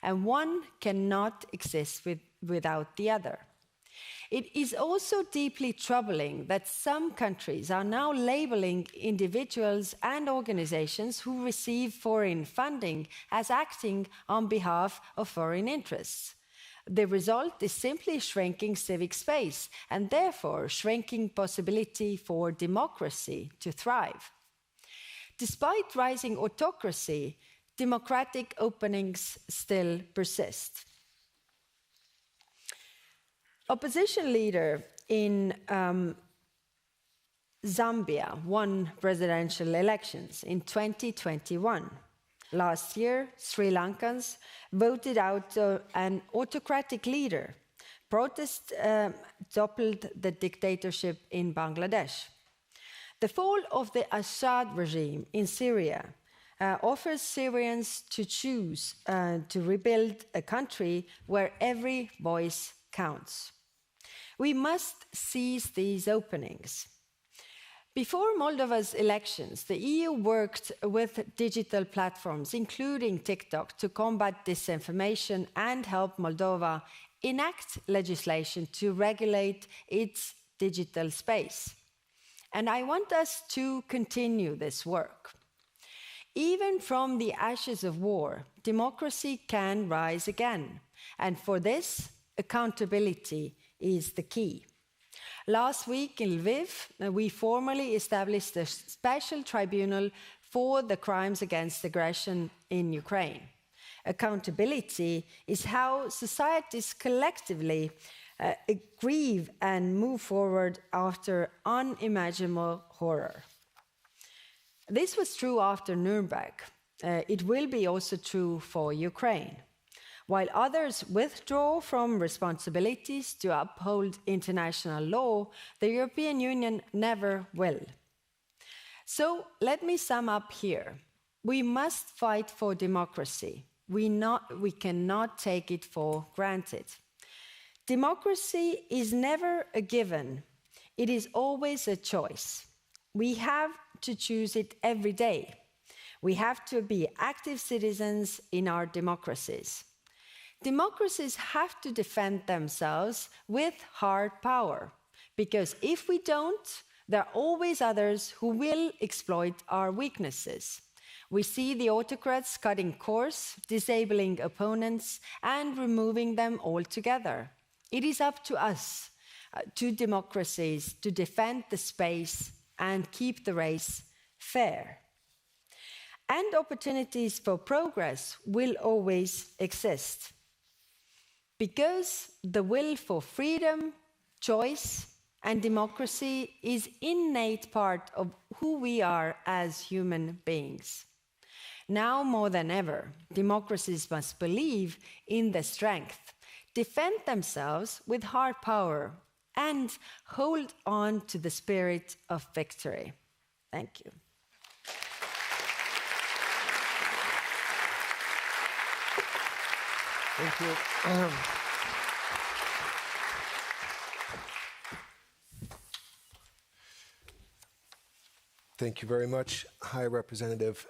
And one cannot exist without the other. It is also deeply troubling that some countries are now labeling individuals and organizations who receive foreign funding as acting on behalf of foreign interests. The result is simply shrinking civic space and therefore shrinking possibility for democracy to thrive. Despite rising autocracy, democratic openings still persist. Opposition leader in Zambia won presidential elections in 2021. Last year, Sri Lankans voted out an autocratic leader. Protests toppled the dictatorship in Bangladesh. The fall of the Assad regime in Syria offers Syrians to choose to rebuild a country where every voice counts. We must seize these openings. Before Moldova's elections, the EU worked with digital platforms, including TikTok, to combat disinformation and help Moldova enact legislation to regulate its digital space. And I want us to continue this work. Even from the ashes of war, democracy can rise again. And for this, accountability is the key. Last week in Lviv, we formally established a special tribunal for the crimes against aggression in Ukraine. Accountability is how societies collectively grieve and move forward after unimaginable horror. This was true after Nuremberg. It will be also true for Ukraine. While others withdraw from responsibilities to uphold international law, the European Union never will. So let me sum up here. We must fight for democracy. We cannot take it for granted. Democracy is never a given. It is always a choice. We have to choose it every day. We have to be active citizens in our democracies. Democracies have to defend themselves with hard power, because if we don't, there are always others who will exploit our weaknesses. We see the autocrats cutting course, disabling opponents, and removing them altogether. It is up to us, to democracies, to defend the space and keep the race fair. And opportunities for progress will always exist. Because the will for freedom, choice, and democracy is innate part of who we are as human beings. Now more than ever, democracies must believe in their strength, defend themselves with hard power, and hold on to the spirit of victory. Thank you. Thank you. Thank you very much, High Representative,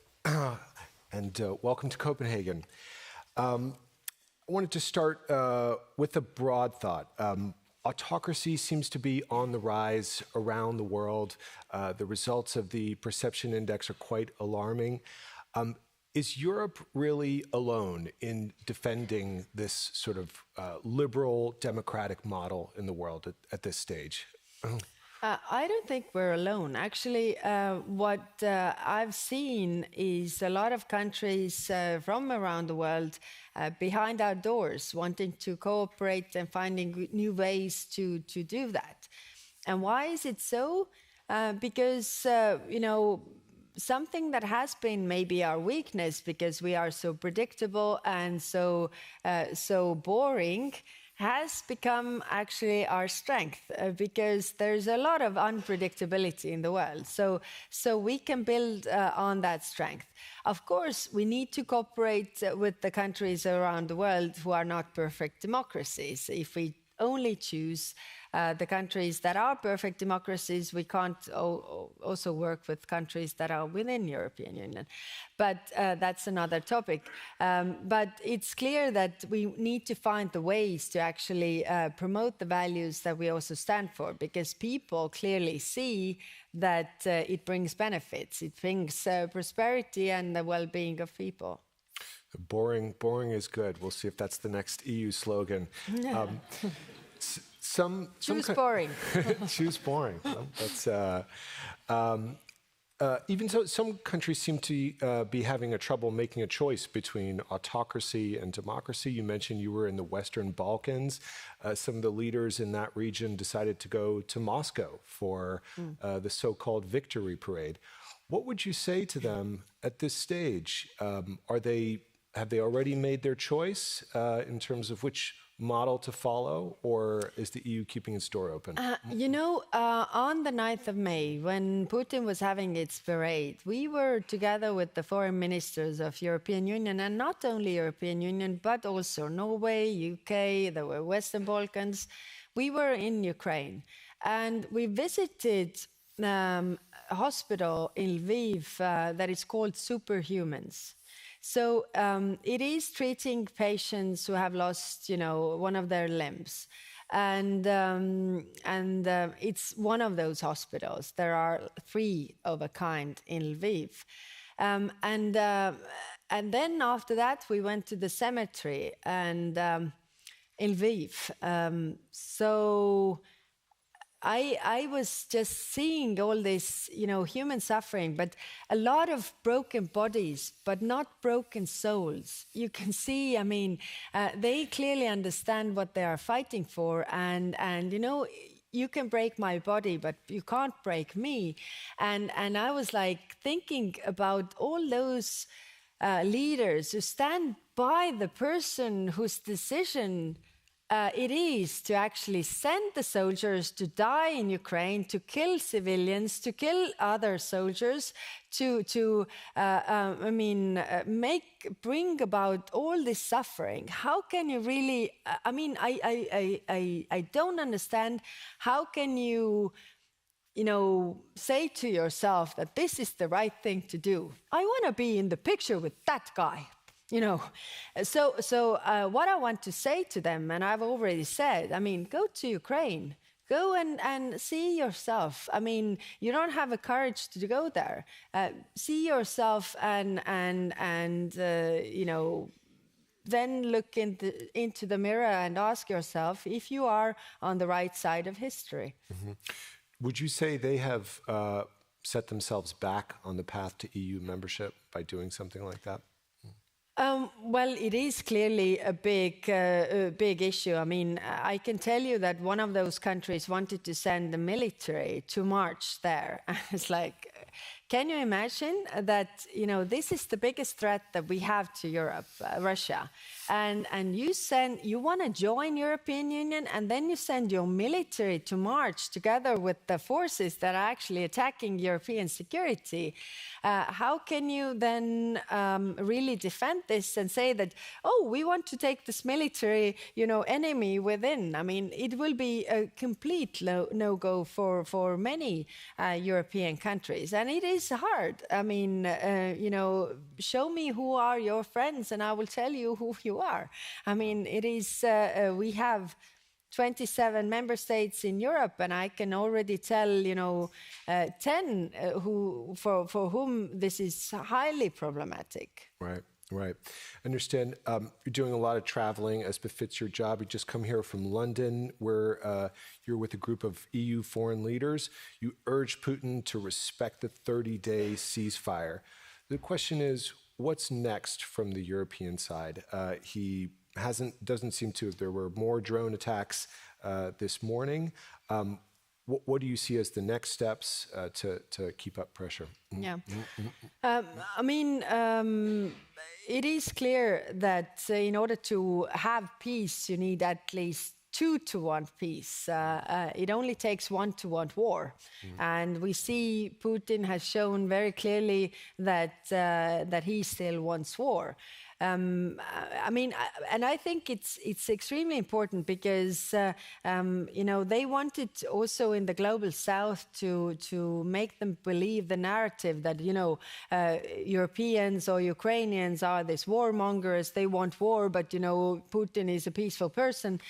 and welcome to Copenhagen. I wanted to start with a broad thought. Autocracy seems to be on the rise around the world. The results of the perception index are quite alarming. Is Europe really alone in defending this sort of liberal democratic model in the world at this stage? I don't think we're alone. Actually, what I've seen is a lot of countries from around the world behind our doors wanting to cooperate and finding new ways to do that. And why is it so? Because, something that has been maybe our weakness because we are so predictable and so boring has become actually our strength because there's a lot of unpredictability in the world. So we can build on that strength. Of course, we need to cooperate with the countries around the world who are not perfect democracies. If we only choose the countries that are perfect democracies, we can't also work with countries that are within the European Union. But that's another topic. But it's clear that we need to find the ways to actually promote the values that we also stand for, because people clearly see that it brings benefits. It brings prosperity and the well-being of people. Boring is good. We'll see if that's the next EU slogan. Choose boring. Choose boring. That's even so. Some countries seem to be having a trouble making a choice between autocracy and democracy. You mentioned you were in the Western Balkans. Some of the leaders in that region decided to go to Moscow for the so-called victory parade. What would you say to them at this stage? Have they already made their choice in terms of which model to follow, or is the EU keeping its door open? On the 9th of May, when Putin was having its parade, we were together with the foreign ministers of European Union, and not only European Union, but also Norway, UK, there were Western Balkans. We were in Ukraine, and we visited a hospital in Lviv that is called Superhumans. So it is treating patients who have lost, one of their limbs, and it's one of those hospitals. There are 3 of a kind in Lviv, and then after that we went to the cemetery and in Lviv. So I was just seeing all this, human suffering, but a lot of broken bodies, but not broken souls. You can see, they clearly understand what they are fighting for, and you can break my body, but you can't break me. And I was like thinking about all those leaders who stand by the person whose decision it is to actually send the soldiers to die in Ukraine, to kill civilians, to kill other soldiers, to bring about all this suffering. How can you really? I don't understand. How can you? Say to yourself that this is the right thing to do. I want to be in the picture with that guy. So what I want to say to them, and I've already said, go to Ukraine, go and see yourself. You don't have the courage to go there. See yourself and then look into the mirror and ask yourself if you are on the right side of history. Mm-hmm. Would you say they have set themselves back on the path to EU membership by doing something like that? Well, it is clearly a big issue. I can tell you that one of those countries wanted to send the military to march there. It's like, can you imagine that, this is the biggest threat that we have to Europe, Russia. And you want to join European Union, and then you send your military to march together with the forces that are actually attacking European security. How can you then really defend this and say that, we want to take this military, enemy within? It will be a complete no-go for many European countries, and it is hard. Show me who are your friends, and I will tell you who you are. It is. We have 27 member states in Europe, and I can already tell, 10 for whom this is highly problematic. Right. Understand. You're doing a lot of traveling as befits your job. You just come here from London, where you're with a group of EU foreign leaders. You urge Putin to respect the 30-day ceasefire. The question is, what's next from the European side? He doesn't seem to. There were more drone attacks this morning. what do you see as the next steps to keep up pressure? Yeah. I mean, it is clear that in order to have peace, you need at least 2-to-1 peace. It only takes 1-to-1 war. And we see Putin has shown very clearly that he still wants war. I mean, and I think it's extremely important because they wanted also in the global South to make them believe the narrative that Europeans or Ukrainians are these warmongers. They want war, but Putin is a peaceful person,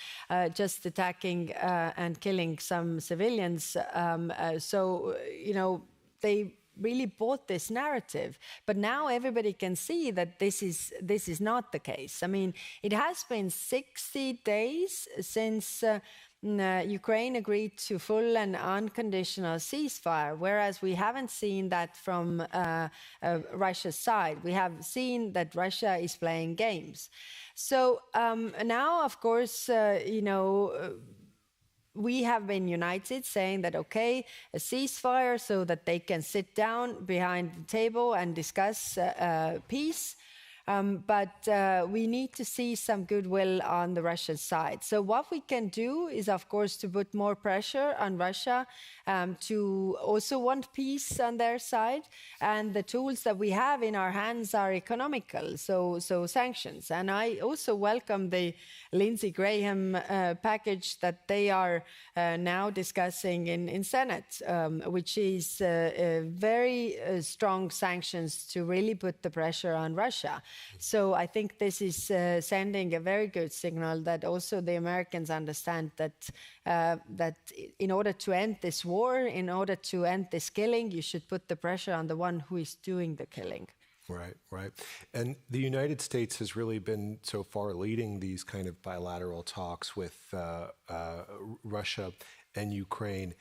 just attacking and killing some civilians. They really bought this narrative, but now everybody can see that this is not the case. I mean, it has been 60 days since Ukraine agreed to full and unconditional ceasefire, whereas we haven't seen that from Russia's side. We have seen that Russia is playing games. So now, of course, we have been united, saying that, okay, a ceasefire so that they can sit down behind the table and discuss peace. But we need to see some goodwill on the Russian side. So what we can do is, of course, to put more pressure on Russia to also want peace on their side. And the tools that we have in our hands are economical, so sanctions. And I also welcome the Lindsey Graham package that they are now discussing in Senate, which is very strong sanctions to really put the pressure on Russia. So I think this is sending a very good signal that also the Americans understand that in order to end this war, in order to end this killing, you should put the pressure on the one who is doing the killing. Right, right. And the United States has really been so far leading these kind of bilateral talks with Russia and Ukraine.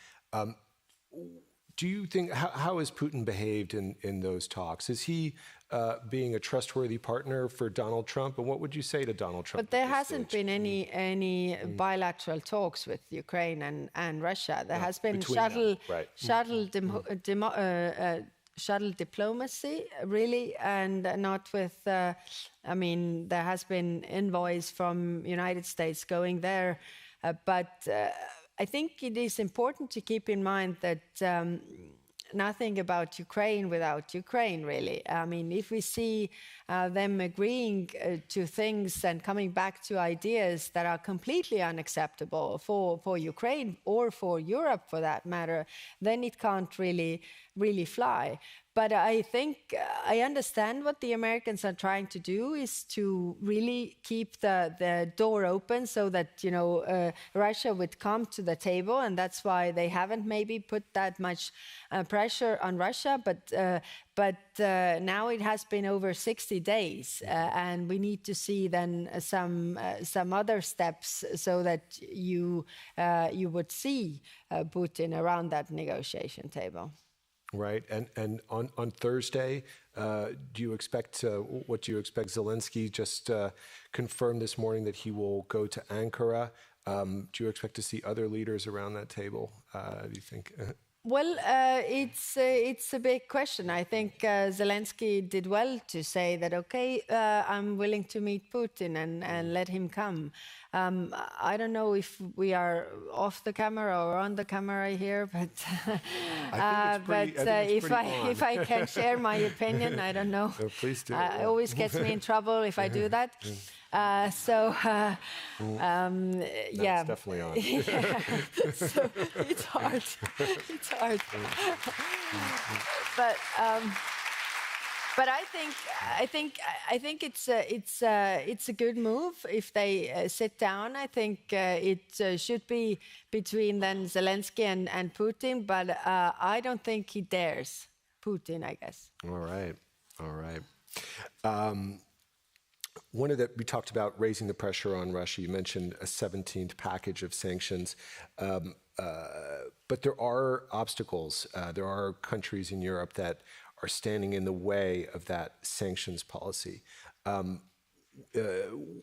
Do you think, how has Putin behaved in those talks? Is he being a trustworthy partner for Donald Trump? And what would you say to Donald Trump? But there hasn't been any bilateral talks with Ukraine and Russia. There has been shuttle diplomacy, really, and not with, I mean, there has been envoys from United States going there, but I think it is important to keep in mind that nothing about Ukraine without Ukraine, really. I mean, if we see them agreeing to things and coming back to ideas that are completely unacceptable for Ukraine or for Europe, for that matter, then it can't really fly. But I think I understand what the Americans are trying to do is to really keep the door open so that, Russia would come to the table. And that's why they haven't maybe put that much pressure on Russia. But now it has been over 60 days. And we need to see then some other steps so that you would see Putin around that negotiation table. Right, and on Thursday, what do you expect Zelensky just confirmed this morning that he will go to Ankara? Do you expect to see other leaders around that table? Do you think? Well, it's a big question. I think Zelensky did well to say that, okay, I'm willing to meet Putin and let him come. I don't know if we are off the camera or on the camera here, but if I can share my opinion, I don't know. No, please do. It always gets me in trouble if I do that. Yeah. That's definitely on. So it's hard. It's hard. But I think it's a good move if they sit down. I think it should be between then Zelensky and Putin, but I don't think he dares Putin, I guess. All right. We talked about raising the pressure on Russia. You mentioned a 17th package of sanctions. But there are obstacles. There are countries in Europe that are standing in the way of that sanctions policy.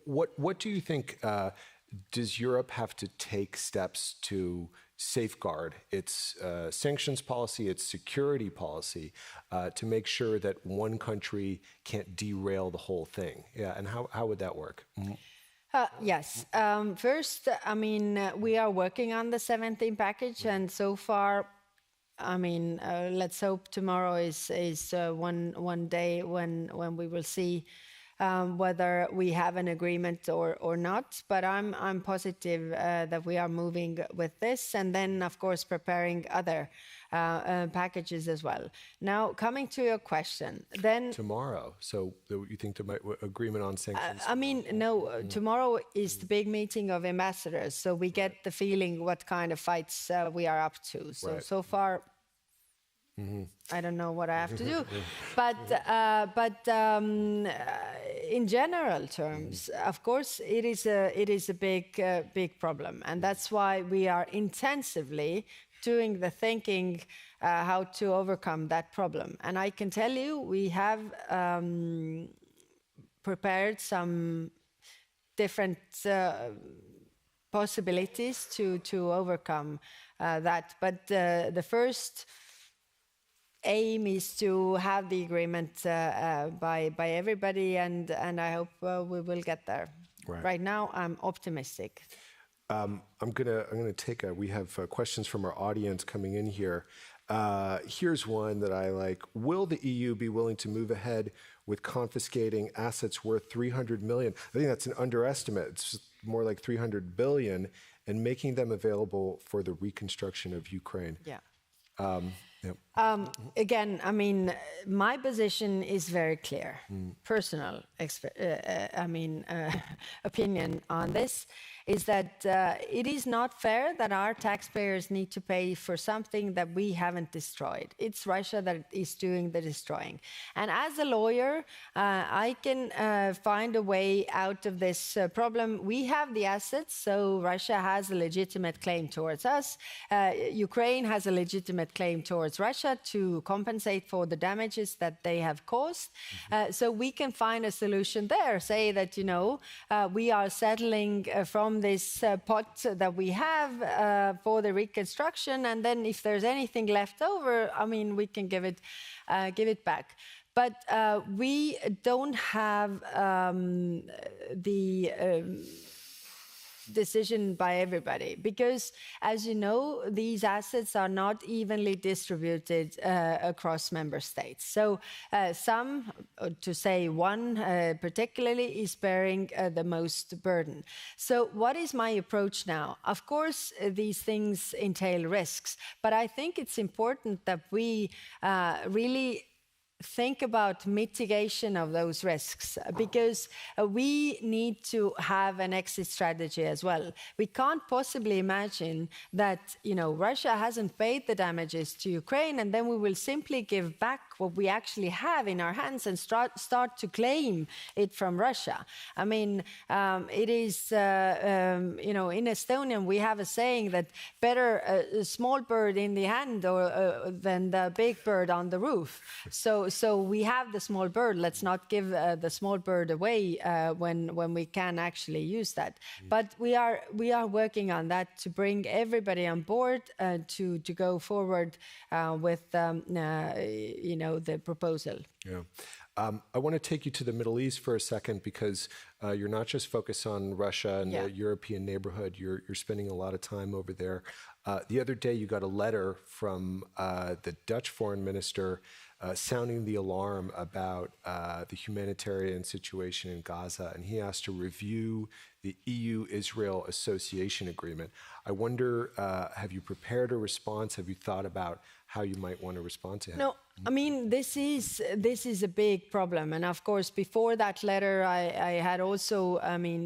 What do you think, does Europe have to take steps to safeguard its sanctions policy, its security policy, to make sure that one country can't derail the whole thing? Yeah, and how would that work? Yes. First, I mean, we are working on the 17 package, and so far, I mean, let's hope tomorrow is one day when we will see whether we have an agreement or not. But I'm positive that we are moving with this, and then of course preparing other packages as well. Now, coming to your question, then tomorrow. So you think there might agreement on sanctions? I mean, no. Tomorrow is the big meeting of ambassadors, so we get the feeling what kind of fights we are up to. So so far. I don't know what I have to do, but in general terms, of course, it is a big problem, and that's why we are intensively doing the thinking how to overcome that problem. And I can tell you, we have prepared some different possibilities to overcome that, but the first aim is to have the agreement by everybody, and I hope we will get there. Right now, I'm optimistic. I'm gonna take we have questions from our audience coming in here. Here's one that I like. Will the EU be willing to move ahead with confiscating assets worth 300 million? I think that's an underestimate. It's more like 300 billion, and making them available for the reconstruction of Ukraine. Yeah. Yep. Again, I mean, my position is very clear. Personal, opinion on this is that it is not fair that our taxpayers need to pay for something that we haven't destroyed. It's Russia that is doing the destroying. And as a lawyer, I can find a way out of this problem. We have the assets, so Russia has a legitimate claim towards us. Ukraine has a legitimate claim towards Russia to compensate for the damages that they have caused. So we can find a solution there, say that, we are settling from this pot that we have for the reconstruction, and then if there's anything left over, I mean, we can give it back. But we don't have the decision by everybody, because, as you know, these assets are not evenly distributed across member states. So some, to say one particularly, is bearing the most burden. So what is my approach now? Of course, these things entail risks, but I think it's important that we really think about mitigation of those risks, because we need to have an exit strategy as well. We can't possibly imagine that, Russia hasn't paid the damages to Ukraine, and then we will simply give back what we actually have in our hands and start to claim it from Russia. I mean, it is, in Estonian we have a saying that better a small bird in the hand than the big bird on the roof. So we have the small bird. Let's not give the small bird away when we can actually use that. But we are working on that to bring everybody on board to go forward with the proposal. Yeah. I want to take you to the Middle East for a second, because you're not just focused on Russia and the European neighborhood. You're spending a lot of time over there. The other day, you got a letter from the Dutch foreign minister sounding the alarm about the humanitarian situation in Gaza, and he asked to review the EU-Israel Association Agreement. I wonder, have you prepared a response? Have you thought about how you might want to respond to him? No, I mean, this is a big problem. And of course, before that letter, I had also,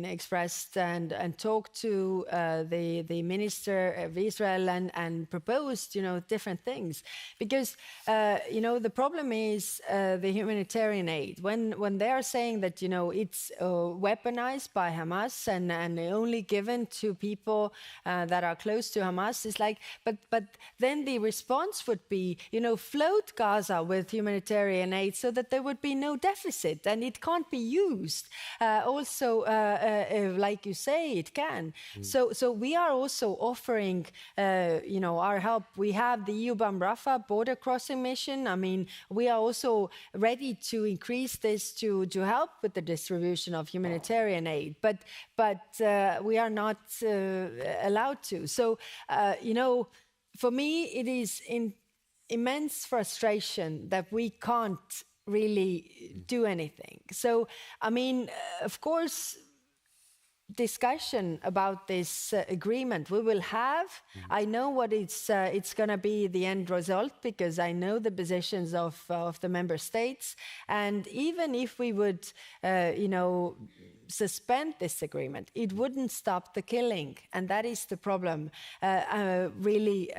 expressed and talked to the minister of Israel and proposed, different things. Because, the problem is the humanitarian aid. When they are saying that, it's weaponized by Hamas, Hamas and only given to people that are close to Hamas. It's like, but then the response would be, float Gaza with humanitarian aid so that there would be no deficit, and it can't be used. Also, like you say, it can. So we are also offering, our help. We have the EU-BAM Rafah border crossing mission. I mean, we are also ready to increase this to help with the distribution of humanitarian aid, but we are not allowed to. So, for me, it is immense frustration that we can't really do anything. So, I mean, of course, discussion about this agreement we will have. I know what it's going to be the end result, because I know the positions of the member states. And even if we would, suspend this agreement, it wouldn't stop the killing, and that is the problem. Really,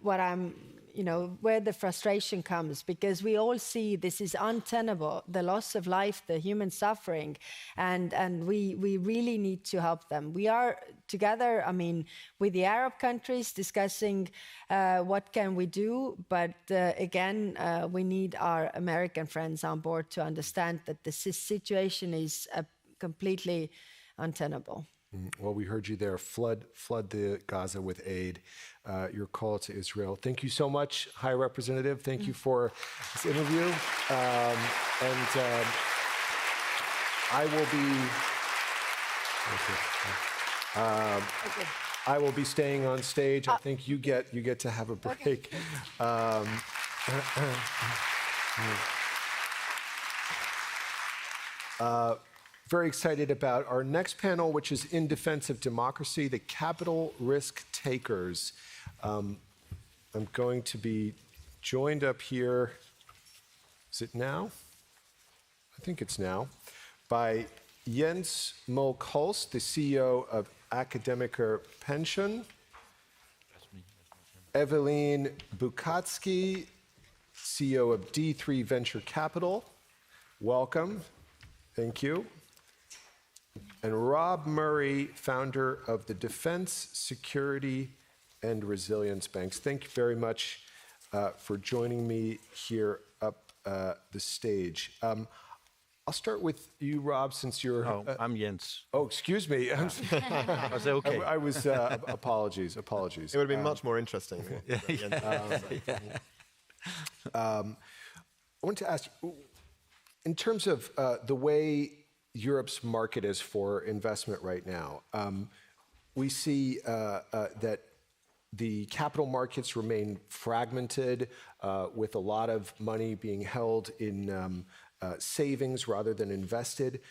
what I'm. Where the frustration comes, because we all see this is untenable, the loss of life, the human suffering, and we really need to help them. We are together, with the Arab countries discussing what can we do, but again, we need our American friends on board to understand that this situation is completely untenable. Well, we heard you there. Flood the Gaza with aid. Your call to Israel. Thank you so much, High Representative. Thank you for this interview. I will be staying on stage. I think you get to have a break. Very excited about our next panel, which is In Defense of Democracy, the Capital Risk Takers. I'm going to be joined up here, is it now? I think it's now, by Jens Molk-Hulst, the CEO of Akademiker Pension, Evelyn Bukatsky, CEO of D3 Venture Capital. Welcome. Thank you. And Rob Murray, founder of the Defense, Security, and Resilience Banks. Thank you very much for joining me here up the stage. I'll start with you, Rob, since you're... I'm Jens. Oh, excuse me. I was okay. I was... apologies. It would have been much more interesting. I want to ask you, in terms of the way Europe's market is for investment right now, we see that the capital markets remain fragmented, with a lot of money being held in savings rather than invested.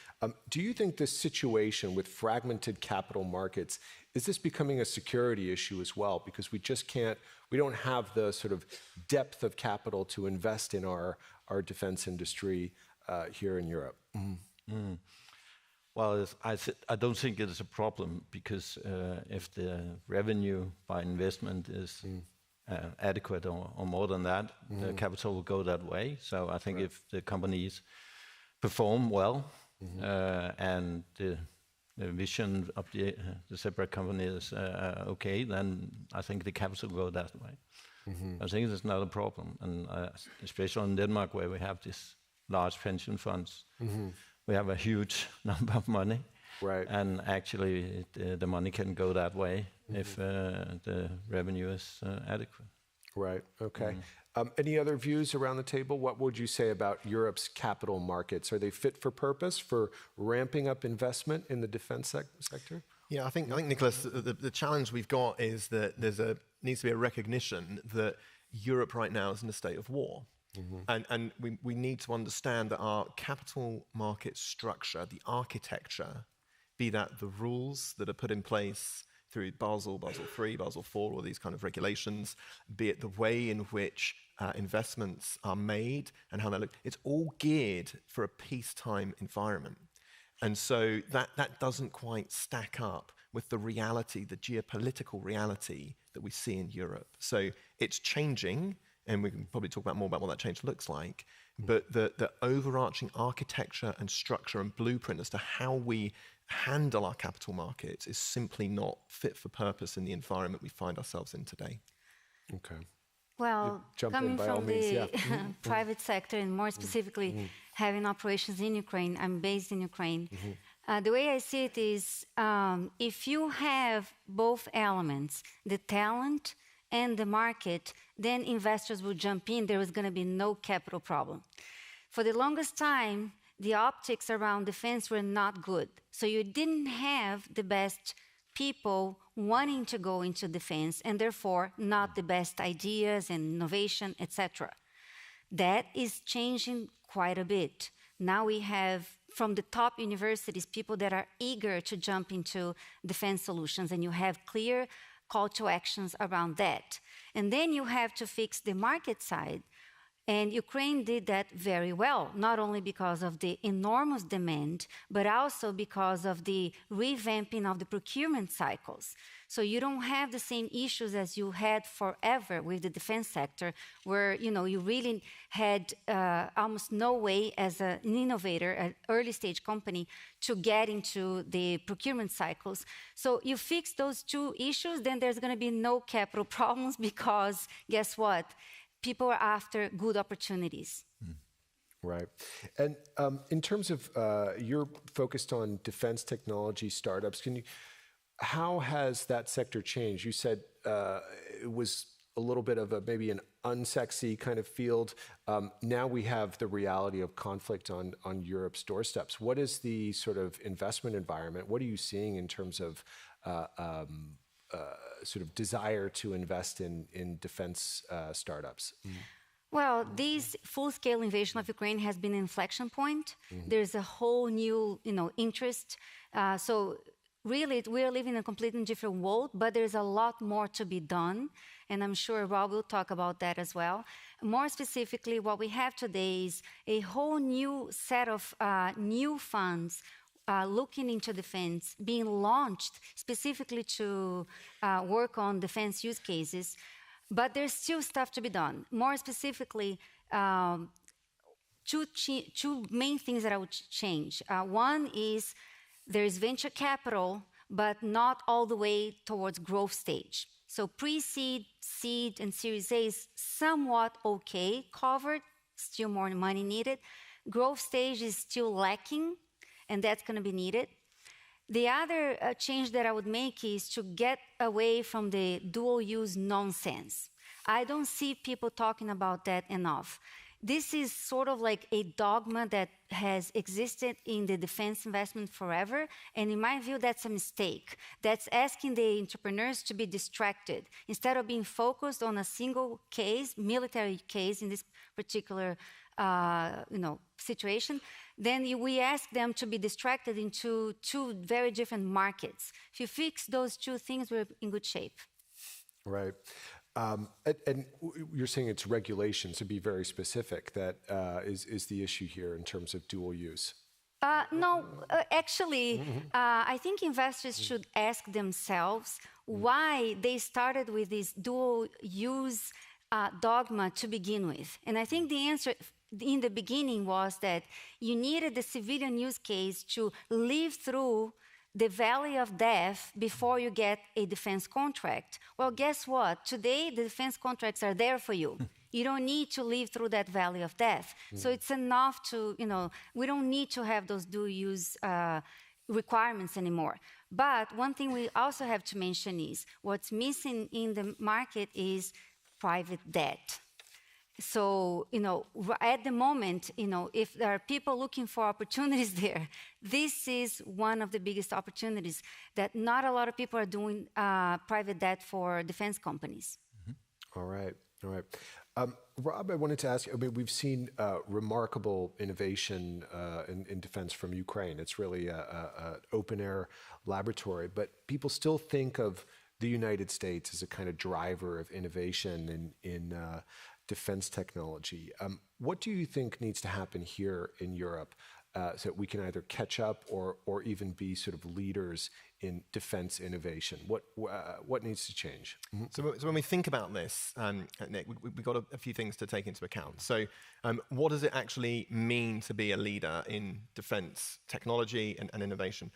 Do you think this situation with fragmented capital markets, is this becoming a security issue as well? Because we don't have the sort of depth of capital to invest in our defense industry here in Europe. Well, I don't think it is a problem, because if the revenue by investment is adequate or more than that, the capital will go that way. So I think if the companies perform well and the vision of the separate company is okay, then I think the capital will go that way. I think it's not a problem, and especially in Denmark, where we have these large pension funds. We have a huge number of money, and actually the money can go that way if the revenue is adequate. Right, okay. Any other views around the table? What would you say about Europe's capital markets? Are they fit for purpose for ramping up investment in the defense sector? Yeah, I think Nicholas, the challenge we've got is that needs to be a recognition that Europe right now is in a state of war. And we need to understand that our capital market structure, the architecture, be that the rules that are put in place through Basel III, Basel IV, all these kind of regulations, be it the way in which investments are made and how they look, it's all geared for a peacetime environment. And so that doesn't quite stack up with the reality, the geopolitical reality that we see in Europe. So it's changing, and we can probably talk more about what that change looks like, but the overarching architecture and structure and blueprint as to how we handle our capital markets is simply not fit for purpose in the environment we find ourselves in today. Okay. Well, coming from the private sector and more specifically having operations in Ukraine, I'm based in Ukraine. The way I see it is if you have both elements, the talent and the market, then investors will jump in. There is going to be no capital problem. For the longest time, the optics around defense were not good. So you didn't have the best people wanting to go into defense and therefore not the best ideas and innovation, etc. That is changing quite a bit. Now we have from the top universities people that are eager to jump into defense solutions, and you have clear call to actions around that. And then you have to fix the market side. And Ukraine did that very well, not only because of the enormous demand, but also because of the revamping of the procurement cycles. So you don't have the same issues as you had forever with the defense sector, where you really had almost no way as an innovator, an early stage company, to get into the procurement cycles. So you fix those two issues, then there's going to be no capital problems because guess what? People are after good opportunities. Right. And in terms of, you're focused on defense technology startups. How has that sector changed? You said it was a little bit of maybe an unsexy kind of field. Now we have the reality of conflict on Europe's doorsteps. What is the sort of investment environment? What are you seeing in terms of sort of desire to invest in defense startups? Well, this full-scale invasion of Ukraine has been an inflection point. There's a whole new, interest. So really, we're living in a completely different world, but there's a lot more to be done. And I'm sure Rob will talk about that as well. More specifically, what we have today is a whole new set of new funds looking into defense, being launched specifically to work on defense use cases. But there's still stuff to be done. More specifically, two main things that I would change. One is there is venture capital, but not all the way towards growth stage. So pre-seed, seed, and Series A is somewhat okay covered, still more money needed. Growth stage is still lacking, and that's going to be needed. The other change that I would make is to get away from the dual-use nonsense. I don't see people talking about that enough. This is sort of like a dogma that has existed in the defense investment forever, and in my view, that's a mistake. That's asking the entrepreneurs to be distracted. Instead of being focused on a single case, military case in this particular situation, then we ask them to be distracted into two very different markets. If you fix those two things, we're in good shape. Right. And you're saying it's regulation, to be very specific, that is the issue here in terms of dual use. No, actually, I think investors should ask themselves why they started with this dual use dogma to begin with. And I think the answer in the beginning was that you needed the civilian use case to live through the valley of death before you get a defense contract. Well, guess what? Today, the defense contracts are there for you. You don't need to live through that valley of death. So it's enough to, we don't need to have those dual-use requirements anymore. But one thing we also have to mention is what's missing in the market is private debt. So, at the moment, if there are people looking for opportunities there, this is one of the biggest opportunities that not a lot of people are doing private debt for defense companies. All right. Rob, I wanted to ask you, we've seen remarkable innovation in defense from Ukraine. It's really an open-air laboratory, but people still think of the United States as a kind of driver of innovation in defense technology. What do you think needs to happen here in Europe so that we can either catch up or even be sort of leaders in defense innovation? What needs to change? So when we think about this, Nick, we've got a few things to take into account. So what does it actually mean to be a leader in defense technology and innovation?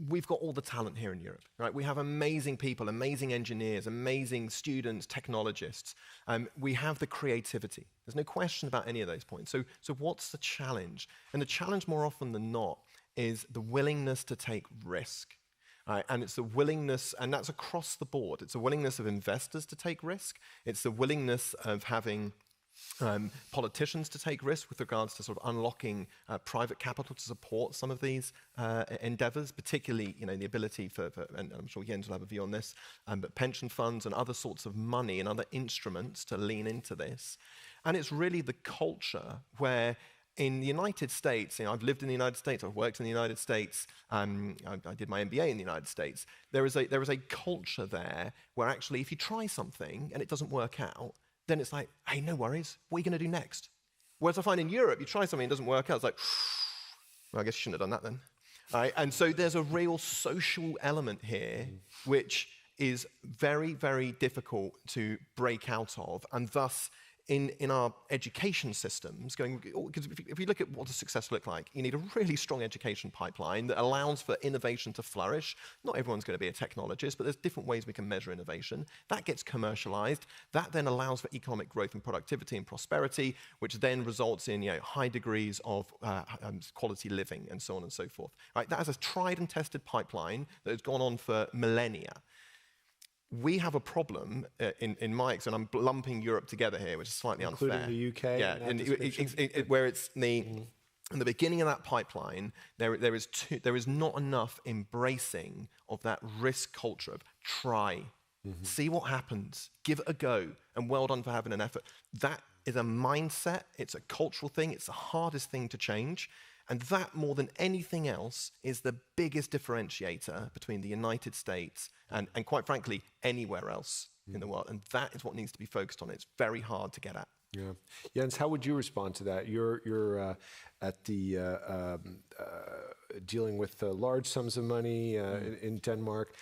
we've got all the talent here in Europe, right? We have amazing people, amazing engineers, amazing students, technologists. We have the creativity. There's no question about any of those points. So what's the challenge? And the challenge more often than not is the willingness to take risk. And it's the willingness, and that's across the board. It's the willingness of investors to take risk. It's the willingness of having politicians to take risk with regards to sort of unlocking private capital to support some of these endeavors, particularly, the ability for, and I'm sure Jens will have a view on this, but pension funds and other sorts of money and other instruments to lean into this. And it's really the culture where in the United States, I've lived in the United States, I've worked in the United States, I did my MBA in the United States. There is a culture there where actually if you try something and it doesn't work out, then it's like, hey, no worries, what are you going to do next? Whereas I find in Europe, you try something and it doesn't work out, it's like, well, I guess you shouldn't have done that then. Right? And so there's a real social element here, which is very, very difficult to break out of, and thus in our education systems, because if you look at what does success look like, you need a really strong education pipeline that allows for innovation to flourish. Not everyone's going to be a technologist, but there's different ways we can measure innovation. That gets commercialized. That then allows for economic growth and productivity and prosperity, which then results in high degrees of quality living and so on and so forth. Right? That is a tried and tested pipeline that has gone on for millennia. We have a problem in my experience, and I'm lumping Europe together here, which is slightly including unfair. The UK. Yeah, where it's in the beginning of that pipeline, there is not enough embracing of that risk culture of try, see what happens, give it a go, and well done for having an effort. That is a mindset. It's a cultural thing. It's the hardest thing to change. And that, more than anything else, is the biggest differentiator between the United States and quite frankly, anywhere else in the world. And that is what needs to be focused on. It's very hard to get at. Yeah. Jens, how would you respond to that? You're at the dealing with large sums of money in Denmark.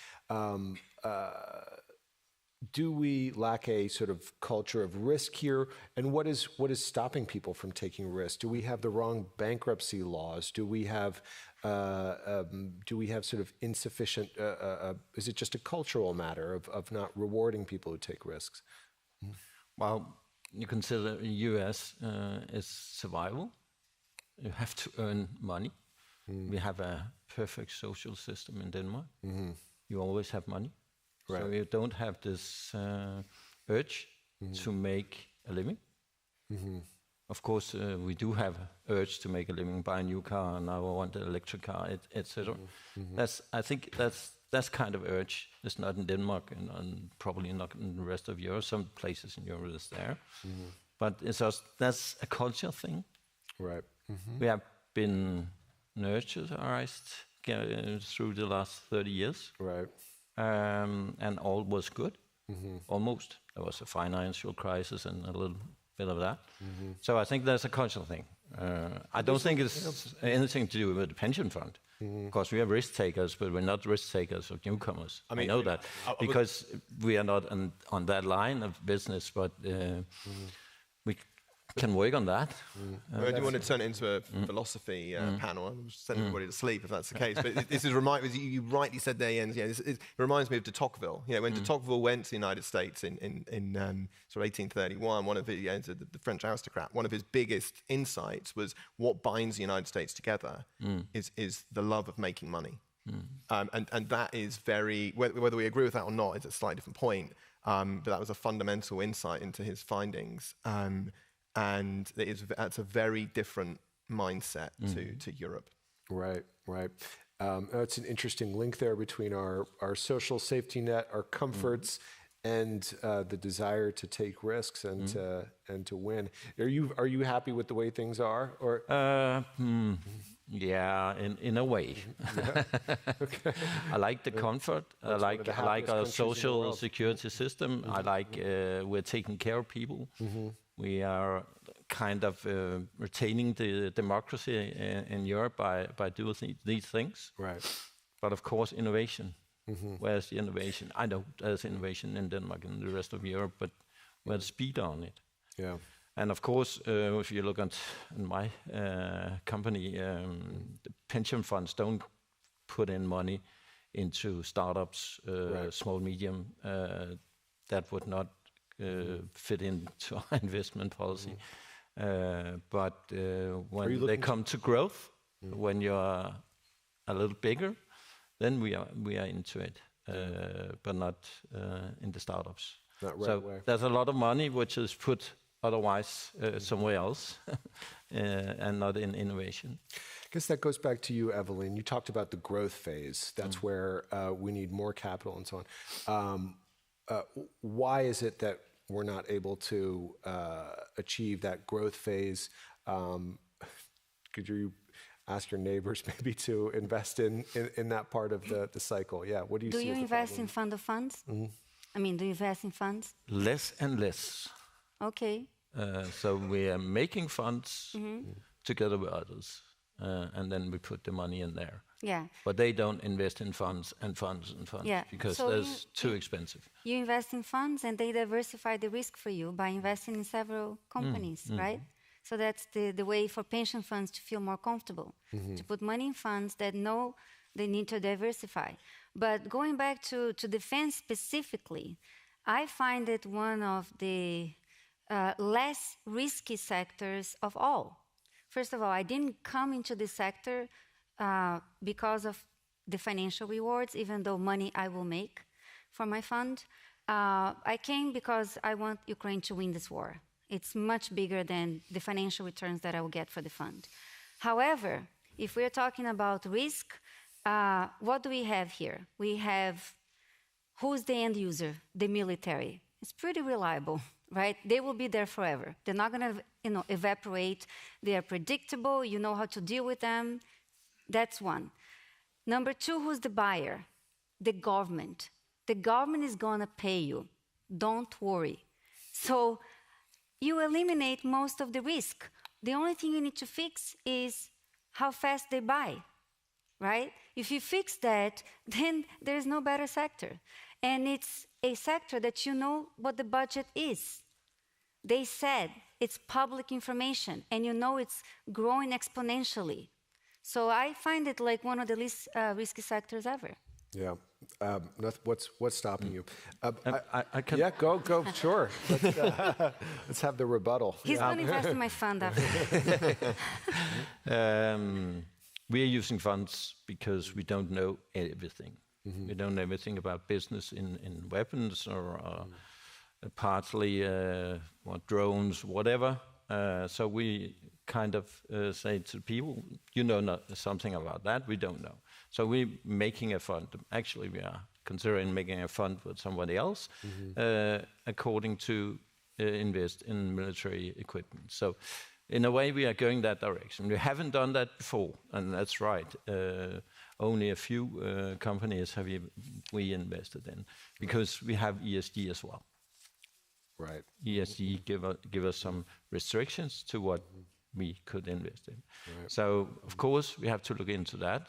Do we lack a sort of culture of risk here? And what is stopping people from taking risks? Do we have the wrong bankruptcy laws? Do we have sort of insufficient? Is it just a cultural matter of not rewarding people who take risks? Well, you consider the U.S. is survival. You have to earn money. We have a perfect social system in Denmark. You always have money. Right. So you don't have this urge to make a living. Of course, we do have urge to make a living, buy a new car, and now I want an electric car, etc. I think that's kind of urge. It's not in Denmark and probably not in the rest of Europe. Some places in Europe is there, but that's a culture thing. Right. We have been nurtured through the last 30 years. Right. And all was good, almost. There was a financial crisis and a little bit of that. So I think that's a cultural thing. I don't think it's anything to do with the pension fund. Of course, we are risk takers, but we're not risk takers of newcomers. I know that because we are not on that line of business, but we can work on that. I do want to turn it into a philosophy panel. I'm just sending everybody to sleep if that's the case. But this is you rightly said there, Jens. It reminds me of de Tocqueville. When de Tocqueville went to the United States in sort of 1831, one of the French aristocrat, one of his biggest insights was what binds the United States together is the love of making money. And that is very, whether we agree with that or not, is a slightly different point. But that was a fundamental insight into his findings. And that's a very different mindset to Europe. Right. It's an interesting link there between our social safety net, our comforts, and the desire to take risks and to win. Are you happy with the way things are? Or yeah, in a way. Okay. I like the comfort. I like our social security system. I like we're taking care of people. We are kind of retaining the democracy in Europe by doing these things. Right. But of course, innovation. Where's the innovation? I know there's innovation in Denmark and the rest of Europe, but where's the speed on it? Yeah. And of course, if you look at my company, the pension funds don't put in money into startups, small, medium, that would not fit into our investment policy. But when they come to growth, when you're a little bigger, then we are into it, but not in the startups. Not right so away. there's a lot of money which is put otherwise somewhere else, and not in innovation. I guess that goes back to you, Evelyn. You talked about the growth phase. That's where we need more capital and so on. Why is it that we're not able to achieve that growth phase? Could you ask your neighbors maybe to invest in that part of the cycle? Yeah, what do you see? Do you invest in fund of funds? I mean, do you invest in funds? Less and less. Okay. So we are making funds together with others, and then we put the money in there. Yeah. But they don't invest in funds and funds and funds because so that's too expensive. You invest in funds and they diversify the risk for you by investing in several companies, right? So that's the way for pension funds to feel more comfortable, to put money in funds that know they need to diversify. But going back to defense specifically, I find it one of the less risky sectors of all. First of all, I didn't come into this sector because of the financial rewards, even though money I will make for my fund. I came because I want Ukraine to win this war. It's much bigger than the financial returns that I will get for the fund. However, if we're talking about risk, what do we have here? We have who's the end user? The military. It's pretty reliable, right? They will be there forever. They're not going to evaporate. They are predictable. You know how to deal with them. That's one. Number two, who's the buyer? The government. The government is going to pay you. Don't worry. So you eliminate most of the risk. The only thing you need to fix is how fast they buy, right? If you fix that, then there's no better sector. And it's a sector that you know what the budget is. They said it's public information, and you know it's growing exponentially. So I find it like one of the least risky sectors ever. Yeah. What's stopping you? I can. Yeah, go. Sure. Let's have the rebuttal. He's going to invest in my fund after. We are using funds because we don't know everything. We don't know everything about business in weapons or partly drones, whatever. So we kind of say to people, you know something about that, we don't know. So we're making a fund. Actually, we are considering making a fund with somebody else according to invest in military equipment. So in a way, we are going that direction. We haven't done that before, and that's right. Only a few companies have we invested in, because we have ESG as well. Right. ESG give us some restrictions to what we could invest in. Right. So, of course, we have to look into that.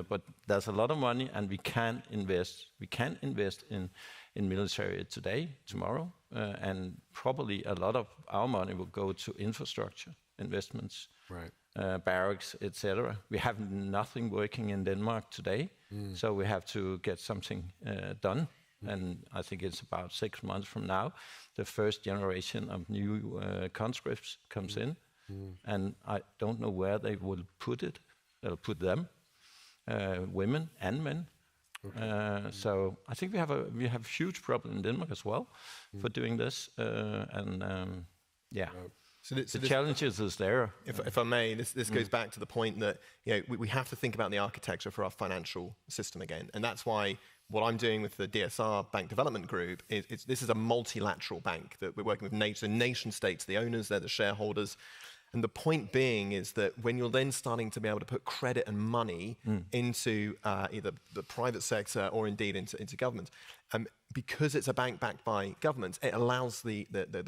But there's a lot of money, and we can invest. We can invest in military today, tomorrow, and probably a lot of our money will go to infrastructure investments, right. Barracks, etc. We have nothing working in Denmark today, so we have to get something done. And I think it's about 6 months from now, the first generation of new conscripts comes in, and I don't know where they will put it. They'll put them, women and men. Okay. So I think we have a huge problem in Denmark as well for doing this, yeah. So the challenges is there. If I may, this goes back to the point that we have to think about the architecture for our financial system again, and that's why what I'm doing with the DSR Bank Development Group is this is a multilateral bank that we're working with nation states, the owners, they're the shareholders. And the point being is that when you're then starting to be able to put credit and money into either the private sector or indeed into government, because it's a bank backed by governments, it allows the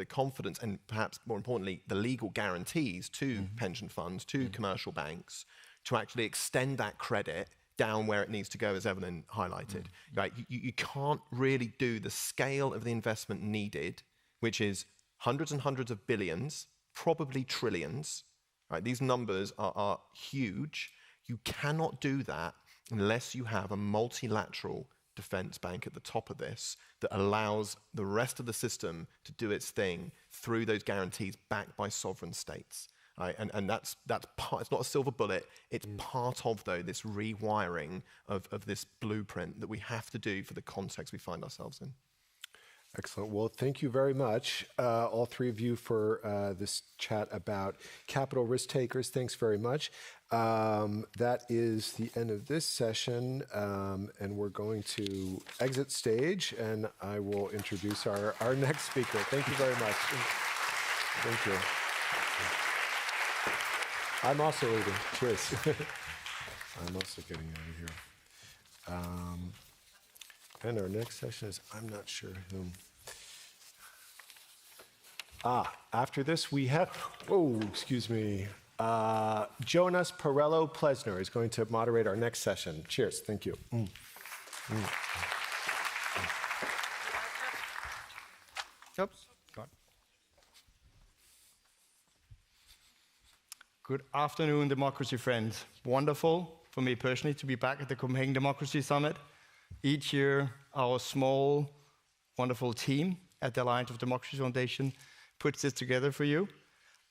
confidence and perhaps more importantly, the legal guarantees to pension funds, to commercial banks, to actually extend that credit down where it needs to go, as Evelyn highlighted. Right? You can't really do the scale of the investment needed, which is hundreds and hundreds of billions, probably trillions. Right? These numbers are huge. You cannot do that unless you have a multilateral defense bank at the top of this that allows the rest of the system to do its thing through those guarantees backed by sovereign states. Right? And that's part, it's not a silver bullet, it's part of, though, this rewiring of this blueprint that we have to do for the context we find ourselves in. Excellent. Well, thank you very much, all three of you, for this chat about capital risk takers. Thanks very much. That is the end of this session, and we're going to exit stage, and I will introduce our next speaker. Thank you very much. Thank you. I'm also leaving. Cheers. I'm also getting out of here. And our next session is, I'm not sure whom. After this we have, excuse me, Jonas Perello-Plesner is going to moderate our next session. Cheers. Thank you. Oops. Good afternoon, democracy friends. Wonderful for me personally to be back at the Copenhagen Democracy Summit. Each year, our small, wonderful team at the Alliance of Democracy Foundation puts this together for you,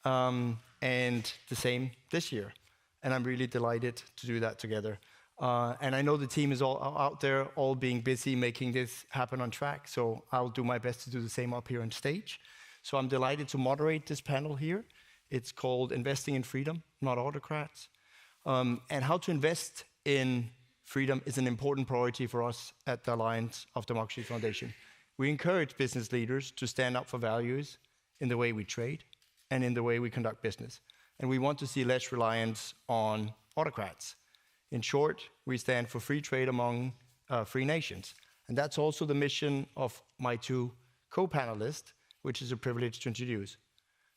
and the same this year. And I'm really delighted to do that together. And I know the team is all out there, all being busy making this happen on track, so I'll do my best to do the same up here on stage. So I'm delighted to moderate this panel here. It's called Investing in Freedom, Not Autocrats. And how to invest in freedom is an important priority for us at the Alliance of Democracy Foundation. We encourage business leaders to stand up for values in the way we trade and in the way we conduct business. And we want to see less reliance on autocrats. In short, we stand for free trade among free nations. And that's also the mission of my two co-panelists, which is a privilege to introduce.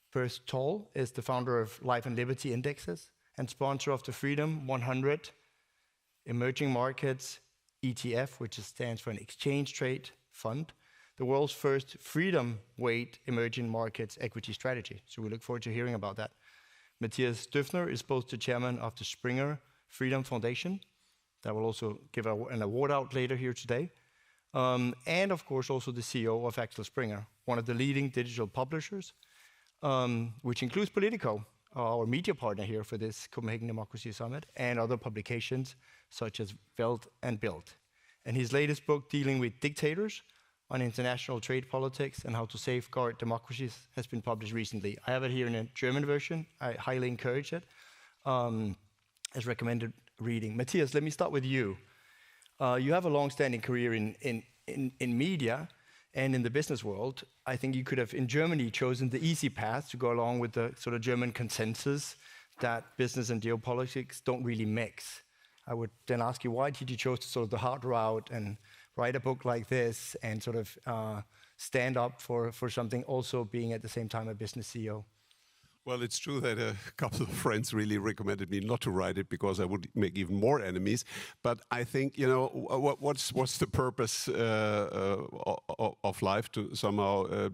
First, Toll is the founder of Life and Liberty Indexes and sponsor of the Freedom 100 Emerging Markets ETF, which stands for an exchange trade fund, the world's first freedom weight emerging markets equity strategy. So we look forward to hearing about that. Matthias Döpfner is both the chairman of the Springer Freedom Foundation, that will also give an award out later here today, and of course also the CEO of Axel Springer, one of the leading digital publishers, which includes Politico, our media partner here for this Copenhagen Democracy Summit, and other publications such as Welt and Bild. And his latest book, Dealing with Dictators, on international trade politics and how to safeguard democracies, has been published recently. I have it here in a German version. I highly encourage it as recommended reading. Matthias, let me start with you. You have a long-standing career in media and in the business world. I think you could have, in Germany, chosen the easy path to go along with the sort of German consensus that business and geopolitics don't really mix. I would then ask you, why did you choose sort of the hard route and write a book like this and sort of stand up for something, also being at the same time a business CEO? Well, it's true that a couple of friends really recommended me not to write it because I would make even more enemies. But I think, you know, what's the purpose of life to somehow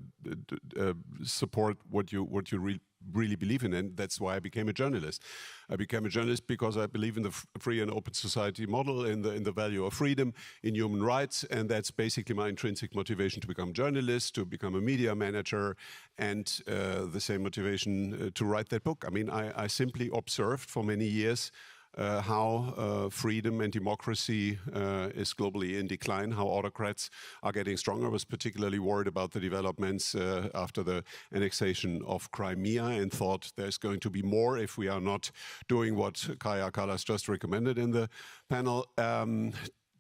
support what you really believe in, and that's why I became a journalist. I became a journalist because I believe in the free and open society model, in the value of freedom, in human rights, and that's basically my intrinsic motivation to become a journalist, to become a media manager, and the same motivation to write that book. I mean, I simply observed for many years how freedom and democracy is globally in decline, how autocrats are getting stronger. I was particularly worried about the developments after the annexation of Crimea and thought there's going to be more if we are not doing what Kaja Kallas just recommended in the panel,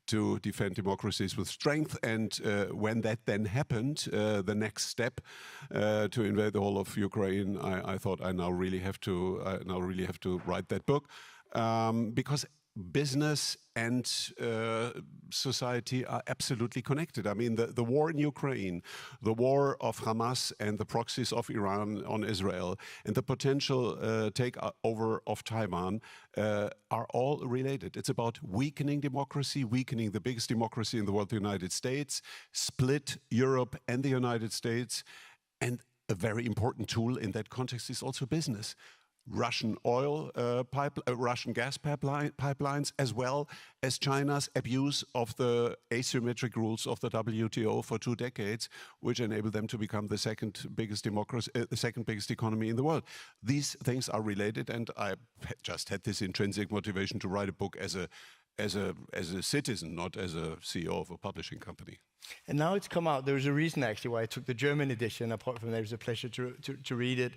to defend democracies with strength. And when that then happened, the next step to invade the whole of Ukraine, I thought I now really have to write that book. Because business and society are absolutely connected. I mean, the war in Ukraine, the war of Hamas and the proxies of Iran on Israel, and the potential takeover of Taiwan are all related. It's about weakening democracy, weakening the biggest democracy in the world, the United States, split Europe and the United States, and a very important tool in that context is also business. Russian oil Russian gas pipelines, as well as China's abuse of the asymmetric rules of the WTO for 2 decades, which enabled them to become the second biggest democracy, the second biggest economy in the world. These things are related, and I just had this intrinsic motivation to write a book as a citizen, not as a CEO of a publishing company. And now it's come out. There's a reason actually why I took the German edition. Apart from that, it was a pleasure to read it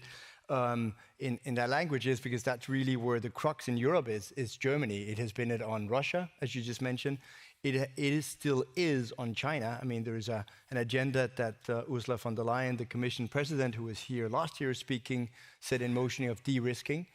in that language, is because that's really where the crux in Europe is Germany. It has been on Russia, as you just mentioned. It still is on China. I mean, there is an agenda that Ursula von der Leyen, the Commission President, who was here last year speaking, set in motion of de-risking.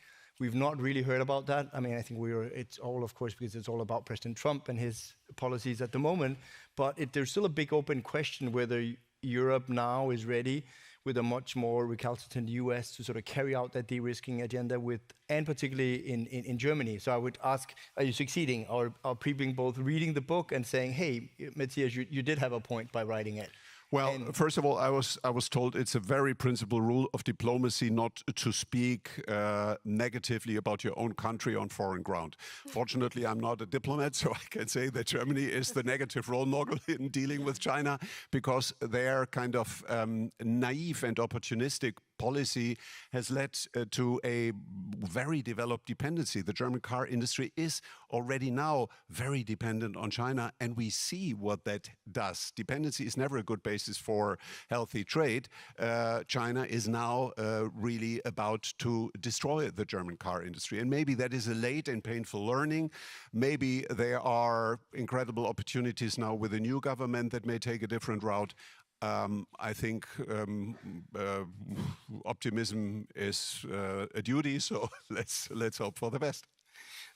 We've not really heard about that. I mean, I think it's all, of course, because it's all about President Trump and his policies at the moment. But there's still a big open question whether Europe now is ready with a much more recalcitrant US to sort of carry out that de-risking agenda and particularly in Germany. So I would ask, are you succeeding? Or are people both reading the book and saying, hey, Matthias, you did have a point by writing it? Well, first of all, I was told it's a very principal rule of diplomacy not to speak negatively about your own country on foreign ground. Fortunately, I'm not a diplomat, so I can say that Germany is the negative role model in dealing with China, because their kind of naive and opportunistic policy has led to a very developed dependency. The German car industry is already now very dependent on China, and we see what that does. Dependency is never a good basis for healthy trade. China is now really about to destroy the German car industry, and maybe that is a late and painful learning. Maybe there are incredible opportunities now with a new government that may take a different route. I think optimism is a duty, so let's hope for the best.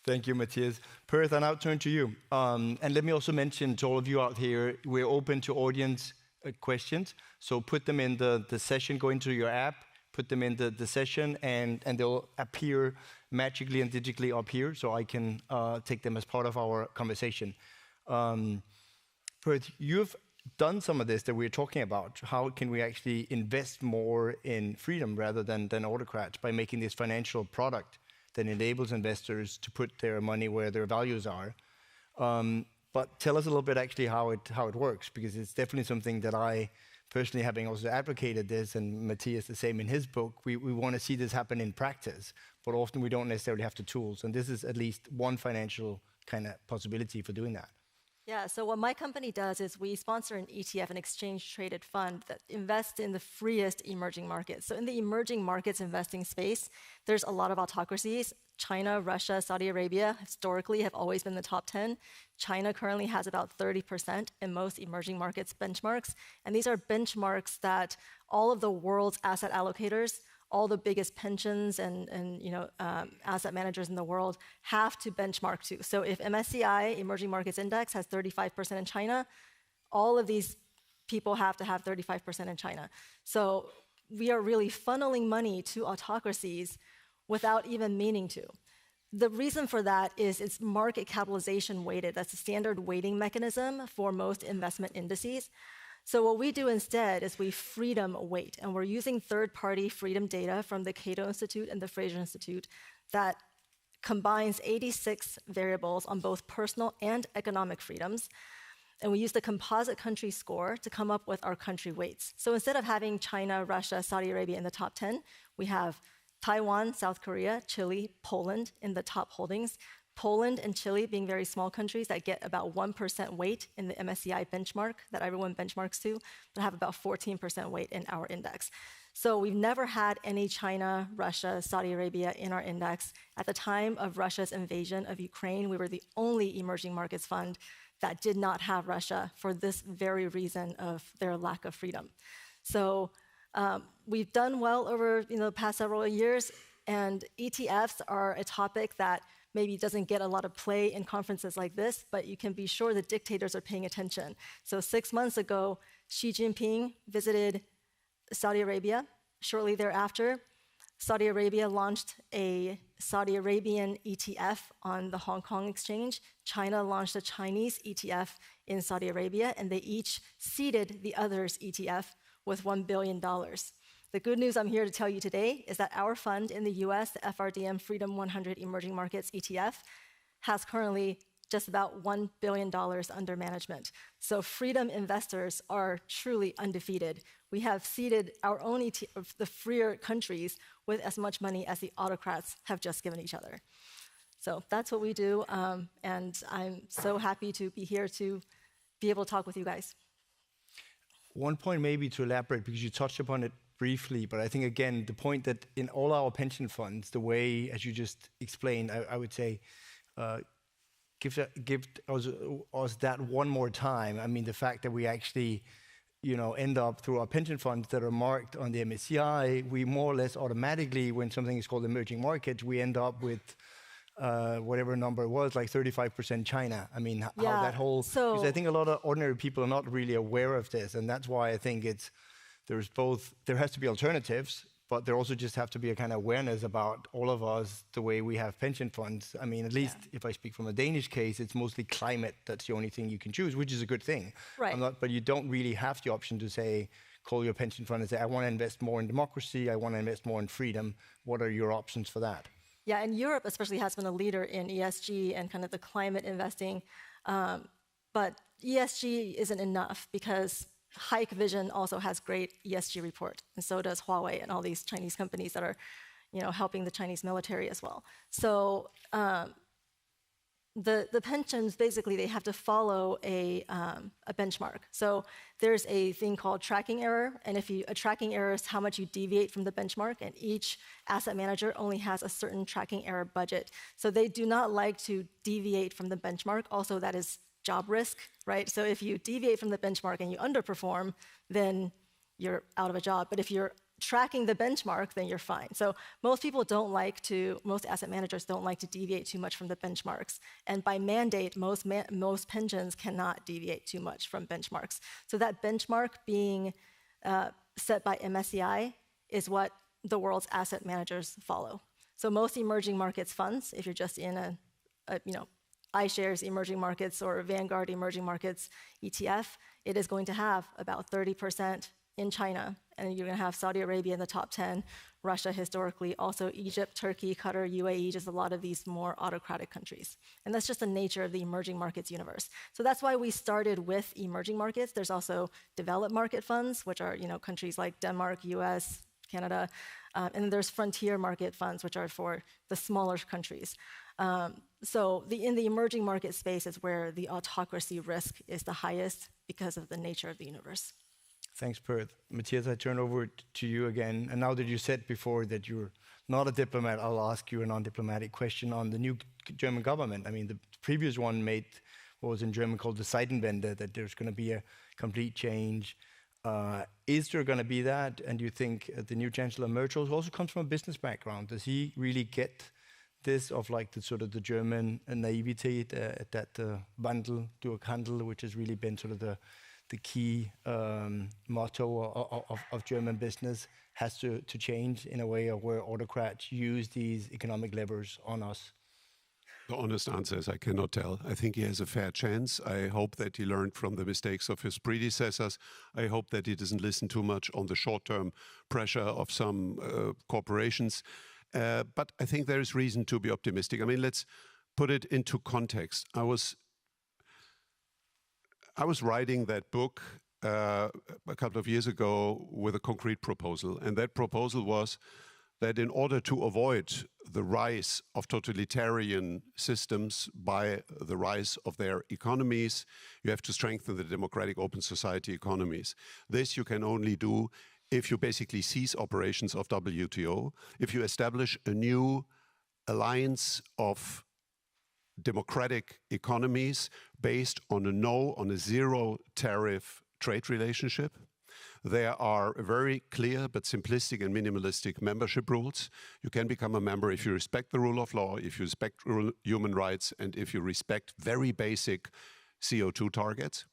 Thank you, Matthias. Perth, I now turn to you. And let me also mention to all of you out here, we're open to audience questions. So put them in the session, go into your app, put them in the session, and they'll appear magically and digitally up here, so I can take them as part of our conversation. Perth, you've done some of this that we're talking about. How can we actually invest more in freedom rather than autocrats by making this financial product that enables investors to put their money where their values are? But tell us a little bit actually how it works, because it's definitely something that I personally, having also advocated this, and Matthias the same in his book, we want to see this happen in practice, but often we don't necessarily have the tools. And this is at least one financial kind of possibility for doing that. Yeah, so what my company does is we sponsor an ETF, an exchange-traded fund that invests in the freest emerging markets. So in the emerging markets investing space, there's a lot of autocracies. China, Russia, Saudi Arabia historically have always been the top 10. China currently has about 30% in most emerging markets benchmarks. And these are benchmarks that all of the world's asset allocators, all the biggest pensions and asset managers in the world have to benchmark to. So if MSCI Emerging Markets Index has 35% in China, all of these people have to have 35% in China. So we are really funneling money to autocracies without even meaning to. The reason for that is it's market capitalization weighted. That's the standard weighting mechanism for most investment indices. So what we do instead is we freedom weight, and we're using third-party freedom data from the Cato Institute and the Fraser Institute that combines 86 variables on both personal and economic freedoms. And we use the composite country score to come up with our country weights. So instead of having China, Russia, Saudi Arabia in the top 10, we have Taiwan, South Korea, Chile, Poland in the top holdings. Poland and Chile being very small countries that get about 1% weight in the MSCI benchmark that everyone benchmarks to, but have about 14% weight in our index. So we've never had any China, Russia, Saudi Arabia in our index. At the time of Russia's invasion of Ukraine, we were the only emerging markets fund that did not have Russia for this very reason of their lack of freedom. So we've done well over the past several years, and ETFs are a topic that maybe doesn't get a lot of play in conferences like this, but you can be sure the dictators are paying attention. So 6 months ago, Xi Jinping visited Saudi Arabia. Shortly thereafter, Saudi Arabia launched a Saudi Arabian ETF on the Hong Kong exchange. China launched a Chinese ETF in Saudi Arabia, and they each seeded the other's ETF with $1 billion. The good news I'm here to tell you today is that our fund in the US, the FRDM Freedom 100 Emerging Markets ETF, has currently just about $1 billion under management. So freedom investors are truly undefeated. We have seeded our own ETF, the freer countries, with as much money as the autocrats have just given each other. So that's what we do, and I'm so happy to be here to be able to talk with you guys. One point maybe to elaborate, because you touched upon it briefly, but I think again, the point that in all our pension funds, the way, as you just explained, I would say, give us that one more time. I mean, the fact that we actually, end up through our pension funds that are marked on the MSCI, we more or less automatically, when something is called emerging markets, we end up with whatever number it was, like 35% China. I mean, how that whole, because I think a lot of ordinary people are not really aware of this, and that's why I think there has to be alternatives, but there also just have to be a kind of awareness about all of us, the way we have pension funds. I mean, at least if I speak from a Danish case, it's mostly climate. That's the only thing you can choose, which is a good thing. Right. But you don't really have the option to say, call your pension fund and say, I want to invest more in democracy, I want to invest more in freedom. What are your options for that? Yeah, and Europe especially has been a leader in ESG and kind of the climate investing. But ESG isn't enough, because Hike Vision also has great ESG report, and so does Huawei and all these Chinese companies that are, helping the Chinese military as well. So the pensions, basically, they have to follow a benchmark. So there's a thing called tracking error, and a tracking error is how much you deviate from the benchmark, and each asset manager only has a certain tracking error budget. So they do not like to deviate from the benchmark. Also, that is job risk, right? So if you deviate from the benchmark and you underperform, then you're out of a job. But if you're tracking the benchmark, then you're fine. So most asset managers don't like to deviate too much from the benchmarks. And by mandate, most pensions cannot deviate too much from benchmarks. So that benchmark being set by MSCI is what the world's asset managers follow. So most emerging markets funds, if you're just in iShares Emerging Markets or Vanguard Emerging Markets ETF, it is going to have about 30% in China, and you're going to have Saudi Arabia in the top 10, Russia historically, also Egypt, Turkey, Qatar, UAE, just a lot of these more autocratic countries. And that's just the nature of the emerging markets universe. So that's why we started with emerging markets. There's also developed market funds, which are countries like Denmark, US, Canada, and then there's frontier market funds, which are for the smaller countries. So in the emerging market space is where the autocracy risk is the highest because of the nature of the universe. Thanks, Perth. Matthias, I turn over to you again. And now that you said before that you're not a diplomat, I'll ask you a non-diplomatic question on the new German government. I mean, the previous one made what was in German called the Zeitenwende, that there's going to be a complete change. Is there going to be that? And do you think the new Chancellor Merkel also comes from a business background? Does he really get this of like the sort of the German naivety that Wandel durch Handel, which has really been sort of the key motto of German business, has to change in a way of where autocrats use these economic levers on us? The honest answer is I cannot tell. I think he has a fair chance. I hope that he learned from the mistakes of his predecessors. I hope that he doesn't listen too much on the short-term pressure of some corporations. But I think there is reason to be optimistic. I mean, let's put it into context. I was writing that book a couple of years ago with a concrete proposal, and that proposal was that in order to avoid the rise of totalitarian systems by the rise of their economies, you have to strengthen the democratic open society economies. This you can only do if you basically cease operations of WTO, if you establish a new alliance of democratic economies based on a zero tariff trade relationship. There are very clear but simplistic and minimalistic membership rules. You can become a member if you respect the rule of law, if you respect human rights, and if you respect very basic CO2 targets.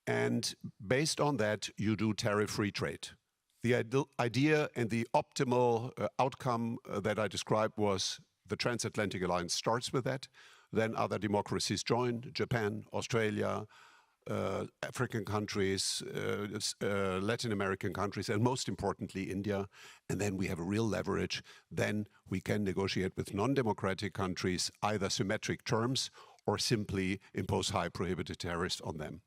And based on that, you do tariff-free trade. The idea and the optimal outcome that I described was the transatlantic alliance starts with that. Then other democracies join, Japan, Australia, African countries, Latin American countries, and most importantly, India. And then we have a real leverage. Then we can negotiate with non-democratic countries, either symmetric terms or simply impose high prohibited tariffs on them.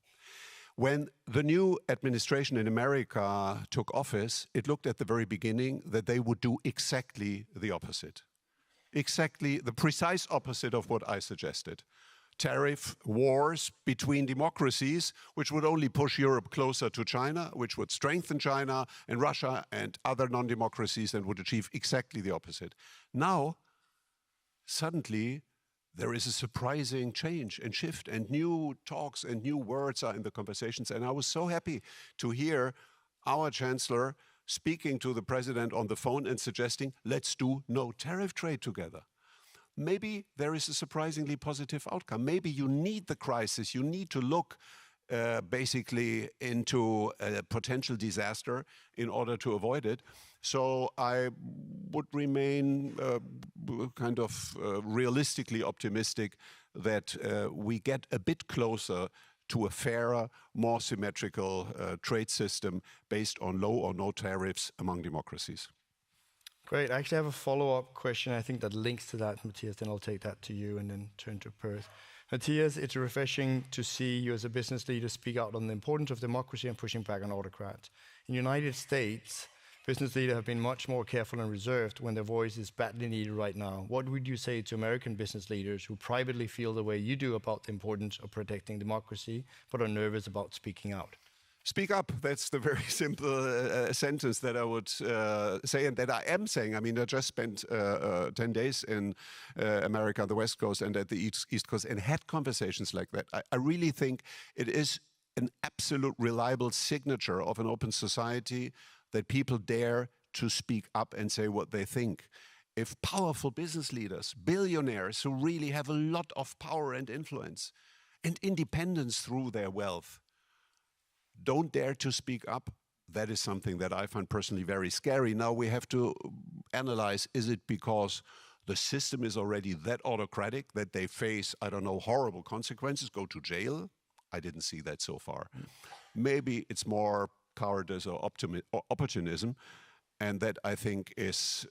When the new administration in America took office, it looked at the very beginning that they would do exactly the opposite. Exactly the precise opposite of what I suggested. Tariff wars between democracies, which would only push Europe closer to China, which would strengthen China and Russia and other non-democracies and would achieve exactly the opposite. Now, suddenly, there is a surprising change and shift, and new talks and new words are in the conversations. And I was so happy to hear our Chancellor speaking to the President on the phone and suggesting, let's do no tariff trade together. Maybe there is a surprisingly positive outcome. Maybe you need the crisis. You need to look basically into a potential disaster in order to avoid it. So I would remain kind of realistically optimistic that we get a bit closer to a fairer, more symmetrical trade system based on low or no tariffs among democracies. Great. I actually have a follow-up question. I think that links to that, Matthias. Then I'll take that to you and then turn to Perth. Matthias, it's refreshing to see you as a business leader speak out on the importance of democracy and pushing back on autocrats. In the United States, business leaders have been much more careful and reserved when their voice is badly needed right now. What would you say to American business leaders who privately feel the way you do about the importance of protecting democracy, but are nervous about speaking out? Speak up. That's the very simple sentence that I would say and that I am saying. I mean, I just spent 10 days in America, on the West Coast and at the East Coast, and had conversations like that. I really think it is an absolute reliable signature of an open society that people dare to speak up and say what they think. If powerful business leaders, billionaires who really have a lot of power and influence and independence through their wealth, don't dare to speak up, that is something that I find personally very scary. Now we have to analyze, is it because the system is already that autocratic that they face, I don't know, horrible consequences, go to jail? I didn't see that so far. Maybe it's more cowardice or opportunism, and that I think is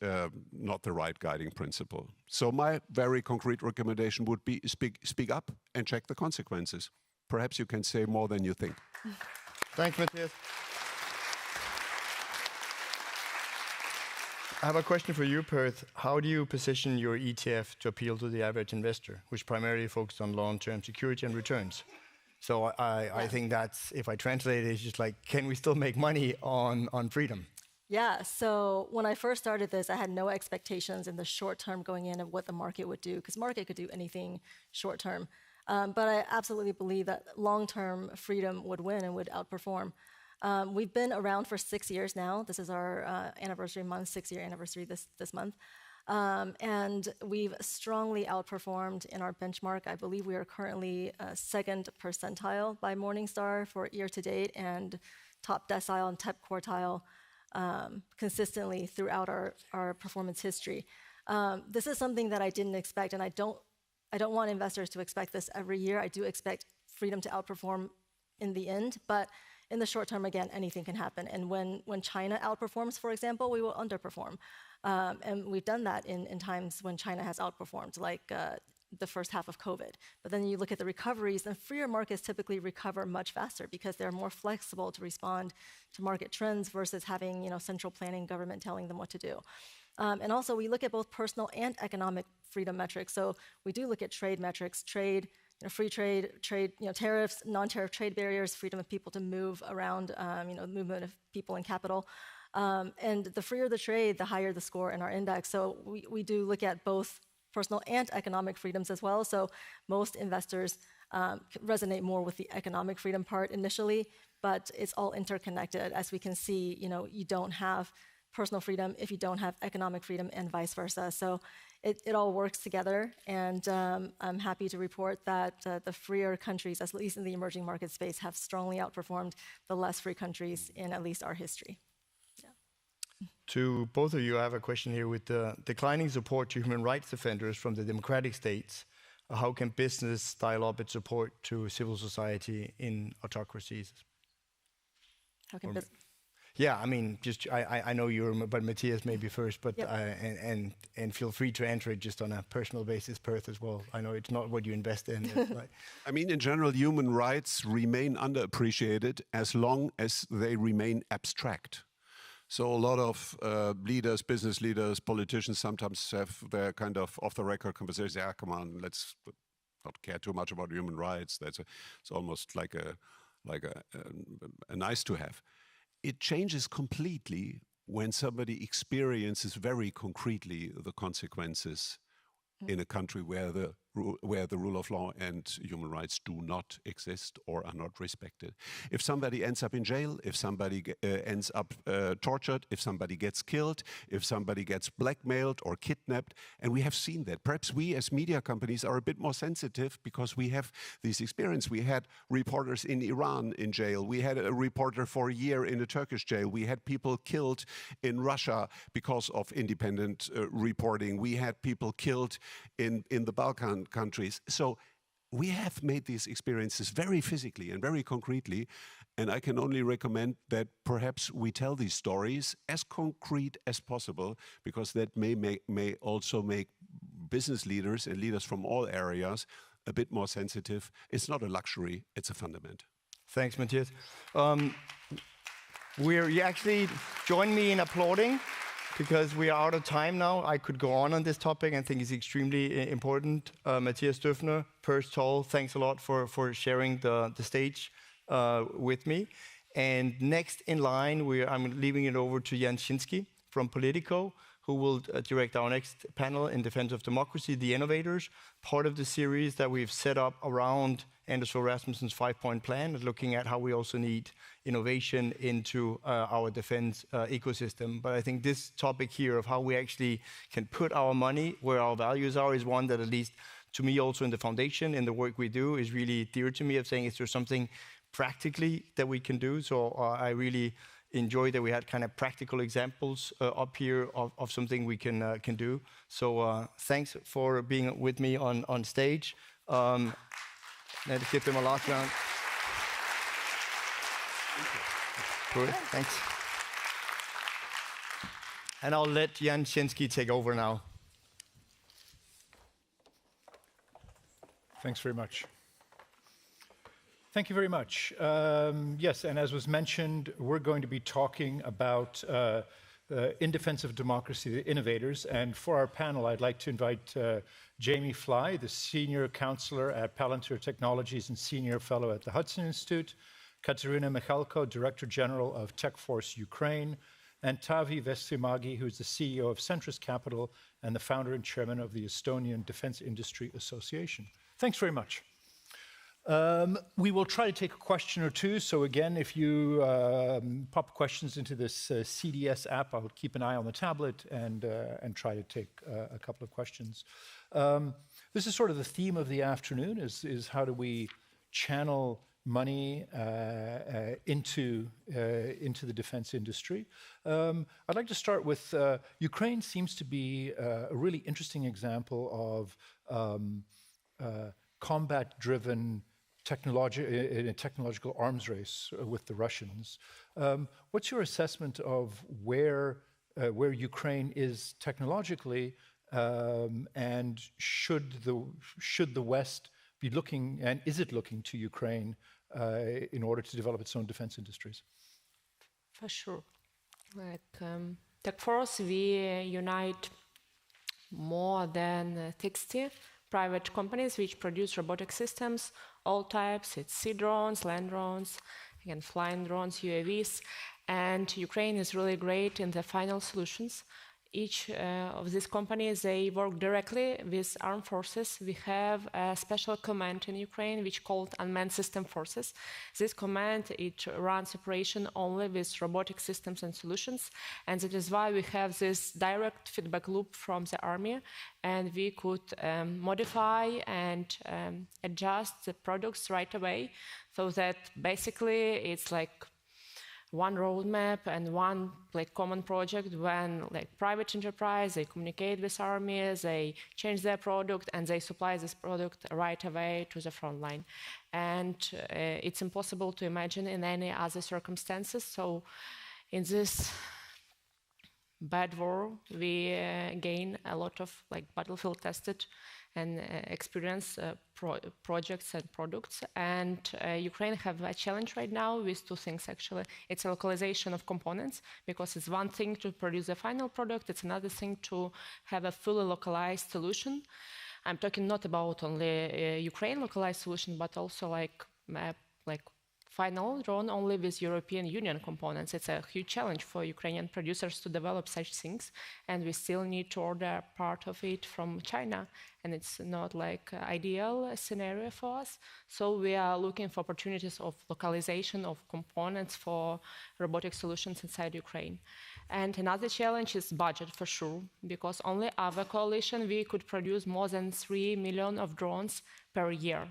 not the right guiding principle. So my very concrete recommendation would be speak up and check the consequences. Perhaps you can say more than you think. Thanks, Matthias. I have a question for you, Perth. How do you position your ETF to appeal to the average investor, which primarily focuses on long-term security and returns? So I think that's, if I translate it, it's just like, can we still make money on freedom? Yeah, so when I first started this, I had no expectations in the short term going in of what the market would do, because market could do anything short term. But I absolutely believe that long-term freedom would win and would outperform. We've been around for 6 years now. This is our anniversary month, 6-year anniversary this month. And we've strongly outperformed in our benchmark. I believe we are currently second percentile by Morningstar for year to date and top decile and top quartile consistently throughout our performance history. This is something that I didn't expect, and I don't want investors to expect this every year. I do expect freedom to outperform in the end, but in the short term, again, anything can happen. And when China outperforms, for example, we will underperform. And we've done that in times when China has outperformed, like the first half of COVID. But then you look at the recoveries, and freer markets typically recover much faster because they're more flexible to respond to market trends versus having central planning government telling them what to do. And also, we look at both personal and economic freedom metrics. So we do look at trade metrics, free trade, tariffs, non-tariff trade barriers, freedom of people to move around, movement of people and capital. And the freer the trade, the higher the score in our index. So we do look at both personal and economic freedoms as well. So most investors resonate more with the economic freedom part initially, but it's all interconnected. As we can see, you don't have personal freedom if you don't have economic freedom and vice versa. So it all works together, and I'm happy to report that the freer countries, at least in the emerging market space, have strongly outperformed the less free countries in at least our history. Yeah. To both of you, I have a question here. With the declining support to human rights defenders from the democratic states, how can business dial up its support to civil society in autocracies? How can business? Yeah, I mean, just I know you're, but Matthias maybe first, but Yep. and feel free to answer it just on a personal basis, Perth as well. I know it's not what you invest in. I mean, in general, human rights remain underappreciated as long as they remain abstract. So a lot of leaders, business leaders, politicians sometimes have their kind of off-the-record conversations. Yeah, come on, let's not care too much about human rights. It's almost like a nice to have. It changes completely when somebody experiences very concretely the consequences in a country where the rule of law and human rights do not exist or are not respected. If somebody ends up in jail, if somebody ends up tortured, if somebody gets killed, if somebody gets blackmailed or kidnapped, and we have seen that. Perhaps we as media companies are a bit more sensitive because we have this experience. We had reporters in Iran in jail. We had a reporter for a year in a Turkish jail. We had people killed in Russia because of independent reporting. We had people killed in the Balkan countries. So we have made these experiences very physically and very concretely, and I can only recommend that perhaps we tell these stories as concrete as possible, because that may also make business leaders and leaders from all areas a bit more sensitive. It's not a luxury, it's a fundament. Thanks, Matthias. You actually join me in applauding, because we are out of time now. I could go on this topic. I think it's extremely important. Matthias Döpfner, Perth Toll, thanks a lot for sharing the stage with me. And next in line, I'm leaving it over to Jan Shinsky from Politico, who will direct our next panel in defense of democracy, the innovators, part of the series that we've set up around Anders Fogh Rasmussen's 5-point plan, looking at how we also need innovation into our defense ecosystem. But I think this topic here of how we actually can put our money where our values are is one that, at least to me also in the foundation, in the work we do, is really dear to me, of saying, is there something practically that we can do? So I really enjoy that we had kind of practical examples up here of something we can do. So thanks for being with me on stage. Let's give them a last round. Good, thanks. And I'll let Jan Shinsky take over now. Thanks very much. Thank you very much. Yes, and as was mentioned, we're going to be talking about in defense of democracy, the innovators. And for our panel, I'd like to invite Jamie Fly, the Senior Counselor at Palantir Technologies and Senior Fellow at the Hudson Institute, Katerina Michalko, Director General of TechForce Ukraine, and Taavi Vestrimägi, who is the CEO of Centris Capital and the founder and chairman of the Estonian Defense Industry Association. Thanks very much. We will try to take a question or two. So again, if you pop questions into this CDS app, I'll keep an eye on the tablet and try to take a couple of questions. This is sort of the theme of the afternoon, is how do we channel money into the defense industry. I'd like to start with Ukraine. Seems to be a really interesting example of combat-driven technological arms race with the Russians. What's your assessment of where Ukraine is technologically, and should the West be looking, and is it looking to Ukraine in order to develop its own defense industries? For sure. Like TechForce, we unite more than 60 private companies which produce robotic systems, all types. It's sea drones, land drones, again, flying drones, UAVs. And Ukraine is really great in the final solutions. Each of these companies, they work directly with armed forces. We have a special command in Ukraine which called Unmanned System Forces. This command, it runs operation only with robotic systems and solutions, and that is why we have this direct feedback loop from the army, and we could modify and adjust the products right away, so that basically it's like one roadmap and one like common project when like private enterprise, they communicate with armies, they change their product and they supply this product right away to the front line. And it's impossible to imagine in any other circumstances. So in this bad war, we gain a lot of like battlefield tested and experience projects and products. And Ukraine have a challenge right now with two things actually. It's a localization of components, because it's one thing to produce a final product, it's another thing to have a fully localized solution. I'm talking not about only Ukraine localized solution, but also like final drone only with European Union components. It's a huge challenge for Ukrainian producers to develop such things, and we still need to order part of it from China, and it's not like ideal scenario for us. So we are looking for opportunities of localization of components for robotic solutions inside Ukraine. And another challenge is budget for sure, because only our coalition, we could produce more than 3 million of drones per year.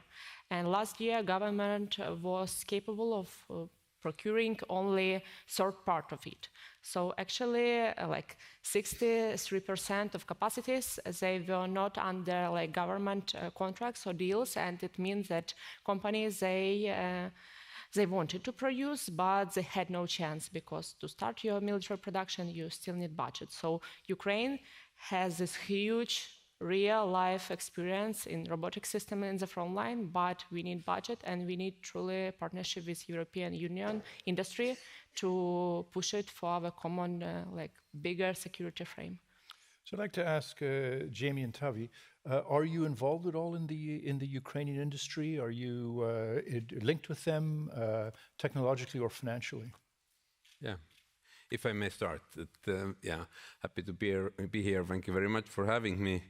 And last year, government was capable of procuring only third part of it. So actually, like 63% of capacities, they were not under like government contracts or deals, and it means that companies, they wanted to produce, but they had no chance, because to start your military production, you still need budget. So Ukraine has this huge real-life experience in robotic system in the front line, but we need budget and we need truly partnership with European Union industry to push it for our common, like bigger security frame. So I'd like to ask Jamie and Tavi, are you involved at all in the Ukrainian industry? Are you linked with them technologically or financially? Yeah. If I may start, yeah, happy to be here. Thank you very much for having me.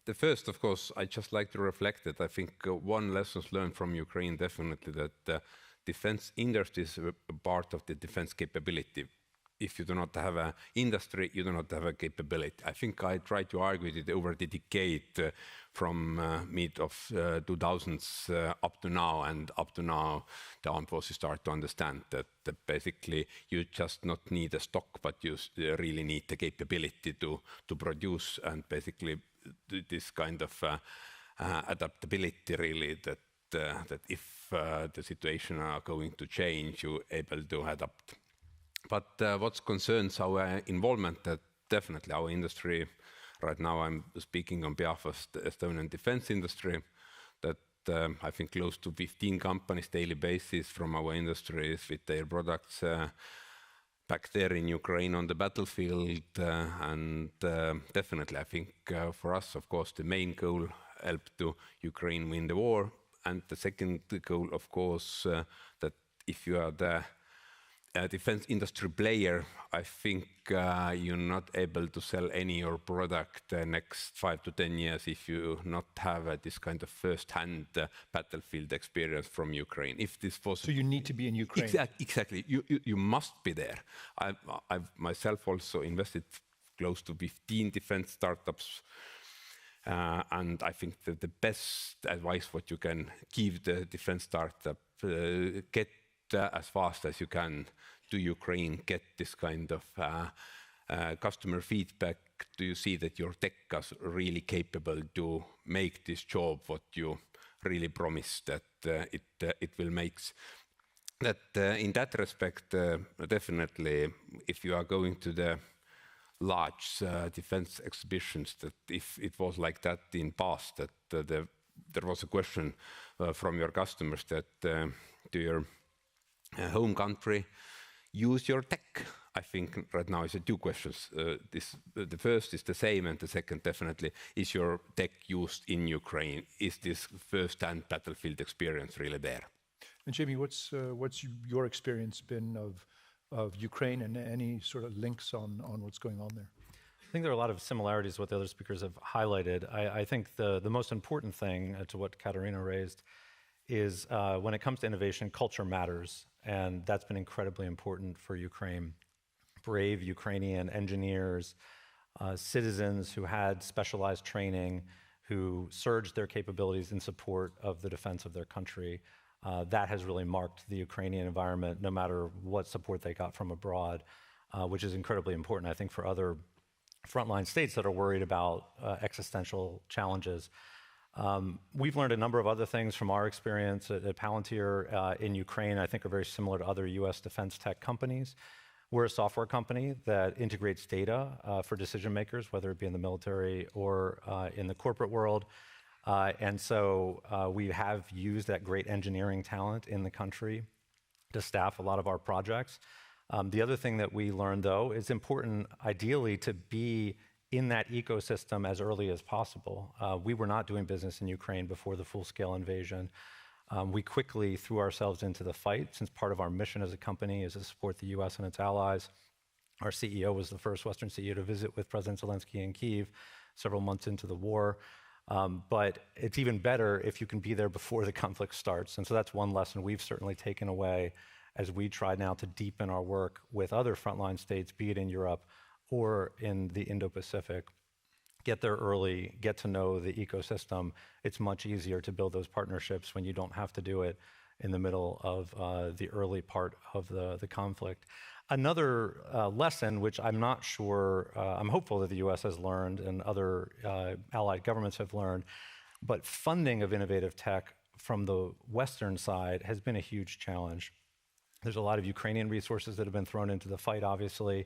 The first, of course, I just like to reflect that I think one lesson learned from Ukraine definitely that the defense industry is a part of the defense capability. If you do not have an industry, you do not have a capability. I think I tried to argue it over the decade from mid of 2000s up to now, and up to now the armed forces start to understand that basically you just not need a stock, but you really need the capability to produce, and basically this kind of adaptability really that if the situation are going to change, you're able to adapt. But what concerns our involvement, that definitely our industry, right now I'm speaking on behalf of the Estonian defense industry, that I think close to 15 companies daily basis from our industries with their products back there in Ukraine on the battlefield. And definitely I think for us, of course, the main goal, help to Ukraine win the war. And the second goal, of course, that if you are the defense industry player, I think you're not able to sell any your product the next 5 to 10 years if you not have this kind of first-hand battlefield experience from Ukraine. If this was so, you need to be in Ukraine. Exactly. You must be there. I've myself also invested close to 15 defense startups. And I think that the best advice what you can give the defense startup, get as fast as you can to Ukraine, get this kind of customer feedback. Do you see that your tech is really capable to make this job what you really promised that it will make? That in that respect, definitely, if you are going to the large defense exhibitions, that if it was like that in past, that there was a question from your customers that to your home country use your tech? I think right now it's two questions. The first is the same, and the second definitely, is your tech used in Ukraine? Is this first-hand battlefield experience really there? And Jamie, what's your experience been of Ukraine, and any sort of links on what's going on there? I think there are a lot of similarities with the other speakers have highlighted. I think the most important thing to what Katarina raised is when it comes to innovation, culture matters, and that's been incredibly important for Ukraine. Brave Ukrainian engineers, citizens who had specialized training, who surged their capabilities in support of the defense of their country. that has really marked the Ukrainian environment, no matter what support they got from abroad, which is incredibly important, I think, for other frontline states that are worried about existential challenges. We've learned a number of other things from our experience at Palantir in Ukraine, I think are very similar to other US defense tech companies. We're a software company that integrates data for decision makers, whether it be in the military or in the corporate world. And so we have used that great engineering talent in the country to staff a lot of our projects. The other thing that we learned, though, is important, ideally, to be in that ecosystem as early as possible. We were not doing business in Ukraine before the full-scale invasion. We quickly threw ourselves into the fight, since part of our mission as a company is to support the US and its allies. Our CEO was the first Western CEO to visit with President Zelensky in Kyiv several months into the war. But it's even better if you can be there before the conflict starts. And so that's one lesson we've certainly taken away as we try now to deepen our work with other frontline states, be it in Europe or in the Indo-Pacific. Get there early, get to know the ecosystem. It's much easier to build those partnerships when you don't have to do it in the middle of the early part of the conflict. Another lesson, which I'm not sure, I'm hopeful that the US has learned and other allied governments have learned, but funding of innovative tech from the Western side has been a huge challenge. There's a lot of Ukrainian resources that have been thrown into the fight, obviously.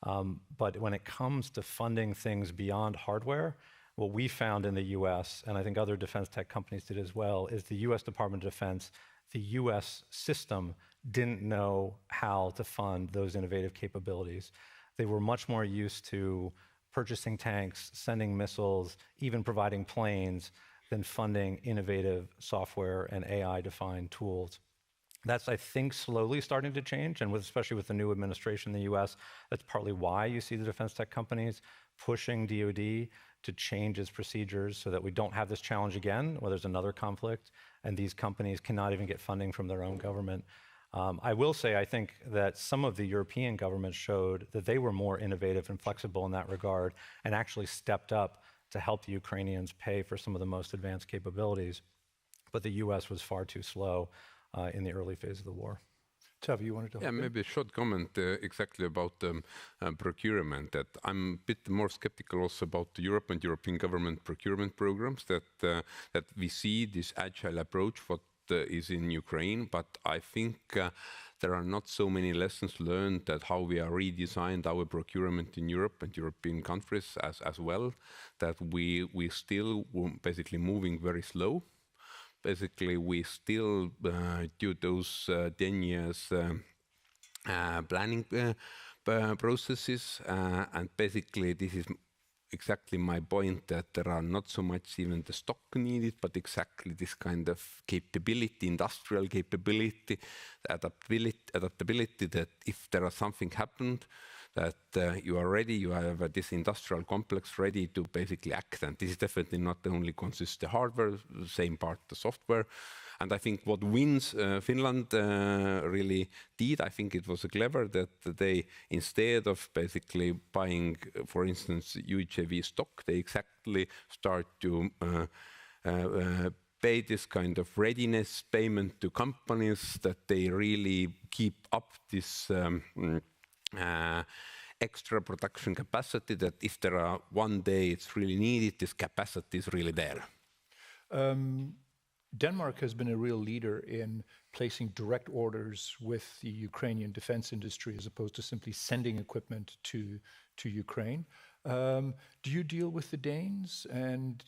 But when it comes to funding things beyond hardware, what we found in the US, and I think other defense tech companies did as well, is the US Department of Defense, the US system didn't know how to fund those innovative capabilities. They were much more used to purchasing tanks, sending missiles, even providing planes, than funding innovative software and AI-defined tools. That's, I think, slowly starting to change, and especially with the new administration in the US, that's partly why you see the defense tech companies pushing DoD to change its procedures so that we don't have this challenge again, where there's another conflict, and these companies cannot even get funding from their own government. I will say, I think that some of the European governments showed that they were more innovative and flexible in that regard, and actually stepped up to help the Ukrainians pay for some of the most advanced capabilities. But the US was far too slow in the early phase of the war. Tavi, you wanted to? Yeah, maybe a short comment exactly about procurement. That I'm a bit more skeptical also about Europe and European government procurement programs. That we see this agile approach what is in Ukraine, but I think there are not so many lessons learned that how we are redesigned our procurement in Europe and European countries as well. That we still basically moving very slow. Basically, we still do those 10 years planning processes, and basically this is exactly my point, that there are not so much even the stock needed, but exactly this kind of capability, industrial capability, adaptability, that if there is something happened, that you are ready, you have this industrial complex ready to basically act. And this is definitely not only consists the hardware, the same part the software. And I think what wins Finland really did, I think it was clever that they, instead of basically buying, for instance, UHV stock, they exactly start to pay this kind of readiness payment to companies, that they really keep up this extra production capacity, that if there are one day it's really needed, this capacity is really there. Denmark has been a real leader in placing direct orders with the Ukrainian defense industry as opposed to simply sending equipment to Ukraine. Do you deal with the Danes, and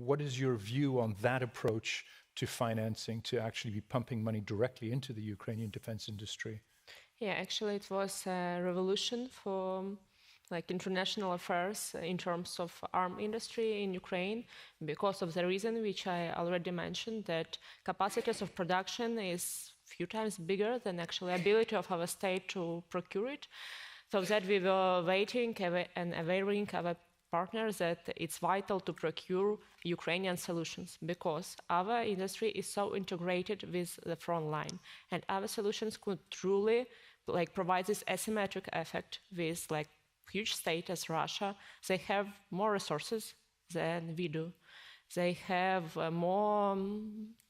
what is your view on that approach to financing, to actually be pumping money directly into the Ukrainian defense industry? Yeah, actually it was a revolution for international affairs in terms of arms industry in Ukraine, because of the reason which I already mentioned, that capacities of production is few times bigger than actually ability of our state to procure it. So that we were waiting and awaiting our partners that it's vital to procure Ukrainian solutions, because our industry is so integrated with the front line, and our solutions could truly provide this asymmetric effect with huge state as Russia. They have more resources than we do. they have a more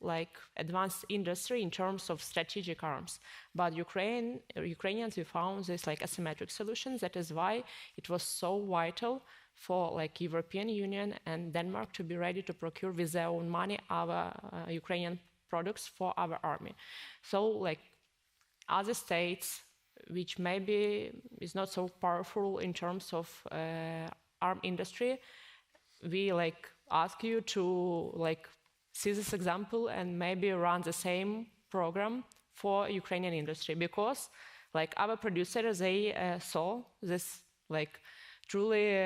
like advanced industry in terms of strategic arms. But Ukrainians, we found this like asymmetric solutions. That is why it was so vital for like European Union and Denmark to be ready to procure with their own money our Ukrainian products for our army. So like other states, which maybe is not so powerful in terms of arm industry, we like ask you to like see this example and maybe run the same program for Ukrainian industry, because like our producers, they saw this like truly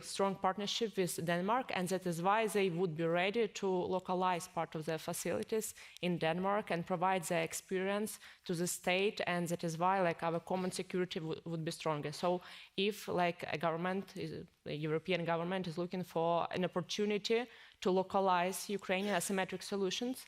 strong partnership with Denmark, and that is why they would be ready to localize part of their facilities in Denmark and provide their experience to the state, and that is why like our common security would be stronger. So if like a European government is looking for an opportunity to localize Ukrainian asymmetric solutions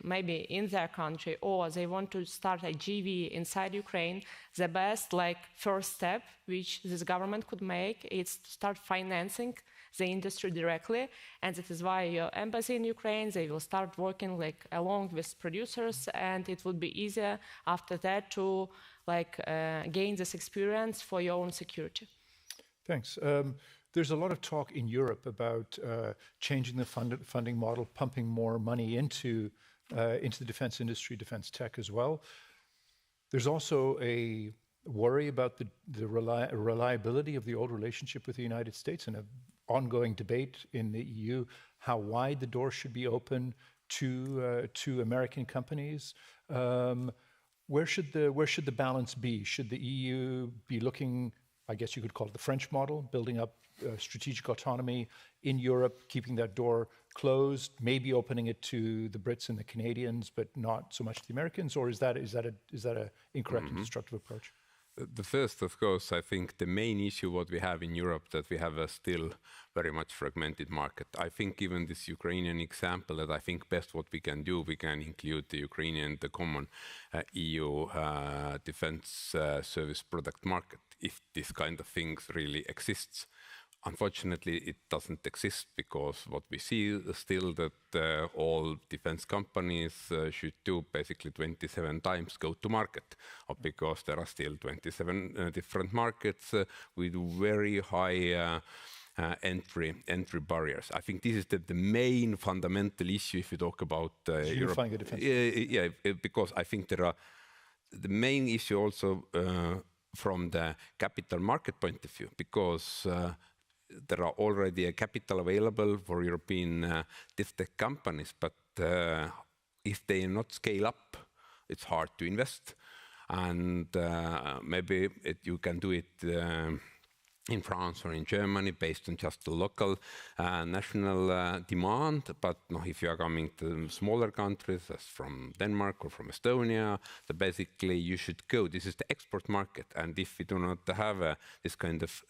maybe in their country, or they want to start a GV inside Ukraine, the best like first step which this government could make is to start financing the industry directly, and that is why your embassy in Ukraine, they will start working like along with producers, and it would be easier after that to like gain this experience for your own security. Thanks. There's a lot of talk in Europe about changing the funding model, pumping more money into the defense industry, defense tech as well. There's also a worry about the reliability of the old relationship with the United States, and an ongoing debate in the EU how wide the door should be open to American companies. Where should the balance be? Should the EU be looking, I guess you could call it the French model, building up strategic autonomy in Europe, keeping that door closed, maybe opening it to the Brits and the Canadians, but not so much to the Americans? Or is that an incorrect and destructive approach? The first, of course, I think the main issue what we have in Europe, that we have a still very much fragmented market. I think given this Ukrainian example, that I think best what we can do, we can include the common EU defense service product market, if this kind of things really exists. Unfortunately, it doesn't exist, because what we see is still that all defense companies should do basically 27 times go to market, because there are still 27 different markets with very high entry barriers. I think this is the main fundamental issue if you talk about Europe. Unifying the defense. Yeah, because I think there are the main issue also from the capital market point of view, because there are already a capital available for European tech companies, but if they not scale up, it's hard to invest. And maybe you can do it in France or in Germany based on just the local national demand. But if you are coming to smaller countries, as from Denmark or from Estonia, so basically you should go. This is the export market. And if we do not have this kind of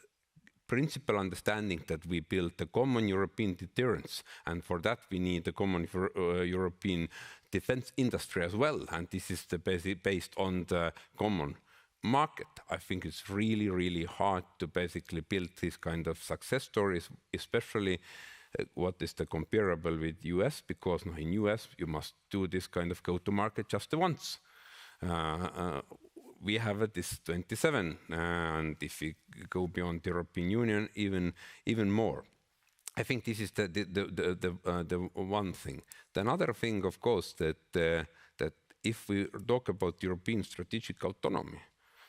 principal understanding that we build a common European deterrence, and for that we need a common European defense industry as well, and this is based on the common market. I think it's really, really hard to basically build this kind of success stories, especially what is the comparable with US, because in US you must do this kind of go-to-market just once. We have this 27, and if we go beyond the European Union, even more. I think this is the one thing. The another thing, of course, that if we talk about European strategic autonomy,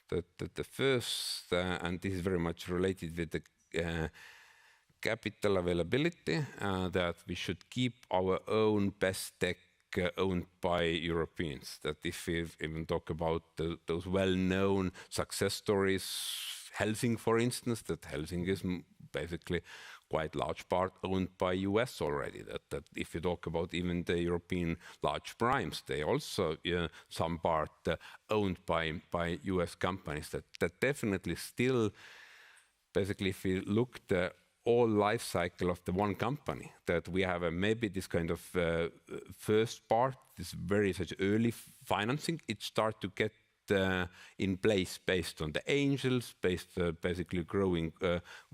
that the first, and this is very much related with the capital availability, that we should keep our own best tech owned by Europeans. That if we even talk about those well-known success stories, Helsing, for instance, that Helsing is basically quite large part owned by US already. That if you talk about even the European large primes, they also some part owned by US companies. That definitely still, basically, if you look the all life cycle of the one company, that we have maybe this kind of first part, this very such early financing, it start to get in place based on the angels, based basically growing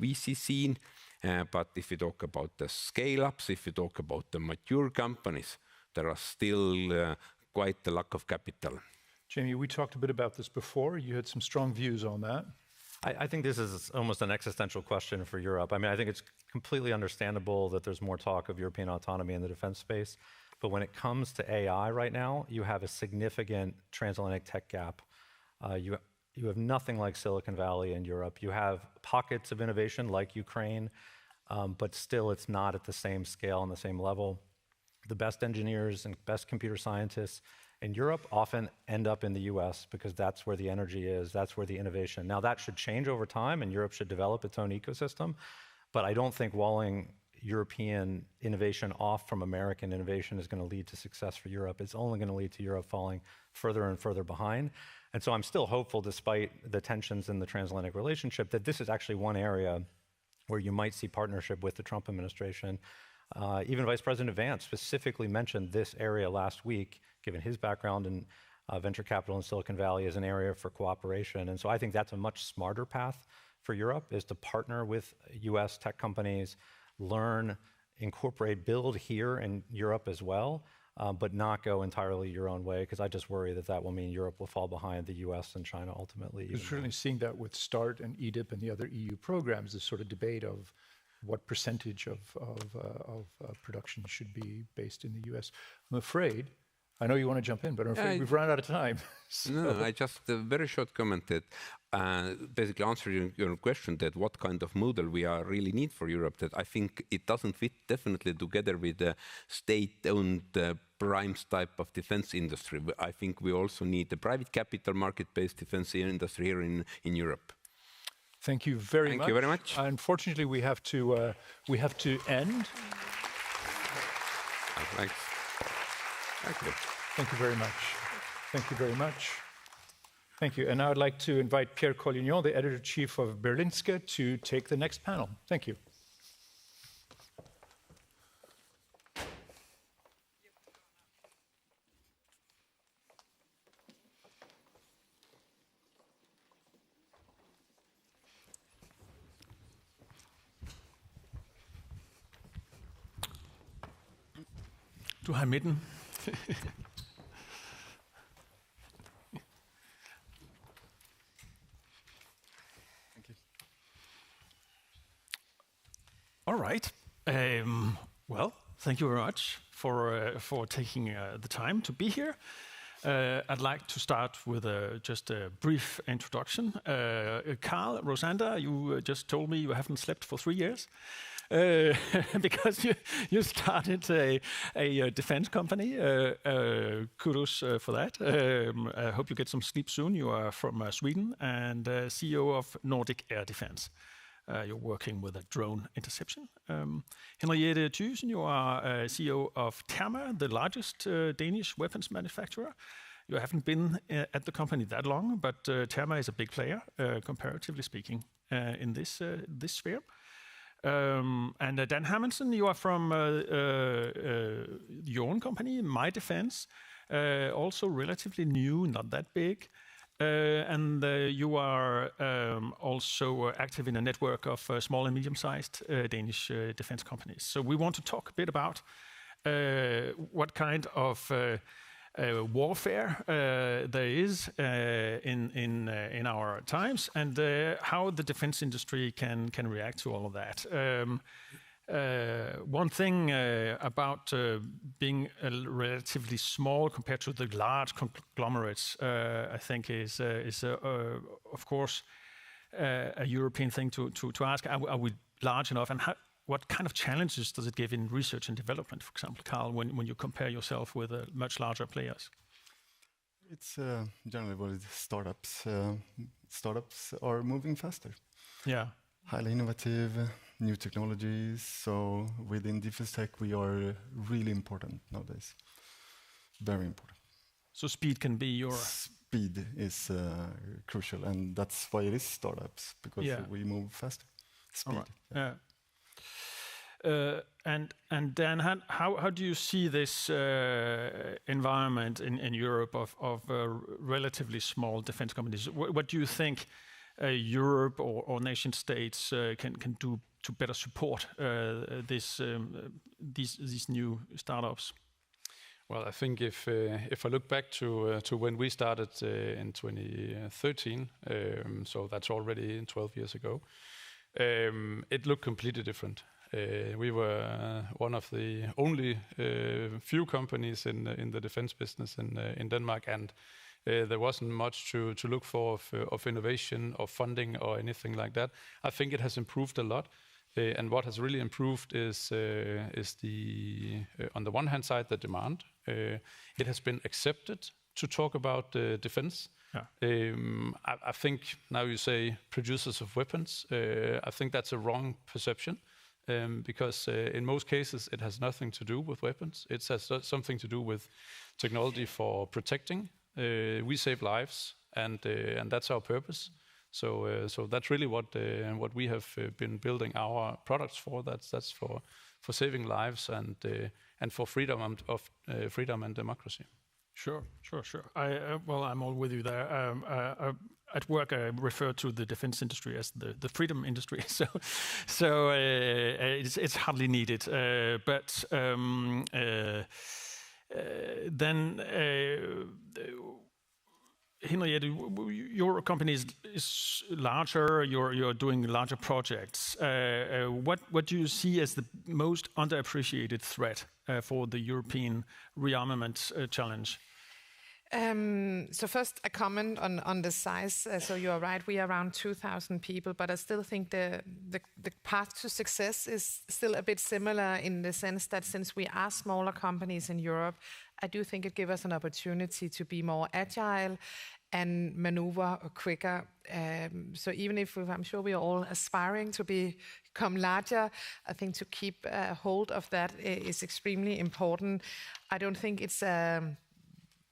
VC scene, But if you talk about the scale-ups, if you talk about the mature companies, there are still quite a lack of capital. Jamie, we talked a bit about this before. You had some strong views on that. I think this is almost an existential question for Europe. I mean, I think it's completely understandable that there's more talk of European autonomy in the defense space. But when it comes to AI right now, you have a significant transatlantic tech gap. You have nothing like Silicon Valley in Europe. You have pockets of innovation like Ukraine, but still it's not at the same scale and the same level. The best engineers and best computer scientists in Europe often end up in the US because that's where the energy is, that's where the innovation. Now that should change over time and Europe should develop its own ecosystem, but I don't think walling European innovation off from American innovation is going to lead to success for Europe. It's only going to lead to Europe falling further and further behind. And so I'm still hopeful, despite the tensions in the transatlantic relationship, that this is actually one area where you might see partnership with the Trump administration. Even Vice President Vance specifically mentioned this area last week, given his background in venture capital in Silicon Valley as an area for cooperation. And so I think that's a much smarter path for Europe, is to partner with US tech companies, learn, incorporate, build here in Europe as well, but not go entirely your own way, because I just worry that that will mean Europe will fall behind the US and China ultimately. You're certainly seeing that with START and EDIP and the other EU programs, this sort of debate of what percentage of production should be based in the US. I'm afraid, I know you want to jump in, but I'm afraid we've run out of time. So. No, I just a very short comment that basically answering your question that what kind of model we are really need for Europe, that I think it doesn't fit definitely together with the state-owned primes type of defense industry. I think we also need the private capital market-based defense industry here in Europe. Thank you very much. Thank you very much. Unfortunately, we have to end. Thanks. Thank you. Thank you very much. Thank you very much. Thank you. And now I'd like to invite Pierre Collignon, the editor-in-chief of Berlingske, to take the next panel. Thank you. Du har midten. All right. Well, thank you very much for taking the time to be here. I'd like to start with just a brief introduction. Carl, Rosanda, you just told me you haven't slept for 3 years. Because you started a defense company. Kudos for that. I hope you get some sleep soon. You are from Sweden and CEO of Nordic Air Defense. You're working with a drone interception. Henriette Thyssen, you are CEO of Therma, the largest Danish weapons manufacturer. You haven't been at the company that long, but Therma is a big player, comparatively speaking, in this sphere. And Dan Hamilton, you are from your own company, My Defense, also relatively new, not that big. And you are also active in a network of small and medium-sized Danish defense companies. So we want to talk a bit about what kind of warfare there is in our times, and how the defense industry can react to all of that. One thing about being relatively small compared to the large conglomerates, I think, is of course a European thing to ask: Are we large enough, and what kind of challenges does it give in research and development, for example, Carl, when you compare yourself with much larger players? It's generally with startups. Startups are moving faster. Yeah. Highly innovative, new technologies. So within defense tech, we are really important nowadays. Very important. So speed can be your... Speed is crucial, and that's why it is startups, because we move faster. Speed. Right. Yeah. And Dan, how do you see this environment in Europe of relatively small defense companies? What do you think Europe or nation states can do to better support these new startups? Well, I think if I look back to when we started in 2013, so that's already 12 years ago, it looked completely different. We were one of the only few companies in the defense business in Denmark, and there wasn't much to look for of innovation or funding or anything like that. I think it has improved a lot. And what has really improved is the on the one hand side, the demand. It has been accepted to talk about defense. Yeah. I think now you say producers of weapons. I think that's a wrong perception because in most cases it has nothing to do with weapons. It has something to do with technology for protecting. We save lives, and that's our purpose. So that's really what we have been building our products for. That's for saving lives and for freedom and democracy. Sure. I'm all with you there. At work, I refer to the defense industry as the freedom industry. So it's hardly needed. But then. Henriette, your company is larger. You're doing larger projects. What do you see as the most underappreciated threat for the European rearmament challenge? So first, a comment on the size. So you are right, we are around 2,000 people, but I still think the path to success is still a bit similar in the sense that since we are smaller companies in Europe, I do think it gives us an opportunity to be more agile and maneuver quicker. So even if I'm sure we are all aspiring to become larger, I think to keep hold of that is extremely important. I don't think it's a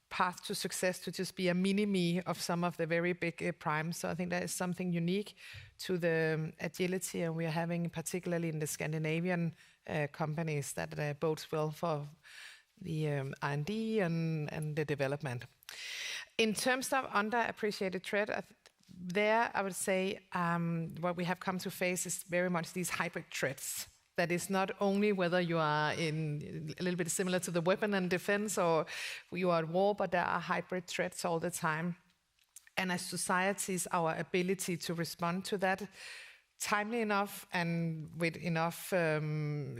path to success to just be a mini-me of some of the very big primes. So I think there is something unique to the agility and we are having, particularly in the Scandinavian companies, that bodes well for the R&D and the development. In terms of underappreciated threat, I would say what we have come to face is very much these hybrid threats. That is not only whether you are in a little bit similar to the weapon and defense or you are at war, but there are hybrid threats all the time. And as societies, our ability to respond to that timely enough and with enough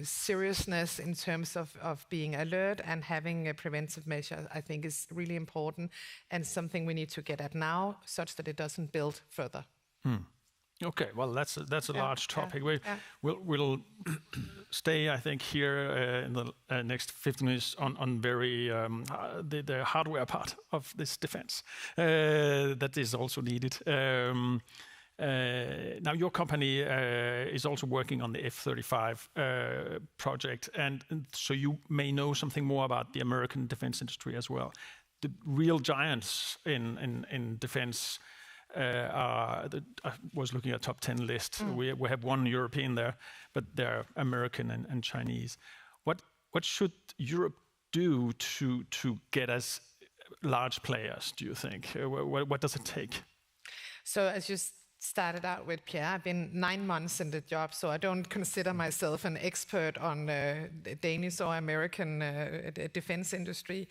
seriousness in terms of being alert and having a preventive measure, I think is really important and something we need to get at now, such that it doesn't build further. Okay, well, that's a large topic. We'll stay, I think, here in the next 15 minutes on very the hardware part of this defense that is also needed. Now, your company is also working on the F-35 project, and so you may know something more about the American defense industry as well. The real giants in defense I was looking at top 10 list. We have one European there, but they're American and Chinese. What should Europe do to get as large players, do you think? What does it take? So as you started out with, Pierre, I've been 9 months in the job, so I don't consider myself an expert on the Danish or American defense industry.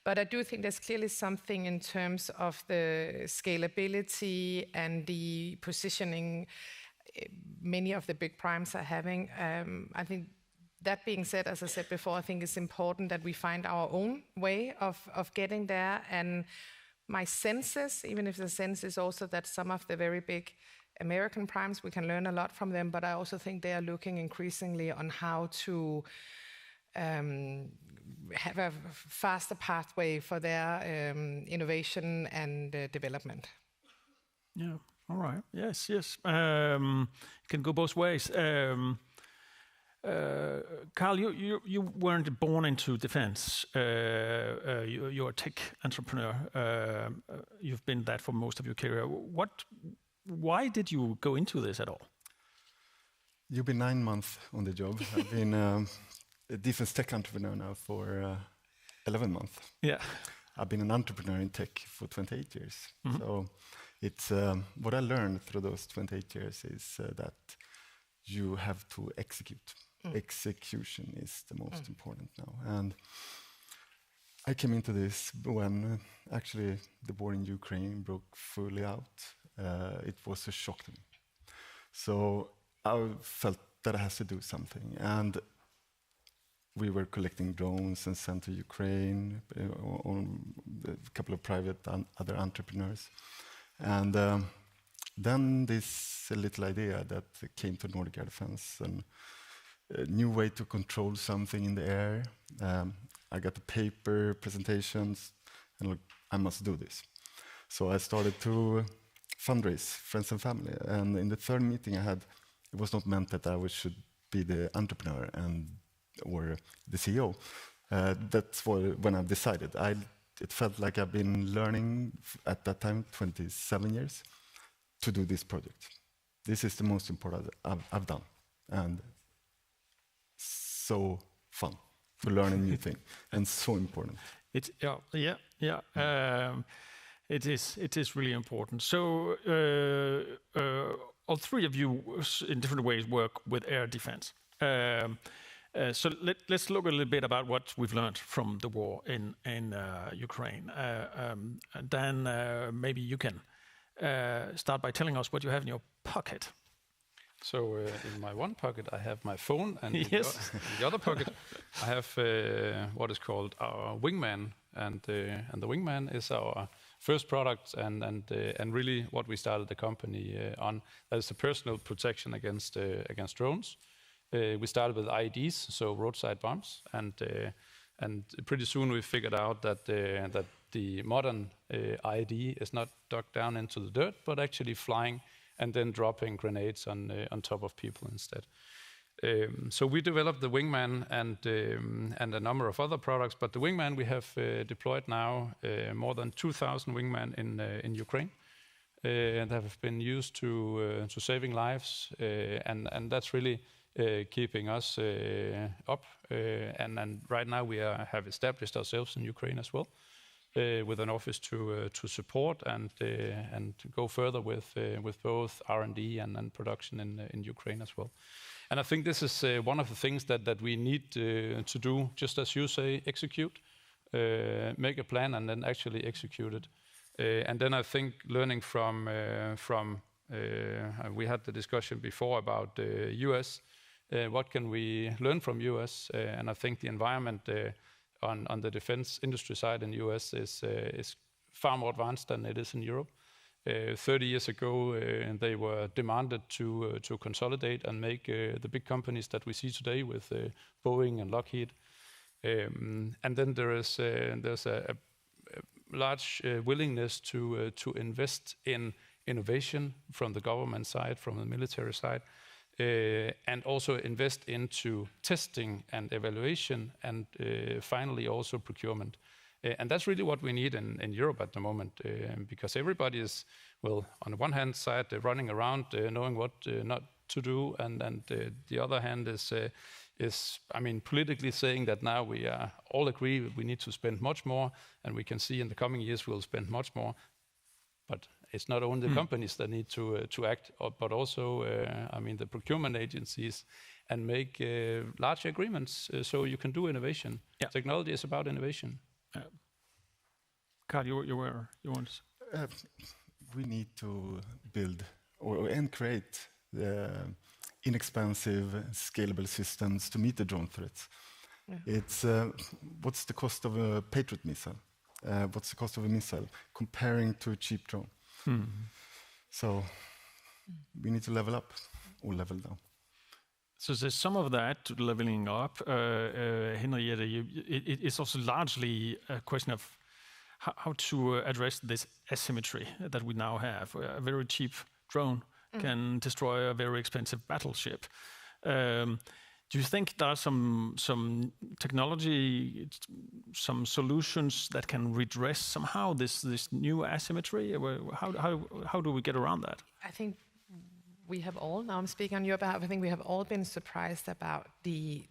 But I do think there's clearly something in terms of the scalability and the positioning many of the big primes are having. I think that being said, as I said before, I think it's important that we find our own way of getting there. And my sense is, even if the sense is also that some of the very big American primes, we can learn a lot from them, but I also think they are looking increasingly on how to have a faster pathway for their innovation and development. Yeah, all right. Yes. It can go both ways. Carl, you weren't born into defense. You're a tech entrepreneur. You've been that for most of your career. Why did you go into this at all? You've been 9 months on the job. I've been a defense tech entrepreneur now for 11 months. Yeah, I've been an entrepreneur in tech for 28 years. So it's what I learned through those 28 years is that you have to execute. Execution is the most important now. And I came into this when actually the war in Ukraine broke fully out. It was a shock to me. So I felt that I had to do something. And we were collecting drones and sent to Ukraine on a couple of private other entrepreneurs. And then this little idea that came to Nordic Air Defense, and a new way to control something in the air. I got the paper presentations, and look, I must do this. So I started to fundraise friends and family. And in the third meeting I had, it was not meant that I should be the entrepreneur or the CEO. That's when I decided. It felt like I've been learning at that time, 27 years, to do this project. This is the most important I've done. And so fun to learn a new thing, and so important. It is really important. So all three of you, in different ways, work with air defense. So let's look a little bit about what we've learned from the war in Ukraine. Dan, maybe you can start by telling us what you have in your pocket. So in my one pocket I have my phone, and in the other pocket I have what is called our wingman, and the wingman is our first product and really what we started the company on. That is the personal protection against drones. We started with IEDs, so roadside bombs, and pretty soon we figured out that the modern IED is not dug down into the dirt, but actually flying and then dropping grenades on top of people instead. So we developed the Wingman and a number of other products, but the Wingman we have deployed now more than 2,000 Wingman in Ukraine, and have been used to saving lives, and that's really keeping us up. And right now we have established ourselves in Ukraine as well, with an office to support and to go further with both R&D and production in Ukraine as well. And I think this is one of the things that we need to do, just as you say, execute, make a plan and then actually execute it. And then I think learning from we had the discussion before about the US, what can we learn from US? And I think the environment on the defense industry side in the US is far more advanced than it is in Europe. 30 years ago, they were demanded to consolidate and make the big companies that we see today with Boeing and Lockheed. And then there's a large willingness to invest in innovation from the government side, from the military side, and also invest into testing and evaluation, and finally also procurement. And that's really what we need in Europe at the moment, because everybody is, well, on the one hand side, running around knowing what not to do, and the other hand is, I mean, politically saying that now we all agree we need to spend much more, and we can see in the coming years we'll spend much more. But it's not only the companies that need to act, but also, I mean, the procurement agencies, and make large agreements so you can do innovation. Yeah. Technology is about innovation. Carl, you want? We need to build and create inexpensive, scalable systems to meet the drone threats. Yeah. It's what's the cost of a Patriot missile? What's the cost of a missile comparing to a cheap drone? So we need to level up or level down. So there's some of that leveling up. Henriette, it's also largely a question of how to address this asymmetry that we now have. A very cheap drone can destroy a very expensive battleship. Do you think there are some technology, some solutions that can redress somehow this new asymmetry? How do we get around that? I think we have all, now I'm speaking on your behalf, I think we have all been surprised about the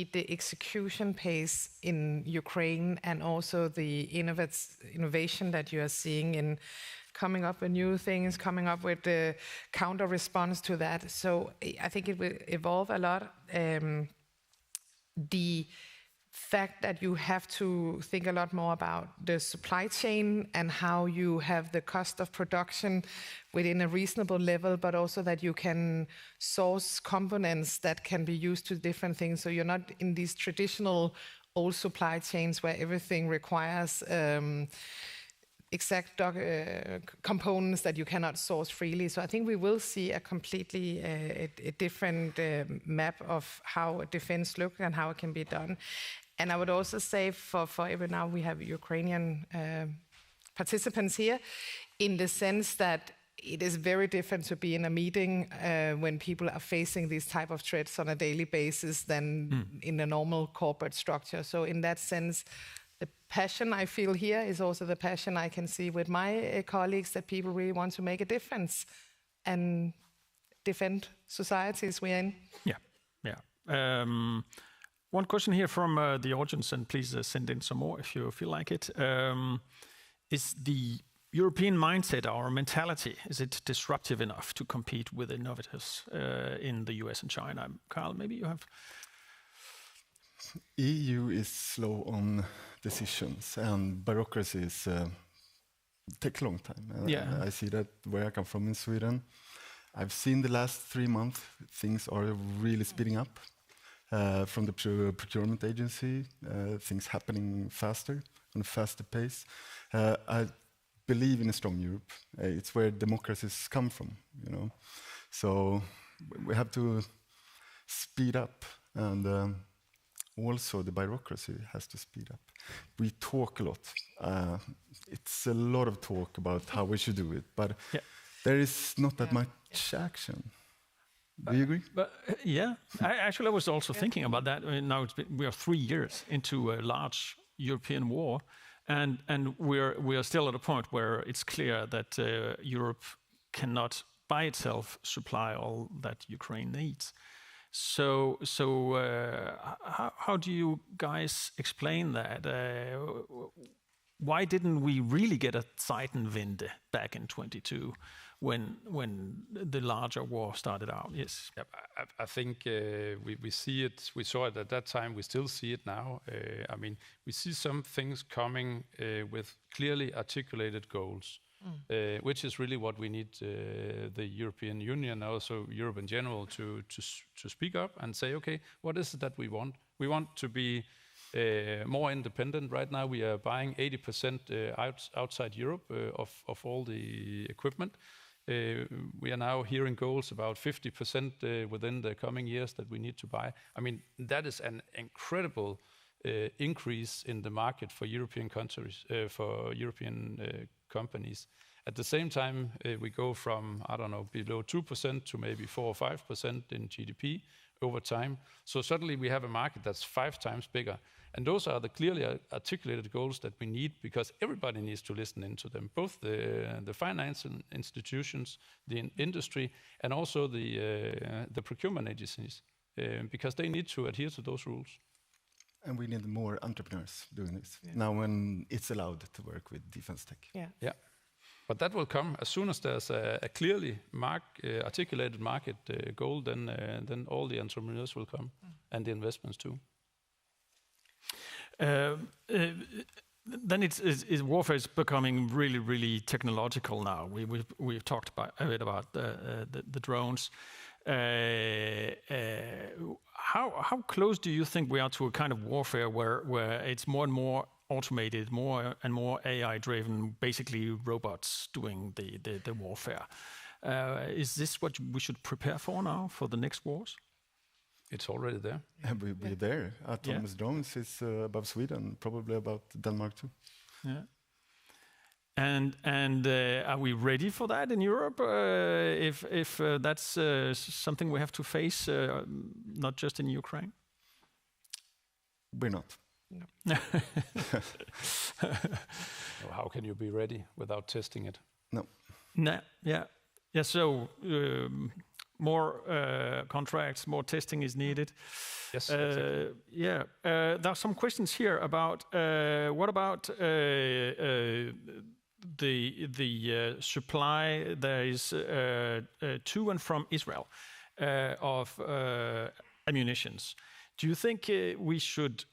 the execution pace in Ukraine and also the innovation that you are seeing in coming up with new things, coming up with the counter response to that. So I think it will evolve a lot. The fact that you have to think a lot more about the supply chain and how you have the cost of production within a reasonable level, but also that you can source components that can be used to different things. So you're not in these traditional old supply chains where everything requires exact components that you cannot source freely. So I think we will see a completely a different map of how defense looks and how it can be done. And I would also say for every now we have Ukrainian participants here, in the sense that it is very different to be in a meeting when people are facing these type of threats on a daily basis than in a normal corporate structure. So in that sense, the passion I feel here is also the passion I can see with my colleagues, that people really want to make a difference and defend societies we're in. Yeah. One question here from the audience, and please send in some more if you feel like it. Is the European mindset, our mentality, is it disruptive enough to compete with innovators in the US and China? Carl, maybe you have... EU is slow on decisions, and bureaucracies take a long time. I see that where I come from in Sweden. I've seen the last 3 months, things are really speeding up. From the procurement agency, things happening faster, on a faster pace. I believe in a strong Europe. It's where democracies come from, you know. So we have to speed up, and also the bureaucracy has to speed up. We talk a lot. It's a lot of talk about how we should do it, but there is not that much action. Do you agree? I was also thinking about that. I mean, now we are 3 years into a large European war, and we are still at a point where it's clear that Europe cannot by itself supply all that Ukraine needs. So how do you guys explain that? Why didn't we really get a Zeitenwende back in 22? When the larger war started out? Yes. Yeah, I think we see it. We saw it at that time. We still see it now. I mean, we see some things coming with clearly articulated goals, which is really what we need the European Union, also Europe in general, to speak up and say, okay, what is it that we want? We want to be more independent. Right now, we are buying 80% outside Europe of all the equipment. We are now hearing goals about 50% within the coming years that we need to buy. I mean, that is an incredible increase in the market for European countries, for European companies. At the same time, we go from, I don't know, below 2% to maybe 4 or 5% in GDP over time. So suddenly we have a market that's 5 times bigger. And those are the clearly articulated goals that we need, because everybody needs to listen into them, both the financial institutions, the industry, and also the procurement agencies, because they need to adhere to those rules. And we need more entrepreneurs doing this, now when it's allowed to work with defense tech. Yeah. But that will come as soon as there's a clearly articulated market goal, then all the entrepreneurs will come, and the investments too. Then warfare is becoming really, really technological now. We've talked a bit about the drones. How close do you think we are to a kind of warfare where it's more and more automated, more and more AI-driven, basically robots doing the warfare? Is this what we should prepare for now, for the next wars? It's already there. We're there. Autonomous drones is above Sweden, probably about Denmark too. Yeah. And are we ready for that in Europe? If that's something we have to face, not just in Ukraine? We're not. No. How can you be ready without testing it? No. Yeah. So more contracts, more testing is needed. Yes, exactly. Yeah, there are some questions here about what about the supply there is to and from Israel of ammunitions. Do you think we should?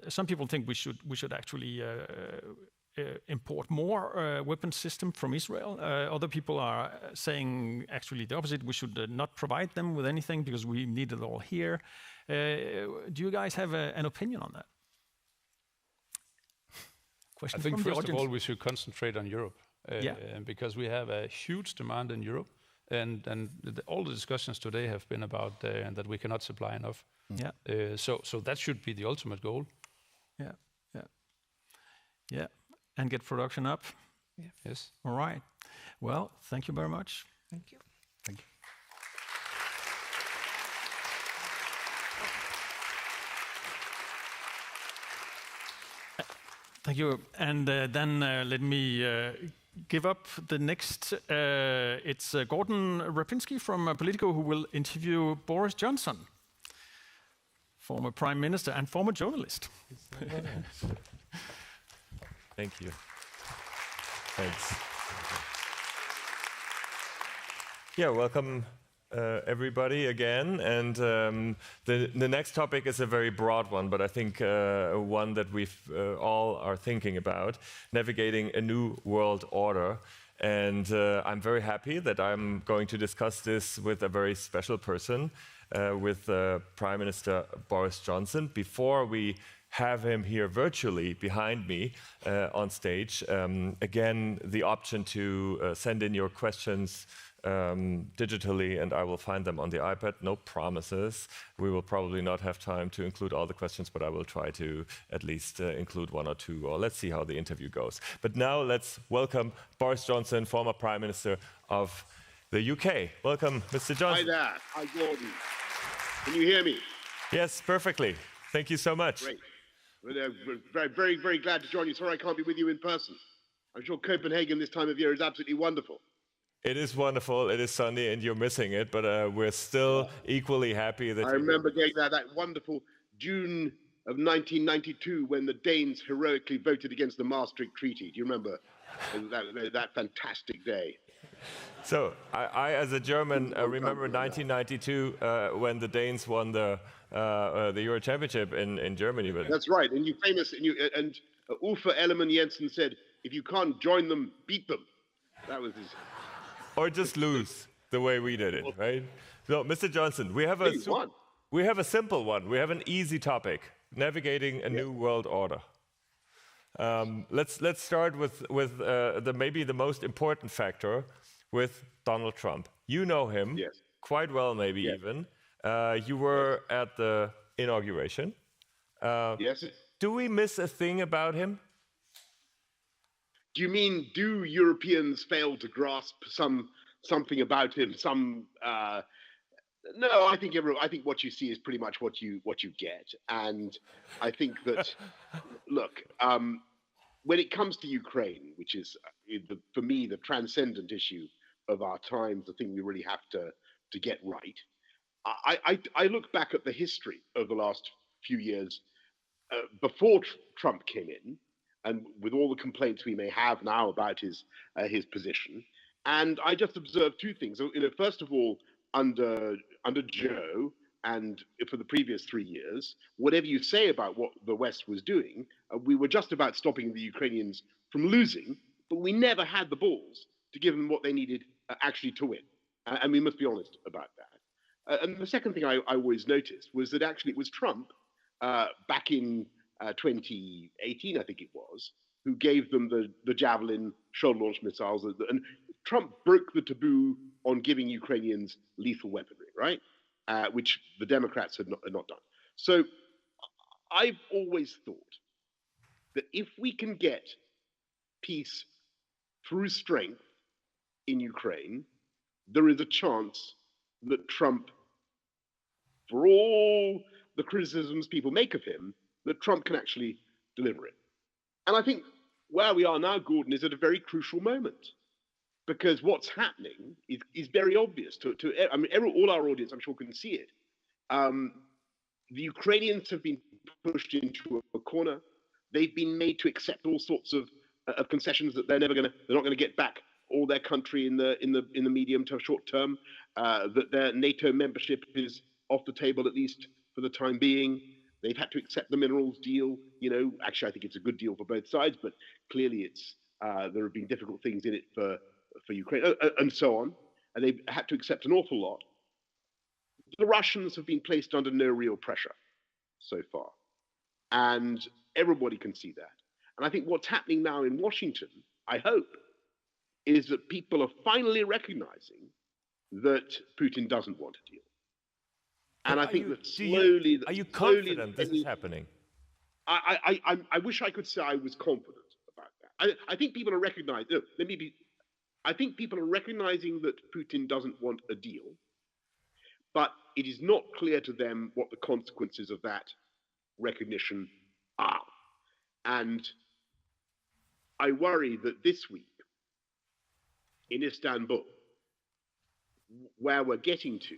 Some people think we should actually import more weapon system from Israel. Other people are saying actually the opposite. We should not provide them with anything because we need it all here. Do you guys have an opinion on that? I think first of all we should concentrate on Europe, because we have a huge demand in Europe, and all the discussions today have been about that we cannot supply enough. Yeah. So that should be the ultimate goal. Yeah. And get production up. Yeah. Yes. All right. Well, thank you very much. Thank you. Thank you. Thank you. And then let me give up the next. It's Gordon Rapinski from Politico who will interview Boris Johnson, former Prime Minister and former journalist. Thank you. Thanks. Yeah, welcome everybody again. And the next topic is a very broad one, but I think one that we've all are thinking about, navigating a new world order. And I'm very happy that I'm going to discuss this with a very special person, with Prime Minister Boris Johnson. Before we have him here virtually behind me on stage. Again, the option to send in your questions digitally, and I will find them on the iPad. No promises. We will probably not have time to include all the questions, but I will try to at least include one or two, or let's see how the interview goes. But now let's welcome Boris Johnson, former Prime Minister of the UK. Welcome, Mr. Johnson. Hi there. Hi, Gordon. Can you hear me? Yes, perfectly. Thank you so much. Great. We're very, very glad to join you. Sorry I can't be with you in person. I'm sure Copenhagen this time of year is absolutely wonderful. It is wonderful. It is sunny, and you're missing it, but we're still equally happy that. I remember getting that wonderful June of 1992 when the Danes heroically voted against the Maastricht Treaty. Do you remember that fantastic day? So I as a German, remember 1992 when the Danes won the Euro Championship in Germany. But that's right, and Uffe Ellemann-Jensen said, "If you can't join them, beat them." That was his. Or just lose the way we did it, right? So, Mr. Johnson, we have a simple one. We have an easy topic: navigating a new world order. Let's start with maybe the most important factor, with Donald Trump. You know him quite well, maybe even. You were at the inauguration. Yes. Do we miss a thing about him? Do you mean, do Europeans fail to grasp something about him? No, I think what you see is pretty much what you get, and I think that look, when it comes to Ukraine, which is for me the transcendent issue of our times, the thing we really have to get right. I look back at the history of the last few years before Trump came in, and with all the complaints we may have now about his position, and I just observed two things. So, first of all, under Joe and for the previous 3 years, whatever you say about what the West was doing, we were just about stopping the Ukrainians from losing, but we never had the balls to give them what they needed actually to win, and we must be honest about that. And the second thing I always noticed was that actually it was Trump back in 2018, I think it was, who gave them the Javelin shoulder-launched missiles. And Trump broke the taboo on giving Ukrainians lethal weaponry, right? Which the Democrats had not done. So I've always thought that if we can get peace through strength in Ukraine, there is a chance that Trump, for all the criticisms people make of him, that Trump can actually deliver it. And I think where we are now, Gordon, is at a very crucial moment. because what's happening is very obvious I mean, all our audience, I'm sure, can see it. The Ukrainians have been pushed into a corner. They've been made to accept all sorts of concessions that they're not going to get back all their country in the medium to short term. That their NATO membership is off the table, at least for the time being. They've had to accept the minerals deal. Actually, I think it's a good deal for both sides, but clearly there have been difficult things in it for Ukraine, and so on. And they've had to accept an awful lot. The Russians have been placed under no real pressure so far. And everybody can see that. And I think what's happening now in Washington, I hope, is that people are finally recognizing that Putin doesn't want a deal. And I think that slowly... Are you confident this is happening? I wish I could say I was confident about that. I think people are recognizing... I think people are recognizing that Putin doesn't want a deal, but it is not clear to them what the consequences of that recognition are. And I worry that this week in Istanbul, where we're getting to,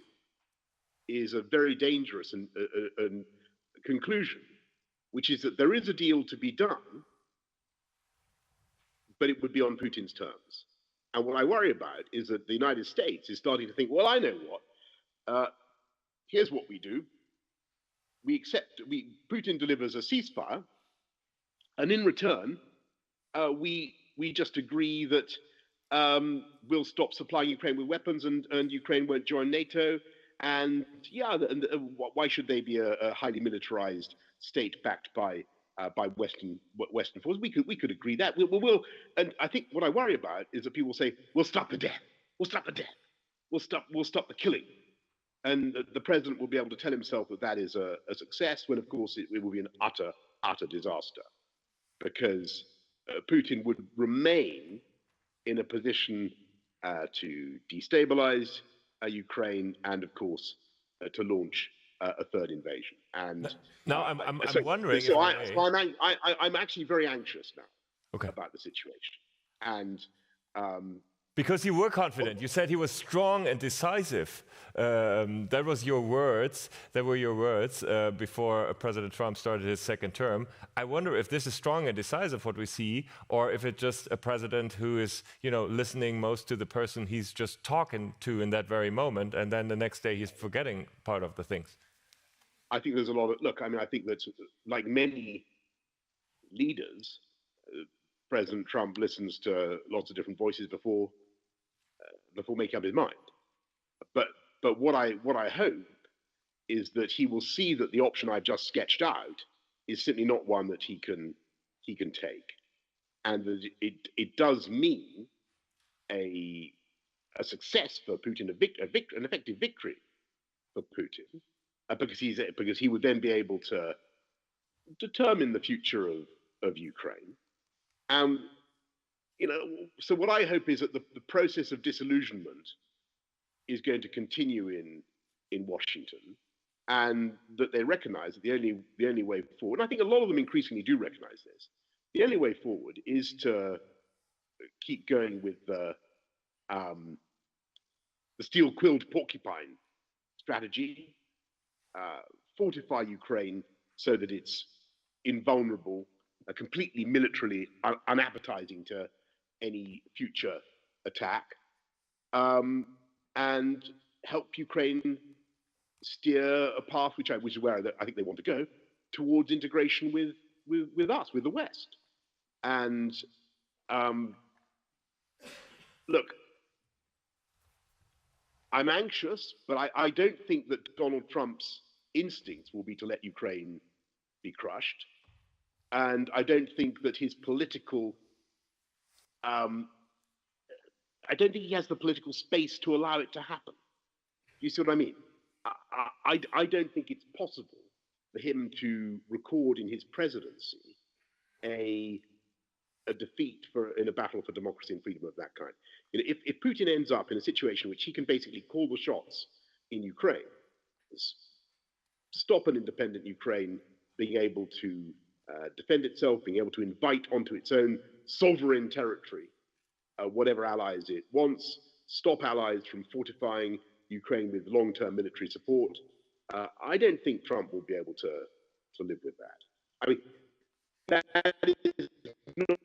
is a very dangerous conclusion, which is that there is a deal to be done, but it would be on Putin's terms. And what I worry about is that the United States is starting to think, well, I know what. Here's what we do. Putin delivers a ceasefire, and in return, we just agree that we'll stop supplying Ukraine with weapons, and Ukraine won't join NATO. And why should they be a highly militarized state backed by Western forces? We could agree that. And I think what I worry about is that people say, we'll stop the death. We'll stop the death. We'll stop the killing. And the president will be able to tell himself that that is a success, when of course it will be an utter disaster, because Putin would remain in a position to destabilize Ukraine and of course to launch a third invasion. And now I'm wondering. So I'm actually very anxious now about the situation. And because you were confident, you said he was strong and decisive. That was your words. That were your words before President Trump started his second term. I wonder if this is strong and decisive, what we see, or if it's just a president who is, listening most to the person he's just talking to in that very moment, and then the next day he's forgetting part of the things. I think there's a lot of I think that, like many leaders, President Trump listens to lots of different voices before making up his mind. But what I hope is that he will see that the option I've just sketched out is simply not one that he can take, and that it does mean a success for Putin, an effective victory for Putin, because he would then be able to determine the future of Ukraine. So what I hope is that the process of disillusionment is going to continue in Washington, and that they recognize that the only way forward, and I think a lot of them increasingly do recognize this, the only way forward is to keep going with the steel-quilled porcupine strategy, fortify Ukraine so that it's invulnerable, completely militarily unappetizing to any future attack, and help Ukraine steer a path which is where I think they want to go, towards integration with us, with the West. And look, I'm anxious, but I don't think that Donald Trump's instincts will be to let Ukraine be crushed. And I don't think that his political, I don't think he has the political space to allow it to happen. You see what I mean? I don't think it's possible for him to record in his presidency a defeat in a battle for democracy and freedom of that kind. If Putin ends up in a situation in which he can basically call the shots in Ukraine, stop an independent Ukraine being able to defend itself, being able to invite onto its own sovereign territory whatever allies it wants, stop allies from fortifying Ukraine with long-term military support. I don't think Trump will be able to live with that. I mean, that is not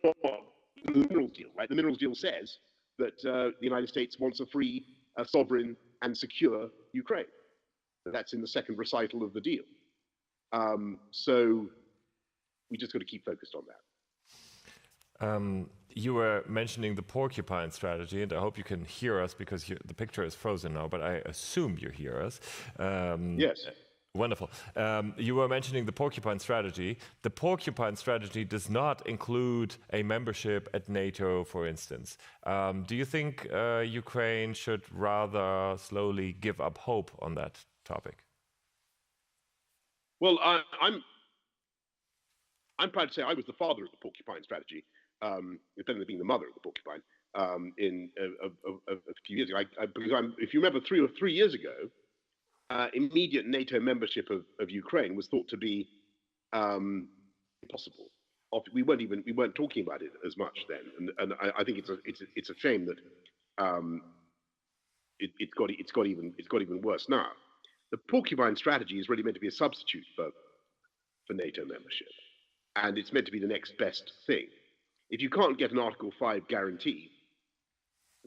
the minerals deal, right? The minerals deal says that the United States wants a free, sovereign, and secure Ukraine. That's in the second recital of the deal. So we just got to keep focused on that. You were mentioning the porcupine strategy, and I hope you can hear us because the picture is frozen now, but I assume you hear us. Yes. Wonderful. You were mentioning the porcupine strategy. The porcupine strategy does not include a membership at NATO, for instance. Do you think Ukraine should rather slowly give up hope on that topic? Well, I'm proud to say I was the father of the porcupine strategy, instead of being the mother of the porcupine in a few years ago. Because if you remember, 3 years ago, immediate NATO membership of Ukraine was thought to be impossible. We weren't talking about it as much then, and I think it's a shame that it's got even worse now. The porcupine strategy is really meant to be a substitute for NATO membership, and it's meant to be the next best thing. If you can't get an Article 5 guarantee,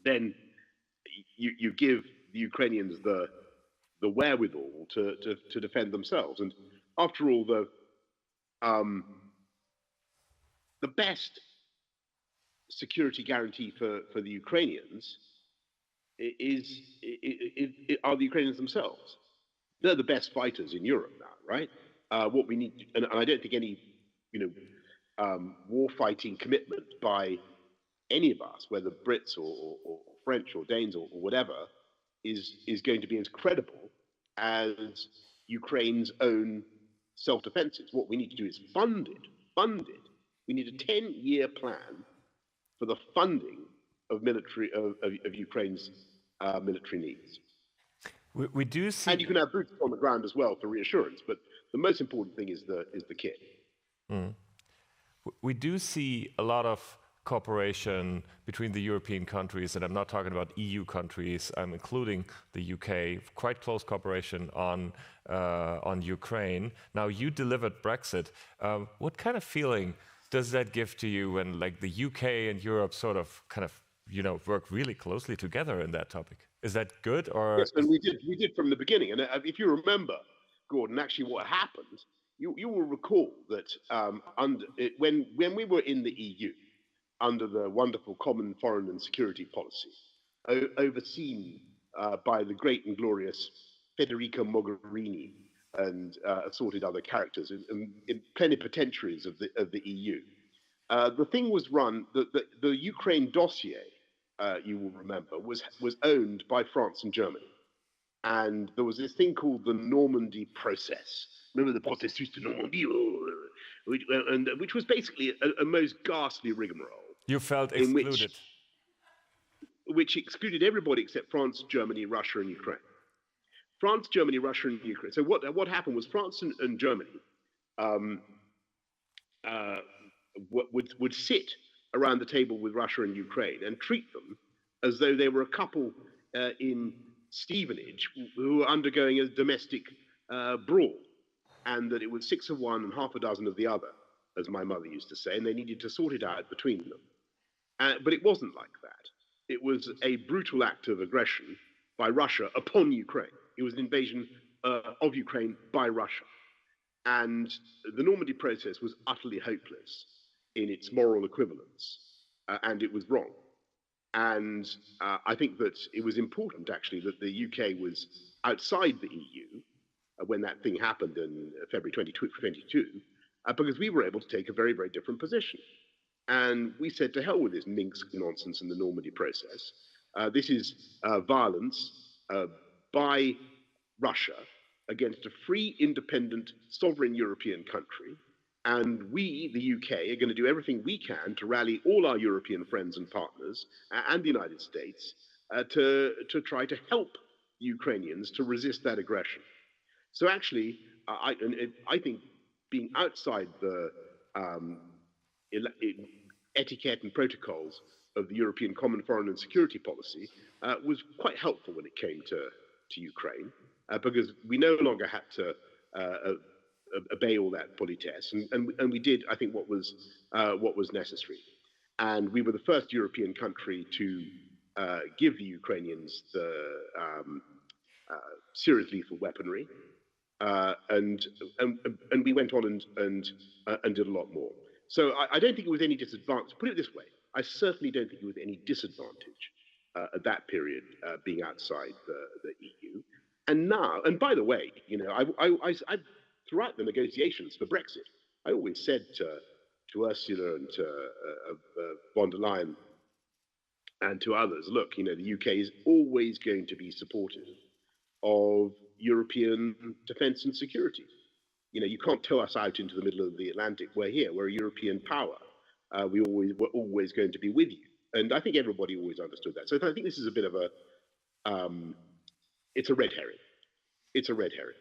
then you give the Ukrainians the wherewithal to defend themselves. And after all, the best security guarantee for the Ukrainians are the Ukrainians themselves. They're the best fighters in Europe now, right? What we need, and I don't think any war-fighting commitment by any of us, whether Brits or French or Danes or whatever, is going to be as credible as Ukraine's own self-defenses. What we need to do is fund it. We need a 10-year plan for the funding of Ukraine's military needs. We do see, and you can have boots on the ground as well for reassurance, but the most important thing is the kit. Mm. We do see a lot of cooperation between the European countries, and I'm not talking about EU countries, I'm including the UK, quite close cooperation on Ukraine. Now, you delivered Brexit. What kind of feeling does that give to you when, like, the UK and Europe sort of work really closely together in that topic? Is that good, or? Yes, and we did from the beginning. And if you remember, Gordon, actually what happened, you will recall that when we were in the EU, under the wonderful common foreign and security policy, overseen by the great and glorious Federica Mogherini and assorted other characters and plenipotentiaries of the EU. The thing was run, the Ukraine dossier, you will remember, was owned by France and Germany. And there was this thing called the Normandy process. Remember the processus de Normandie? Which was basically a most ghastly rigmarole. You felt excluded. Which excluded everybody except France, Germany, Russia, and Ukraine. France, Germany, Russia, and Ukraine. So what happened was France and Germany would sit around the table with Russia and Ukraine and treat them as though they were a couple in Stevenage who were undergoing a domestic brawl, and that it was 6 of one and half a dozen of the other, as my mother used to say, and they needed to sort it out between them. But it wasn't like that. It was a brutal act of aggression by Russia upon Ukraine. It was an invasion of Ukraine by Russia. And the Normandy process was utterly hopeless in its moral equivalence, and it was wrong. And I think that it was important, actually, that the UK was outside the EU when that thing happened in February 2022, because we were able to take a very, very different position. And we said, to hell with this Minsk nonsense in the Normandy process. This is violence by Russia against a free, independent, sovereign European country. And we, the UK, are going to do everything we can to rally all our European friends and partners and the United States to try to help Ukrainians to resist that aggression. So actually, I think being outside the etiquette and protocols of the European Common Foreign and Security Policy was quite helpful when it came to Ukraine, because we no longer had to obey all that politesse, and we did, I think, what was necessary. And we were the first European country to give the Ukrainians the serious lethal weaponry, and we went on and did a lot more. So I don't think it was any disadvantage. Put it this way: I certainly don't think it was any disadvantage at that period being outside the EU. And now, and by the way, you know, I throughout the negotiations for Brexit, I always said to Ursula and to von der Leyen and to others, look, you know, the UK is always going to be supportive of European defence and security. You know, you can't tow us out into the middle of the Atlantic. We're here. We're a European power. We're always going to be with you. And I think everybody always understood that. So I think this is a bit of a, it's a red herring. It's a red herring.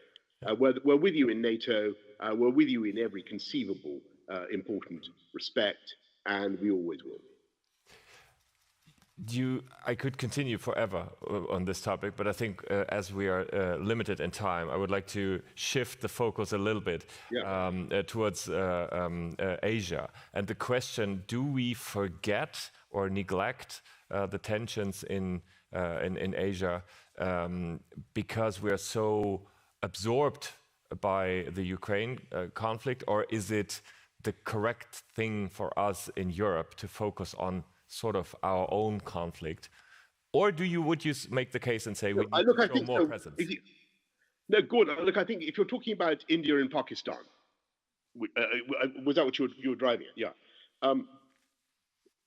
We're with you in NATO. We're with you in every conceivable important respect, and we always will. I could continue forever on this topic, but I think as we are limited in time, I would like to shift the focus a little bit towards Asia. And the question, do we forget or neglect the tensions in Asia because we are so absorbed by the Ukraine conflict, or is it the correct thing for us in Europe to focus on sort of our own conflict, or would you make the case and say we need to show more presence? No, good. Look, I think if you're talking about India and Pakistan, was that what you were driving at? Yeah.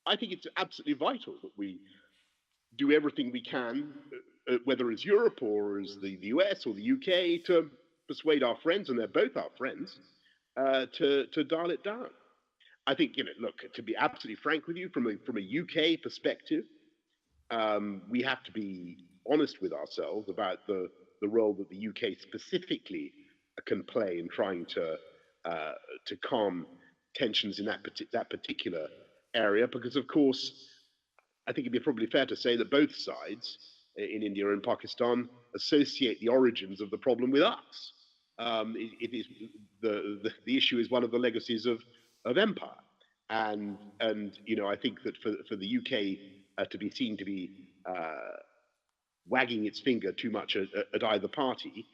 I think it's absolutely vital that we do everything we can, whether it's Europe or as the US or the UK, to persuade our friends, and they're both our friends, to dial it down. I think, you know, look, to be absolutely frank with you, from a UK perspective, we have to be honest with ourselves about the role that the UK specifically can play in trying to calm tensions in that particular area, because of course, I think it'd be probably fair to say that both sides in India and Pakistan associate the origins of the problem with us. It is the issue is one of the legacies of empire, and you know, I think that for the UK to be seen to be wagging its finger too much at either party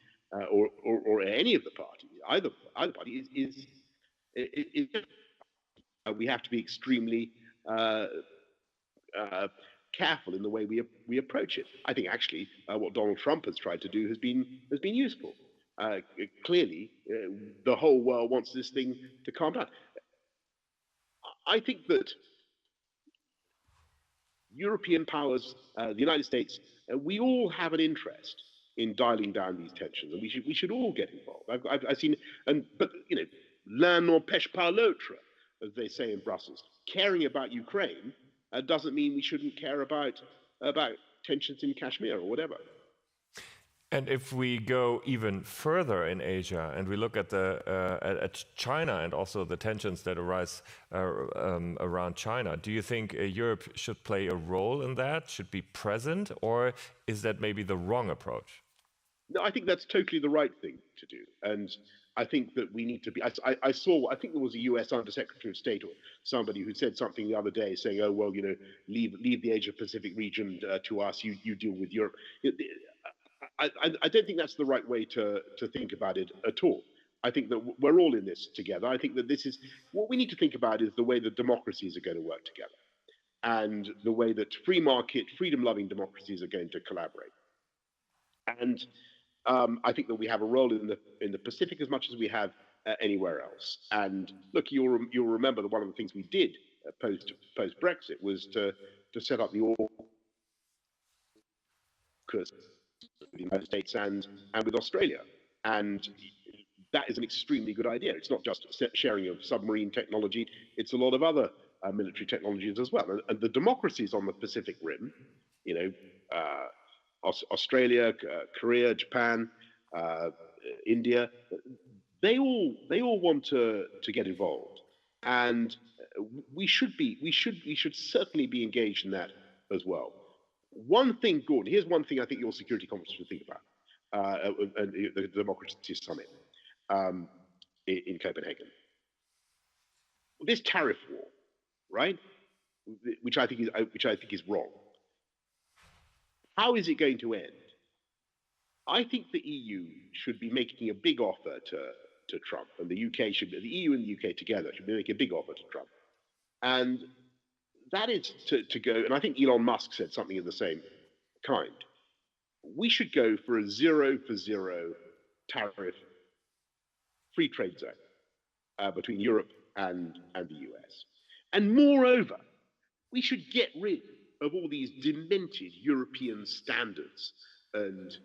or any of the parties, either party is we have to be extremely careful in the way we approach it. I think actually what Donald Trump has tried to do has been useful. Clearly, the whole world wants this thing to calm down. I think that European powers, the United States, we all have an interest in dialing down these tensions, and we should all get involved. I've seen, but you know, l'un n'empêche pas l'autre, as they say in Brussels. Caring about Ukraine doesn't mean we shouldn't care about tensions in Kashmir or whatever. And if we go even further in Asia and we look at at China and also the tensions that arise around China, do you think Europe should play a role in that, should be present, or is that maybe the wrong approach? No, I think that's totally the right thing to do. And I think that we need to be, I think there was a US Undersecretary of State or somebody who said something the other day saying, oh, well, you know, leave the Asia Pacific region to us, you deal with Europe. I don't think that's the right way to think about it at all. I think that we're all in this together. I think that this is, what we need to think about is the way that democracies are going to work together, and the way that free market, freedom-loving democracies are going to collaborate. And I think that we have a role in the Pacific as much as we have anywhere else. And look, you'll remember that one of the things we did post Brexit was to set up the AUKUS with the United States and with Australia, and that is an extremely good idea. It's not just sharing of submarine technology; it's a lot of other military technologies as well. And the democracies on the Pacific Rim, you know, Australia, Korea, Japan, India, they all want to get involved, and we should certainly be engaged in that as well. One thing, Gordon, here's one thing I think your security conference should think about, the Democracies Summit in Copenhagen. This tariff war, right, which I think is wrong. How is it going to end? I think the EU should be making a big offer to Trump, and the EU and the UK together should be making a big offer to Trump. And that is to go, and I think Elon Musk said something of the same kind. We should go for a zero tariff free trade zone between Europe and the US. And moreover, we should get rid of all these demented European standards and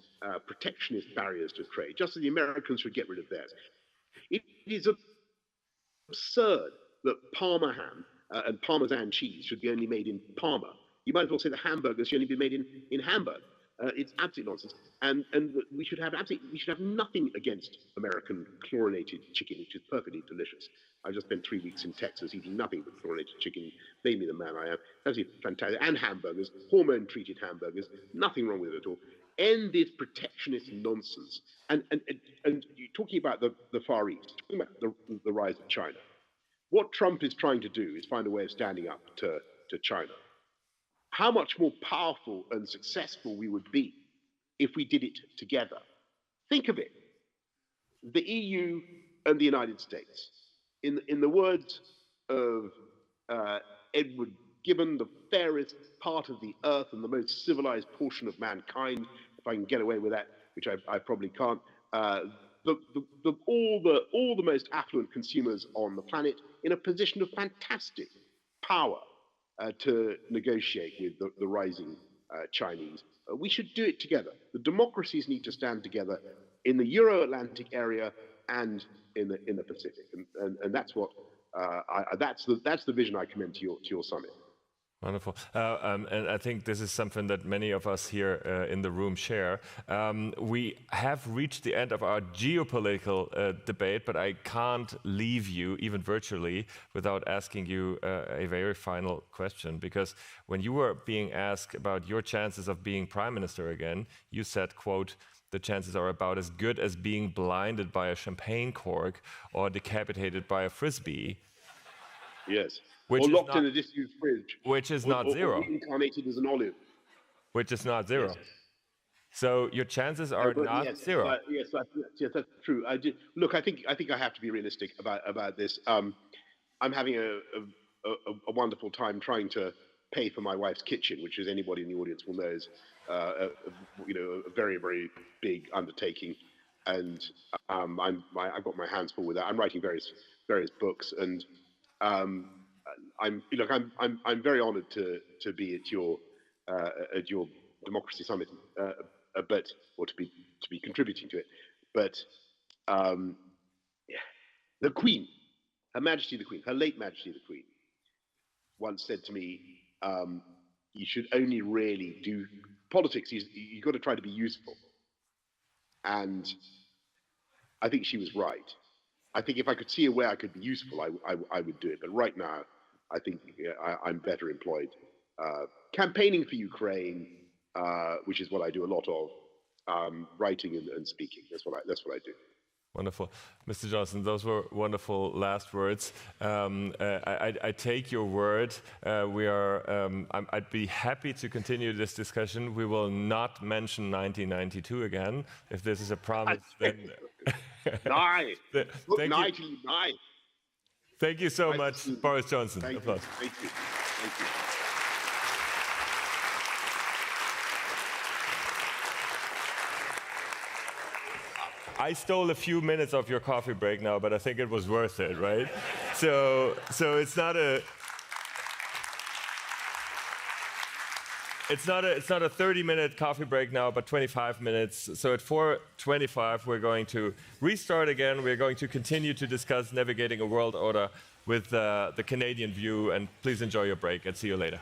protectionist barriers to trade, just as the Americans should get rid of theirs. It is absurd that Parma ham and Parmesan cheese should be only made in Parma. You might as well say the hamburgers should only be made in Hamburg. It's absolute nonsense. And we should have nothing against American chlorinated chicken, which is perfectly delicious. I just spent 3 weeks in Texas eating nothing but chlorinated chicken. Made me the man I am. Absolutely fantastic. And hamburgers, hormone-treated hamburgers. Nothing wrong with it at all. End this protectionist nonsense. And you're talking about the Far East, talking about the rise of China. What Trump is trying to do is find a way of standing up to China. How much more powerful and successful we would be if we did it together. Think of it. The EU and the United States. In the words of Edward Gibbon, the fairest part of the earth and the most civilized portion of mankind, if I can get away with that, which I probably can't, all the most affluent consumers on the planet in a position of fantastic power to negotiate with the rising Chinese. We should do it together. The democracies need to stand together in the Euro-Atlantic area and in the Pacific, and that's what that's the vision I commend to your summit. Wonderful. And I think this is something that many of us here in the room share. We have reached the end of our geopolitical debate, but I can't leave you, even virtually, without asking you a very final question. Because when you were being asked about your chances of being prime minister again, you said, quote, "The chances are about as good as being blinded by a champagne cork or decapitated by a frisbee." Yes. Which or is locked not, in a disused fridge. Which is not zero. Or reincarnated as an olive. Which is not zero. Yes. So your chances are not zero. Yes, that's true. Look, I think I have to be realistic about this. I'm having a wonderful time trying to pay for my wife's kitchen, which, as anybody in the audience will know, is a very, very big undertaking. And I've got my hands full with that. I'm writing various books, and I'm very honoured to be at your Democracy Summit, or to be contributing to it. But the Queen, Her Majesty the Queen, Her late Majesty the Queen, once said to me, "You should only really do politics. You've got to try to be useful." And I think she was right. I think if I could see a way I could be useful, I would do it. But right now, I think I'm better employed campaigning for Ukraine, which is what I do a lot of, writing and speaking. That's what I do. Wonderful. Mr. Johnson, those were wonderful last words. I take your word. I'd be happy to continue this discussion. We will not mention 1992 again. If this is a promise, then... Thank you so much, Boris Johnson. Applause. Thank you. I stole a few minutes of your coffee break now, but I think it was worth it, right? So it's not a 30-minute coffee break now, but 25 minutes. So at 4:25, we're going to restart again. We're going to continue to discuss navigating a world order with the Canadian view. And please enjoy your break and see you later.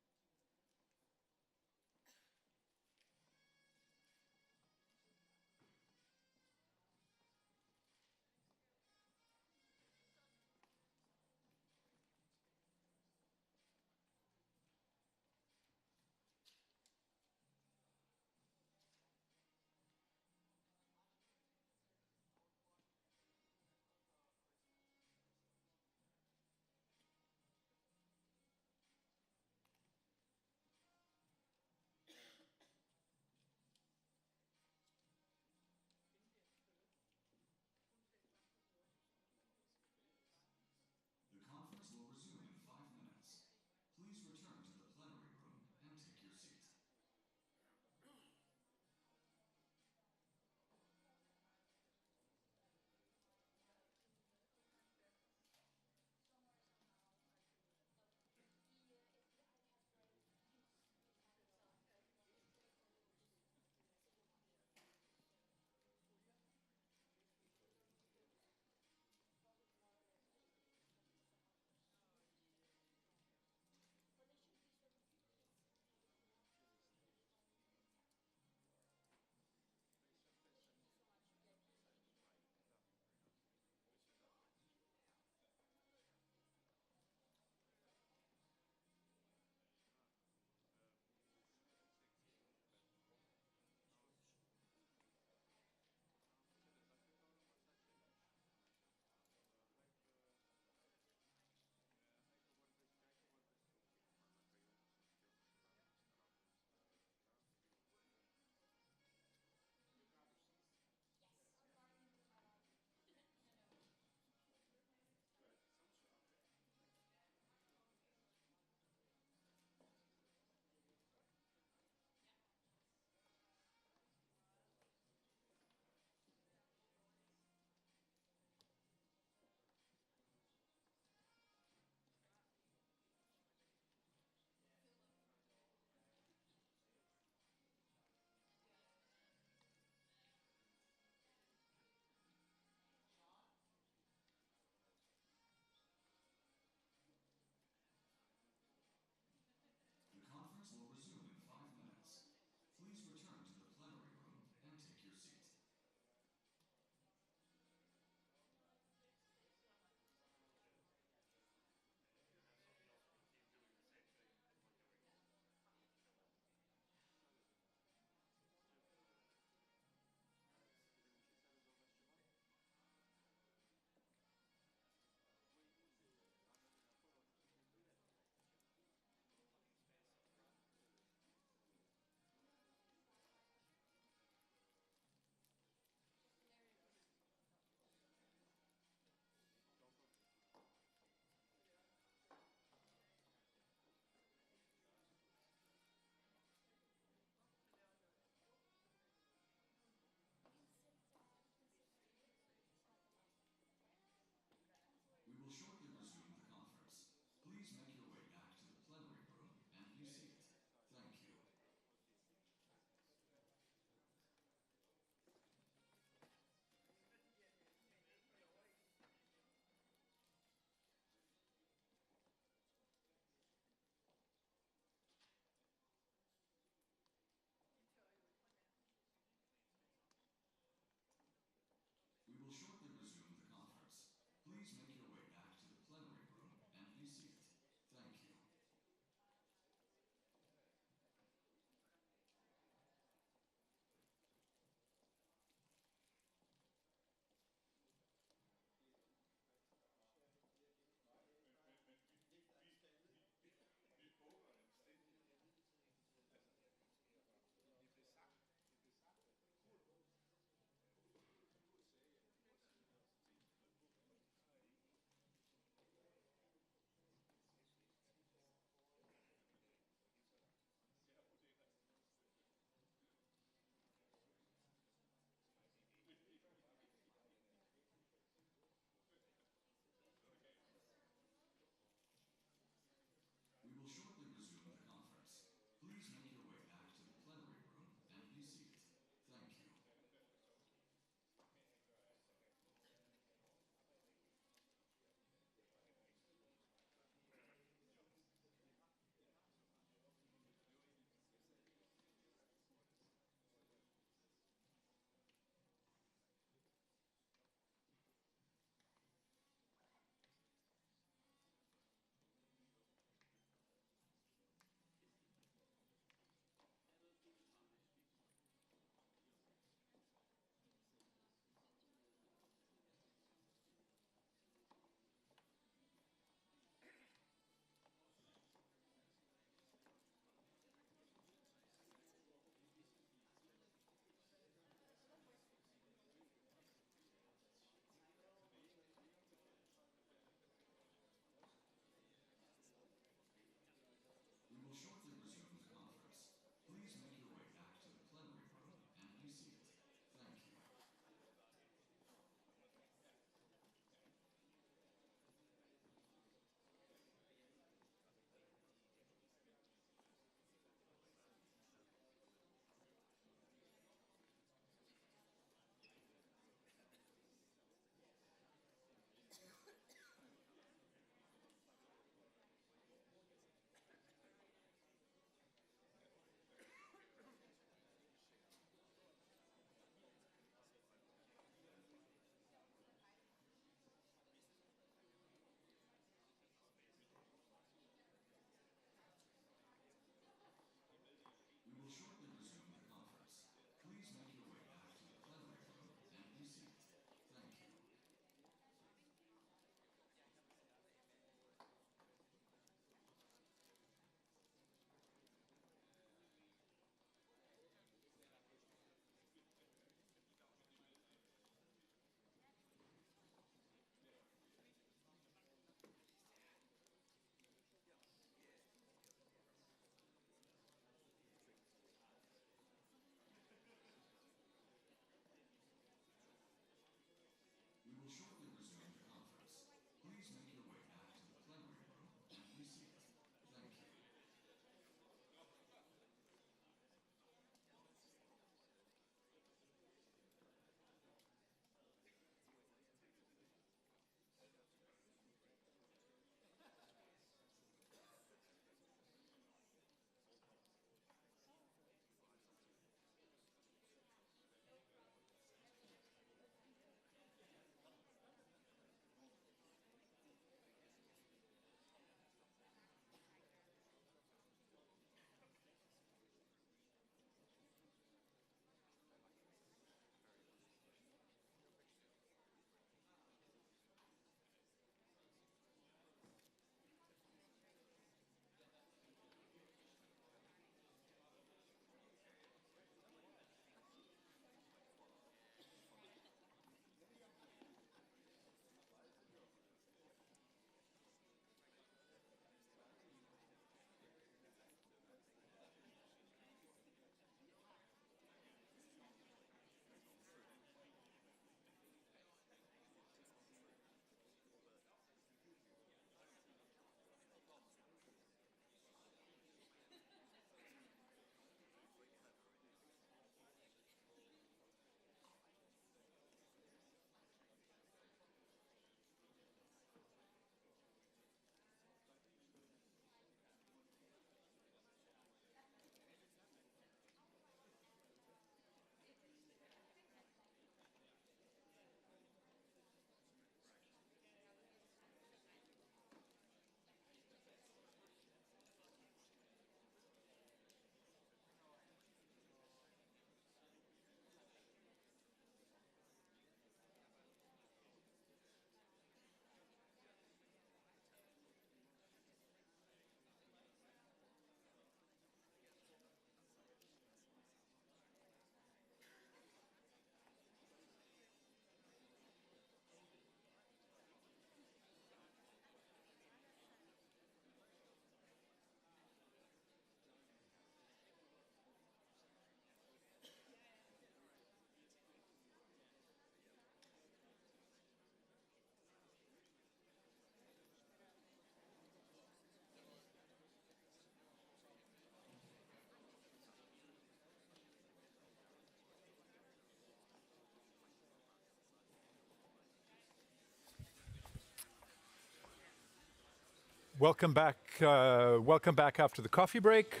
Welcome back. Welcome back after the coffee break,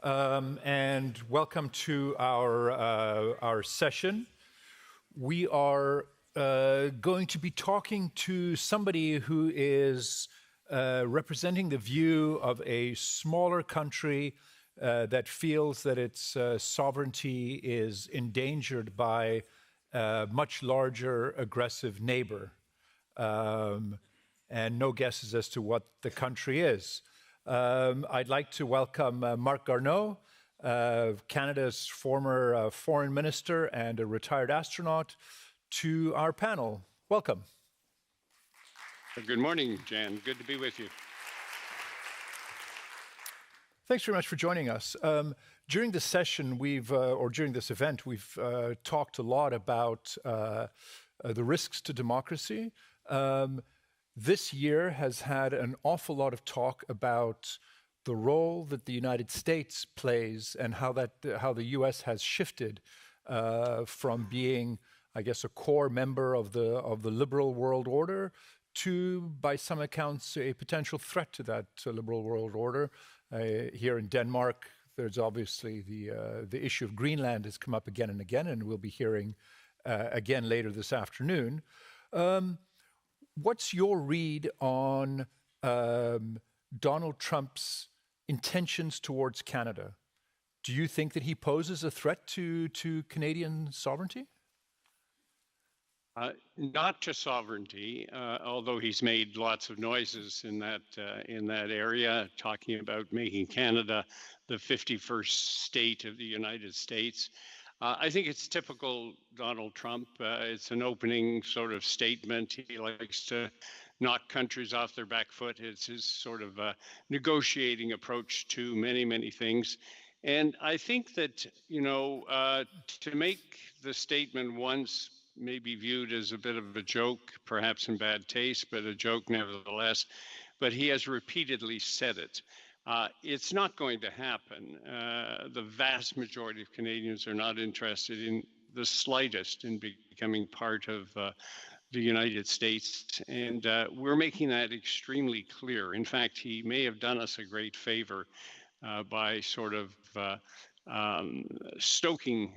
and welcome to our session. We are going to be talking to somebody who is representing the view of a smaller country that feels that its sovereignty is endangered by a much larger aggressive neighbor. And no guesses as to what the country is. I'd like to welcome Marc Garneau, Canada's former foreign minister and a retired astronaut, to our panel. Welcome. Good morning, Jan. Good to be with you. Thanks very much for joining us. During this session, or during this event, we've talked a lot about the risks to democracy. This year has had an awful lot of talk about the role that the United States plays and how the U.S. has shifted from being, I guess, a core member of the liberal world order to, by some accounts, a potential threat to that liberal world order. Here in Denmark, there's obviously the issue of Greenland has come up again and again, and we'll be hearing again later this afternoon. What's your read on Donald Trump's intentions towards Canada? Do you think that he poses a threat to Canadian sovereignty? Not to sovereignty, although he's made lots of noises in that area, talking about making Canada the 51st state of the United States. I think it's typical Donald Trump. It's an opening sort of statement. He likes to knock countries off their back foot. It's his sort of negotiating approach to many, many things. And I think that, to make the statement once may be viewed as a bit of a joke, perhaps in bad taste, but a joke nevertheless. But he has repeatedly said it. It's not going to happen. The vast majority of Canadians are not interested in the slightest in becoming part of the United States. And we're making that extremely clear. In fact, he may have done us a great favor by sort of stoking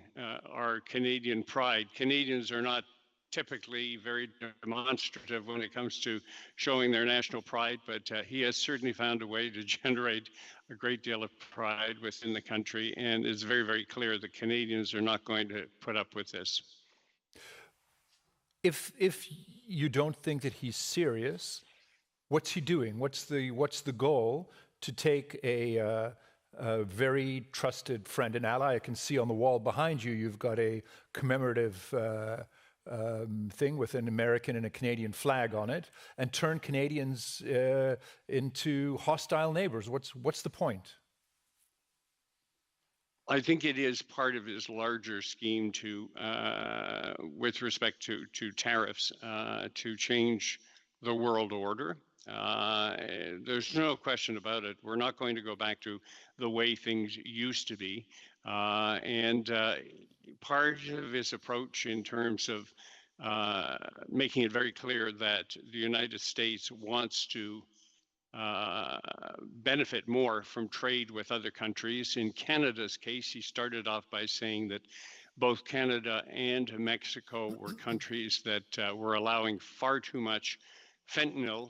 our Canadian pride. Canadians are not typically very demonstrative when it comes to showing their national pride, but he has certainly found a way to generate a great deal of pride within the country, and it's very, very clear that Canadians are not going to put up with this. If you don't think that he's serious, what's he doing? What's the goal to take a very trusted friend and ally? I can see on the wall behind you, you've got a commemorative thing with an American and a Canadian flag on it, and turn Canadians into hostile neighbors. What's the point? I think it is part of his larger scheme to, with respect to tariffs, to change the world order. There's no question about it. We're not going to go back to the way things used to be. And part of his approach in terms of making it very clear that the United States wants to benefit more from trade with other countries. In Canada's case, he started off by saying that both Canada and Mexico were countries that were allowing far too much fentanyl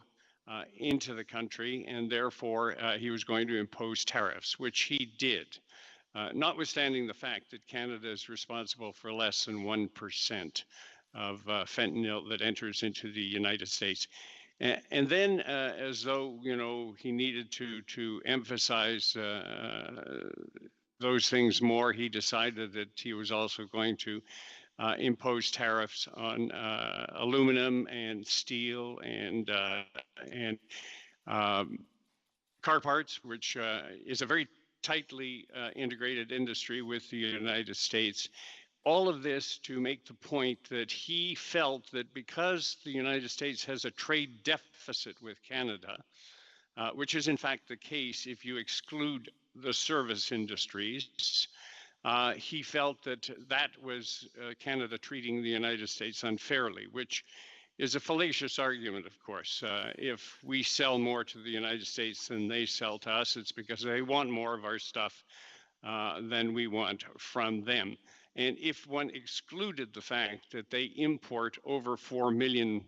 into the country, and therefore he was going to impose tariffs, which he did, notwithstanding the fact that Canada is responsible for less than 1% of fentanyl that enters into the United States. And then, as though he needed to emphasize those things more, he decided that he was also going to impose tariffs on aluminum and steel and car parts, which is a very tightly integrated industry with the United States. All of this to make the point that he felt that because the United States has a trade deficit with Canada, which is in fact the case if you exclude the service industries, he felt that that was Canada treating the United States unfairly, which is a fallacious argument, of course. If we sell more to the United States than they sell to us, it's because they want more of our stuff than we want from them. And if one excluded the fact that they import over 4 million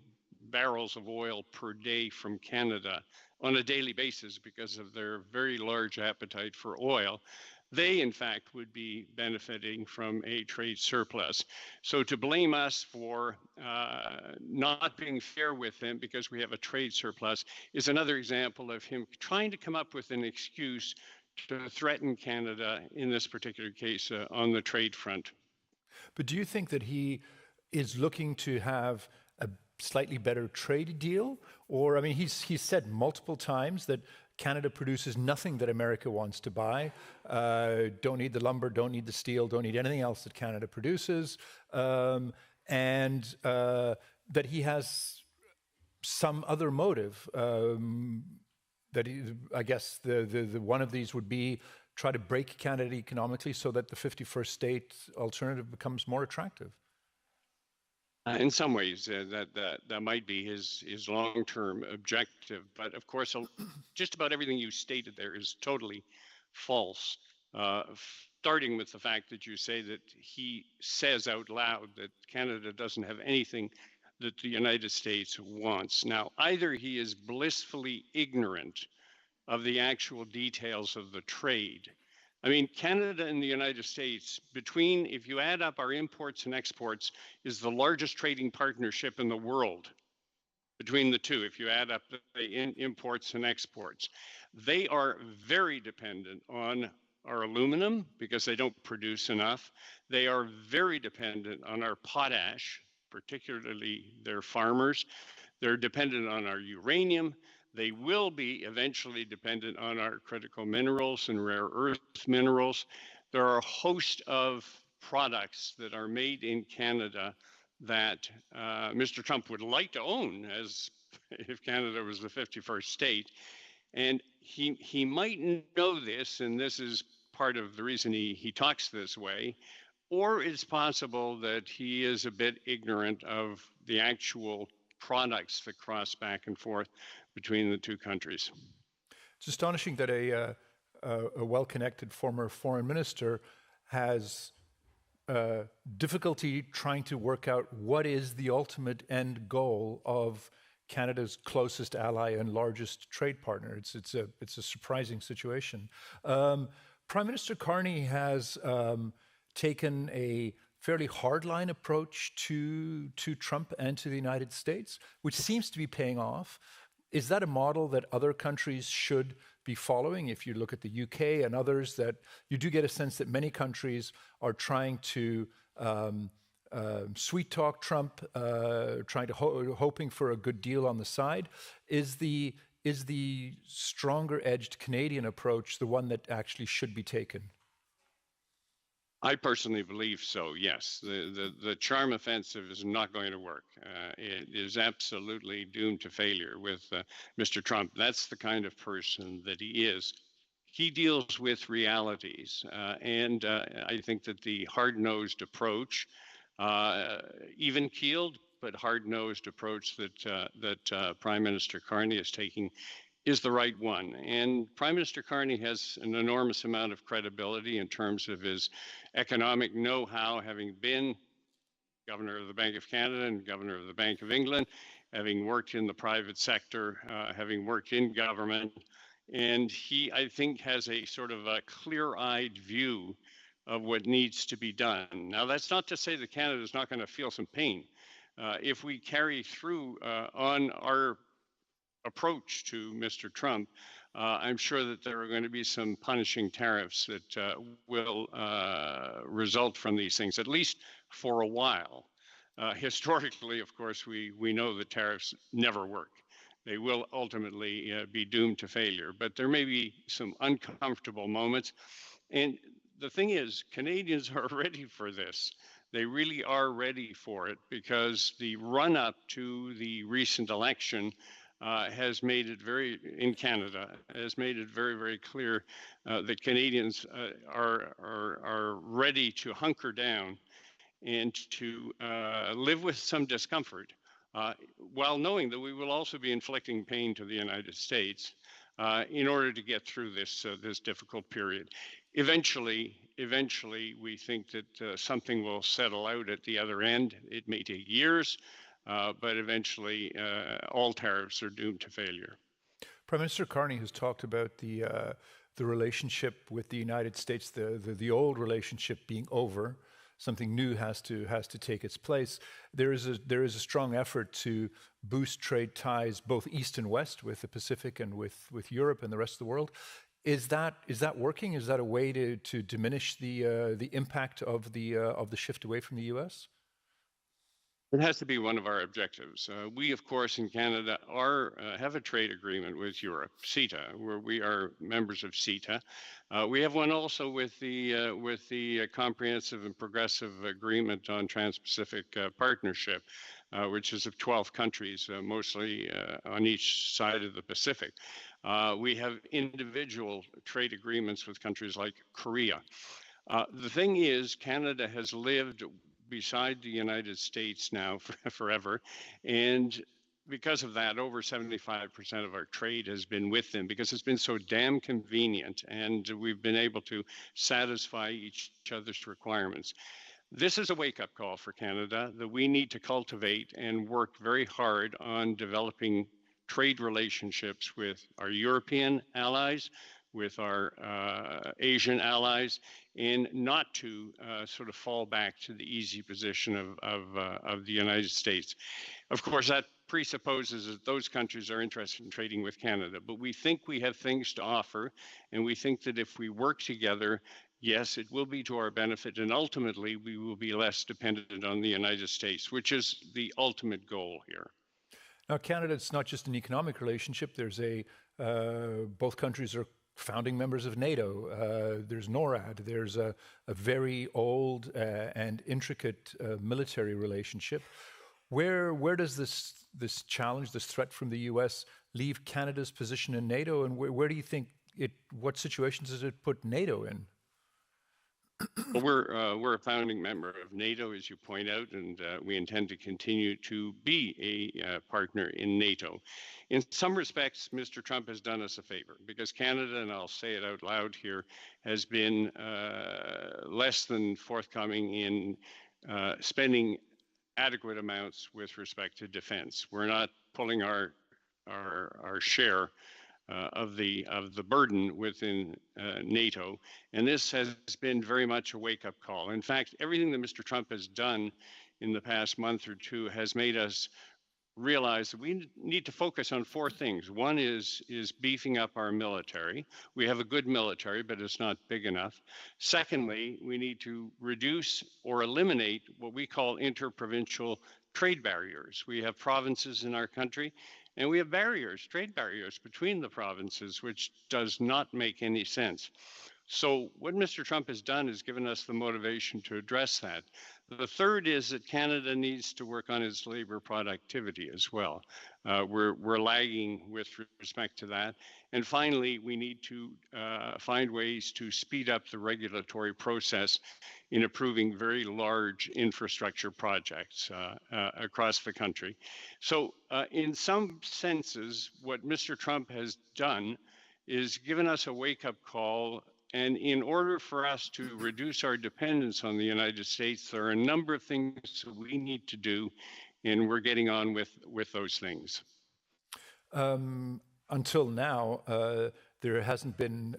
barrels of oil per day from Canada on a daily basis because of their very large appetite for oil, they, in fact, would be benefiting from a trade surplus. So to blame us for not being fair with them because we have a trade surplus is another example of him trying to come up with an excuse to threaten Canada, in this particular case, on the trade front. But do you think that he is looking to have a slightly better trade deal? Or, I mean, he's said multiple times that Canada produces nothing that America wants to buy. Don't need the lumber, don't need the steel, don't need anything else that Canada produces. And that he has some other motive. That I guess the one of these would be try to break Canada economically so that the 51st state alternative becomes more attractive. In some ways, that might be his long-term objective. But of course, just about everything you stated there is totally false. Starting with the fact that you say that he says out loud that Canada doesn't have anything that the United States wants. Now, either he is blissfully ignorant of the actual details of the trade. I mean, Canada and the United States, if you add up our imports and exports, is the largest trading partnership in the world between the two, if you add up the imports and exports. They are very dependent on our aluminum because they don't produce enough. They are very dependent on our potash, particularly their farmers. They're dependent on our uranium. They will be eventually dependent on our critical minerals and rare earth minerals. There are a host of products that are made in Canada that Mr. Trump would like to own, as if Canada was the 51st state. And he might know this, and this is part of the reason he talks this way, or it's possible that he is a bit ignorant of the actual products that cross back and forth between the two countries. It's astonishing that a well-connected former foreign minister has difficulty trying to work out what is the ultimate end goal of Canada's closest ally and largest trade partner. It's a surprising situation. Prime Minister Carney has taken a fairly hardline approach to Trump and to the United States, which seems to be paying off. Is that a model that other countries should be following? If you look at the UK and others, that you do get a sense that many countries are trying to sweet talk Trump, hoping for a good deal on the side. Is the stronger edged Canadian approach the one that actually should be taken? I personally believe so, yes. The charm offensive is not going to work. It is absolutely doomed to failure with Mr. Trump. That's the kind of person that he is. He deals with realities, and I think that the hard-nosed approach, even-keeled but hard-nosed approach that Prime Minister Carney is taking is the right one. And Prime Minister Carney has an enormous amount of credibility in terms of his economic know-how, having been Governor of the Bank of Canada and Governor of the Bank of England, having worked in the private sector, having worked in government. And he, I think, has a sort of a clear-eyed view of what needs to be done. Now, that's not to say that Canada is not going to feel some pain. If we carry through on our approach to Mr. Trump, I'm sure that there are going to be some punishing tariffs that will result from these things, at least for a while. Historically, of course, we know that tariffs never work. They will ultimately be doomed to failure, but there may be some uncomfortable moments. And the thing is, Canadians are ready for this. They really are ready for it because the run-up to the recent election has made it in Canada, has made it very, very clear that Canadians are ready to hunker down and to live with some discomfort while knowing that we will also be inflicting pain to the United States in order to get through this difficult period. Eventually, we think that something will settle out at the other end. It may take years, but eventually all tariffs are doomed to failure. Prime Minister Carney has talked about the relationship with the United States, the old relationship being over. Something new has to take its place. There is a strong effort to boost trade ties, both east and west, with the Pacific and with Europe and the rest of the world. Is that working? Is that a way to diminish the impact of the shift away from the U.S.? It has to be one of our objectives. We, of course, in Canada have a trade agreement with Europe, CETA, where we are members of CETA. We have one also with the Comprehensive and Progressive Agreement on Trans-Pacific Partnership, which is of 12 countries, mostly on each side of the Pacific. We have individual trade agreements with countries like Korea. The thing is, Canada has lived beside the United States now forever, and because of that, over 75% of our trade has been with them because it's been so damn convenient, and we've been able to satisfy each other's requirements. This is a wake-up call for Canada that we need to cultivate and work very hard on developing trade relationships with our European allies, with our Asian allies, and not to sort of fall back to the easy position of the United States. Of course, that presupposes that those countries are interested in trading with Canada, but we think we have things to offer, and we think that if we work together, yes, it will be to our benefit, and ultimately we will be less dependent on the United States, which is the ultimate goal here. Now, Canada, it's not just an economic relationship. There's both countries are founding members of NATO. There's NORAD. There's a very old and intricate military relationship. Where does this challenge, this threat from the U.S. leave Canada's position in NATO, and where do you think what situations does it put NATO in? Well, we're a founding member of NATO, as you point out, and we intend to continue to be a partner in NATO. In some respects, Mr. Trump has done us a favor because Canada, and I'll say it out loud here, has been less than forthcoming in spending adequate amounts with respect to defense. We're not pulling our share of the burden within NATO, and this has been very much a wake-up call. In fact, everything that Mr. Trump has done in the past month or two has made us realize that we need to focus on four things. One is beefing up our military. We have a good military, but it's not big enough. Secondly, we need to reduce or eliminate what we call interprovincial trade barriers. We have provinces in our country, and we have trade barriers between the provinces, which does not make any sense. So what Mr. Trump has done is given us the motivation to address that. The third is that Canada needs to work on its labor productivity as well. We're lagging with respect to that. And finally, we need to find ways to speed up the regulatory process in approving very large infrastructure projects across the country. So in some senses, what Mr. Trump has done is given us a wake-up call. And in order for us to reduce our dependence on the United States, there are a number of things that we need to do, and we're getting on with those things. Until now, there hasn't been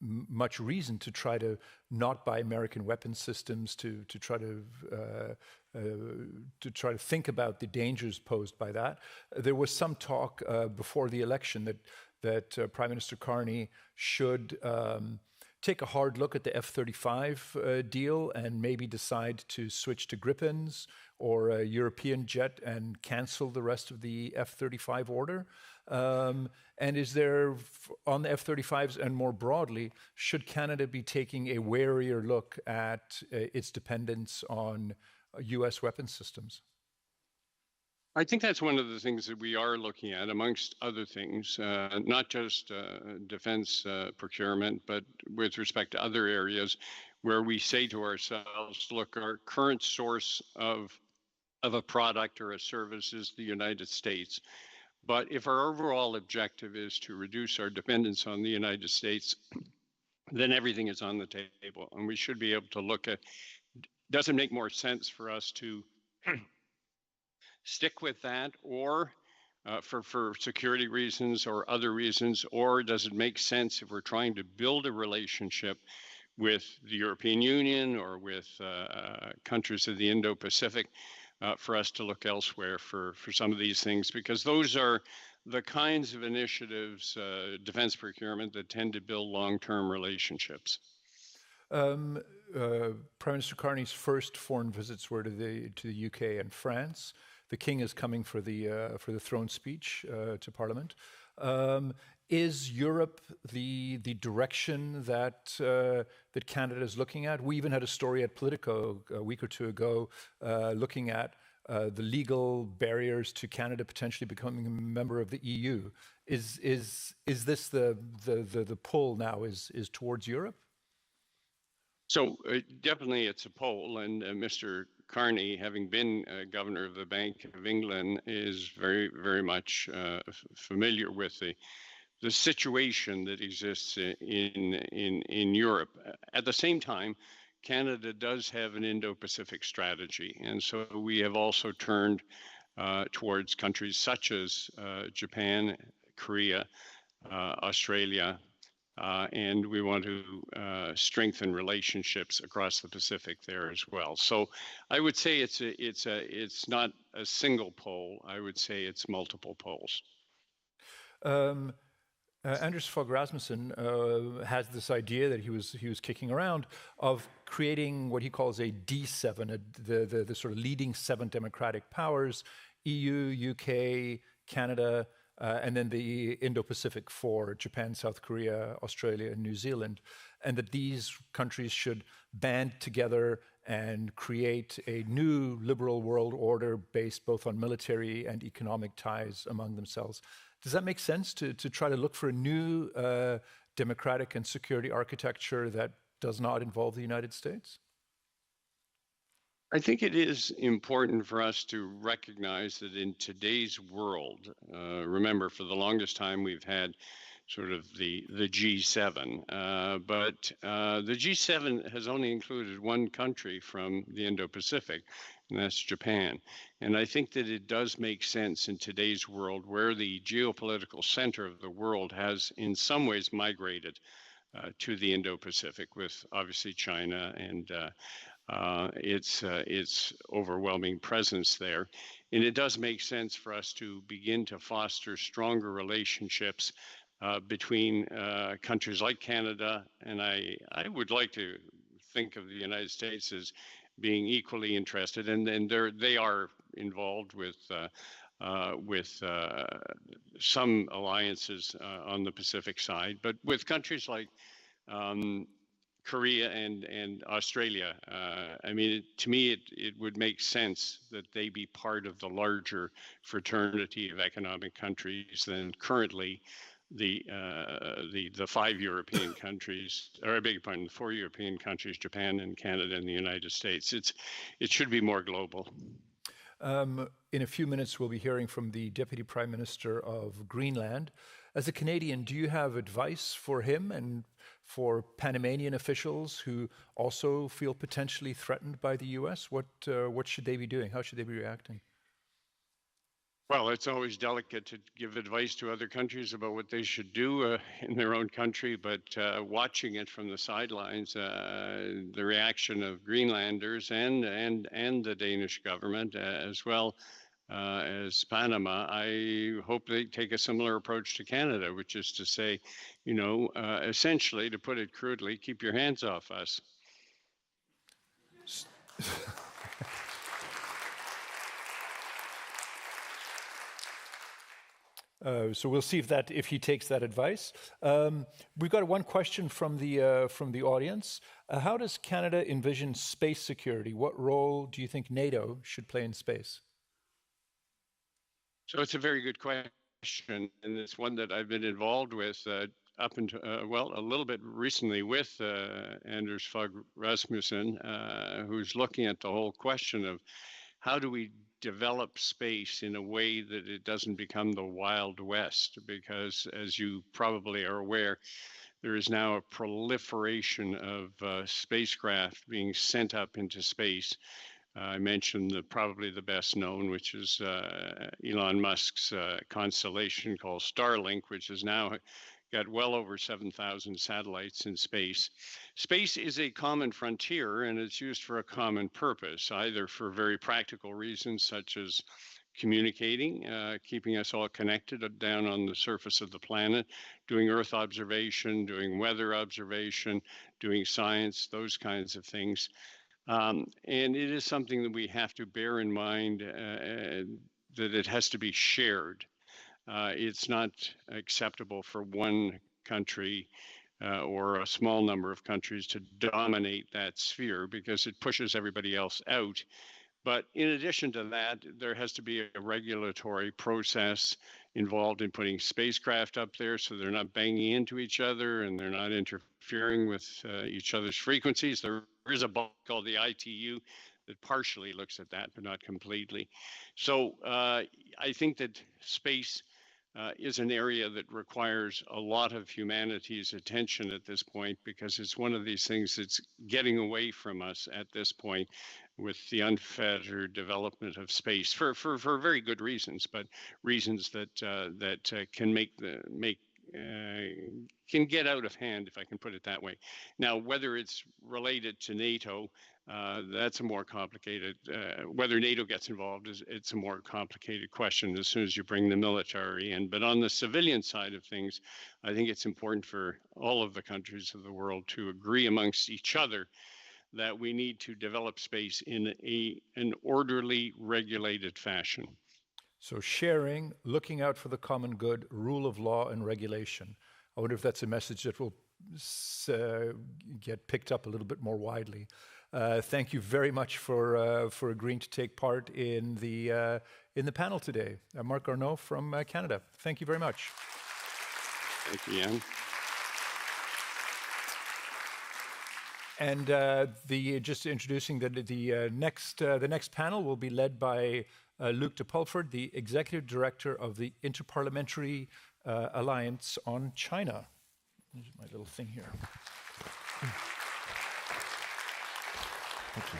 much reason to try to not buy American weapons systems, to try to think about the dangers posed by that. There was some talk before the election that Prime Minister Carney should take a hard look at the F-35 deal and maybe decide to switch to Gripens or a European jet and cancel the rest of the F-35 order. And is there, on the F-35s and more broadly, should Canada be taking a warier look at its dependence on U.S. weapons systems? I think that's one of the things that we are looking at, amongst other things, not just defense procurement, but with respect to other areas where we say to ourselves, look, our current source of of a product or a service is the United States. But if our overall objective is to reduce our dependence on the United States, then everything is on the table. And we should be able to look at, does it make more sense for us to stick with that, or for security reasons or other reasons, or does it make sense if we're trying to build a relationship with the European Union or with countries of the Indo-Pacific for us to look elsewhere for some of these things, because those are the kinds of initiatives, defense procurement, that tend to build long-term relationships. Prime Minister Carney's first foreign visits were to the UK and France. The King is coming for the throne speech to Parliament. Is Europe the direction that Canada is looking at? We even had a story at Politico a week or two ago looking at the legal barriers to Canada potentially becoming a member of the EU. Is this the pull now is towards Europe? So definitely it's a poll, and Mr. Carney, having been governor of the Bank of England, is very, very much familiar with the situation that exists in Europe. At the same time, Canada does have an Indo-Pacific strategy, and so we have also turned towards countries such as Japan, Korea, Australia, and we want to strengthen relationships across the Pacific there as well. So I would say it's not a single pole. I would say it's multiple poles. Anders Fogh Rasmussen has this idea that he was kicking around of creating what he calls a D7, the sort of leading 7 democratic powers: EU, UK, Canada, and then the Indo-Pacific 4, Japan, South Korea, Australia, and New Zealand, and that these countries should band together and create a new liberal world order based both on military and economic ties among themselves. Does that make sense to try to look for a new democratic and security architecture that does not involve the United States? I think it is important for us to recognize that in today's world, remember, for the longest time we've had sort of the G7, but the G7 has only included one country from the Indo-Pacific, and that's Japan. And I think that it does make sense in today's world, where the geopolitical center of the world has in some ways migrated to the Indo-Pacific, with obviously China and its overwhelming presence there. And it does make sense for us to begin to foster stronger relationships between countries like Canada, and I would like to think of the United States as being equally interested, and they are involved with some alliances on the Pacific side, but with countries like Korea and Australia. I mean, to me, it would make sense that they be part of the larger fraternity of economic countries than currently the 5 European countries, or I beg your pardon, the 4 European countries, Japan and Canada and the United States. It should be more global. In a few minutes, we'll be hearing from the Deputy Prime Minister of Greenland. As a Canadian, do you have advice for him and for Panamanian officials who also feel potentially threatened by the US? What should they be doing? How should they be reacting? Well, it's always delicate to give advice to other countries about what they should do in their own country, but watching it from the sidelines, the reaction of Greenlanders and the Danish government, as well as Panama, I hope they take a similar approach to Canada, which is to say, essentially, to put it crudely, keep your hands off us. So we'll see if he takes that advice. We've got one question from the audience. How does Canada envision space security? What role do you think NATO should play in space? So it's a very good question, and it's one that I've been involved with up until, a little bit recently with Anders Fogh Rasmussen, who's looking at the whole question of how do we develop space in a way that it doesn't become the Wild West? Because as you probably are aware, there is now a proliferation of spacecraft being sent up into space. I mentioned probably the best known, which is Elon Musk's constellation called Starlink, which has now got well over 7,000 satellites in space. Space is a common frontier, and it's used for a common purpose, either for very practical reasons such as communicating, keeping us all connected down on the surface of the planet, doing Earth observation, doing weather observation, doing science, those kinds of things. And it is something that we have to bear in mind that it has to be shared. It's not acceptable for one country or a small number of countries to dominate that sphere because it pushes everybody else out. But in addition to that, there has to be a regulatory process involved in putting spacecraft up there so they're not banging into each other and they're not interfering with each other's frequencies. There is a body called the ITU that partially looks at that, but not completely. So I think that space is an area that requires a lot of humanity's attention at this point, because it's one of these things that's getting away from us at this point with the unfettered development of space for very good reasons, but reasons that can get out of hand, if I can put it that way. Now, whether it's related to NATO, that's a more complicated, whether NATO gets involved, it's a more complicated question as soon as you bring the military in. But on the civilian side of things, I think it's important for all of the countries of the world to agree amongst each other that we need to develop space in an orderly, regulated fashion. So sharing, looking out for the common good, rule of law and regulation. I wonder if that's a message that will get picked up a little bit more widely. Thank you very much for agreeing to take part in the panel today. Marc Garneau from Canada. Thank you very much. Thank you, Jan. And just introducing the next panel will be led by Luc de Pulford, the Executive Director of the Interparliamentary Alliance on China. Here's my little thing here. Thank you.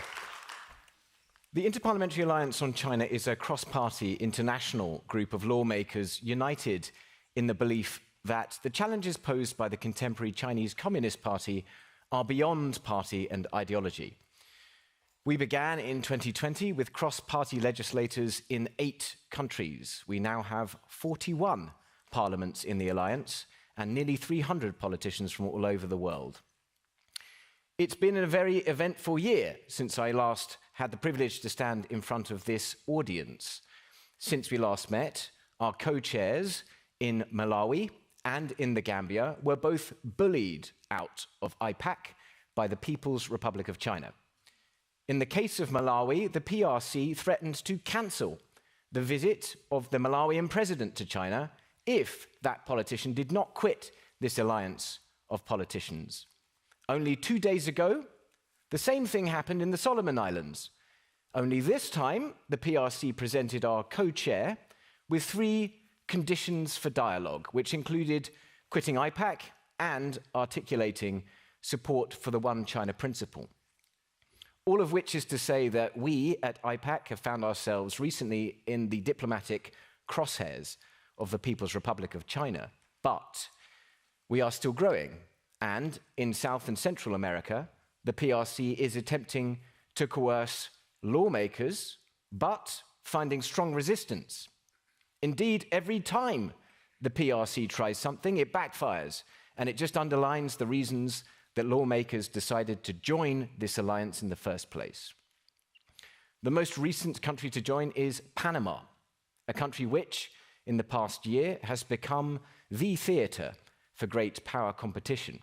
The Interparliamentary Alliance on China is a cross-party international group of lawmakers united in the belief that the challenges posed by the contemporary Chinese Communist Party are beyond party and ideology. We began in 2020 with cross-party legislators in 8 countries. We now have 41 parliaments in the alliance and nearly 300 politicians from all over the world. It's been a very eventful year since I last had the privilege to stand in front of this audience. Since we last met, our co-chairs in Malawi and in the Gambia were both bullied out of IPAC by the People's Republic of China. In the case of Malawi, the PRC threatened to cancel the visit of the Malawian president to China if that politician did not quit this alliance of politicians. Only 2 days ago, the same thing happened in the Solomon Islands. Only this time, the PRC presented our co-chair with 3 conditions for dialogue, which included quitting IPAC and articulating support for the One China principle. All of which is to say that we at IPAC have found ourselves recently in the diplomatic crosshairs of the People's Republic of China, but we are still growing. And in South and Central America, the PRC is attempting to coerce lawmakers, but finding strong resistance. Indeed, every time the PRC tries something, it backfires, and it just underlines the reasons that lawmakers decided to join this alliance in the first place. The most recent country to join is Panama, a country which, in the past year, has become the theatre for great power competition.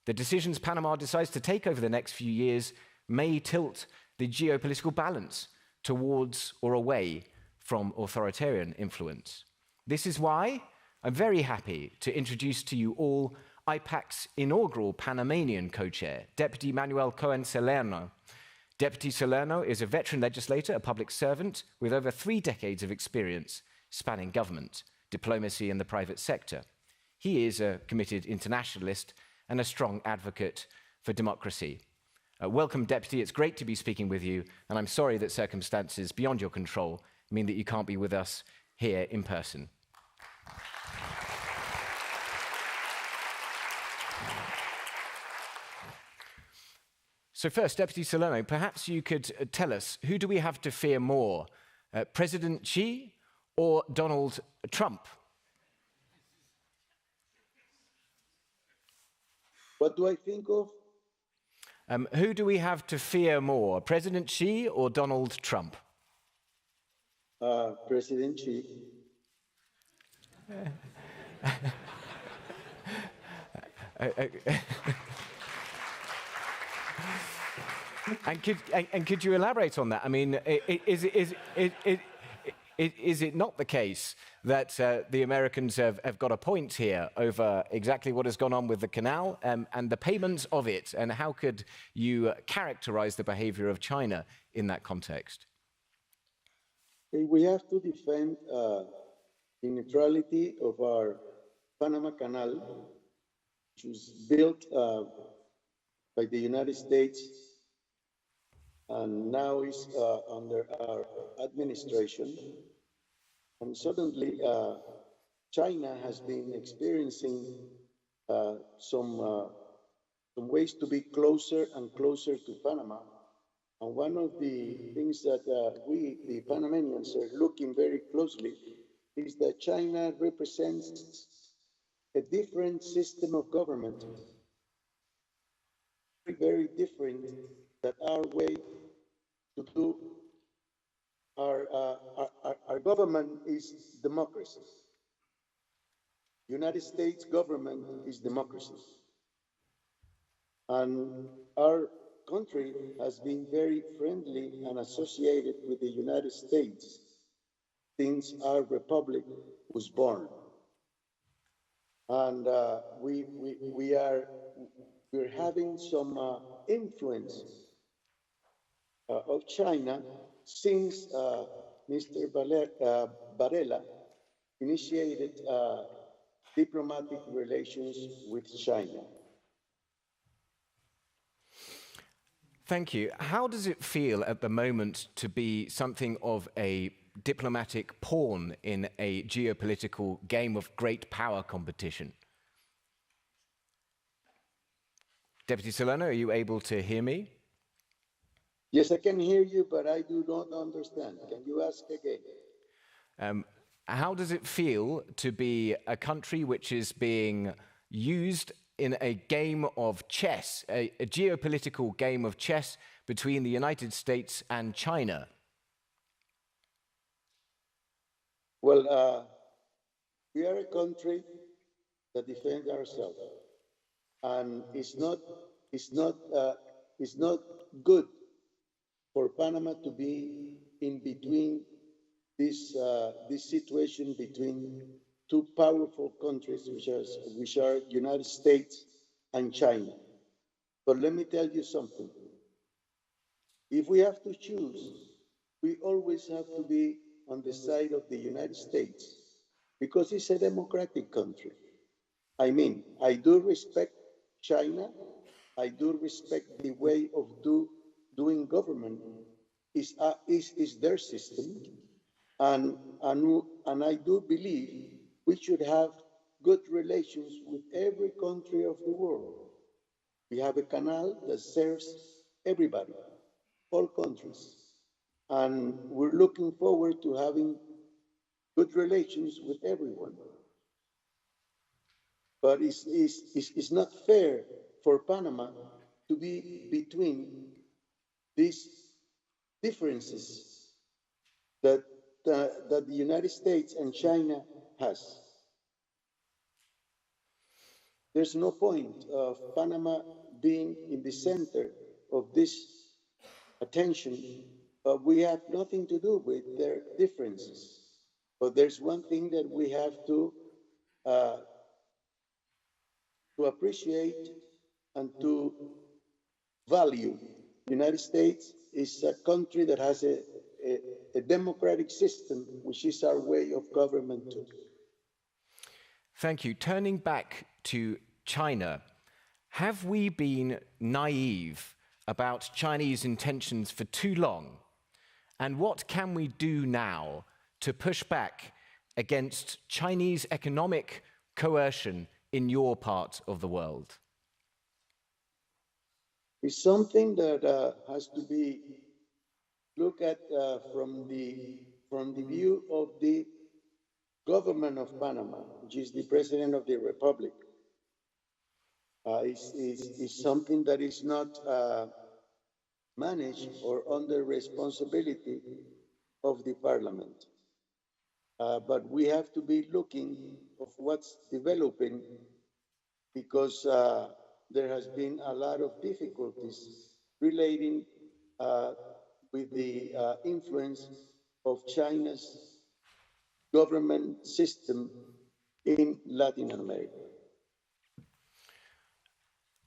The decisions Panama decides to take over the next few years may tilt the geopolitical balance towards or away from authoritarian influence. This is why I'm very happy to introduce to you all IPAC's inaugural Panamanian co-chair, Deputy Manuel Cohen Salerno, Deputy Salerno is a veteran legislator, a public servant with over 3 decades of experience spanning government, diplomacy and the private sector. He is a committed internationalist and a strong advocate for democracy. Welcome, Deputy. It's great to be speaking with you, and I'm sorry that circumstances beyond your control mean that you can't be with us here in person. So first, Deputy Salerno, perhaps you could tell us, who do we have to fear more, President Xi or Donald Trump? What do I think of? Who do we have to fear more, President Xi or Donald Trump? President Xi. And could you elaborate on that? I mean, is it not the case that the Americans have got a point here over exactly what has gone on with the canal and the payments of it? And how could you characterize the behavior of China in that context? We have to defend the neutrality of our Panama Canal, which was built by the United States and now is under our administration. And suddenly, China has been experiencing some ways to be closer and closer to Panama. And one of the things that we, the Panamanians, are looking very closely is that China represents a different system of government, very different than our way to do. Our government is democracy. United States government is democracy. And our country has been very friendly and associated with the United States since our republic was born. And we're having some influence of China since Mr. Varela initiated diplomatic relations with China. Thank you. How does it feel at the moment to be something of a diplomatic pawn in a geopolitical game of great power competition? Deputy Salerno, are you able to hear me? Yes, I can hear you, but I do not understand. Can you ask again? How does it feel to be a country which is being used in a game of chess, a geopolitical game of chess between the United States and China? Well, we are a country that defends ourselves, and it's not good for Panama to be in between this situation between two powerful countries, which are United States and China. But let me tell you something. If we have to choose, we always have to be on the side of the United States because it's a democratic country. I mean, I do respect China. I do respect the way of doing government. Is their system, and I do believe we should have good relations with every country of the world. We have a canal that serves everybody, all countries, and we're looking forward to having good relations with everyone. But it's not fair for Panama to be between these differences that the United States and China has. There's no point of Panama being in the center of this attention, but we have nothing to do with their differences. But there's one thing that we have to appreciate and to value. The United States is a country that has a democratic system, which is our way of government too. Thank you. Turning back to China, have we been naive about Chinese intentions for too long? And what can we do now to push back against Chinese economic coercion in your part of the world? It's something that has to be looked at from the view of the government of Panama, which is the president of the republic. Is something that is not managed or under responsibility of the parliament. But we have to be looking of what's developing, because there has been a lot of difficulties relating with the influence of China's government system in Latin America.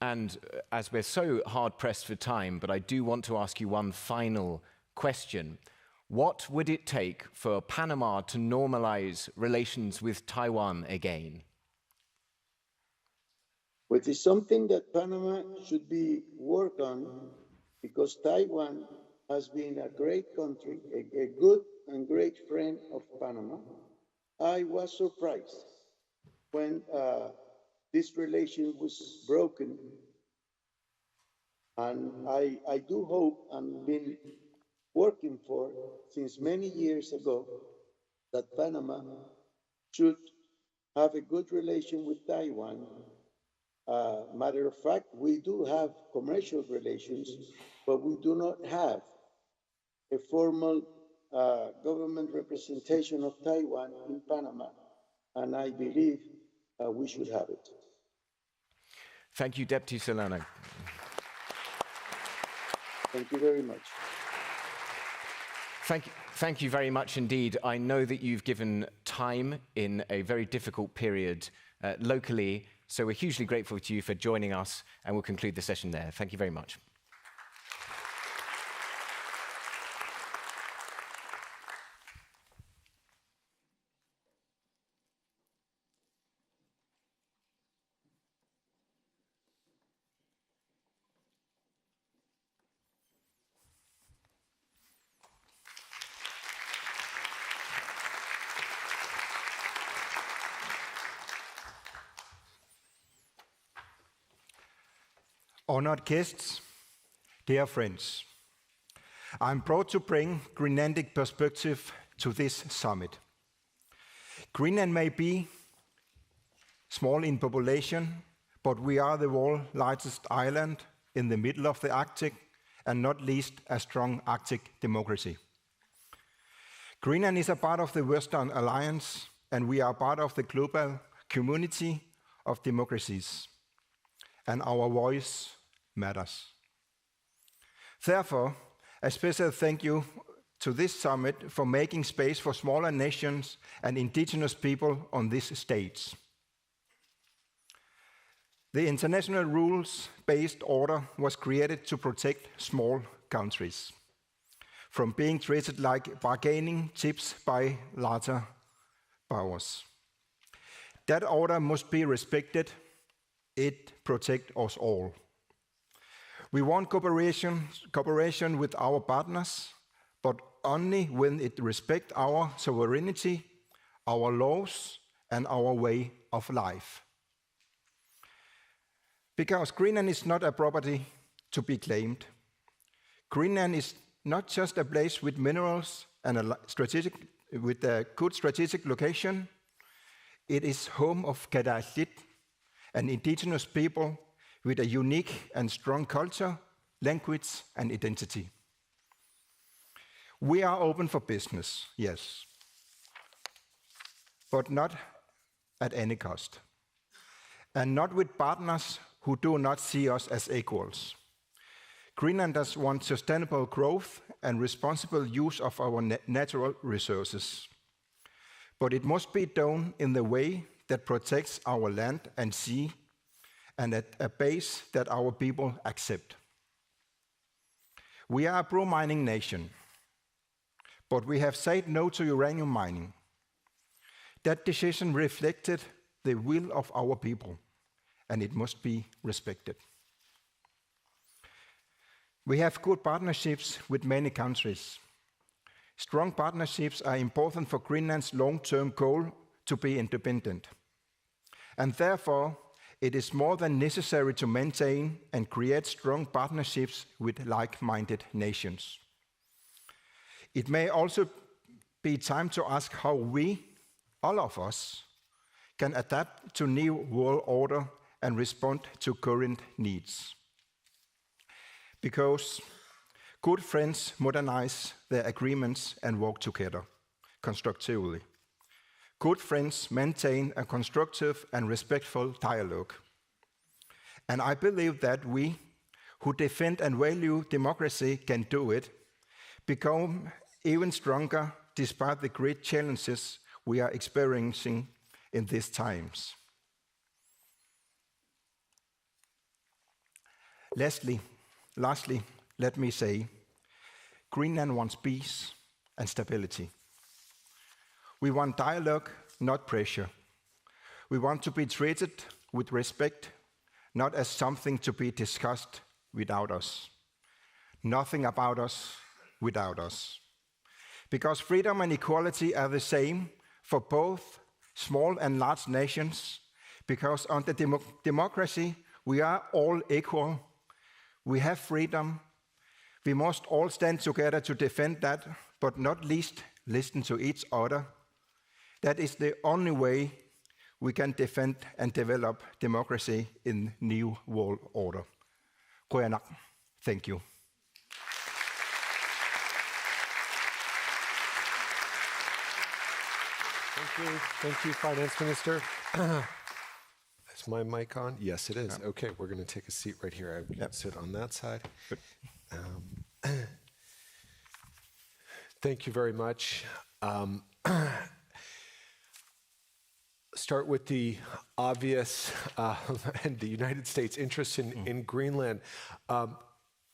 And as we're so hard-pressed for time, but I do want to ask you one final question. What would it take for Panama to normalize relations with Taiwan again? Which is something that Panama should be worked on, because Taiwan has been a great country, a good and great friend of Panama. I was surprised when this relation was broken, and I do hope, and been working for since many years ago, that Panama should have a good relation with Taiwan. Matter of fact, we do have commercial relations, but we do not have a formal government representation of Taiwan in Panama, and I believe we should have it. Thank you, Deputy Solano. Thank you very much. Thank you very much indeed. I know that you've given time in a very difficult period locally, so we're hugely grateful to you for joining us, and we'll conclude the session there. Thank you very much. Honored guests, dear friends, I'm proud to bring Greenlandic perspective to this summit. Greenland may be small in population, but we are the world's largest island in the middle of the Arctic, and not least a strong Arctic democracy. Greenland is a part of the Western Alliance, and we are part of the global community of democracies, and our voice matters. Therefore, a special thank you to this summit for making space for smaller nations and indigenous people on this stage. The international rules-based order was created to protect small countries from being treated like bargaining chips by larger powers. That order must be respected. It protects us all. We want cooperation with our partners, but only when it respects our sovereignty, our laws, and our way of life. Because Greenland is not a property to be claimed. Greenland is not just a place with minerals and with a good strategic location. It is home of Kadaalit, an indigenous people with a unique and strong culture, language, and identity. We are open for business, yes, but not at any cost, and not with partners who do not see us as equals. Greenlanders want sustainable growth and responsible use of our natural resources, but it must be done in the way that protects our land and sea, and at a pace that our people accept. We are a pro-mining nation, but we have said no to uranium mining. That decision reflected the will of our people, and it must be respected. We have good partnerships with many countries. Strong partnerships are important for Greenland's long-term goal to be independent. And therefore, it is more than necessary to maintain and create strong partnerships with like-minded nations. It may also be time to ask how we, all of us, can adapt to new world order and respond to current needs. Because good friends modernize their agreements and work together constructively. Good friends maintain a constructive and respectful dialogue. And I believe that we, who defend and value democracy, can do it, become even stronger despite the great challenges we are experiencing in these times. Lastly, let me say, Greenland wants peace and stability. We want dialogue, not pressure. We want to be treated with respect, not as something to be discussed without us. Nothing about us without us. Because freedom and equality are the same for both small and large nations, because under democracy, we are all equal. We have freedom. We must all stand together to defend that, but not least listen to each other. That is the only way we can defend and develop democracy in new world order. Thank you. Thank you, Finance Minister. Is my mic on? Yes, it is. Okay, we're going to take a seat right here. I can sit on that side. Thank you very much. Start with the obvious and the United States' interest in Greenland. I want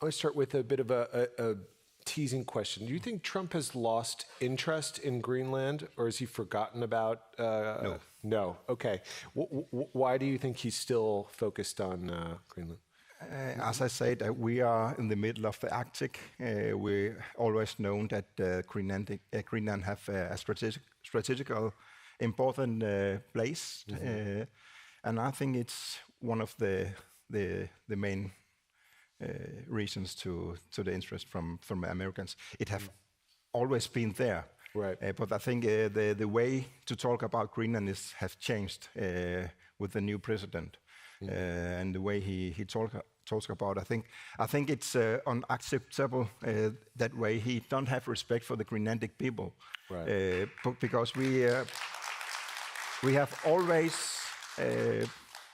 to start with a bit of a teasing question. Do you think Trump has lost interest in Greenland, or has he forgotten about? No. No. Okay. Why do you think he's still focused on Greenland? As I said, we are in the middle of the Arctic. We always known that Greenland have a strategical important place, and I think it's one of the main reasons to the interest from Americans. It have always been there, right? But I think the way to talk about Greenland has changed with the new president, and the way he talks about. I think it's unacceptable that way. He don't have respect for the Greenlandic people, right? Because we have always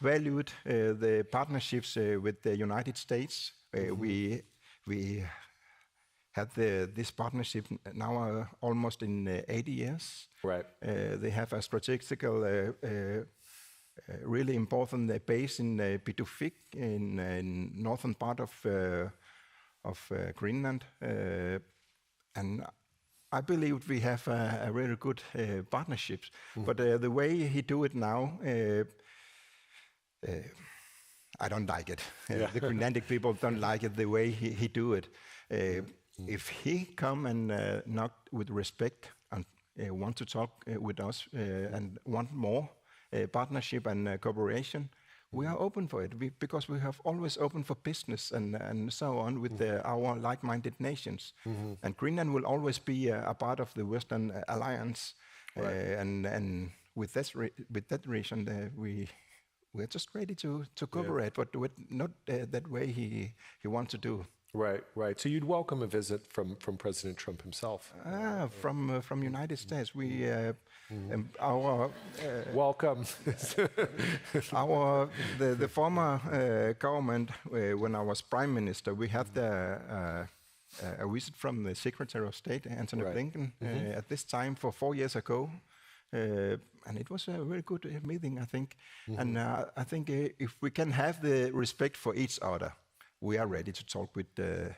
valued the partnerships with the United States. We had this partnership now almost in 80 years. Right. They have a strategical, really important base in Pituffik, in northern part of Greenland, and I believe we have a really good partnership. But the way he do it now, I don't like it. The Greenlandic people don't like it the way he do it. If he come and not with respect and want to talk with us and want more partnership and cooperation, we are open for it because we have always open for business and so on with our like-minded nations. And Greenland will always be a part of the Western Alliance, and with that reason we're just ready to cooperate, but with not that way he wants to do. Right, right. So you'd welcome a visit from President Trump himself? From United States, we our welcome. The former government, when I was Prime Minister, we had a visit from the Secretary of State, Antony Blinken, at this time for 4 years ago. And it was a very good meeting, I think. And I think if we can have the respect for each other, we are ready to talk with the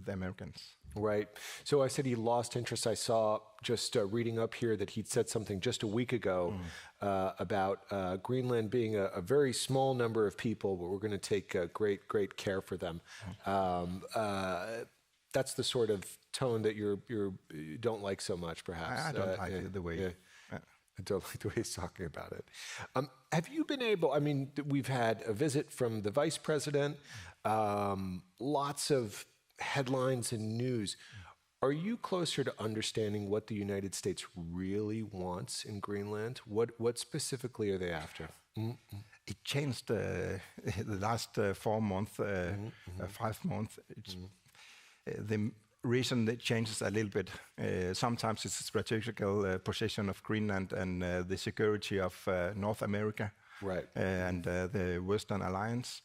Americans. Right. So I said he lost interest. I saw just reading up here that he'd said something just a week ago about Greenland being a very small number of people, but we're going to take great care for them. That's the sort of tone that you don't like so much, perhaps. I don't like the way. I don't like the way he's talking about it. Have you been able, I mean, we've had a visit from the vice president, lots of headlines and news. Are you closer to understanding what the United States really wants in Greenland? What specifically are they after? It changed the last 4 months, 5 months. The reason it changes a little bit. Sometimes it's the strategical position of Greenland and the security of North America, right? And the Western Alliance.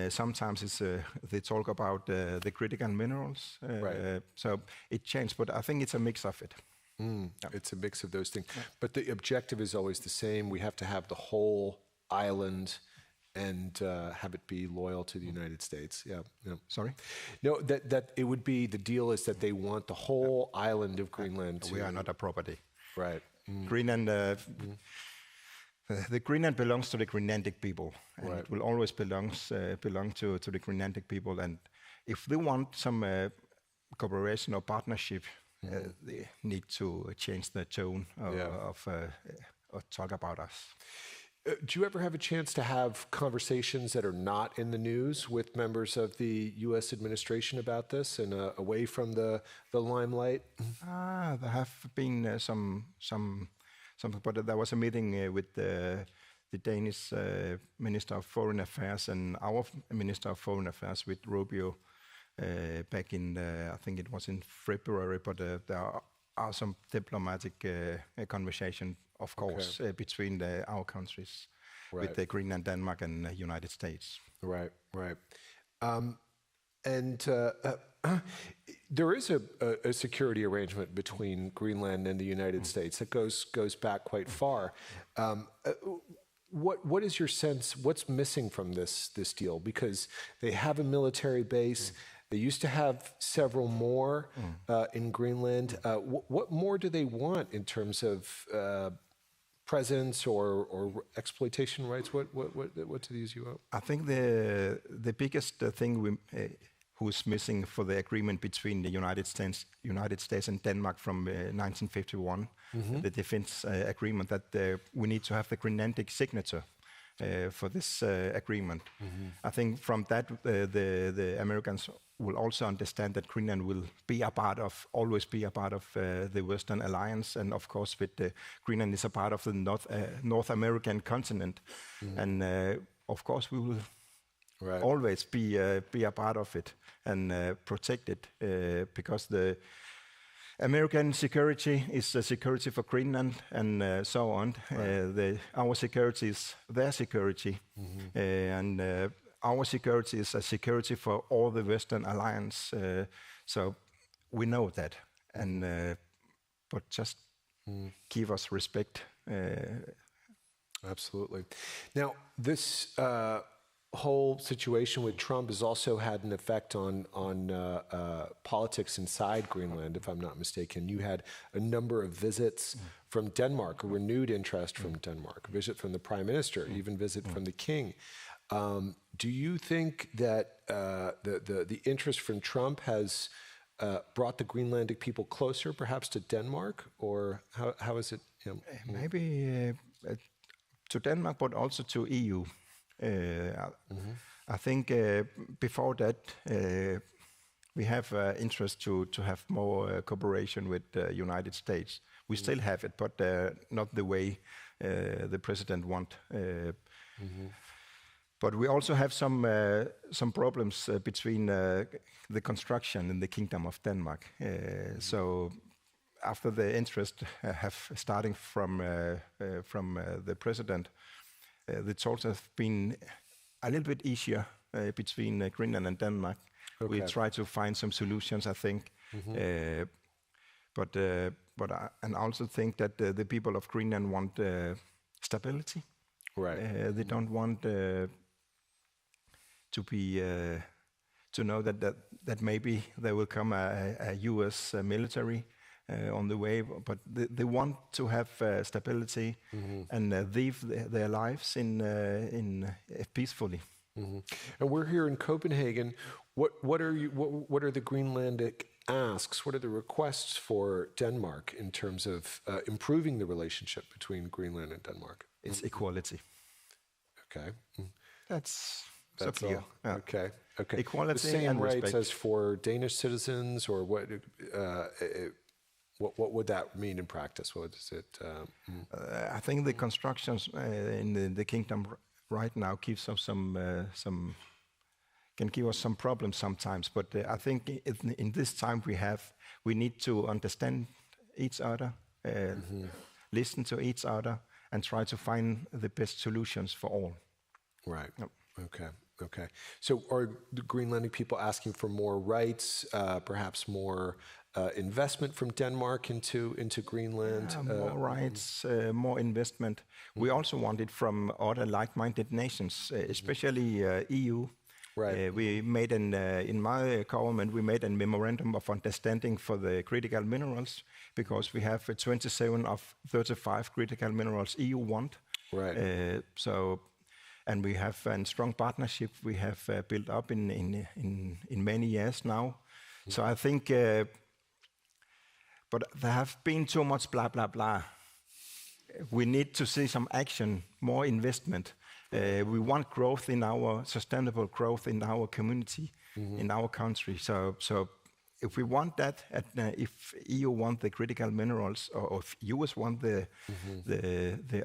Sometimes it's they talk about the critical minerals. Right. So it changed, but I think it's a mix of it. It's a mix of those things. But the objective is always the same. We have to have the whole island and have it be loyal to the United States. Yeah. Sorry? No, that it would be, the deal is that they want the whole island of Greenland to... We are not a property. Right. Greenland, the Greenland belongs to the Greenlandic people. And it will always belong to the Greenlandic people. And if they want some cooperation or partnership, they need to change the tone of talk about us. Do you ever have a chance to have conversations that are not in the news with members of the U.S. administration about this and away from the limelight? There have been some, but there was a meeting with the Danish Minister of Foreign Affairs and our Minister of Foreign Affairs with Rubio back in, I think it was in February, but there are some diplomatic conversation, of course, between our countries, with the Greenland, Denmark, and the United States. Right. And there is a security arrangement between Greenland and the United States that goes back quite far. What is your sense? What's missing from this deal? Because they have a military base. They used to have several more in Greenland. What more do they want in terms of presence or exploitation rights? What do these you up? I think the biggest thing who's missing for the agreement between the United States and Denmark from 1951, the defense agreement, that we need to have the Greenlandic signature for this agreement. I think from that the Americans will also understand that Greenland will be always be a part of the Western Alliance, and of course Greenland is a part of the North American continent, and of course we will always be a part of it and protect it, because the American security is the security for Greenland and so on. Our security is their security, and our security is a security for all the Western Alliance. So we know that, and but just give us respect. Absolutely. Now, this whole situation with Trump has also had an effect on politics inside Greenland, if I'm not mistaken. You had a number of visits from Denmark, a renewed interest from Denmark, a visit from the Prime Minister, even visit from the King. Do you think that the interest from Trump has brought the Greenlandic people closer, perhaps, to Denmark, or how is it? Maybe to Denmark, but also to EU. I think before that we have interest to have more cooperation with the United States. We still have it, but not the way the president want. But we also have some problems between the construction in the Kingdom of Denmark. So after the interest starting from the president, the talks have been a little bit easier between Greenland and Denmark. We try to find some solutions, I think. But I also think that the people of Greenland want stability. Right. They don't want to be to know that maybe there will come a U.S. military on the way, but they want to have stability and live their lives in peacefully. And we're here in Copenhagen. What are the Greenlandic asks? What are the requests for Denmark in terms of improving the relationship between Greenland and Denmark? It's equality. Okay. That's so clear. Yeah. Okay. Equality the same and rights respect. as for Danish citizens, or what would that mean in practice? What is it? I think the constructions in the kingdom right now gives us can give us some problems sometimes. But I think in this time we need to understand each other, listen to each other, and try to find the best solutions for all. Right. Yep. Okay. So are the Greenlandic people asking for more rights, perhaps more investment from Denmark into Greenland? More rights, more investment. We also want it from other like-minded nations, especially EU. Right. We made in my government, we made a memorandum of understanding for the critical minerals, because we have 27 of 35 critical minerals EU want. Right. And we have a strong partnership we have built up in many years now. So I think, but there have been too much blah, blah, blah. We need to see some action, more investment. We want growth sustainable growth in our community, in our country. So if we want that, if EU want the critical minerals, or if US want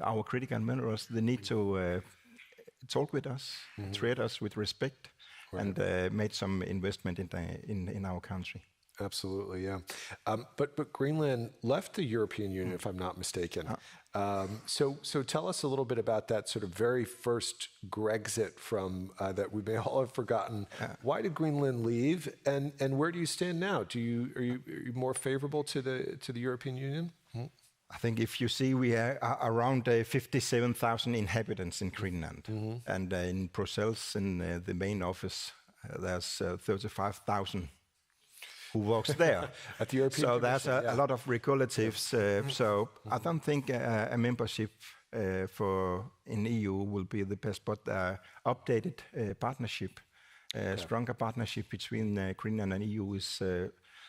our critical minerals, they need to talk with us, treat us with respect, and make some investment in our country. Absolutely, yeah. But Greenland left the European Union, if I'm not mistaken. So tell us a little bit about that sort of very first Grexit from that we may all have forgotten. Why did Greenland leave, and where do you stand now? Are you more favorable to the European Union? I think if you see, we are around 57,000 inhabitants in Greenland, and in Brussels, in the main office, there's 35,000 who works there. At the European so there's Commission, a lot of relatives. So I don't think a membership in EU will be the best, but updated partnership, stronger partnership between Greenland and EU is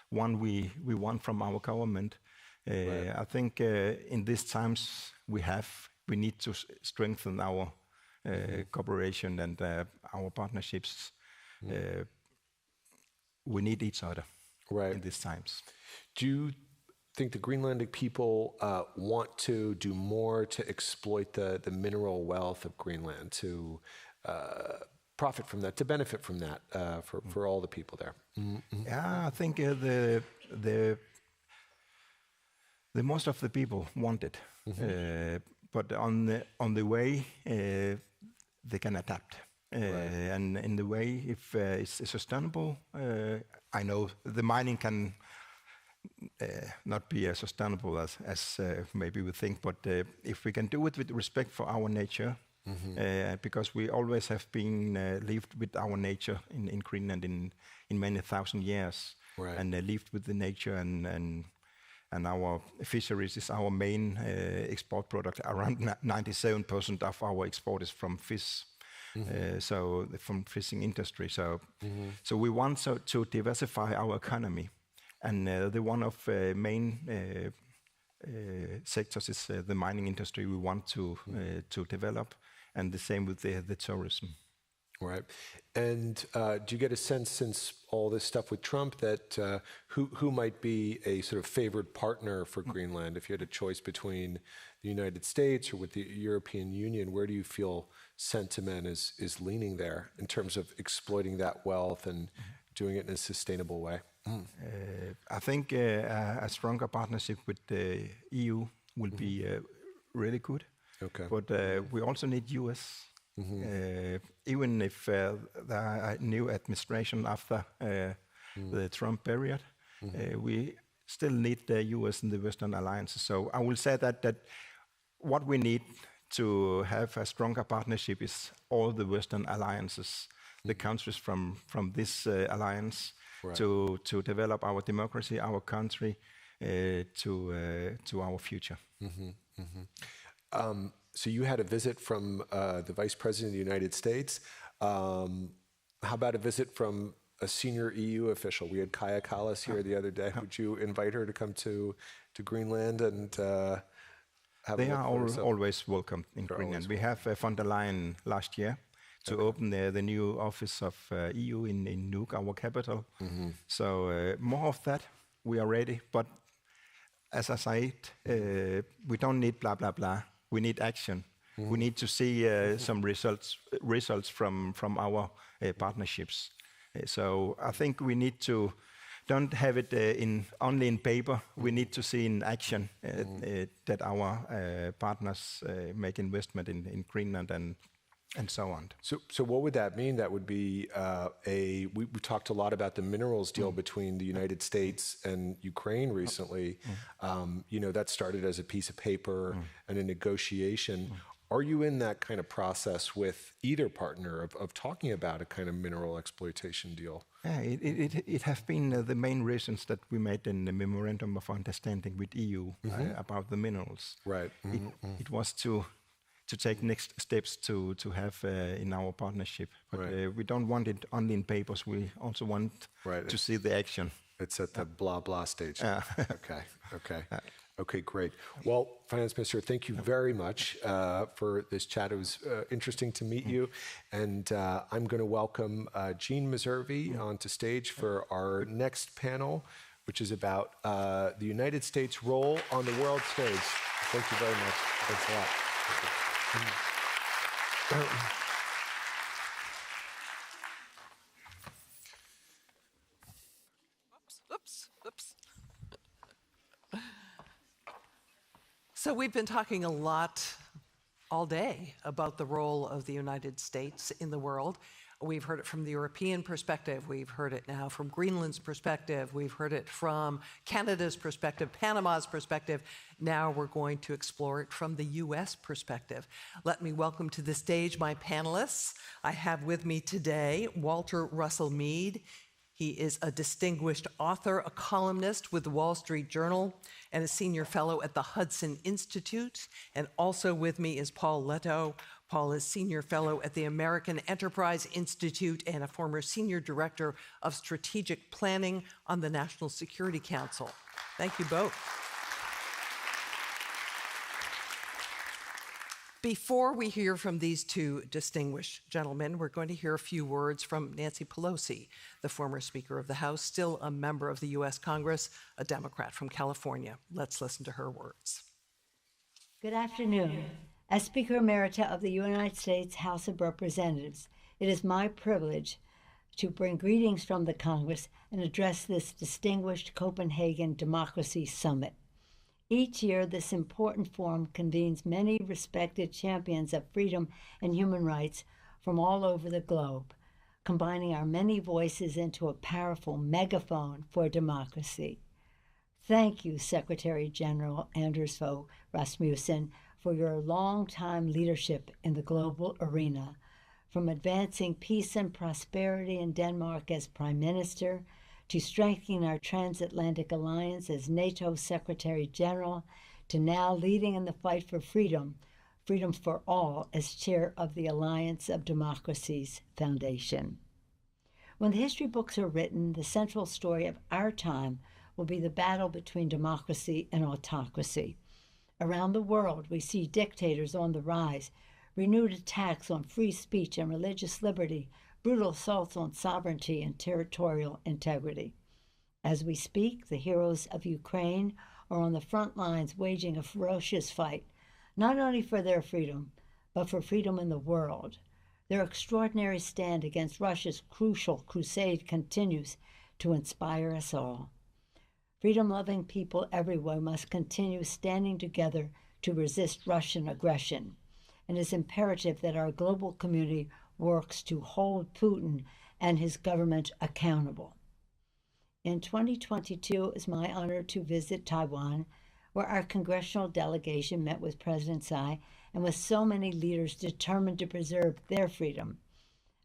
one we want from our government. I think in these times we need to strengthen our cooperation and our partnerships. We need each other in these times. Do you think the Greenlandic people want to do more to exploit the mineral wealth of Greenland, to profit from that, to benefit from that for all the people there? Yeah, I think the most of the people want it, but on the way they can adapt, and in the way if it's sustainable. I know the mining can not be as sustainable as maybe we think, but if we can do it with respect for our nature, because we always have been lived with our nature in Greenland in many thousand years, and lived with the nature and our fisheries is our main export product. Around 97% of our export is from fish, so from fishing industry. So we want to diversify our economy, and the one of main sectors is the mining industry. We want to develop, and the same with the tourism. Right. And do you get a sense, since all this stuff with Trump, that who might be a sort of favored partner for Greenland? If you had a choice between the United States or with the European Union, where do you feel sentiment is leaning there in terms of exploiting that wealth and doing it in a sustainable way? I think a stronger partnership with the EU will be really good. Okay. But we also need US. Even if there are a new administration after the Trump period, we still need the US and the Western alliances. So I will say that what we need to have a stronger partnership is all the Western alliances the countries from this alliance to develop our democracy, our country, to our future. So you had a visit from the Vice President of the United States. How about a visit from a senior EU official? We had Kaja Kallas here the other day. Would you invite her to come to Greenland and have They a are look for always welcome in Greenland. We have von der Leyen last year to open the new office of EU in Nuuk, our capital. So more of that. We are ready. But as I said, we don't need blah, blah, blah. We need action. We need to see some results from our partnerships. So I think we need to don't have it only in paper. We need to see in action that our partners make investment in Greenland and so on. So what would that mean? That would be we talked a lot about the minerals deal between the United States and Ukraine recently. That started as a piece of paper and a negotiation. Are you in that kind of process with either partner of talking about a kind of mineral exploitation deal? Yeah, it has been the main reasons that we made in the memorandum of understanding with EU about the minerals. Right. It was to take next steps to have in our partnership. But we don't want it only in papers. We also want to see the action. It's at the blah, blah stage. Okay, great. Well, Finance Minister, thank you very much for this chat. It was interesting to meet you. And I'm going to welcome Jean Meservey onto stage for our next panel, which is about the United States' role on the world stage. Thank you very much. Thanks a lot. Oops. So we've been talking a lot all day about the role of the United States in the world. We've heard it from the European perspective. We've heard it now from Greenland's perspective. We've heard it from Canada's perspective, Panama's perspective. Now we're going to explore it from the US perspective. Let me welcome to the stage my panelists. I have with me today Walter Russell Mead. He is a distinguished author, a columnist with the Wall Street Journal, and a senior fellow at the Hudson Institute. And also with me is Paul Leto. Paul is senior fellow at the American Enterprise Institute and a former senior director of strategic planning on the National Security Council. Thank you both. Before we hear from these two distinguished gentlemen, we're going to hear a few words from Nancy Pelosi, the former Speaker of the House, still a member of the U.S. Congress, a Democrat from California. Let's listen to her words. Good afternoon. As Speaker Emerita of the United States House of Representatives, it is my privilege to bring greetings from the Congress and address this distinguished Copenhagen Democracy Summit. Each year, this important forum convenes many respected champions of freedom and human rights from all over the globe, combining our many voices into a powerful megaphone for democracy. Thank you, Secretary General Anders Fogh Rasmussen, for your long-time leadership in the global arena, from advancing peace and prosperity in Denmark as Prime Minister, to strengthening our transatlantic alliance as NATO Secretary General, to now leading in the fight for freedom, freedom for all, as chair of the Alliance of Democracies Foundation. When the history books are written, the central story of our time will be the battle between democracy and autocracy. Around the world, we see dictators on the rise, renewed attacks on free speech and religious liberty, brutal assaults on sovereignty and territorial integrity. As we speak, the heroes of Ukraine are on the front lines waging a ferocious fight, not only for their freedom, but for freedom in the world. Their extraordinary stand against Russia's crucial crusade continues to inspire us all. Freedom-loving people everywhere must continue standing together to resist Russian aggression, and it's imperative that our global community works to hold Putin and his government accountable. In 2022, it was my honor to visit Taiwan, where our congressional delegation met with President Tsai and with so many leaders determined to preserve their freedom.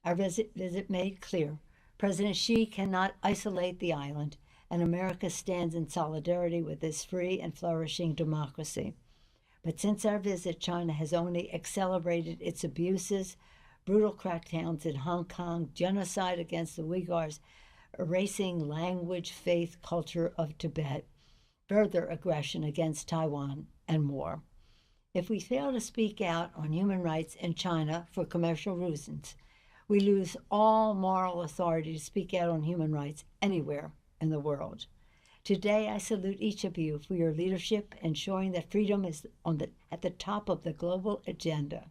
Our visit made clear President Xi cannot isolate the island, and America stands in solidarity with this free and flourishing democracy. But since our visit, China has only accelerated its abuses, brutal crackdowns in Hong Kong, genocide against the Uyghurs, erasing language, faith, culture of Tibet, further aggression against Taiwan, and more. If we fail to speak out on human rights in China for commercial reasons, we lose all moral authority to speak out on human rights anywhere in the world. Today, I salute each of you for your leadership, ensuring that freedom is at the top of the global agenda.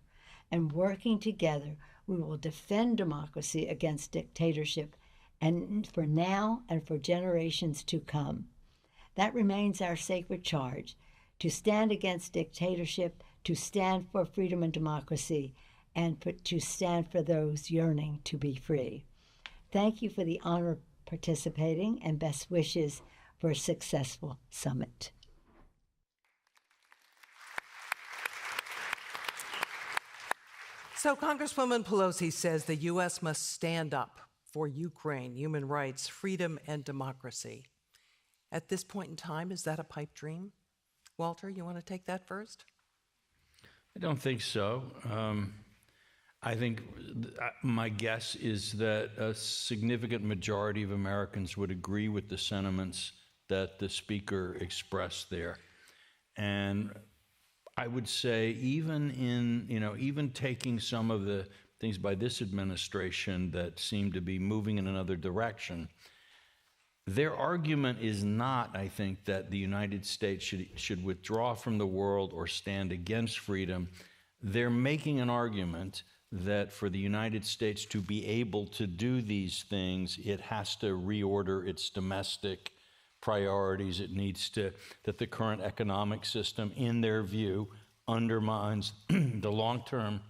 And working together, we will defend democracy against dictatorship, and for now and for generations to come. That remains our sacred charge, to stand against dictatorship, to stand for freedom and democracy, and to stand for those yearning to be free. Thank you for the honor of participating, and best wishes for a successful summit. So Congresswoman Pelosi says the U.S. must stand up for Ukraine, human rights, freedom, and democracy. At this point in time, is that a pipe dream? Walter, you want to take that first? I don't think so. I think my guess is that a significant majority of Americans would agree with the sentiments that the speaker expressed there. And I would say even taking some of the things by this administration that seem to be moving in another direction, their argument is not, I think, that the United States should withdraw from the world or stand against freedom. They're making an argument that for the United States to be able to do these things, it has to reorder its domestic priorities. It needs to, that the current economic system, in their view, undermines the long-term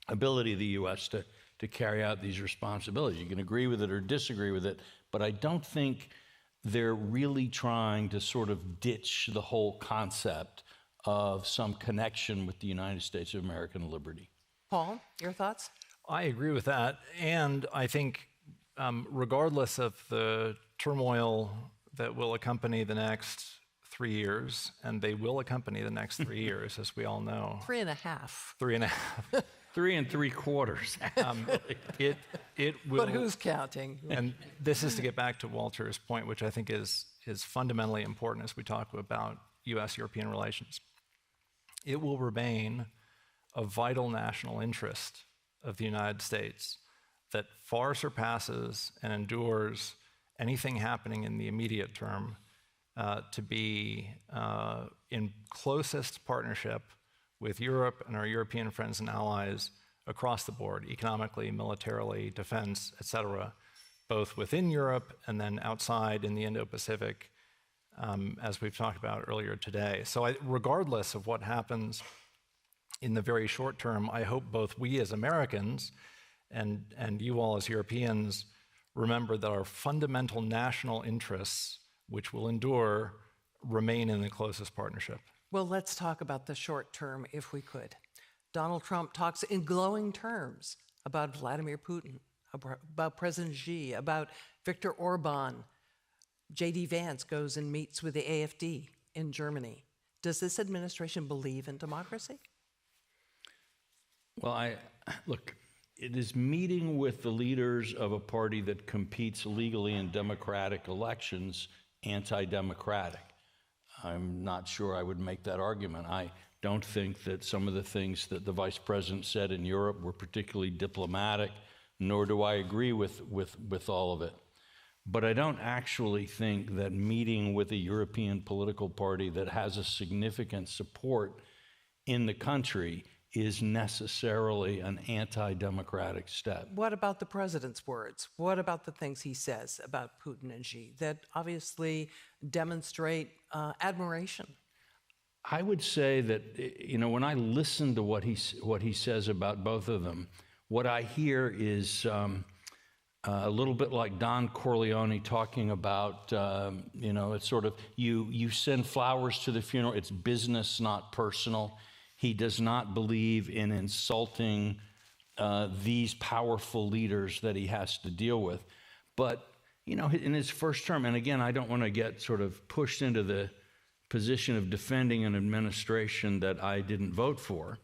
ability of the U.S. to carry out these responsibilities. You can agree with it or disagree with it, but I don't think they're really trying to sort of ditch the whole concept of some connection with the United States of America and liberty. Paul, your thoughts? I agree with that. And I think regardless of the turmoil that will accompany the next 3 years, and they will accompany the next 3 years, as we all know. 3.5. 3.5. 3 3/4. It will. But who's counting? And this is to get back to Walter's point, which I think is fundamentally important as we talk about U.S.-European relations. It will remain a vital national interest of the United States that far surpasses and endures anything happening in the immediate term to be in closest partnership with Europe and our European friends and allies across the board, economically, militarily, defense, et cetera, both within Europe and then outside in the Indo-Pacific, as we've talked about earlier today. So regardless of what happens in the very short term, I hope both we as Americans and you all as Europeans remember that our fundamental national interests, which will endure, remain in the closest partnership. Well, let's talk about the short term, if we could. Donald Trump talks in glowing terms about Vladimir Putin, about President Xi, about Viktor Orban. J.D. Vance goes and meets with the AfD in Germany. Does this administration believe in democracy? Well, look, it is meeting with the leaders of a party that competes legally in democratic elections anti-democratic. I'm not sure I would make that argument. I don't think that some of the things that the vice president said in Europe were particularly diplomatic, nor do I agree with all of it. But I don't actually think that meeting with a European political party that has a significant support in the country is necessarily an anti-democratic step. What about the president's words? What about the things he says about Putin and Xi that obviously demonstrate admiration? I would say that, when I listen to what he says about both of them, what I hear is a little bit like Don Corleone talking about, it's sort of, you send flowers to the funeral, it's business, not personal. He does not believe in insulting these powerful leaders that he has to deal with. But, you know, in his first term, and again, I don't want to get sort of pushed into the position of defending an administration that I didn't vote for,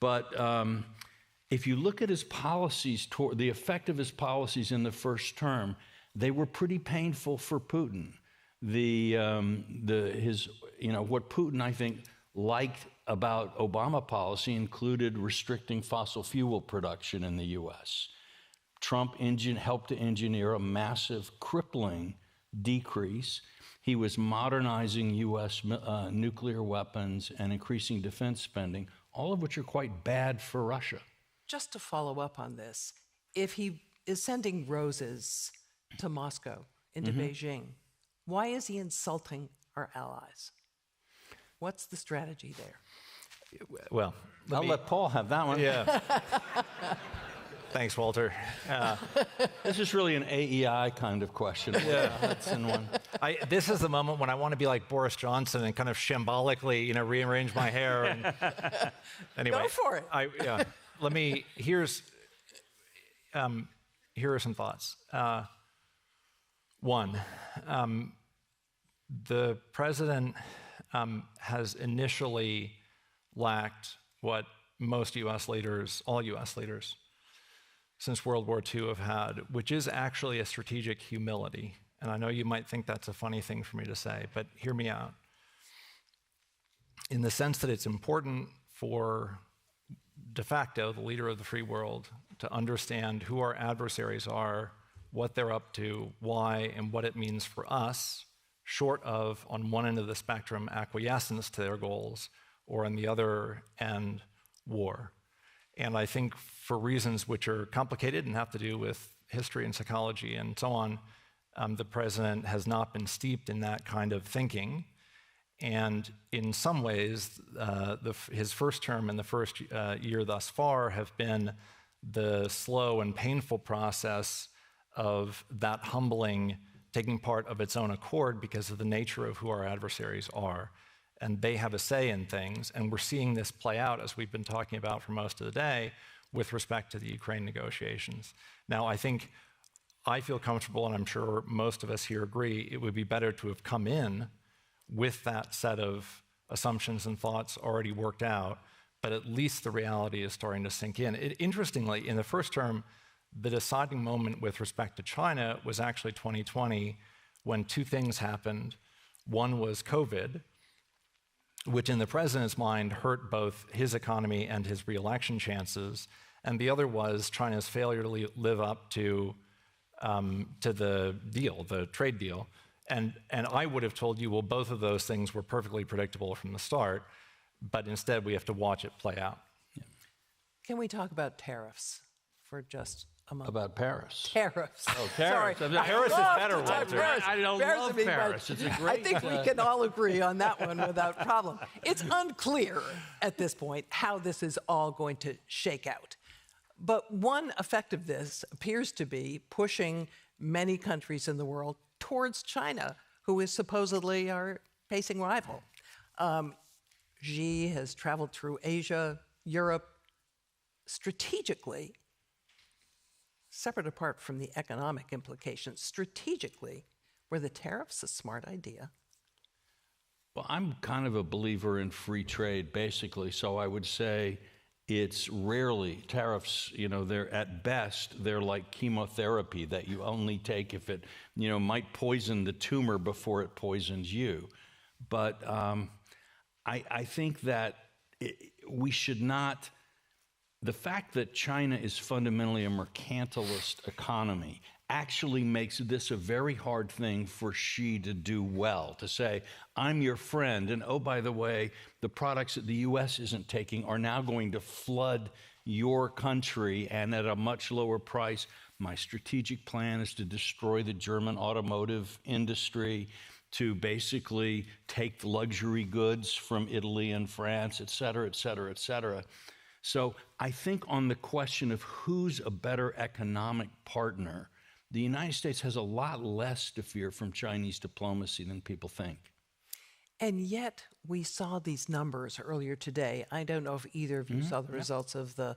but if you look at his policies, the effect of his policies in the first term, they were pretty painful for Putin. What Putin, I think, liked about Obama policy included restricting fossil fuel production in the U.S. Trump helped to engineer a massive, crippling decrease. He was modernizing U.S. nuclear weapons and increasing defense spending, all of which are quite bad for Russia. Just to follow up on this, if he is sending roses to Moscow, into Beijing, why is he insulting our allies? What's the strategy there? Well, I'll let Paul have that one. Yeah. Thanks, Walter. This is really an AEI kind of question. Yeah, that's in one. This is the moment when I want to be like Boris Johnson and kind of shambolically, rearrange my hair. And anyway, go for it. Here are some thoughts. One, the president has initially lacked what most U.S. leaders, all U.S. leaders, since World War II have had, which is actually a strategic humility. And I know you might think that's a funny thing for me to say, but hear me out. In the sense that it's important for de facto, the leader of the free world, to understand who our adversaries are, what they're up to, why, and what it means for us, short of, on one end of the spectrum, acquiescence to their goals, or on the other end, war. And I think for reasons which are complicated and have to do with history and psychology and so on, the president has not been steeped in that kind of thinking. And in some ways, his first term and the first year thus far have been the slow and painful process of that humbling taking part of its own accord because of the nature of who our adversaries are. And they have a say in things, and we're seeing this play out, as we've been talking about for most of the day, with respect to the Ukraine negotiations. Now, I feel comfortable, and I'm sure most of us here agree, it would be better to have come in with that set of assumptions and thoughts already worked out, but at least the reality is starting to sink in. Interestingly, in the first term, the deciding moment with respect to China was actually 2020, when two things happened. One was COVID, which in the president's mind hurt both his economy and his re-election chances, and the other was China's failure to live up to the deal, the trade deal. And I would have told you, well, both of those things were perfectly predictable from the start, but instead we have to watch it play out. Yeah. Can we talk about tariffs for just a moment? About Paris? Tariffs. Oh, Paris. Sorry. Paris is better, Walter. I don't love Paris. It's a great... I think we can all agree on that one without problem. It's unclear at this point how this is all going to shake out. But one effect of this appears to be pushing many countries in the world towards China, who is supposedly our pacing rival. Xi has traveled through Asia, Europe, strategically, separate apart from the economic implications, strategically, were the tariffs a smart idea? Well, I'm kind of a believer in free trade, basically, so I would say it's rarely tariffs, they're at best, they're like chemotherapy that you only take if it, might poison the tumor before it poisons you. But I think that we should not, the fact that China is fundamentally a mercantilist economy actually makes this a very hard thing for Xi to do well, to say, I'm your friend, and oh, by the way, the products that the U.S. isn't taking are now going to flood your country and at a much lower price. My strategic plan is to destroy the German automotive industry, to basically take luxury goods from Italy and France, et cetera, et cetera, et cetera. So I think on the question of who's a better economic partner, the United States has a lot less to fear from Chinese diplomacy than people think. And yet we saw these numbers earlier today. I don't know if either of you saw the results of the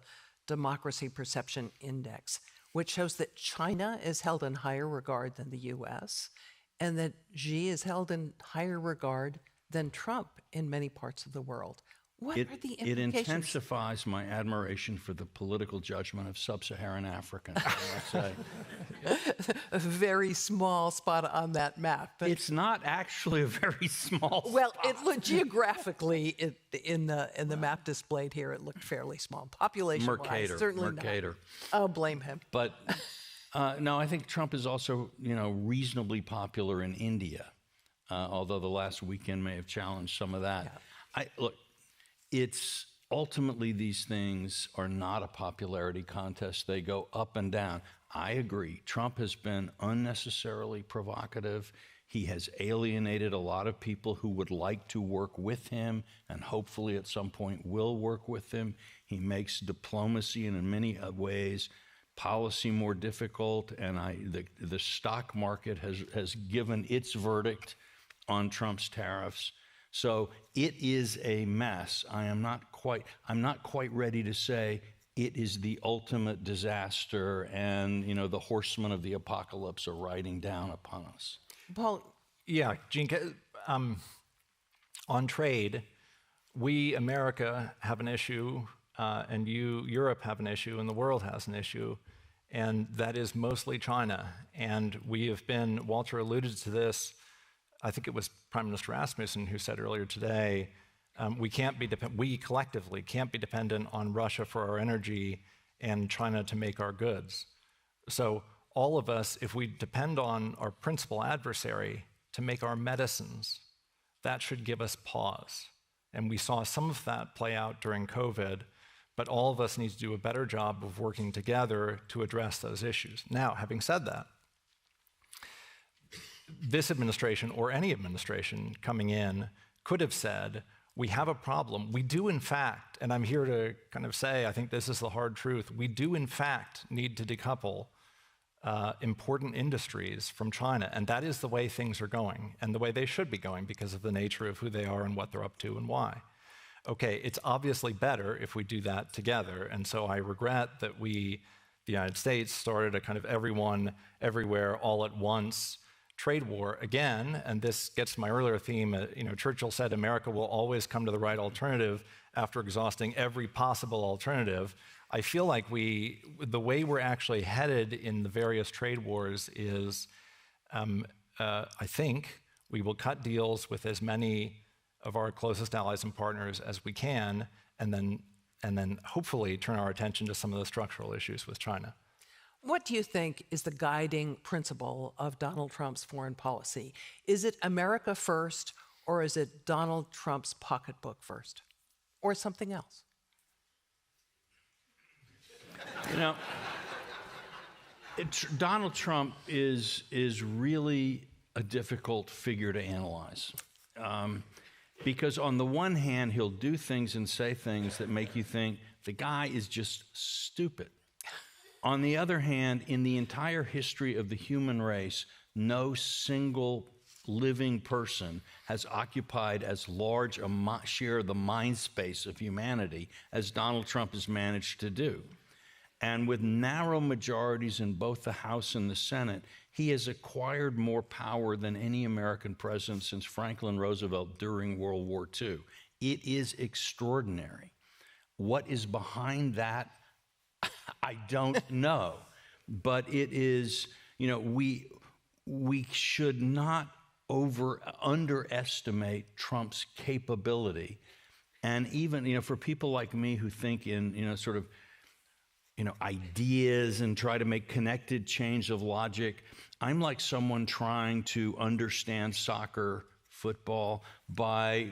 Democracy Perception Index, which shows that China is held in higher regard than the US, and that Xi is held in higher regard than Trump in many parts of the world. What are the It implications? intensifies my admiration for the political judgment of sub-Saharan Africans, I must say. A very small spot on that map. But It's not actually a very small well, it looked geographically in the map displayed here. It looked fairly small. Population-wise, certainly Mercator. not. I'll blame him. But no, I think Trump is also, reasonably popular in India, although the last weekend may have challenged some of that. Yeah. Look, it's ultimately these things are not a popularity contest. They go up and down. I agree. Trump has been unnecessarily provocative. He has alienated a lot of people who would like to work with him and hopefully at some point will work with him. He makes diplomacy and in many ways policy more difficult, and the stock market has given its verdict on Trump's tariffs. So it is a mess. I'm not quite ready to say it is the ultimate disaster and, the horsemen of the apocalypse are riding down upon us. Paul? Yeah, Gene, on trade, we, America, have an issue, and you, Europe, have an issue, and the world has an issue, and that is mostly China. And we have been, Walter alluded to this, I think it was Prime Minister Rasmussen who said earlier today, we collectively can't be dependent on Russia for our energy and China to make our goods. So all of us, if we depend on our principal adversary to make our medicines, that should give us pause. And we saw some of that play out during COVID, but all of us need to do a better job of working together to address those issues. Now, having said that, this administration or any administration coming in could have said, we have a problem. We do, in fact, and I'm here to kind of say, I think this is the hard truth, we do, in fact, need to decouple important industries from China. And that is the way things are going and the way they should be going because of the nature of who they are and what they're up to and why. Okay, it's obviously better if we do that together. And so I regret that we, the United States, started a kind of everyone, everywhere, all at once trade war again, and this gets to my earlier theme. Churchill said America will always come to the right alternative after exhausting every possible alternative. I feel like the way we're actually headed in the various trade wars is, I think we will cut deals with as many of our closest allies and partners as we can, and then hopefully turn our attention to some of the structural issues with China. What do you think is the guiding principle of Donald Trump's foreign policy? Is it America first, or is it Donald Trump's pocketbook first, or something else? Donald Trump is really a difficult figure to analyze. Because on the one hand, he'll do things and say things that make you think the guy is just stupid. On the other hand, in the entire history of the human race, no single living person has occupied as large a share of the mind space of humanity as Donald Trump has managed to do. And with narrow majorities in both the House and the Senate, he has acquired more power than any American president since Franklin Roosevelt during World War II. It is extraordinary. What is behind that, I don't know. But it is, we should not underestimate Trump's capability. And even, for people like me who think in, ideas and try to make connected chains of logic, I'm like someone trying to understand soccer, football by,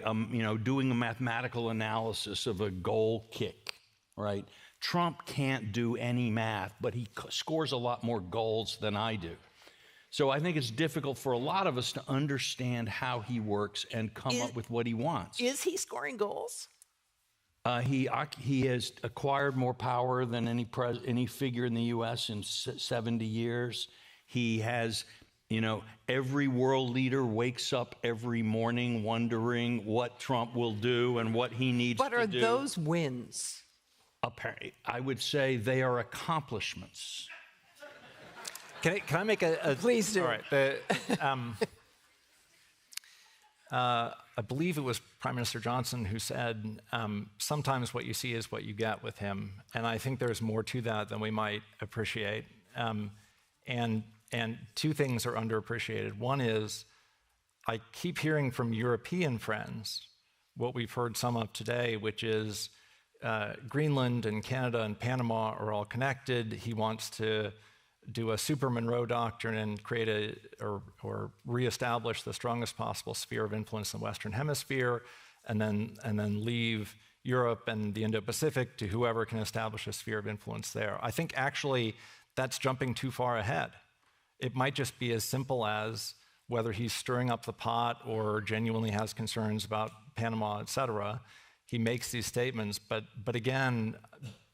doing a mathematical analysis of a goal kick, right? Trump can't do any math, but he scores a lot more goals than I do. So I think it's difficult for a lot of us to understand how he works and come up with what he wants. Is he scoring goals? He has acquired more power than any figure in the U.S. in 70 years. He has, every world leader wakes up every morning wondering what Trump will do and what he needs to do. But are those wins? Apparently, I would say they are accomplishments. Can I make a Please do. All right. I believe it was Prime Minister Johnson who said, sometimes what you see is what you get with him. And I think there's more to that than we might appreciate. And two things are underappreciated. One is, I keep hearing from European friends what we've heard some of today, which is Greenland and Canada and Panama are all connected. He wants to do a Super Monroe Doctrine and create or reestablish the strongest possible sphere of influence in the Western Hemisphere, and then leave Europe and the Indo-Pacific to whoever can establish a sphere of influence there. I think actually that's jumping too far ahead. It might just be as simple as whether he's stirring up the pot or genuinely has concerns about Panama, et cetera. He makes these statements, but again,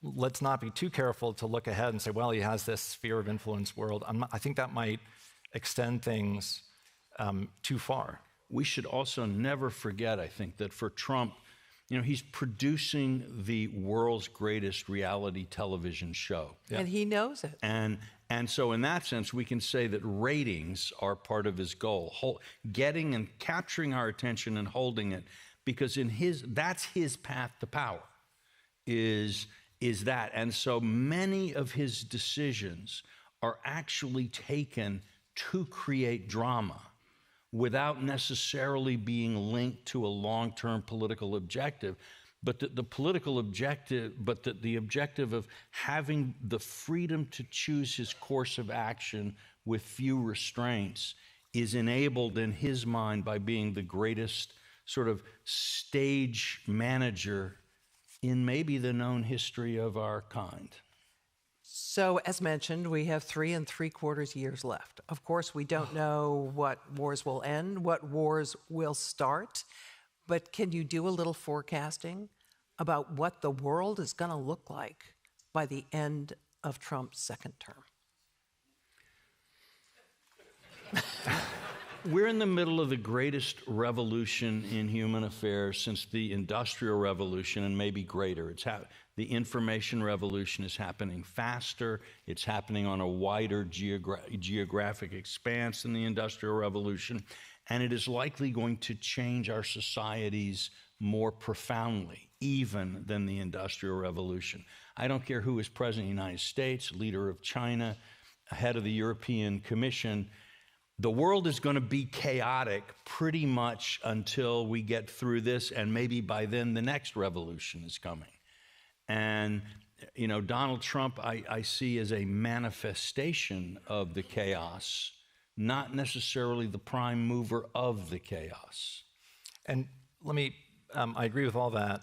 let's not be too careful to look ahead and say, well, he has this sphere of influence world. I think that might extend things too far. We should also never forget, I think, that for Trump, you know, he's producing the world's greatest reality television show. Yeah. And he knows it. And so in that sense, we can say that ratings are part of his goal, getting and capturing our attention and holding it, because that's his path to power, is that. And so many of his decisions are actually taken to create drama without necessarily being linked to a long-term political objective. But the political objective, the objective of having the freedom to choose his course of action with few restraints is enabled in his mind by being the greatest sort of stage manager in maybe the known history of our kind. So, as mentioned, we have 3 3/4 years left. Of course, we don't know what wars will end, what wars will start, but can you do a little forecasting about what the world is going to look like by the end of Trump's second term? We're in the middle of the greatest revolution in human affairs since the Industrial Revolution, and maybe greater. The information revolution is happening faster. It's happening on a wider geographic expanse than the Industrial Revolution, and it is likely going to change our societies more profoundly, even than the Industrial Revolution. I don't care who is president of the United States, leader of China, head of the European Commission. The world is going to be chaotic pretty much until we get through this, and maybe by then the next revolution is coming. And, you know, Donald Trump, I see as a manifestation of the chaos, not necessarily the prime mover of the chaos. And I agree with all that.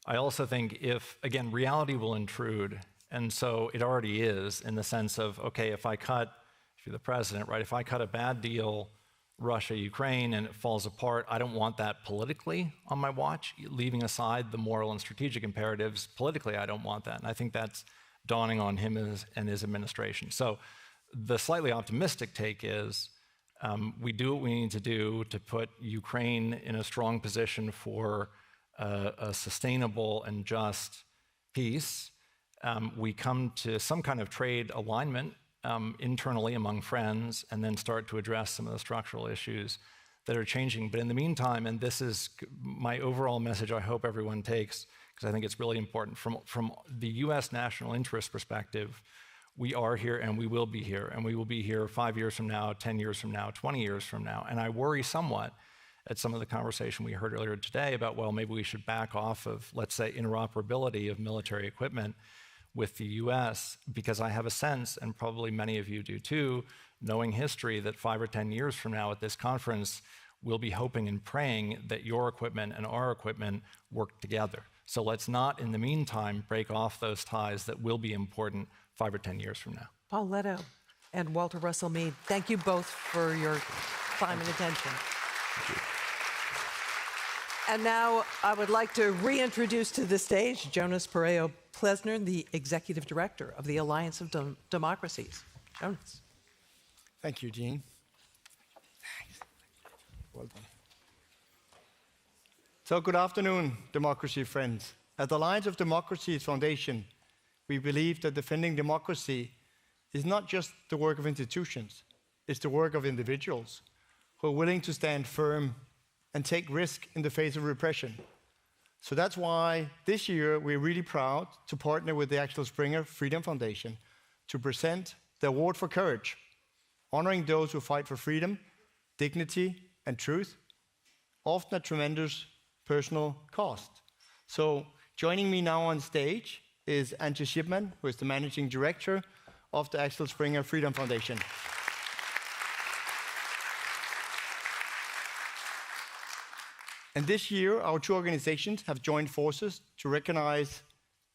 I also think again, reality will intrude, and so it already is, in the sense of, okay, if you're the president, right? If I cut a bad deal, Russia, Ukraine, and it falls apart, I don't want that politically on my watch, leaving aside the moral and strategic imperatives. Politically, I don't want that. And I think that's dawning on him and his administration. So the slightly optimistic take is we do what we need to do to put Ukraine in a strong position for a sustainable and just peace. We come to some kind of trade alignment internally among friends, and then start to address some of the structural issues that are changing. But in the meantime, and this is my overall message I hope everyone takes, because I think it's really important, from the US national interest perspective, we are here and we will be here, and we will be here 5 years from now, 10 years from now, 20 years from now. And I worry somewhat at some of the conversation we heard earlier today about, well, maybe we should back off of, let's say, interoperability of military equipment with the US, because I have a sense, and probably many of you do too, knowing history, that 5 or 10 years from now at this conference, we'll be hoping and praying that your equipment and our equipment work together. So let's not, in the meantime, break off those ties that will be important 5 or 10 years from now. Paul Leto and Walter Russell Mead, thank you both for your time and attention. Thank you. And now I would like to reintroduce to the stage Jonas Pareo-Plesner, the Executive Director of the Alliance of Democracies. Jonas. Thank you, Jean. Well done. So good afternoon, democracy friends. At the Alliance of Democracies Foundation, we believe that defending democracy is not just the work of institutions, it's the work of individuals who are willing to stand firm and take risk in the face of repression. So that's why this year we're really proud to partner with the Axel Springer Freedom Foundation to present the Award for Courage, honoring those who fight for freedom, dignity, and truth, often at tremendous personal cost. So joining me now on stage is Antje Shipman, who is the Managing Director of the Axel Springer Freedom Foundation. And this year, our two organizations have joined forces to recognize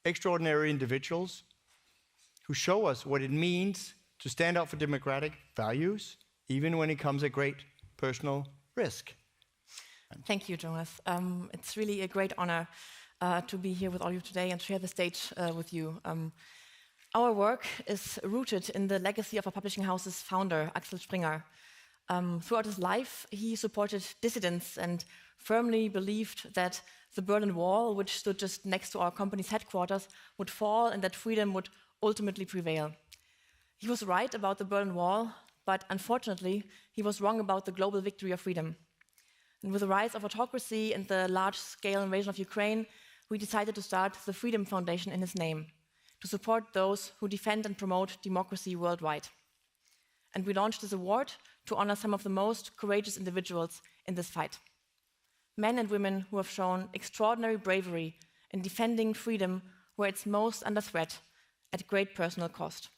extraordinary individuals who show us what it means to stand up for democratic values, even when it comes at great personal risk. Thank you, Jonas. It's really a great honor to be here with all of you today and share the stage with you. Our work is rooted in the legacy of our publishing house's founder, Axel Springer. Throughout his life, he supported dissidents and firmly believed that the Berlin Wall, which stood just next to our company's headquarters, would fall and that freedom would ultimately prevail. He was right about the Berlin Wall, but unfortunately, he was wrong about the global victory of freedom. And with the rise of autocracy and the large-scale invasion of Ukraine, we decided to start the Freedom Foundation in his name, to support those who defend and promote democracy worldwide. And we launched this award to honor some of the most courageous individuals in this fight. Men and women who have shown extraordinary bravery in defending freedom where it's most under threat at great personal cost.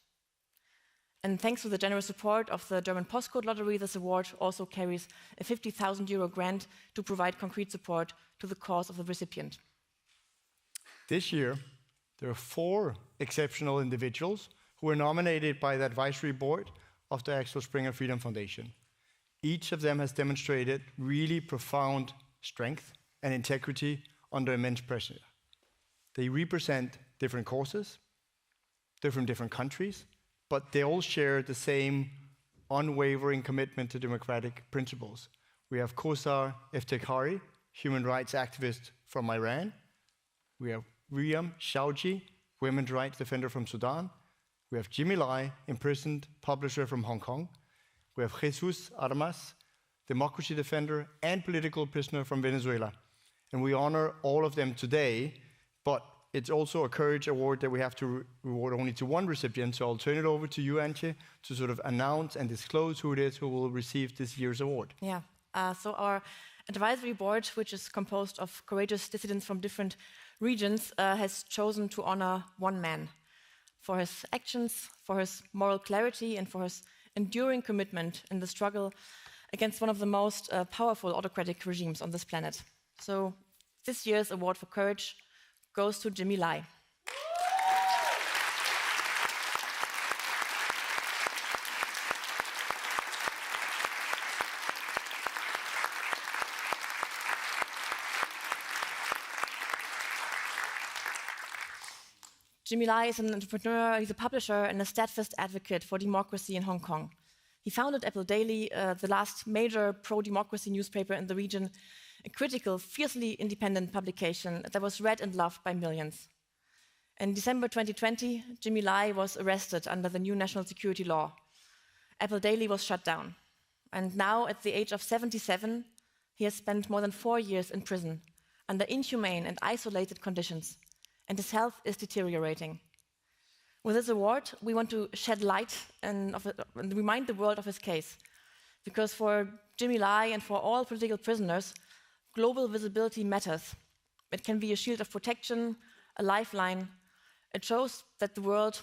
And thanks to the generous support of the German postcode lottery, this award also carries a €50,000 grant to provide concrete support to the cause of the recipient. This year, there are 4 exceptional individuals who were nominated by the advisory board of the Axel Springer Freedom Foundation. Each of them has demonstrated really profound strength and integrity under immense pressure. They represent different causes, they're from different countries, but they all share the same unwavering commitment to democratic principles. We have Kosar Eftekhari, human rights activist from Iran. We have Riyam Shaoji, women's rights defender from Sudan. We have Jimmy Lai, imprisoned publisher from Hong Kong. We have Jesus Armas, democracy defender and political prisoner from Venezuela. And we honor all of them today, but it's also a Courage Award that we have to reward only to one recipient. So I'll turn it over to you, Antje, to sort of announce and disclose who it is who will receive this year's award. Yeah, so our advisory board, which is composed of courageous dissidents from different regions, has chosen to honor one man for his actions, for his moral clarity, and for his enduring commitment in the struggle against one of the most powerful autocratic regimes on this planet. So this year's Award for Courage goes to Jimmy Lai. Jimmy Lai is an entrepreneur, he's a publisher and a steadfast advocate for democracy in Hong Kong. He founded Apple Daily, the last major pro-democracy newspaper in the region, a critical, fiercely independent publication that was read and loved by millions. In December 2020, Jimmy Lai was arrested under the new national security law. Apple Daily was shut down. And now, at the age of 77, he has spent more than 4 years in prison under inhumane and isolated conditions, and his health is deteriorating. With this award, we want to shed light and remind the world of his case, because for Jimmy Lai and for all political prisoners, global visibility matters. It can be a shield of protection, a lifeline. It shows that the world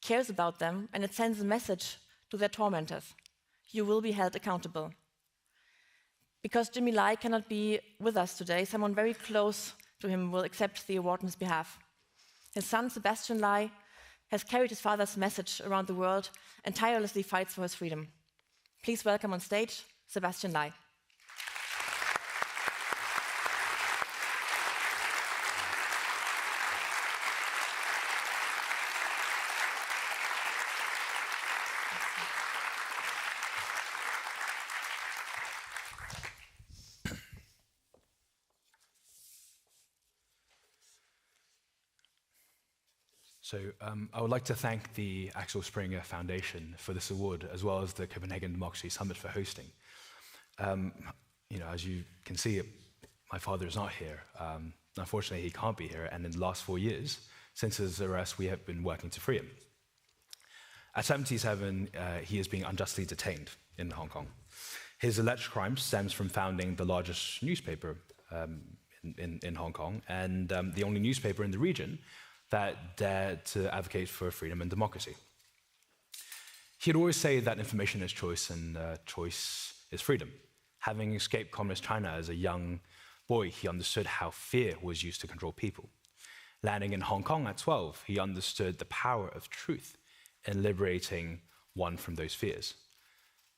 cares about them, and it sends a message to their tormentors. You will be held accountable. Because Jimmy Lai cannot be with us today, someone very close to him will accept the award on his behalf. His son, Sebastian Lai, has carried his father's message around the world and tirelessly fights for his freedom. Please welcome on stage, Sebastian Lai. So I would like to thank the Axel Springer Foundation for this award, as well as the Copenhagen Democracy Summit for hosting. As you can see, my father is not here. Unfortunately, he can't be here, and in the last 4 years, since his arrest, we have been working to free him. At 77, he is being unjustly detained in Hong Kong. His alleged crime stems from founding the largest newspaper in Hong Kong, and the only newspaper in the region that dared to advocate for freedom and democracy. He'd always say that information is choice and choice is freedom. Having escaped communist China as a young boy, he understood how fear was used to control people. Landing in Hong Kong at 12, he understood the power of truth in liberating one from those fears.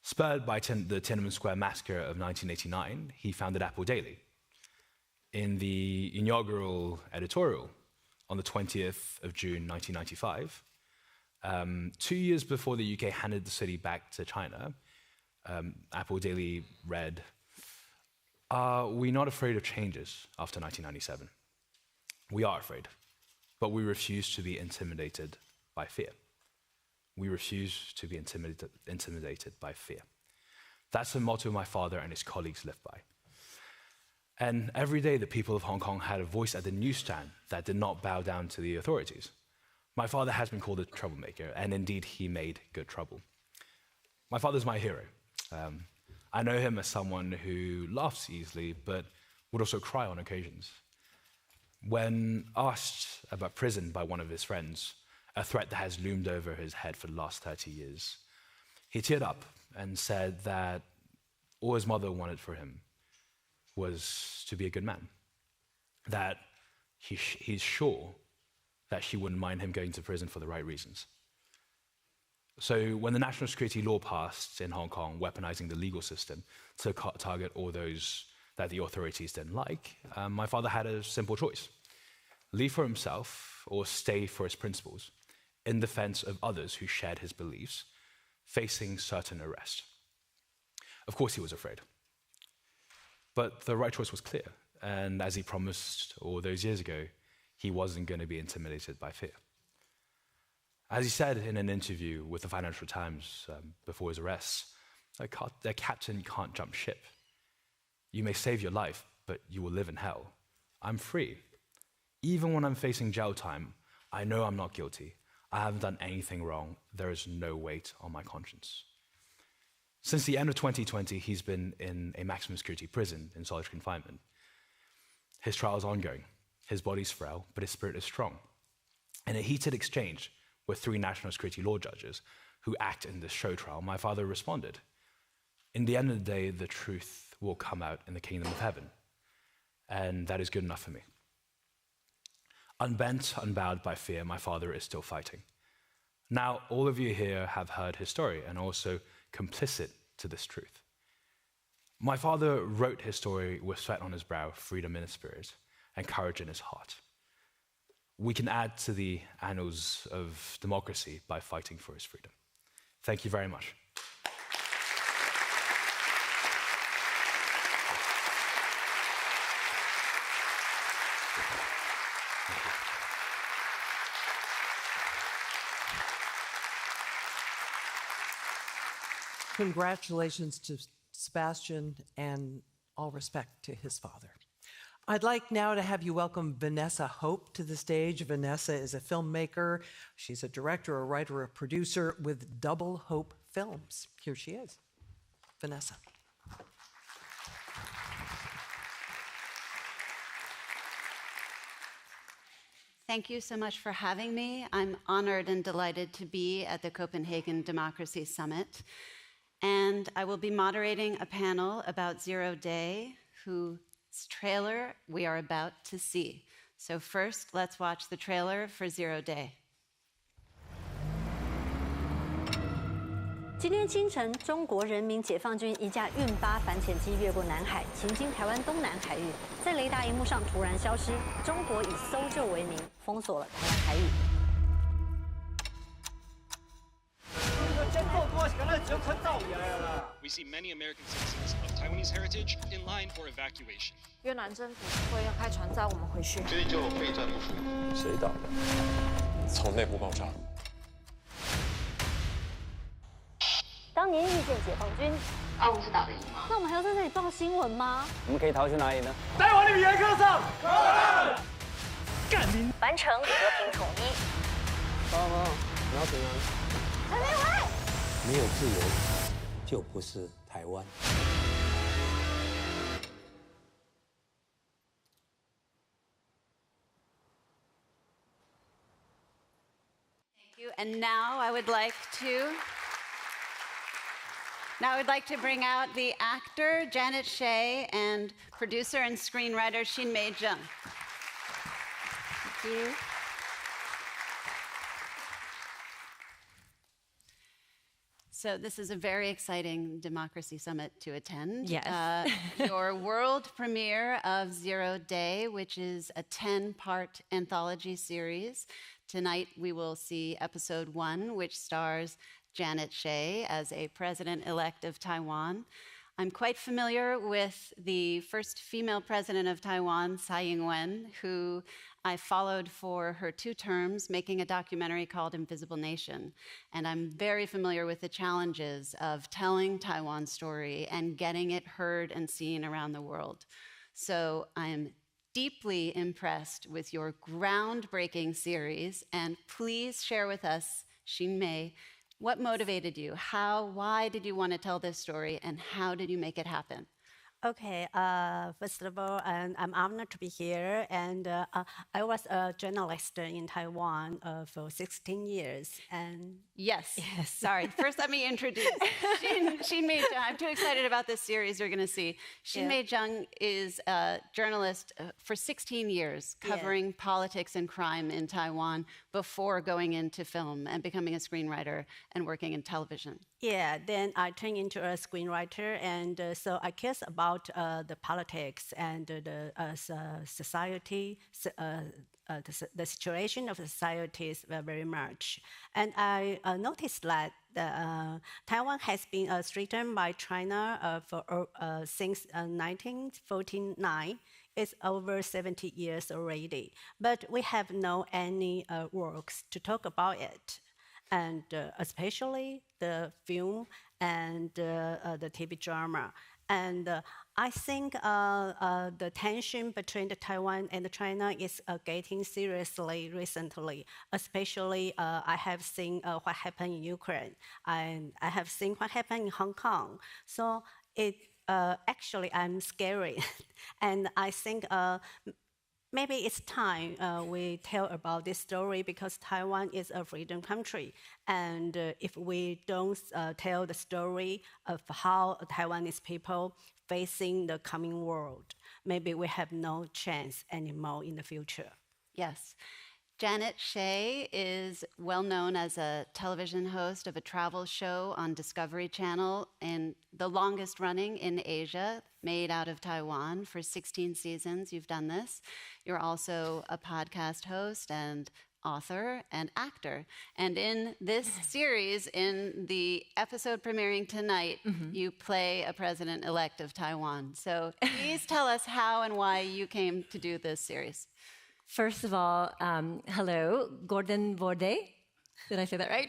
Spurred by the Tiananmen Square massacre of 1989, he founded Apple Daily. In the inaugural editorial on the 20th of June 1995, 2 years before the UK handed the city back to China, Apple Daily read, "Are we not afraid of changes after 1997? We are afraid, but we refuse to be intimidated by fear. We refuse to be intimidated by fear." That's the motto my father and his colleagues lived by. And every day, the people of Hong Kong had a voice at the newsstand that did not bow down to the authorities. My father has been called a troublemaker, and indeed, he made good trouble. My father's my hero. I know him as someone who laughs easily, but would also cry on occasions. When asked about prison by one of his friends, a threat that has loomed over his head for the last 30 years, he teared up and said that all his mother wanted for him was to be a good man, that he's sure that she wouldn't mind him going to prison for the right reasons. So when the national security law passed in Hong Kong, weaponizing the legal system to target all those that the authorities didn't like, my father had a simple choice: leave for himself or stay for his principles, in defense of others who shared his beliefs, facing certain arrest. Of course, he was afraid. But the right choice was clear, and as he promised all those years ago, he wasn't going to be intimidated by fear. As he said in an interview with the Financial Times before his arrest, a captain can't jump ship. You may save your life, but you will live in hell. I'm free. Even when I'm facing jail time, I know I'm not guilty. I haven't done anything wrong. There is no weight on my conscience. Since the end of 2020, he's been in a maximum security prison in solitary confinement. His trial is ongoing. His body's frail, but his spirit is strong. In a heated exchange with 3 national security law judges who act in this show trial, my father responded, "In the end of the day, the truth will come out in the kingdom of heaven, and that is good enough for me." Unbent, unbowed by fear, my father is still fighting. Now, all of you here have heard his story and also complicit to this truth. My father wrote his story with sweat on his brow, freedom in his spirit, and courage in his heart. We can add to the annals of democracy by fighting for his freedom. Thank you very much. Congratulations to Sebastian, and all respect to his father. I'd like now to have you welcome Vanessa Hope to the stage. Vanessa is a filmmaker. She's a director, a writer, a producer with Double Hope Films. Here she is. Vanessa. Thank you so much for having me. I'm honored and delighted to be at the Copenhagen Democracy Summit. And I will be moderating a panel about Zero Day, whose trailer we are about to see. So first, let's watch the trailer for Zero Day. 今天清晨，中国人民解放军一架运8反潜机越过南海，行经台湾东南海域，在雷达荧幕上突然消失。中国以搜救为名，封锁了台湾海域。 We see many American citizens of Taiwanese heritage in line for evacuation. 越南政府说要开船载我们回去。追究备战部署。谁打的？从内部爆炸。当年遇见解放军，不是打得赢吗？那我们还要在这里报新闻吗？我们可以逃去哪里呢？在我的语言课上，干你！完成和平统一。爸妈，你要平安。陈立伟，没有自由，就不是台湾。And now I would like to bring out the actor Janet Shea and producer and screenwriter Xin-Mei Zheng. Thank you. So this is a very exciting Democracy Summit to attend. Yes. Your world premiere of 0 Day, which is a 10-part anthology series. Tonight we will see episode 1, which stars Janet Shea as a president-elect of Taiwan. I'm quite familiar with the first female president of Taiwan, Tsai Ing-wen, who I followed for her 2 terms, making a documentary called Invisible Nation. And I'm very familiar with the challenges of telling Taiwan's story and getting it heard and seen around the world. So I'm deeply impressed with your groundbreaking series, and please share with us, Xin-Mei, what motivated you? Why did you want to tell this story, and how did you make it happen? Okay, first of all, I'm honored to be here. And I was a journalist in Taiwan for 16 years. And yes. Sorry. First, let me introduce Xin-Mei Zheng. I'm too excited about this series you're going to see. Xin-Mei Zheng is a journalist for 16 years, covering politics and crime in Taiwan before going into film and becoming a screenwriter and working in television. Yeah, then I turned into a screenwriter, and so I care about the politics and the society, the situation of societies very much. And I noticed that Taiwan has been threatened by China since 1949. It's over 70 years already, but we have no any works to talk about it. And especially the film and the TV drama. And I think the tension between Taiwan and China is getting seriously recently. Especially, I have seen what happened in Ukraine, and I have seen what happened in Hong Kong. So actually, I'm scary, and I think. Maybe it's time we tell about this story, because Taiwan is a freedom country. And if we don't tell the story of how Taiwanese people facing the coming world, maybe we have no chance anymore in the future. Yes. Janet Shea is well known as a television host of a travel show on Discovery Channel, and the longest running in Asia, made out of Taiwan for 16 seasons. You've done this. You're also a podcast host and author and actor. And in this series, in the episode premiering tonight, you play a president-elect of Taiwan. So please tell us how and why you came to do this series. First of all, hello, Gordon Borde. Did I say that right?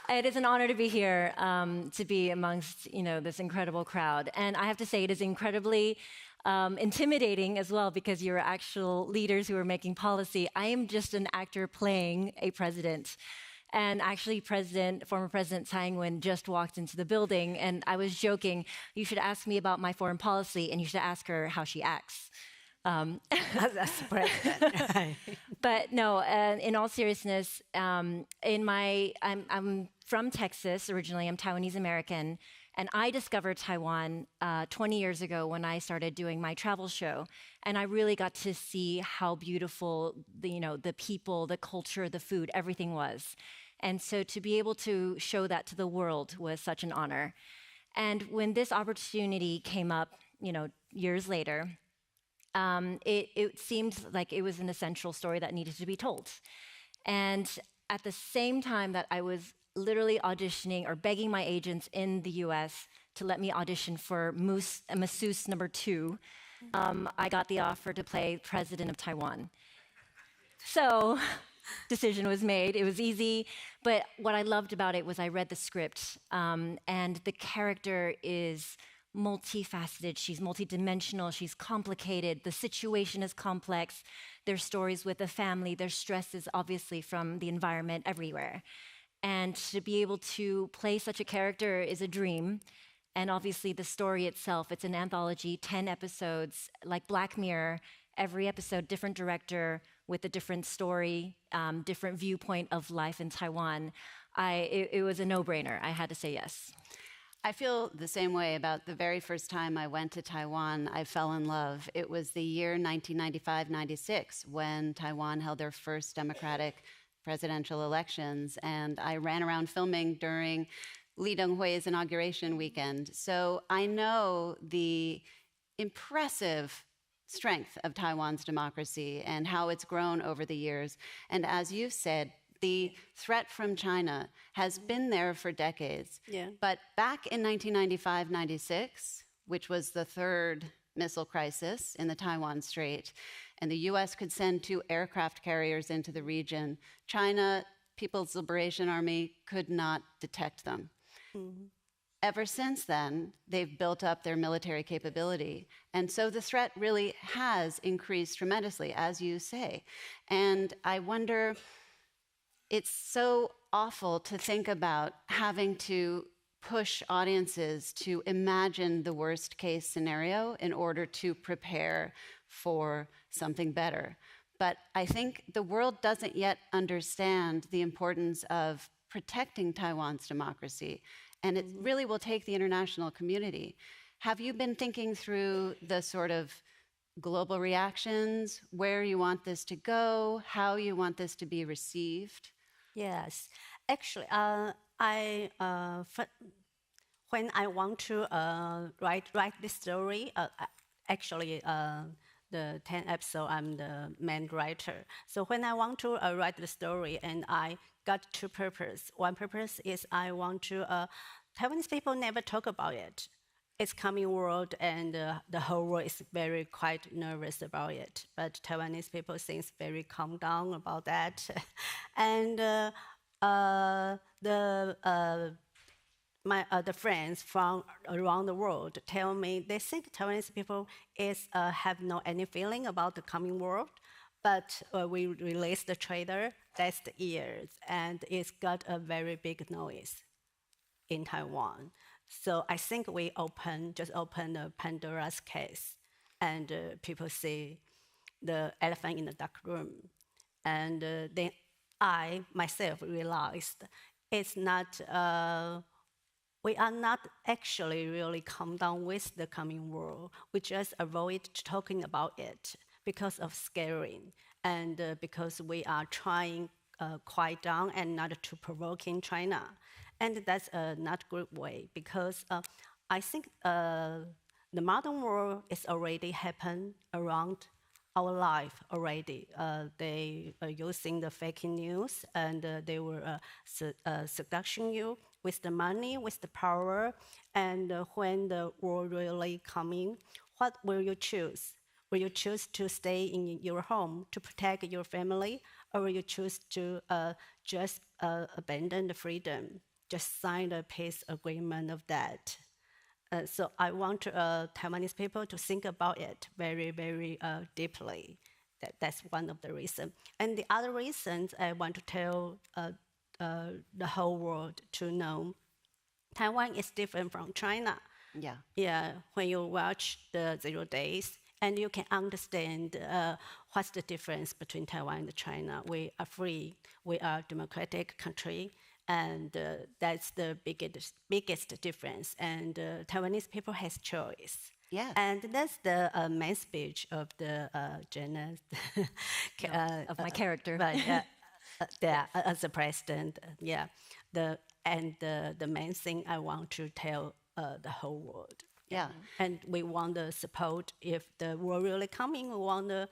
It is an honor to be here, to be amongst this incredible crowd. And I have to say, it is incredibly intimidating as well, because you're actual leaders who are making policy. I am just an actor playing a president. And actually, former President Tsai Ing-wen just walked into the building, and I was joking, you should ask me about my foreign policy, and you should ask her how she acts. That's the president. But no, in all seriousness, I'm from Texas originally. I'm Taiwanese American, and I discovered Taiwan 20 years ago when I started doing my travel show, and I really got to see how beautiful the people, the culture, the food, everything was. And so to be able to show that to the world was such an honor. And when this opportunity came up, years later, it seemed like it was an essential story that needed to be told. And at the same time that I was literally auditioning or begging my agents in the US to let me audition for Masseuse number 2, I got the offer to play President of Taiwan. So decision was made. It was easy. But what I loved about it was I read the script, and the character is multifaceted. She's multidimensional. She's complicated. The situation is complex. There's stories with the family. There's stresses, obviously, from the environment everywhere. And to be able to play such a character is a dream. And obviously, the story itself, it's an anthology, 10 episodes, like Black Mirror. Every episode, different director with a different story, different viewpoint of life in Taiwan. It was a no-brainer. I had to say yes. I feel the same way about the very first time I went to Taiwan. I fell in love. It was the year 1995-96 when Taiwan held their first democratic presidential elections, and I ran around filming during Lee Teng-hui's inauguration weekend. So I know the impressive strength of Taiwan's democracy and how it's grown over the years. And as you said, the threat from China has been there for decades. Yeah. But back in 1995-96, which was the third missile crisis in the Taiwan Strait, and the US could send 2 aircraft carriers into the region, China, People's Liberation Army, could not detect them. Mm-hmm. Ever since then, they've built up their military capability. And so the threat really has increased tremendously, as you say. And I wonder, it's so awful to think about having to push audiences to imagine the worst case scenario in order to prepare for something better. But I think the world doesn't yet understand the importance of protecting Taiwan's democracy. And it really will take the international community. Have you been thinking through the sort of global reactions, where you want this to go, how you want this to be received? Yes, actually, when I want to write this story, the 10 episode, I'm the main writer. So when I want to write the story, and I got 2 purposes. One purpose is I want to, Taiwanese people never talk about it. It's coming world, and the whole world is very quite nervous about it. But Taiwanese people seems very calm down about that. And the friends from around the world tell me they think Taiwanese people have no any feeling about the coming world. But we released the trailer last year, and it's got a very big noise in Taiwan. So I think we just open the Pandora's case, and people see the elephant in the dark room. And then I myself realized it's not, we are not actually really calm down with the coming world. We just avoid talking about it because of scaring, and because we are trying quiet down and not to provoking China. And that's not a good way, because I think the modern world is already happened around our life already. They are using the fake news, and they were seducing you with the money, with the power. And when the war really coming, what will you choose? Will you choose to stay in your home to protect your family, or will you choose to just abandon the freedom, just sign a peace agreement of that? So I want Taiwanese people to think about it very, very deeply. That's one of the reasons. And the other reasons I want to tell the whole world to know, Taiwan is different from China. Yeah. Yeah, when you watch the 0 Days, and you can understand what's the difference between Taiwan and China. We are free, we are a democratic country, and that's the biggest difference. And Taiwanese people has choice. Yeah. And that's the main speech of the journalist. Of my character. But, yeah, as a president, yeah. The main thing I want to tell the whole world. Yeah. And we want the support. If the war really coming, we want the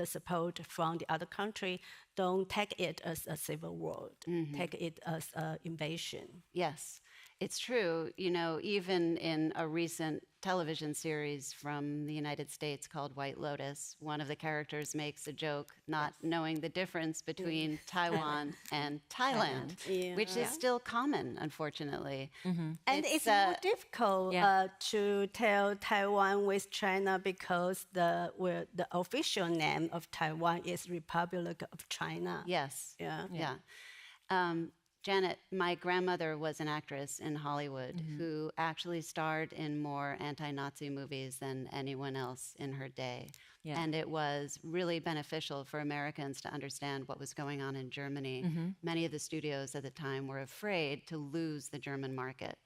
support from the other country. Don't take it as a civil war. Mm-hmm. Take it as an invasion. Yes. It's true. You know, even in a recent television series from the United States called White Lotus, one of the characters makes a joke not knowing the difference between Taiwan and Thailand, which is still common, unfortunately. And it's more difficult to tell Taiwan with China because the official name of Taiwan is Republic of China. Yes. Yeah. Janet, my grandmother was an actress in Hollywood who actually starred in more anti-Nazi movies than anyone else in her day. And it was really beneficial for Americans to understand what was going on in Germany. Many of the studios at the time were afraid to lose the German market.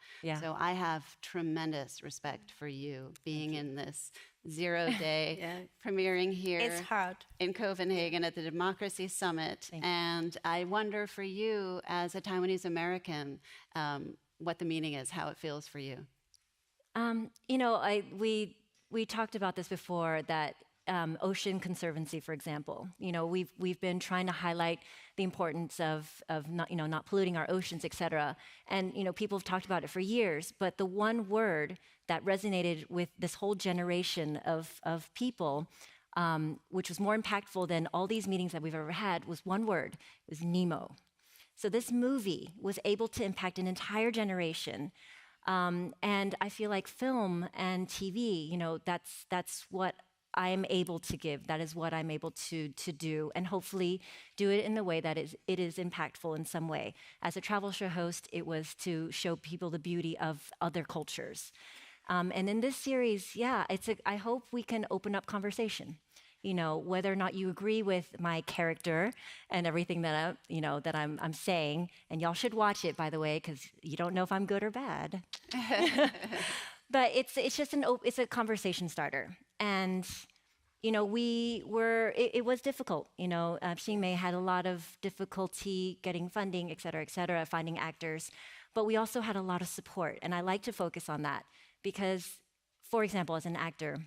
So I have tremendous respect for you being in this 0-day premiering here in Copenhagen at the Democracy Summit. And I wonder for you as a Taiwanese American, what the meaning is, how it feels for you. You know, we talked about this before, that Ocean Conservancy, for example. You know, we've been trying to highlight the importance of not polluting our oceans, et cetera. And you know, people have talked about it for years. But the one word that resonated with this whole generation of people, which was more impactful than all these meetings that we've ever had, was one word. It was Nemo. So this movie was able to impact an entire generation. And I feel like film and TV, you know, that's what I'm able to give. That is what I'm able to do, and hopefully do it in a way that it is impactful in some way. As a travel show host, it was to show people the beauty of other cultures. And in this series, I hope we can open up conversation. You know, whether or not you agree with my character and everything that I'm saying, and y'all should watch it, by the way, because you don't know if I'm good or bad. But it's just it's a conversation starter. And, you know, it was difficult. You know, Xingmei had a lot of difficulty getting funding, et cetera, finding actors. But we also had a lot of support. And I like to focus on that because, for example, as an actor,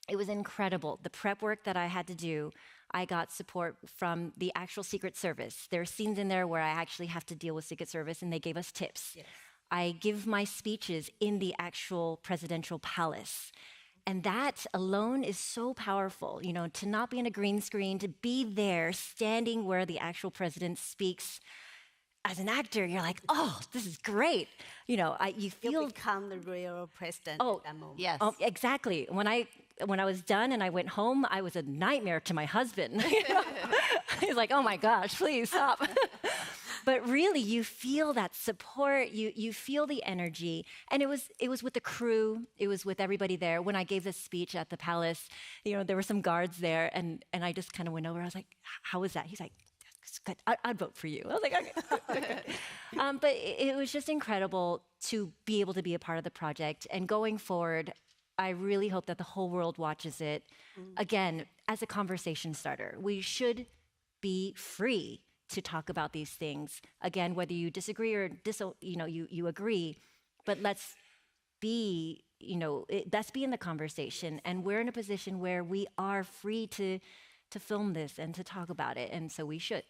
it was incredible. The prep work that I had to do, I got support from the actual Secret Service. There are scenes in there where I actually have to deal with Secret Service, and they gave us tips. Yes. I give my speeches in the actual presidential palace. And that alone is so powerful, you know, to not be in a green screen, to be there standing where the actual president speaks. As an actor, you're like, oh, this is great. You know, you feel... You become the real president at that moment. Yes. Oh, exactly. When I was done and I went home, I was a nightmare to my husband. He's like, oh my gosh, please stop. But really, you feel that support, you feel the energy. And it was with the crew, it was with everybody there. When I gave this speech at the palace, you know, there were some guards there, and I just kind of went over, I was like, how was that? He's like, good. I'd vote for you. I was like, okay. But it was just incredible to be able to be a part of the project. And going forward, I really hope that the whole world watches it. Again, as a conversation starter. We should be free to talk about these things. Again, whether you disagree or you agree, but let's be in the conversation. And we're in a position where we are free to film this and to talk about it, and so we should.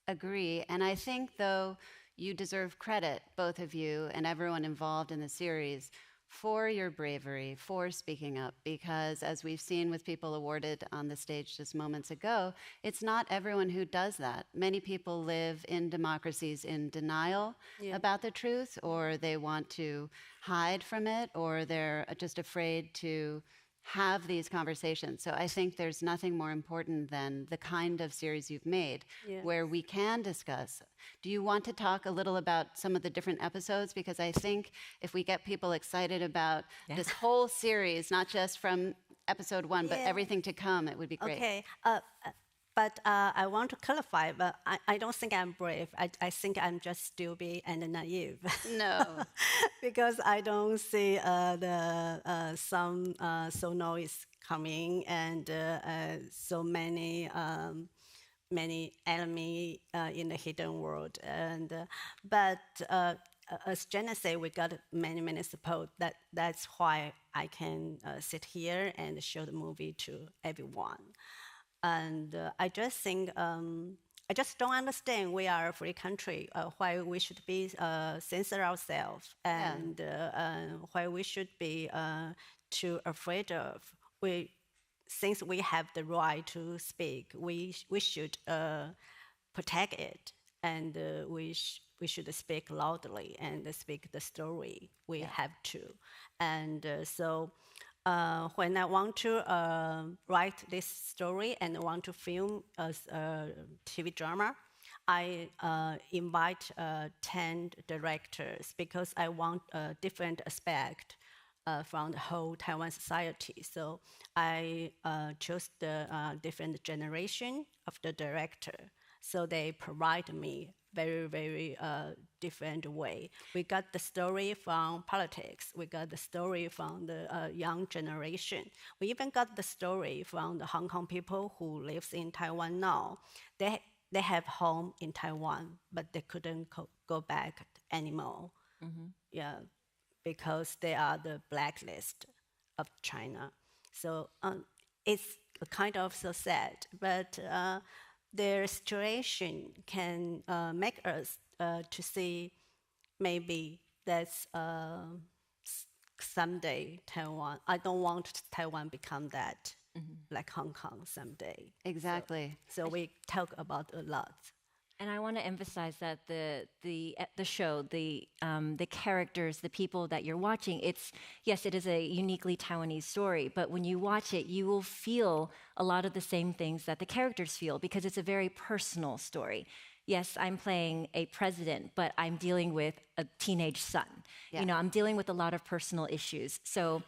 Agree. And I think, though, you deserve credit, both of you and everyone involved in the series, for your bravery, for speaking up, because as we've seen with people awarded on the stage just moments ago, it's not everyone who does that. Many people live in democracies in denial about the truth, or they want to hide from it, or they're just afraid to have these conversations. So I think there's nothing more important than the kind of series you've made where we can discuss. Do you want to talk a little about some of the different episodes? Because I think if we get people excited about this whole series, not just from episode 1, but everything to come, it would be great. Okay. But I want to clarify, but I don't think I'm brave. I think I'm just stupid and naive. No. Because I don't see some noise coming and so many enemy in the hidden world. But as Jenna said, we got many support. That's why I can sit here and show the movie to everyone. And I just think I just don't understand. We are a free country. Why we should be censor ourselves, and why we should be too afraid of. Since we have the right to speak, we should protect it, and we should speak loudly and speak the story. We have to, and so. When I want to write this story and want to film a TV drama, I invite 10 directors because I want a different aspect from the whole Taiwan society. So I chose the different generation of the director. So they provide me very, very different way. We got the story from politics. We got the story from the young generation. We even got the story from the Hong Kong people who lives in Taiwan now. They have home in Taiwan, but they couldn't go back anymore. Yeah, because they are the blacklist of China. So it's kind of so sad, but their situation can make us to see maybe that's someday Taiwan. I don't want Taiwan become that, like Hong Kong someday. Exactly. So we talk about a lot. And I want to emphasize that the show, the characters, the people that you're watching, yes, it is a uniquely Taiwanese story, but when you watch it, you will feel a lot of the same things that the characters feel because it's a very personal story. Yes, I'm playing a president, but I'm dealing with a teenage son. Yeah. You know, I'm dealing with a lot of personal issues. So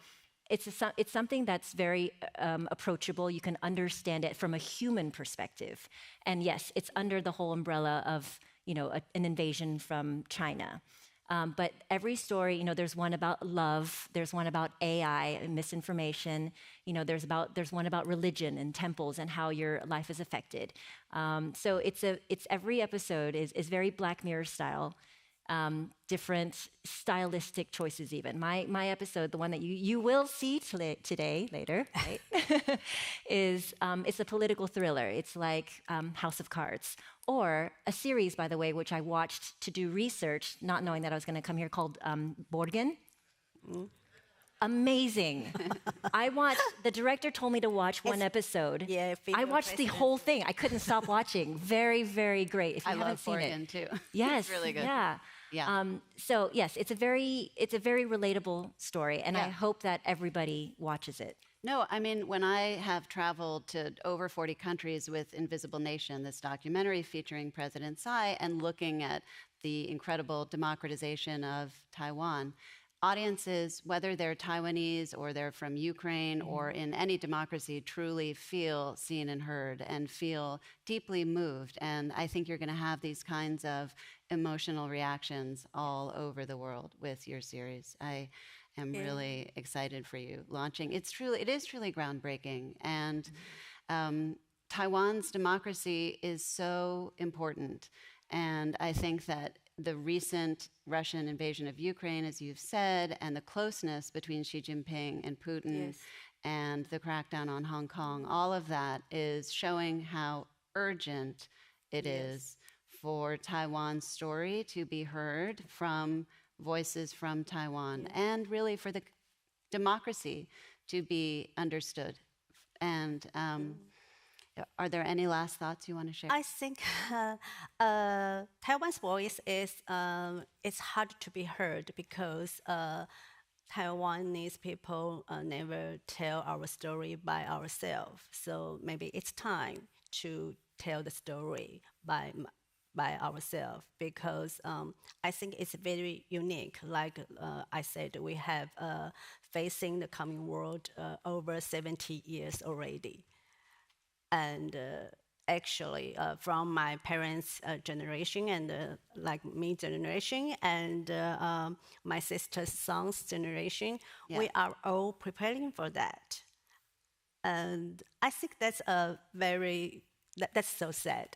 it's something that's very approachable. You can understand it from a human perspective. And yes, it's under the whole umbrella of, you know, an invasion from China. But every story, you know, there's one about love, there's one about AI and misinformation, you know, there's one about religion and temples and how your life is affected. So it's every episode is very Black Mirror style. Different stylistic choices even. My episode, the one that you will see later, right? It's a political thriller. It's like House of Cards. Or a series, by the way, which I watched to do research, not knowing that I was going to come here, called Borgen. Amazing. The director told me to watch one episode. Yeah, I watched the whole thing. I couldn't stop watching. Very, very great. If you haven't seen it. I love Borgen too. Yes. It's really good. Yeah. Yeah. So yes, it's a very relatable story, and I hope that everybody watches it. No, I mean, when I have traveled to over 40 countries with Invisible Nation, this documentary featuring President Tsai, and looking at the incredible democratization of Taiwan, audiences, whether they're Taiwanese or they're from Ukraine or in any democracy, truly feel seen and heard and feel deeply moved. And I think you're going to have these kinds of emotional reactions all over the world with your series. I am really excited for you launching. It is truly groundbreaking. And Taiwan's democracy is so important. And I think that the recent Russian invasion of Ukraine, as you've said, and the closeness between Xi Jinping and Putin, and the crackdown on Hong Kong, all of that is showing how urgent it is for Taiwan's story to be heard from voices from Taiwan, and really for the democracy to be understood. And are there any last thoughts you want to share? I think Taiwan's voice is it's hard to be heard because Taiwanese people never tell our story by ourselves. So maybe it's time to tell the story by ourselves, because I think it's very unique. Like I said, we have facing the coming world over 70 years already. And actually, from my parents' generation and like me generation and my sister's son's generation, we are all preparing for that. And I think that's that's so sad,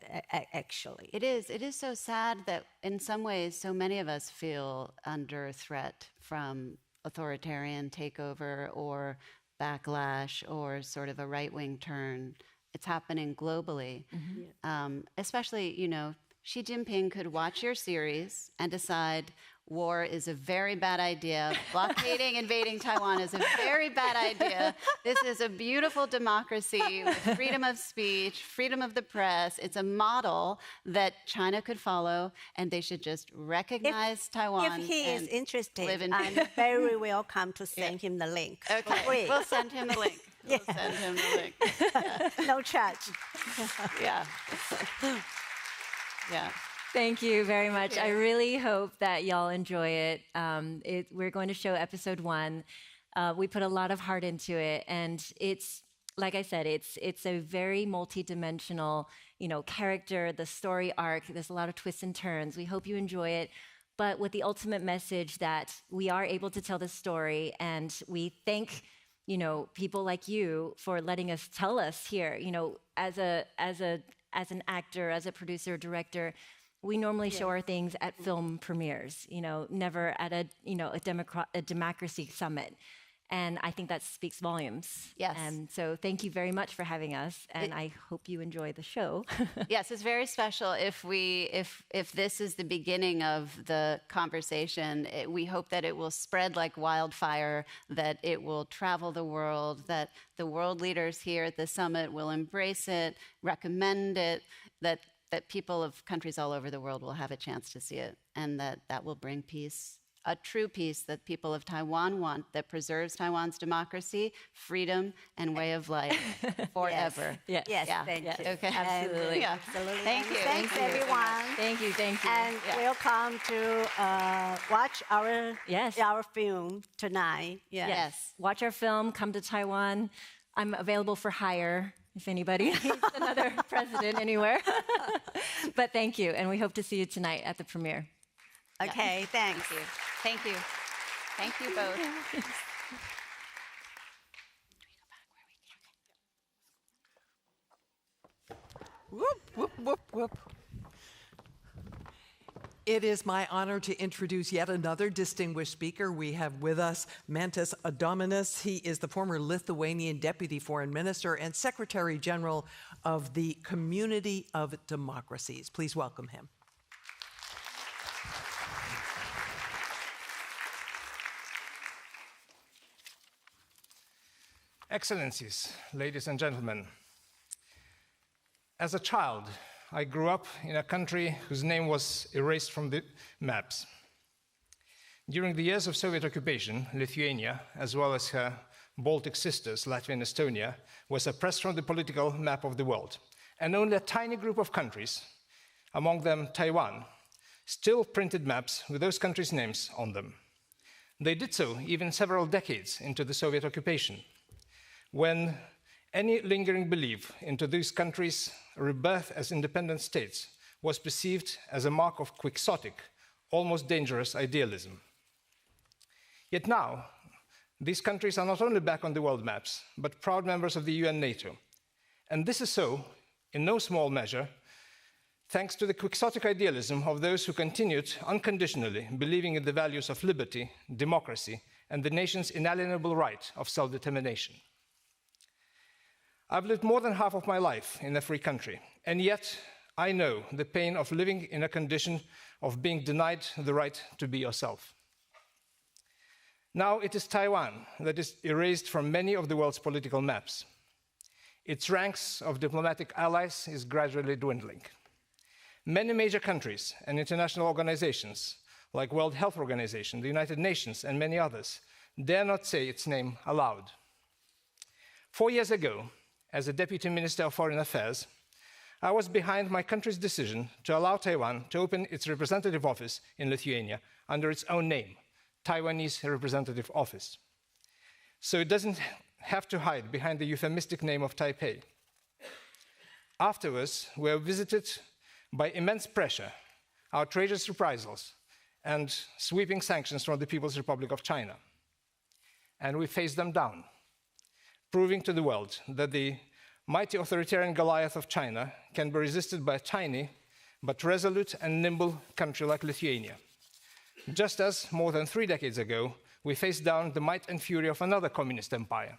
actually. It is. It is so sad that in some ways, so many of us feel under threat from authoritarian takeover or backlash or sort of a right-wing turn It's happening globally. Especially, you know, Xi Jinping could watch your series and decide war is a very bad idea. Blockading, invading Taiwan is a very bad idea. This is a beautiful democracy with freedom of speech, freedom of the press. It's a model that China could follow, and they should just recognize Taiwan. If he is interested, in I'm very welcome to send him the link. Okay, we'll send him the link. We'll send him the link. Yeah. No charge. Yeah. Yeah. Thank you very much. I really hope that y'all enjoy it. We're going to show episode 1. We put a lot of heart into it, and it's, like I said, it's a very multi-dimensional, you know, character, the story arc. There's a lot of twists and turns. We hope you enjoy it, but with the ultimate message that we are able to tell this story, and we thank, you know, people like you for letting us tell us here. You know, as an actor, as a producer, director, we normally show our things at film premieres, you know, never at a democracy summit. And I think that speaks volumes. Yes. And so thank you very much for having us, and I hope you enjoy the show. Yes, it's very special if this is the beginning of the conversation. We hope that it will spread like wildfire, that it will travel the world, that the world leaders here at the summit will embrace it, recommend it, that people of countries all over the world will have a chance to see it, and that will bring peace, a true peace that people of Taiwan want, that preserves Taiwan's democracy, freedom, and way of life forever. Yes. Yes, Yeah. thank you. Okay. Absolutely. Yeah. Absolutely. Thank you. Thanks, Thank you. everyone. Thank you. And welcome to watch our film tonight. Yes. Watch our film, come to Taiwan. I'm available for hire if anybody needs another president anywhere. But thank you, and we hope to see you tonight at the premiere. Okay, thanks. Thank you. Thank you both. Whoop, whoop, whoop, whoop. It is my honor to introduce yet another distinguished speaker. We have with us Mantas Adominas. He is the former Lithuanian Deputy Foreign Minister and Secretary General of the Community of Democracies. Please welcome him. Excellencies, ladies and gentlemen, as a child, I grew up in a country whose name was erased from the maps. During the years of Soviet occupation, Lithuania, as well as her Baltic sisters, Latvia and Estonia, were suppressed from the political map of the world. And only a tiny group of countries, among them Taiwan, still printed maps with those countries' names on them. They did so even several decades into the Soviet occupation, when any lingering belief into these countries' rebirth as independent states was perceived as a mark of quixotic, almost dangerous idealism. Yet now, these countries are not only back on the world maps, but proud members of the UN NATO. And this is so, in no small measure, thanks to the quixotic idealism of those who continued unconditionally believing in the values of liberty, democracy, and the nation's inalienable right of self-determination. I've lived more than half of my life in a free country, and yet I know the pain of living in a condition of being denied the right to be yourself. Now it is Taiwan that is erased from many of the world's political maps. Its ranks of diplomatic allies is gradually dwindling. Many major countries and international organizations, like World Health Organization, the United Nations, and many others, dare not say its name aloud. 4 years ago, as a Deputy Minister of Foreign Affairs, I was behind my country's decision to allow Taiwan to open its representative office in Lithuania under its own name, Taiwanese Representative Office. So it doesn't have to hide behind the euphemistic name of Taipei. Afterwards, we were visited by immense pressure, outrageous reprisals, and sweeping sanctions from the People's Republic of China. And we faced them down, proving to the world that the mighty authoritarian Goliath of China can be resisted by a tiny but resolute and nimble country like Lithuania. Just as, more than 3 decades ago, we faced down the might and fury of another communist empire,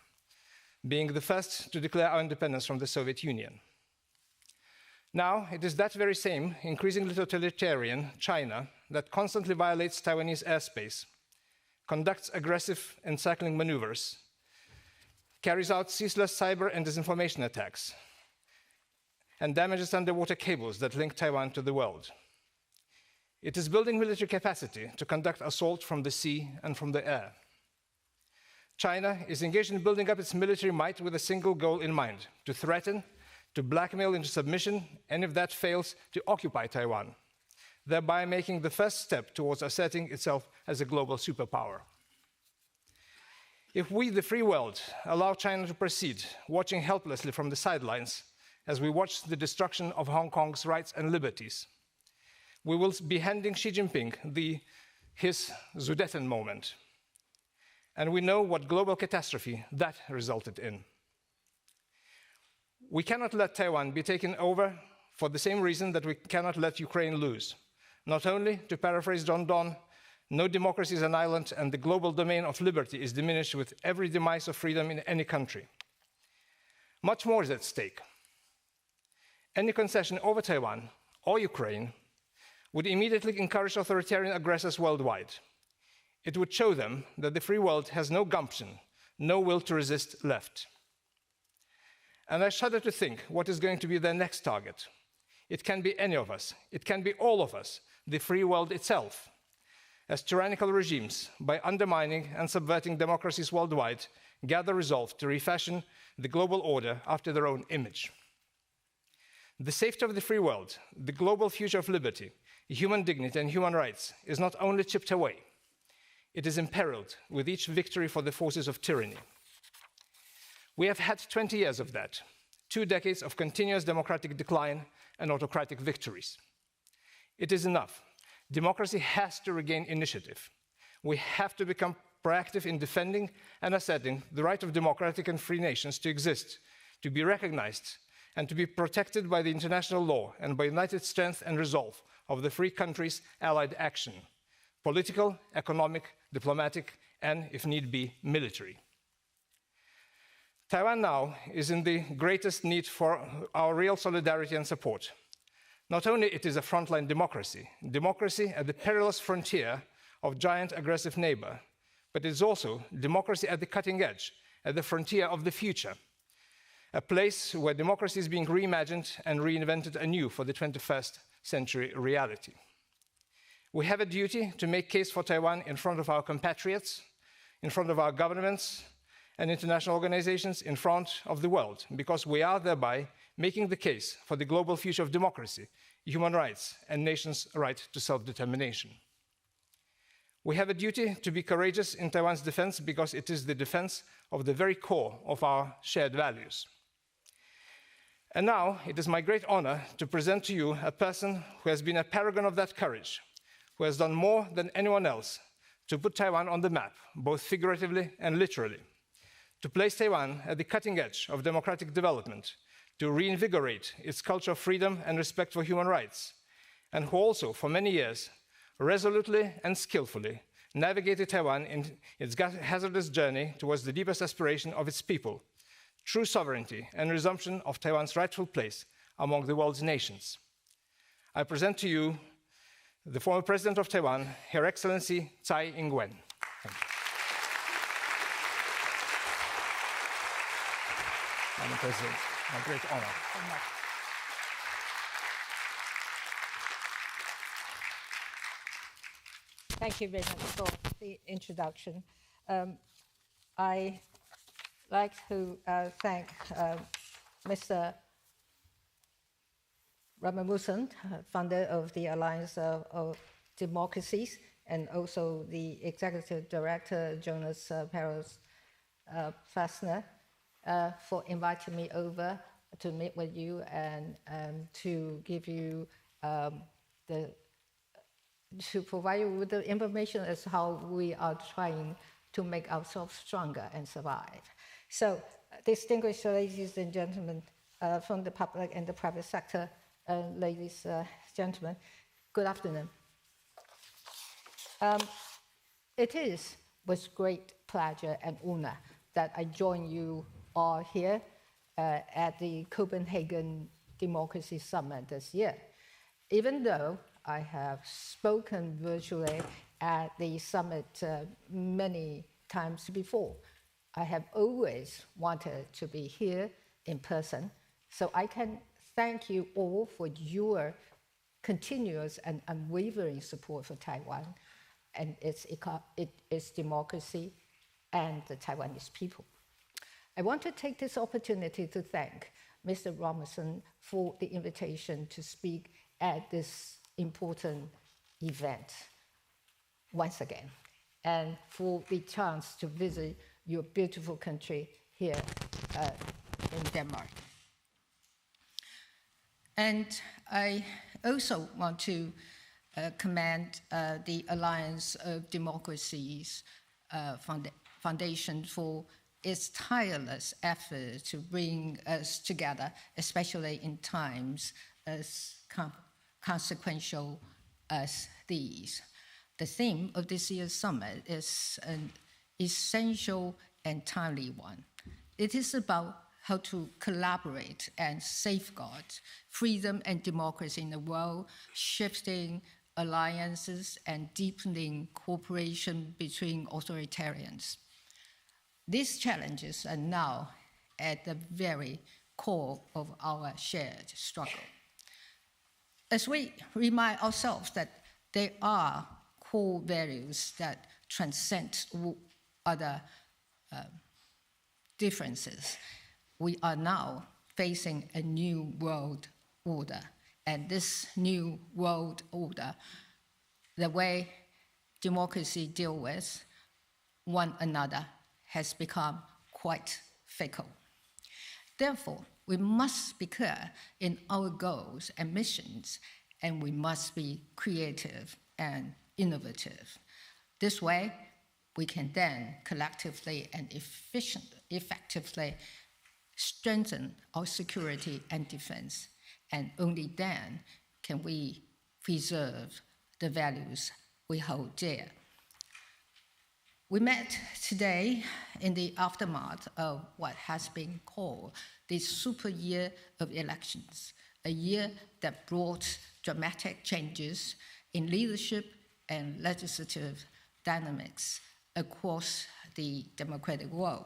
being the first to declare our independence from the Soviet Union. Now, it is that very same, increasingly totalitarian China that constantly violates Taiwanese airspace, conducts aggressive encircling maneuvers, carries out ceaseless cyber and disinformation attacks, and damages underwater cables that link Taiwan to the world. It is building military capacity to conduct assault from the sea and from the air. China is engaged in building up its military might with a single goal in mind: to threaten, to blackmail into submission, and if that fails, to occupy Taiwan, thereby making the first step towards asserting itself as a global superpower. If we, the free world, allow China to proceed, watching helplessly from the sidelines as we watch the destruction of Hong Kong's rights and liberties, we will be handing Xi Jinping his Sudeten moment. And we know what global catastrophe that resulted in. We cannot let Taiwan be taken over for the same reason that we cannot let Ukraine lose. Not only, to paraphrase John Donne, no democracy is an island, and the global domain of liberty is diminished with every demise of freedom in any country. Much more is at stake. Any concession over Taiwan or Ukraine would immediately encourage authoritarian aggressors worldwide. It would show them that the free world has no gumption, no will to resist left. And I shudder to think what is going to be their next target. It can be any of us. It can be all of us, the free world itself, as tyrannical regimes, by undermining and subverting democracies worldwide, gather resolve to refashion the global order after their own image. The safety of the free world, the global future of liberty, human dignity and human rights is not only chipped away, it is imperiled with each victory for the forces of tyranny. We have had 20 years of that, 2 decades of continuous democratic decline and autocratic victories. It is enough. Democracy has to regain initiative. We have to become proactive in defending and asserting the right of democratic and free nations to exist, to be recognized, and to be protected by the international law and by united strength and resolve of the free countries' allied action: political, economic, diplomatic, and, if need be, military. Taiwan now is in the greatest need for our real solidarity and support. Not only it is a frontline democracy, democracy at the perilous frontier of giant aggressive neighbor, but it is also democracy at the cutting edge, at the frontier of the future, a place where democracy is being reimagined and reinvented anew for the 21st century reality. We have a duty to make case for Taiwan in front of our compatriots, in front of our governments and international organizations, in front of the world, because we are thereby making the case for the global future of democracy, human rights, and nations' right to self-determination. We have a duty to be courageous in Taiwan's defense because it is the defense of the very core of our shared values. And now, it is my great honor to present to you a person who has been a paragon of that courage, who has done more than anyone else to put Taiwan on the map, both figuratively and literally, to place Taiwan at the cutting edge of democratic development, to reinvigorate its culture of freedom and respect for human rights, and who also, for many years, resolutely and skillfully navigated Taiwan in its hazardous journey towards the deepest aspiration of its people: true sovereignty and resumption of Taiwan's rightful place among the world's nations. I present to you the former President of Taiwan, Her Excellency Tsai Ing-wen. Thank you. Madam President, my great honor. Thank you very much for the introduction. I like to thank Mr. Rasmussen, founder of the Alliance of Democracies, and also the Executive Director, Jonas Paros-Pfassner, for inviting me over to meet with you and to give you to provide you with the information as how we are trying to make ourselves stronger and survive. So, distinguished ladies and gentlemen from the public and the private sector, ladies and gentlemen, good afternoon. It is with great pleasure and honor that I join you are here at the Copenhagen Democracy Summit this year. Even though I have spoken virtually at the summit many times before, I have always wanted to be here in person, so I can thank you all for your continuous and unwavering support for Taiwan and its democracy and the Taiwanese people. I want to take this opportunity to thank Mr. Rasmussen for the invitation to speak at this important event once again, and for the chance to visit your beautiful country here in Denmark. And I also want to commend the Alliance of Democracies Foundation for its tireless effort to bring us together, especially in times as consequential as these. The theme of this year's summit is an essential and timely one. It is about how to collaborate and safeguard freedom and democracy in the world, shifting alliances and deepening cooperation between authoritarians. These challenges are now at the very core of our shared struggle. As we remind ourselves that there are core values that transcend other differences, we are now facing a new world order. And this new world order, the way democracy deals with one another, has become quite fickle. Therefore, we must be clear in our goals and missions, and we must be creative and innovative. This way, we can then collectively and effectively strengthen our security and defense, and only then can we preserve the values we hold dear. We met today in the aftermath of what has been called the super year of elections, a year that brought dramatic changes in leadership and legislative dynamics across the democratic world.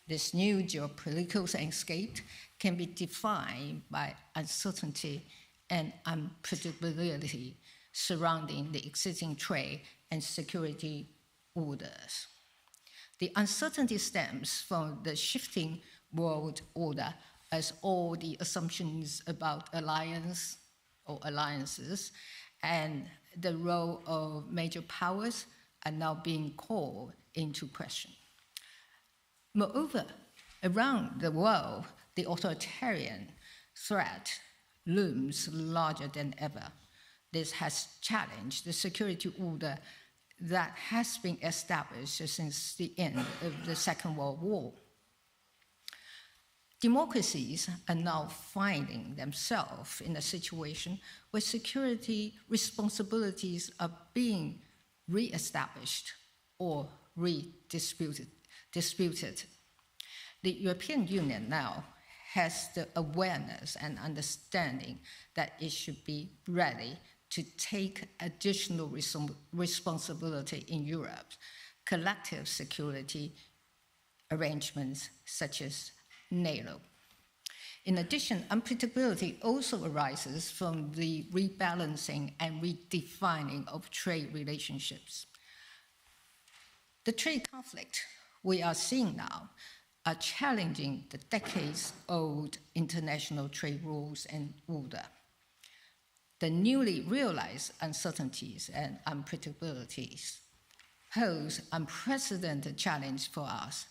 This new geopolitical landscape can be defined by uncertainty and unpredictability surrounding the existing trade and security orders. The uncertainty stems from the shifting world order, as all the assumptions about alliance or alliances and the role of major powers are now being called into question. Moreover, around the world, the authoritarian threat looms larger than ever. This has challenged the security order that has been established since the end of the Second World War. Democracies are now finding themselves in a situation where security responsibilities are being re-established or redisputed. The European Union now has the awareness and understanding that it should be ready to take additional responsibility in Europe, collective security arrangements such as NATO. In addition, unpredictability also arises from the rebalancing and redefining of trade relationships. The trade conflict we are seeing now are challenging the decades-old international trade rules and order. The newly realized uncertainties and unpredictabilities pose unprecedented challenge for us.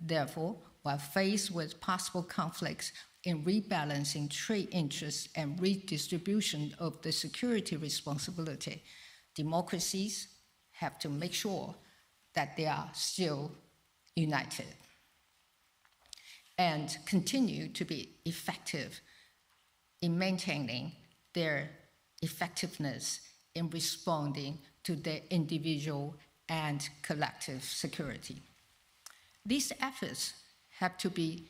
Therefore, while faced with possible conflicts in rebalancing trade interests and redistribution of the security responsibility, democracies have to make sure that they are still united and continue to be effective in maintaining their effectiveness in responding to their individual and collective security. These efforts have to be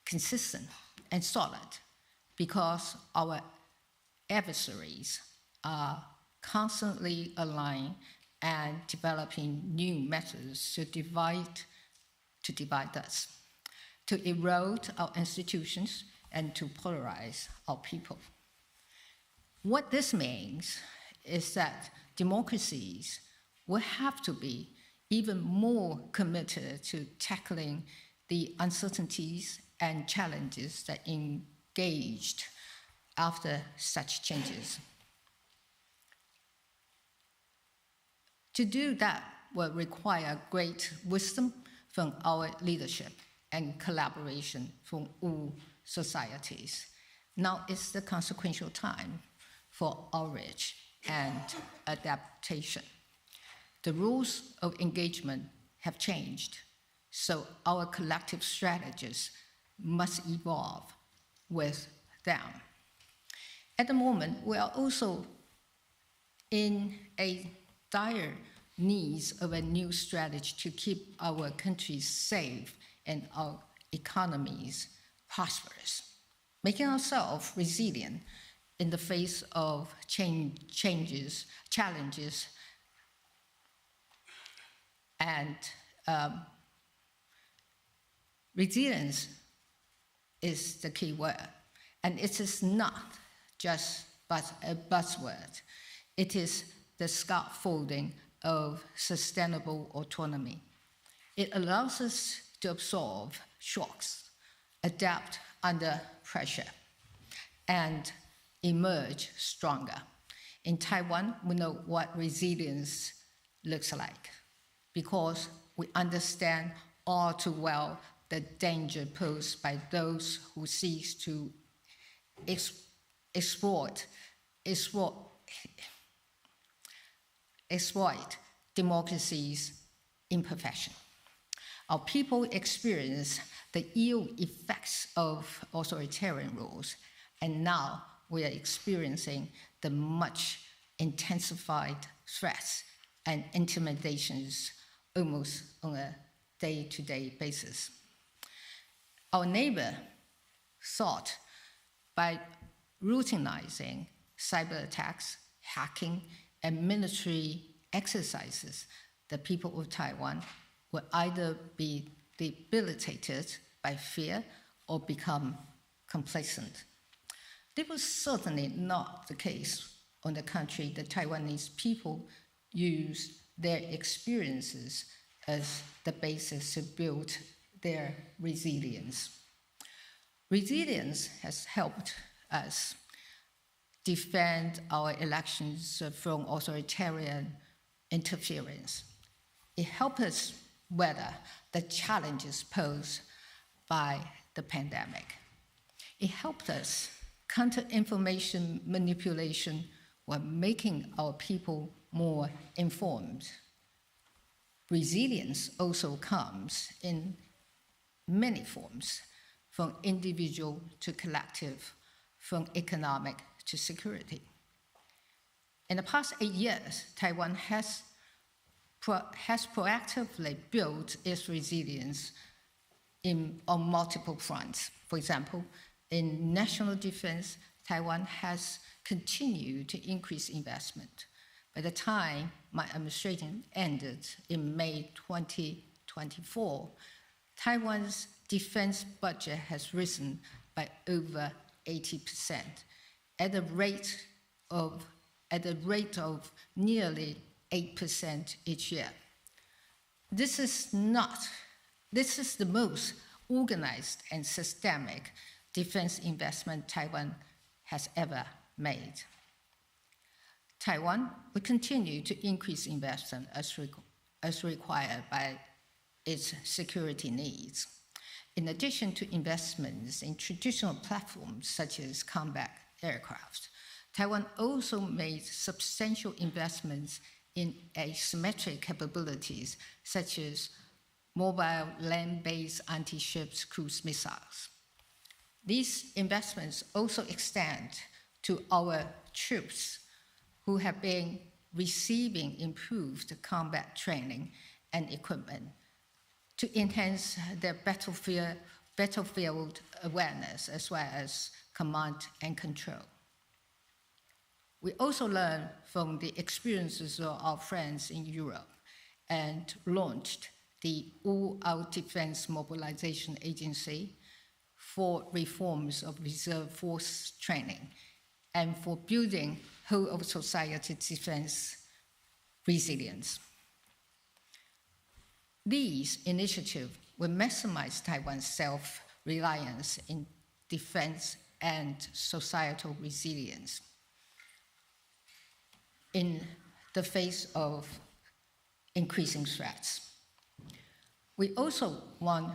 consistent and solid because our adversaries are constantly aligned and developing new methods to divide us, to erode our institutions, and to polarize our people. What this means is that democracies will have to be even more committed to tackling the uncertainties and challenges that engaged after such changes. To do that will require great wisdom from our leadership and collaboration from all societies. Now is the consequential time for outreach and adaptation. The rules of engagement have changed, so our collective strategies must evolve with them. At the moment, we are also in a dire need of a new strategy to keep our countries safe and our economies prosperous, making ourselves resilient in the face of challenges, and resilience is the key word. And it is not just a buzzword. It is the scaffolding of sustainable autonomy. It allows us to absorb shocks, adapt under pressure, and emerge stronger. In Taiwan, we know what resilience looks like because we understand all too well the danger posed by those who seek to exploit democracy's imperfection. Our people experience the ill effects of authoritarian rules, and now we are experiencing the much intensified threats and intimidations almost on a day-to-day basis. Our neighbor thought by routinizing cyber attacks, hacking, and military exercises, the people of Taiwan will either be debilitated by fear or become complacent. This was certainly not the case. On the contrary, the Taiwanese people used their experiences as the basis to build their resilience. Resilience has helped us defend our elections from authoritarian interference. It helped us weather the challenges posed by the pandemic. It helped us counter information manipulation while making our people more informed. Resilience also comes in many forms, from individual to collective, from economic to security. In the past 8 years, Taiwan has proactively built its resilience on multiple fronts. For example, in national defense, Taiwan has continued to increase investment. By the time my administration ended in May 2024, Taiwan's defense budget has risen by over 80%, at a rate of nearly 8% each year. This is the most organized and systemic defense investment Taiwan has ever made. Taiwan will continue to increase investment as required by its security needs. In addition to investments in traditional platforms such as combat aircraft, Taiwan also made substantial investments in asymmetric capabilities such as mobile land-based anti-ship cruise missiles. These investments also extend to our troops who have been receiving improved combat training and equipment to enhance their battlefield awareness as well as command and control. We also learned from the experiences of our friends in Europe and launched the All-Out Defense Mobilization Agency for reforms of reserve force training and for building whole-of-society defense resilience. These initiatives will maximize Taiwan's self-reliance in defense and societal resilience in the face of increasing threats. We also want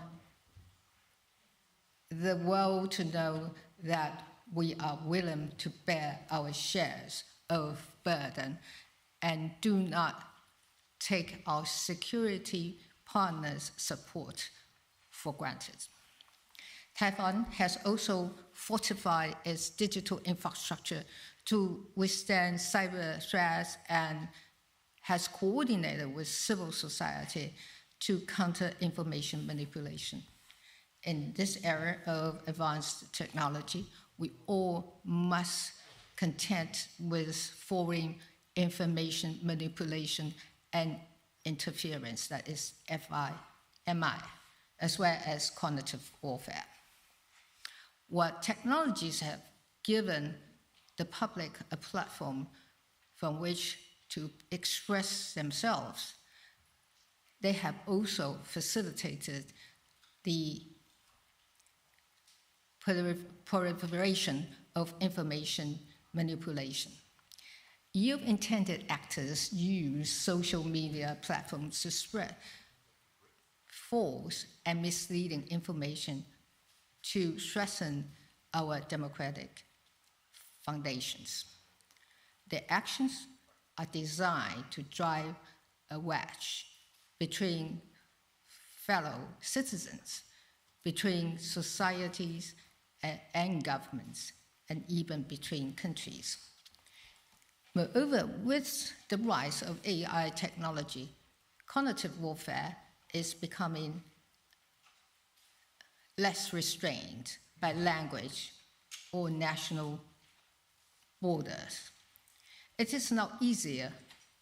the world to know that we are willing to bear our shares of burden and do not take our security partners' support for granted. Taiwan has also fortified its digital infrastructure to withstand cyber threats and has coordinated with civil society to counter information manipulation. In this era of advanced technology, we all must contend with foreign information manipulation and interference, that is FIMI, as well as cognitive warfare. What technologies have given the public a platform from which to express themselves, they have also facilitated the proliferation of information manipulation. Ill-intended actors use social media platforms to spread false and misleading information to threaten our democratic foundations. Their actions are designed to drive a wedge between fellow citizens, between societies and governments, and even between countries. Moreover, with the rise of AI technology, cognitive warfare is becoming less restrained by language or national borders. It is now easier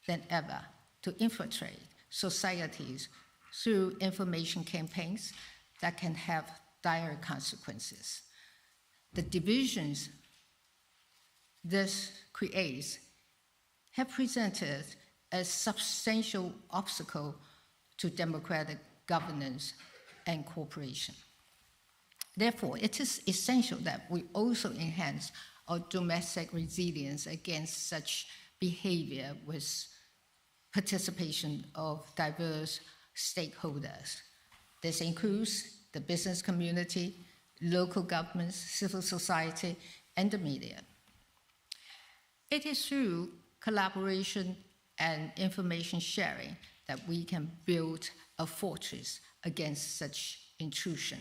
than ever to infiltrate societies through information campaigns that can have dire consequences. The divisions this creates have presented a substantial obstacle to democratic governance and cooperation. Therefore, it is essential that we also enhance our domestic resilience against such behavior with participation of diverse stakeholders. This includes the business community, local governments, civil society, and the media. It is through collaboration and information sharing that we can build a fortress against such intrusion.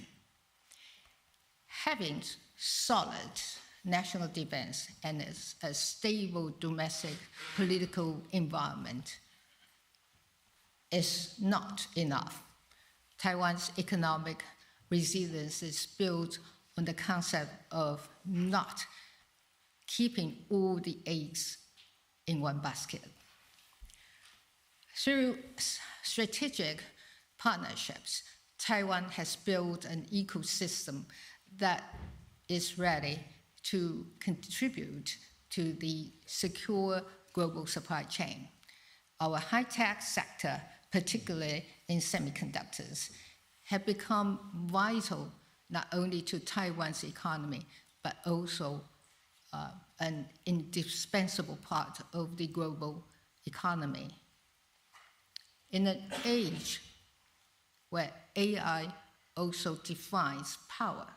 Having solid national defense and a stable domestic political environment is not enough. Taiwan's economic resilience is built on the concept of not keeping all the eggs in one basket. Through strategic partnerships, Taiwan has built an ecosystem that is ready to contribute to the secure global supply chain. Our high-tech sector, particularly in semiconductors, have become vital not only to Taiwan's economy, but also an indispensable part of the global economy. In an age where AI also defines power,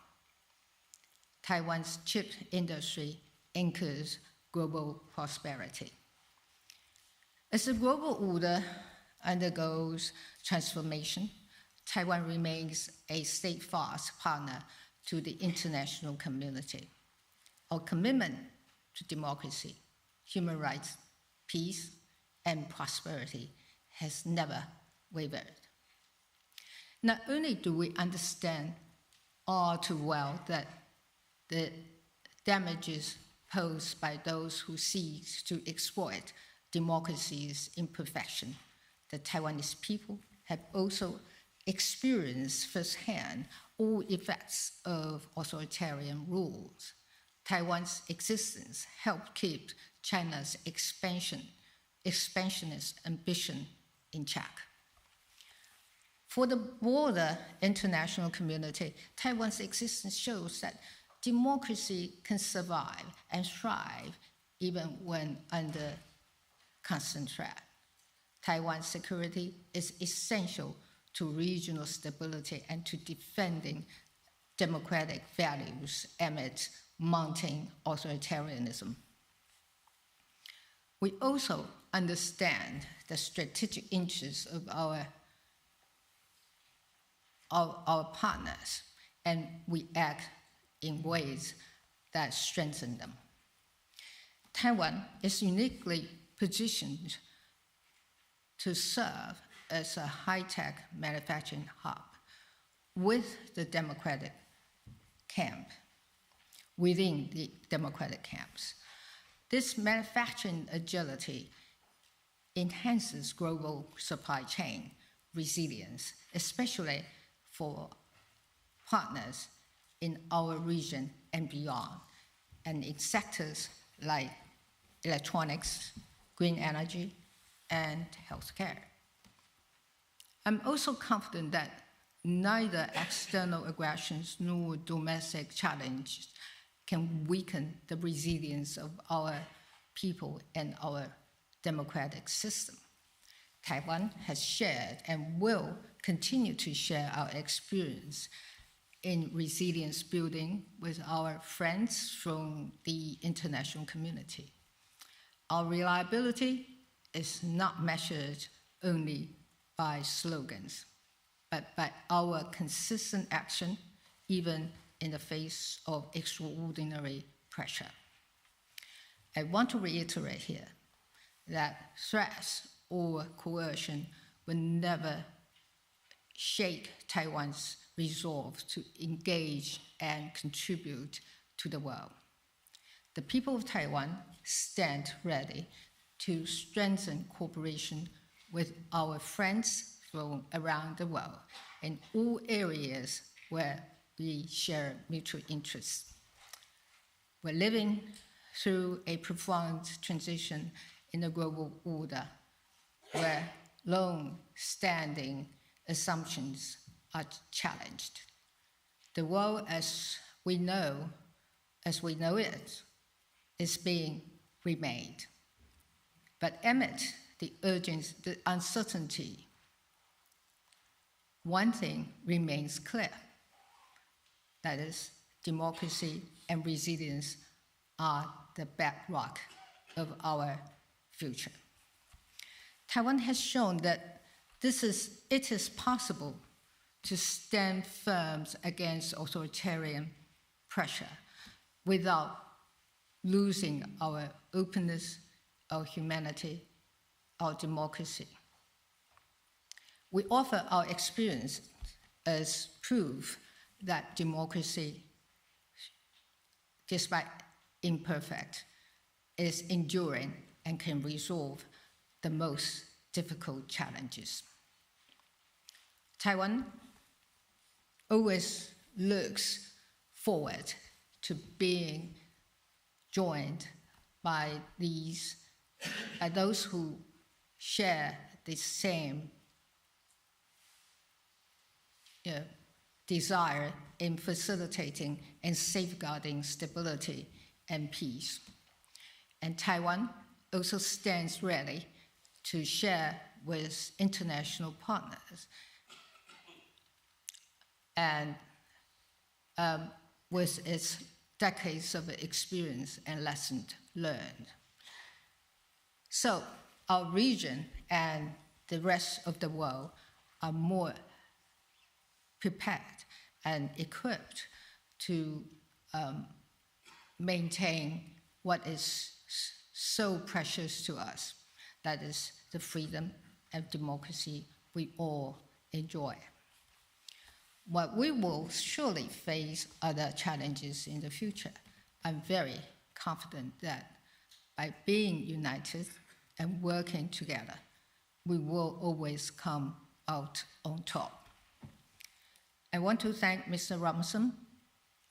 Taiwan's chip industry anchors global prosperity. As the global order undergoes transformation, Taiwan remains a steadfast partner to the international community. Our commitment to democracy, human rights, peace, and prosperity has never wavered. Not only do we understand all too well that the damages posed by those who seek to exploit democracy's imperfection. The Taiwanese people have also experienced firsthand all effects of authoritarian rules. Taiwan's existence helped keep China's expansionist ambition in check. For the broader international community, Taiwan's existence shows that democracy can survive and thrive even when under constant threat. Taiwan's security is essential to regional stability and to defending democratic values amid mounting authoritarianism. We also understand the strategic interests of our partners, and we act in ways that strengthen them. Taiwan is uniquely positioned to serve as a high-tech manufacturing hub with the democratic camp, within the democratic camps. This manufacturing agility enhances global supply chain resilience, especially for partners in our region and beyond, and in sectors like electronics, green energy, and healthcare. I'm also confident that neither external aggressions nor domestic challenges can weaken the resilience of our people and our democratic system. Taiwan has shared and will continue to share our experience in resilience building with our friends from the international community. Our reliability is not measured only by slogans, but by our consistent action, even in the face of extraordinary pressure. I want to reiterate here that threats or coercion will never shake Taiwan's resolve to engage and contribute to the world. The people of Taiwan stand ready to strengthen cooperation with our friends from around the world in all areas where we share mutual interests. We're living through a profound transition in the global order where long-standing assumptions are challenged. The world as we know it is being remade. But amid the uncertainty, one thing remains clear. That is, democracy and resilience are the bedrock of our future. Taiwan has shown that it is possible to stand firm against authoritarian pressure without losing our openness, our humanity, our democracy. We offer our experience as proof that democracy, despite imperfect, is enduring and can resolve the most difficult challenges. Taiwan always looks forward to being joined by those who share the same desire in facilitating and safeguarding stability and peace. And Taiwan also stands ready to share with international partners and with its decades of experience and lessons learned. So our region and the rest of the world are more prepared and equipped to maintain what is so precious to us, that is the freedom and democracy we all enjoy. what we will surely face other challenges in the future. I'm very confident that by being united and working together, we will always come out on top. I want to thank Mr. Rasmussen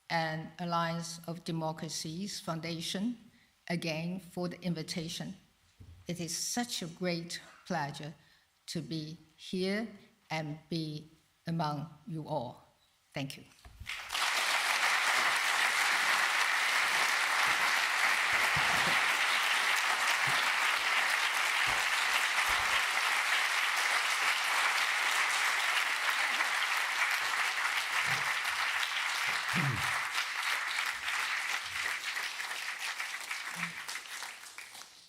and Alliance of Democracies Foundation again for the invitation. It is such a great pleasure to be here and be among you all. Thank you.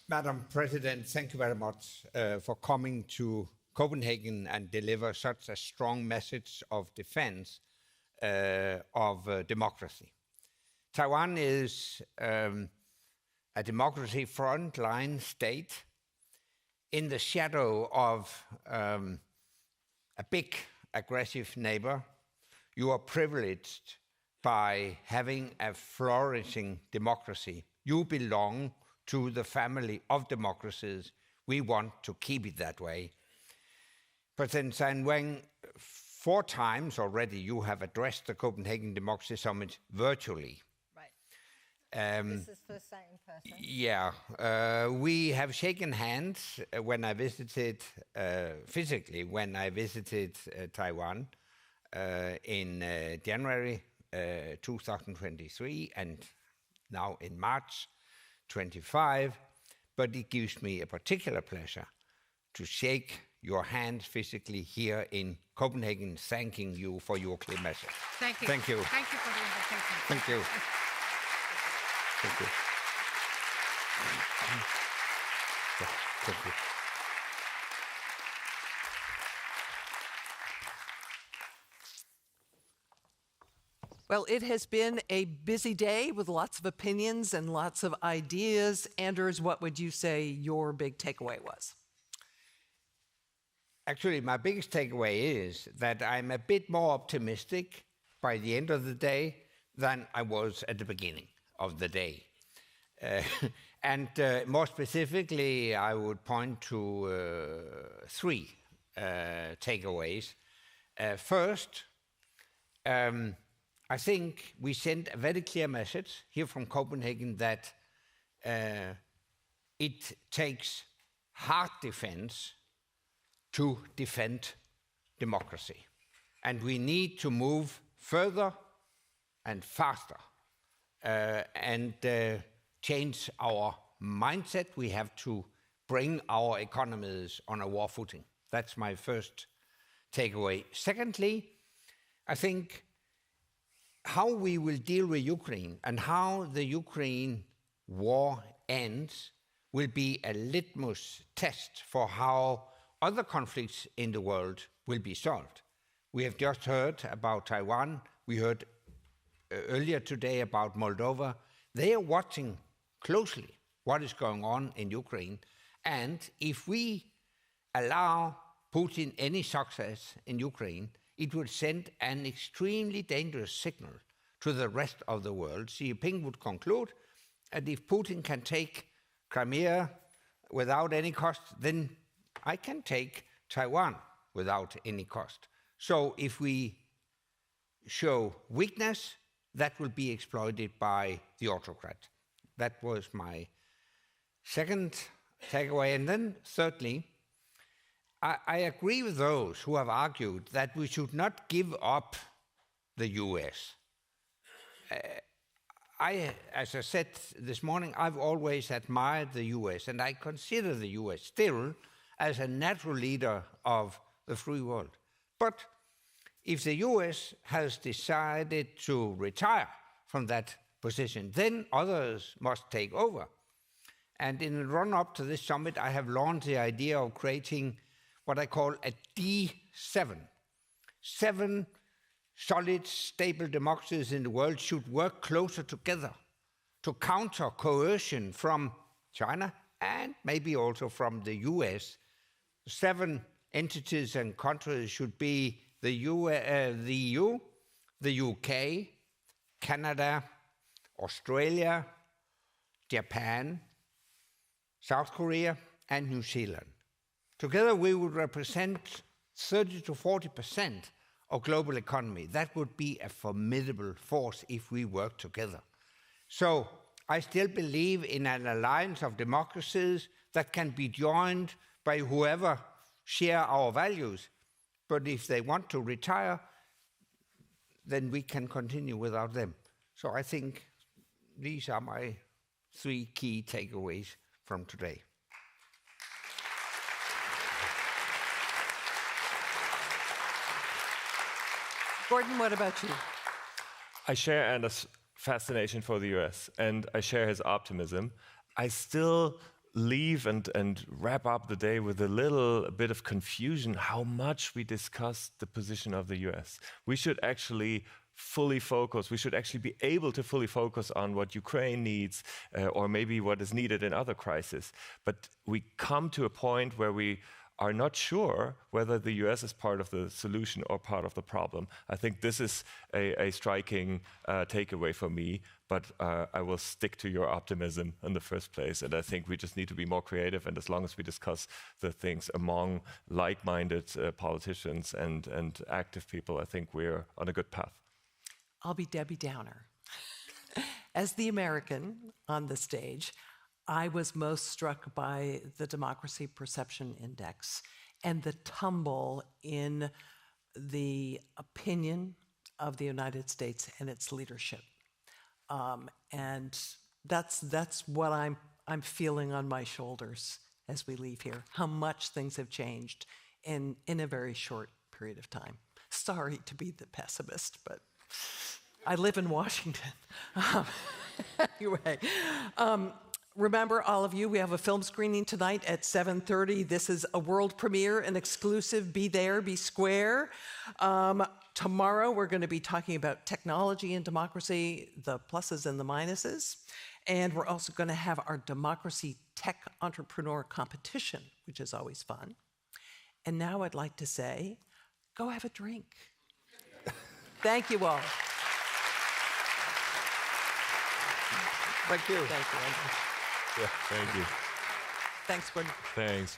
Madam President, thank you very much for coming to Copenhagen and deliver such a strong message of defense of democracy. Taiwan is a democracy frontline state in the shadow of a big aggressive neighbor. You are privileged by having a flourishing democracy. You belong to the family of democracies. We want to keep it that way. President Tsai Ing-wen, 4 times already you have addressed the Copenhagen Democracy Summit virtually. Right. This is first time in person. Yeah, we have shaken hands when I visited, physically, when I visited Taiwan in January 2023 and now in March 25, but it gives me a particular pleasure to shake your hand physically here in Copenhagen, thanking you for your clear message. Thank you. Thank you. Thank you for the invitation. Thank you. Thank you. Thank you. Well, it has been a busy day with lots of opinions and lots of ideas. Anders, what would you say your big takeaway was? Actually, my biggest takeaway is that I'm a bit more optimistic by the end of the day than I was at the beginning of the day. And more specifically, I would point to 3 takeaways. First, I think we sent a very clear message here from Copenhagen that it takes hard defense to defend democracy. And we need to move further and faster and change our mindset. We have to bring our economies on a war footing. That's my first takeaway. Secondly, I think how we will deal with Ukraine and how the Ukraine war ends will be a litmus test for how other conflicts in the world will be solved. We have just heard about Taiwan. We heard earlier today about Moldova. They are watching closely what is going on in Ukraine. And if we allow Putin any success in Ukraine, it will send an extremely dangerous signal to the rest of the world. Xi Jinping would conclude that if Putin can take Crimea without any cost, then I can take Taiwan without any cost. So if we show weakness, that will be exploited by the autocrat. That was my second takeaway. And then thirdly, I agree with those who have argued that we should not give up the US. As I said this morning, I've always admired the US, and I consider the US still as a natural leader of the free world. But if the US has decided to retire from that position, then others must take over. And in the run-up to this summit, I have launched the idea of creating what I call a D7. 7 solid, stable democracies in the world should work closer together to counter coercion from China and maybe also from the US. 7 entities and countries should be the EU, the UK, Canada, Australia, Japan, South Korea, and New Zealand. Together, we would represent 30 to 40% of global economy. That would be a formidable force if we work together. So I still believe in an alliance of democracies that can be joined by whoever share our values. But if they want to retire, then we can continue without them. So I think these are my 3 key takeaways from today. Gordon, what about you? I share Anders' fascination for the US, and I share his optimism. I still leave and wrap up the day with a little bit of confusion how much we discuss the position of the US. We should actually fully focus, we should actually be able to fully focus on what Ukraine needs or maybe what is needed in other crises. But we come to a point where we are not sure whether the US is part of the solution or part of the problem. I think this is a striking takeaway for me, but I will stick to your optimism in the first place. And I think we just need to be more creative. And as long as we discuss the things among like-minded politicians and active people, I think we're on a good path. I'll be Debbie Downer. As the American on the stage, I was most struck by the Democracy Perception Index and the tumble in the opinion of the United States and its leadership. And that's what I'm feeling on my shoulders as we leave here, how much things have changed in a very short period of time. Sorry to be the pessimist, but I live in Washington. Anyway. Remember, all of you, we have a film screening tonight at 7:30. This is a world premiere, an exclusive. Be there, be square. Tomorrow, we're going to be talking about technology and democracy, the pluses and the minuses. And we're also going to have our Democracy Tech Entrepreneur Competition, which is always fun. And now I'd like to say, go have a drink. Thank you all. Thank you. Thank you, Andrew. Yeah, thank you. Thanks, Gordon. Thanks.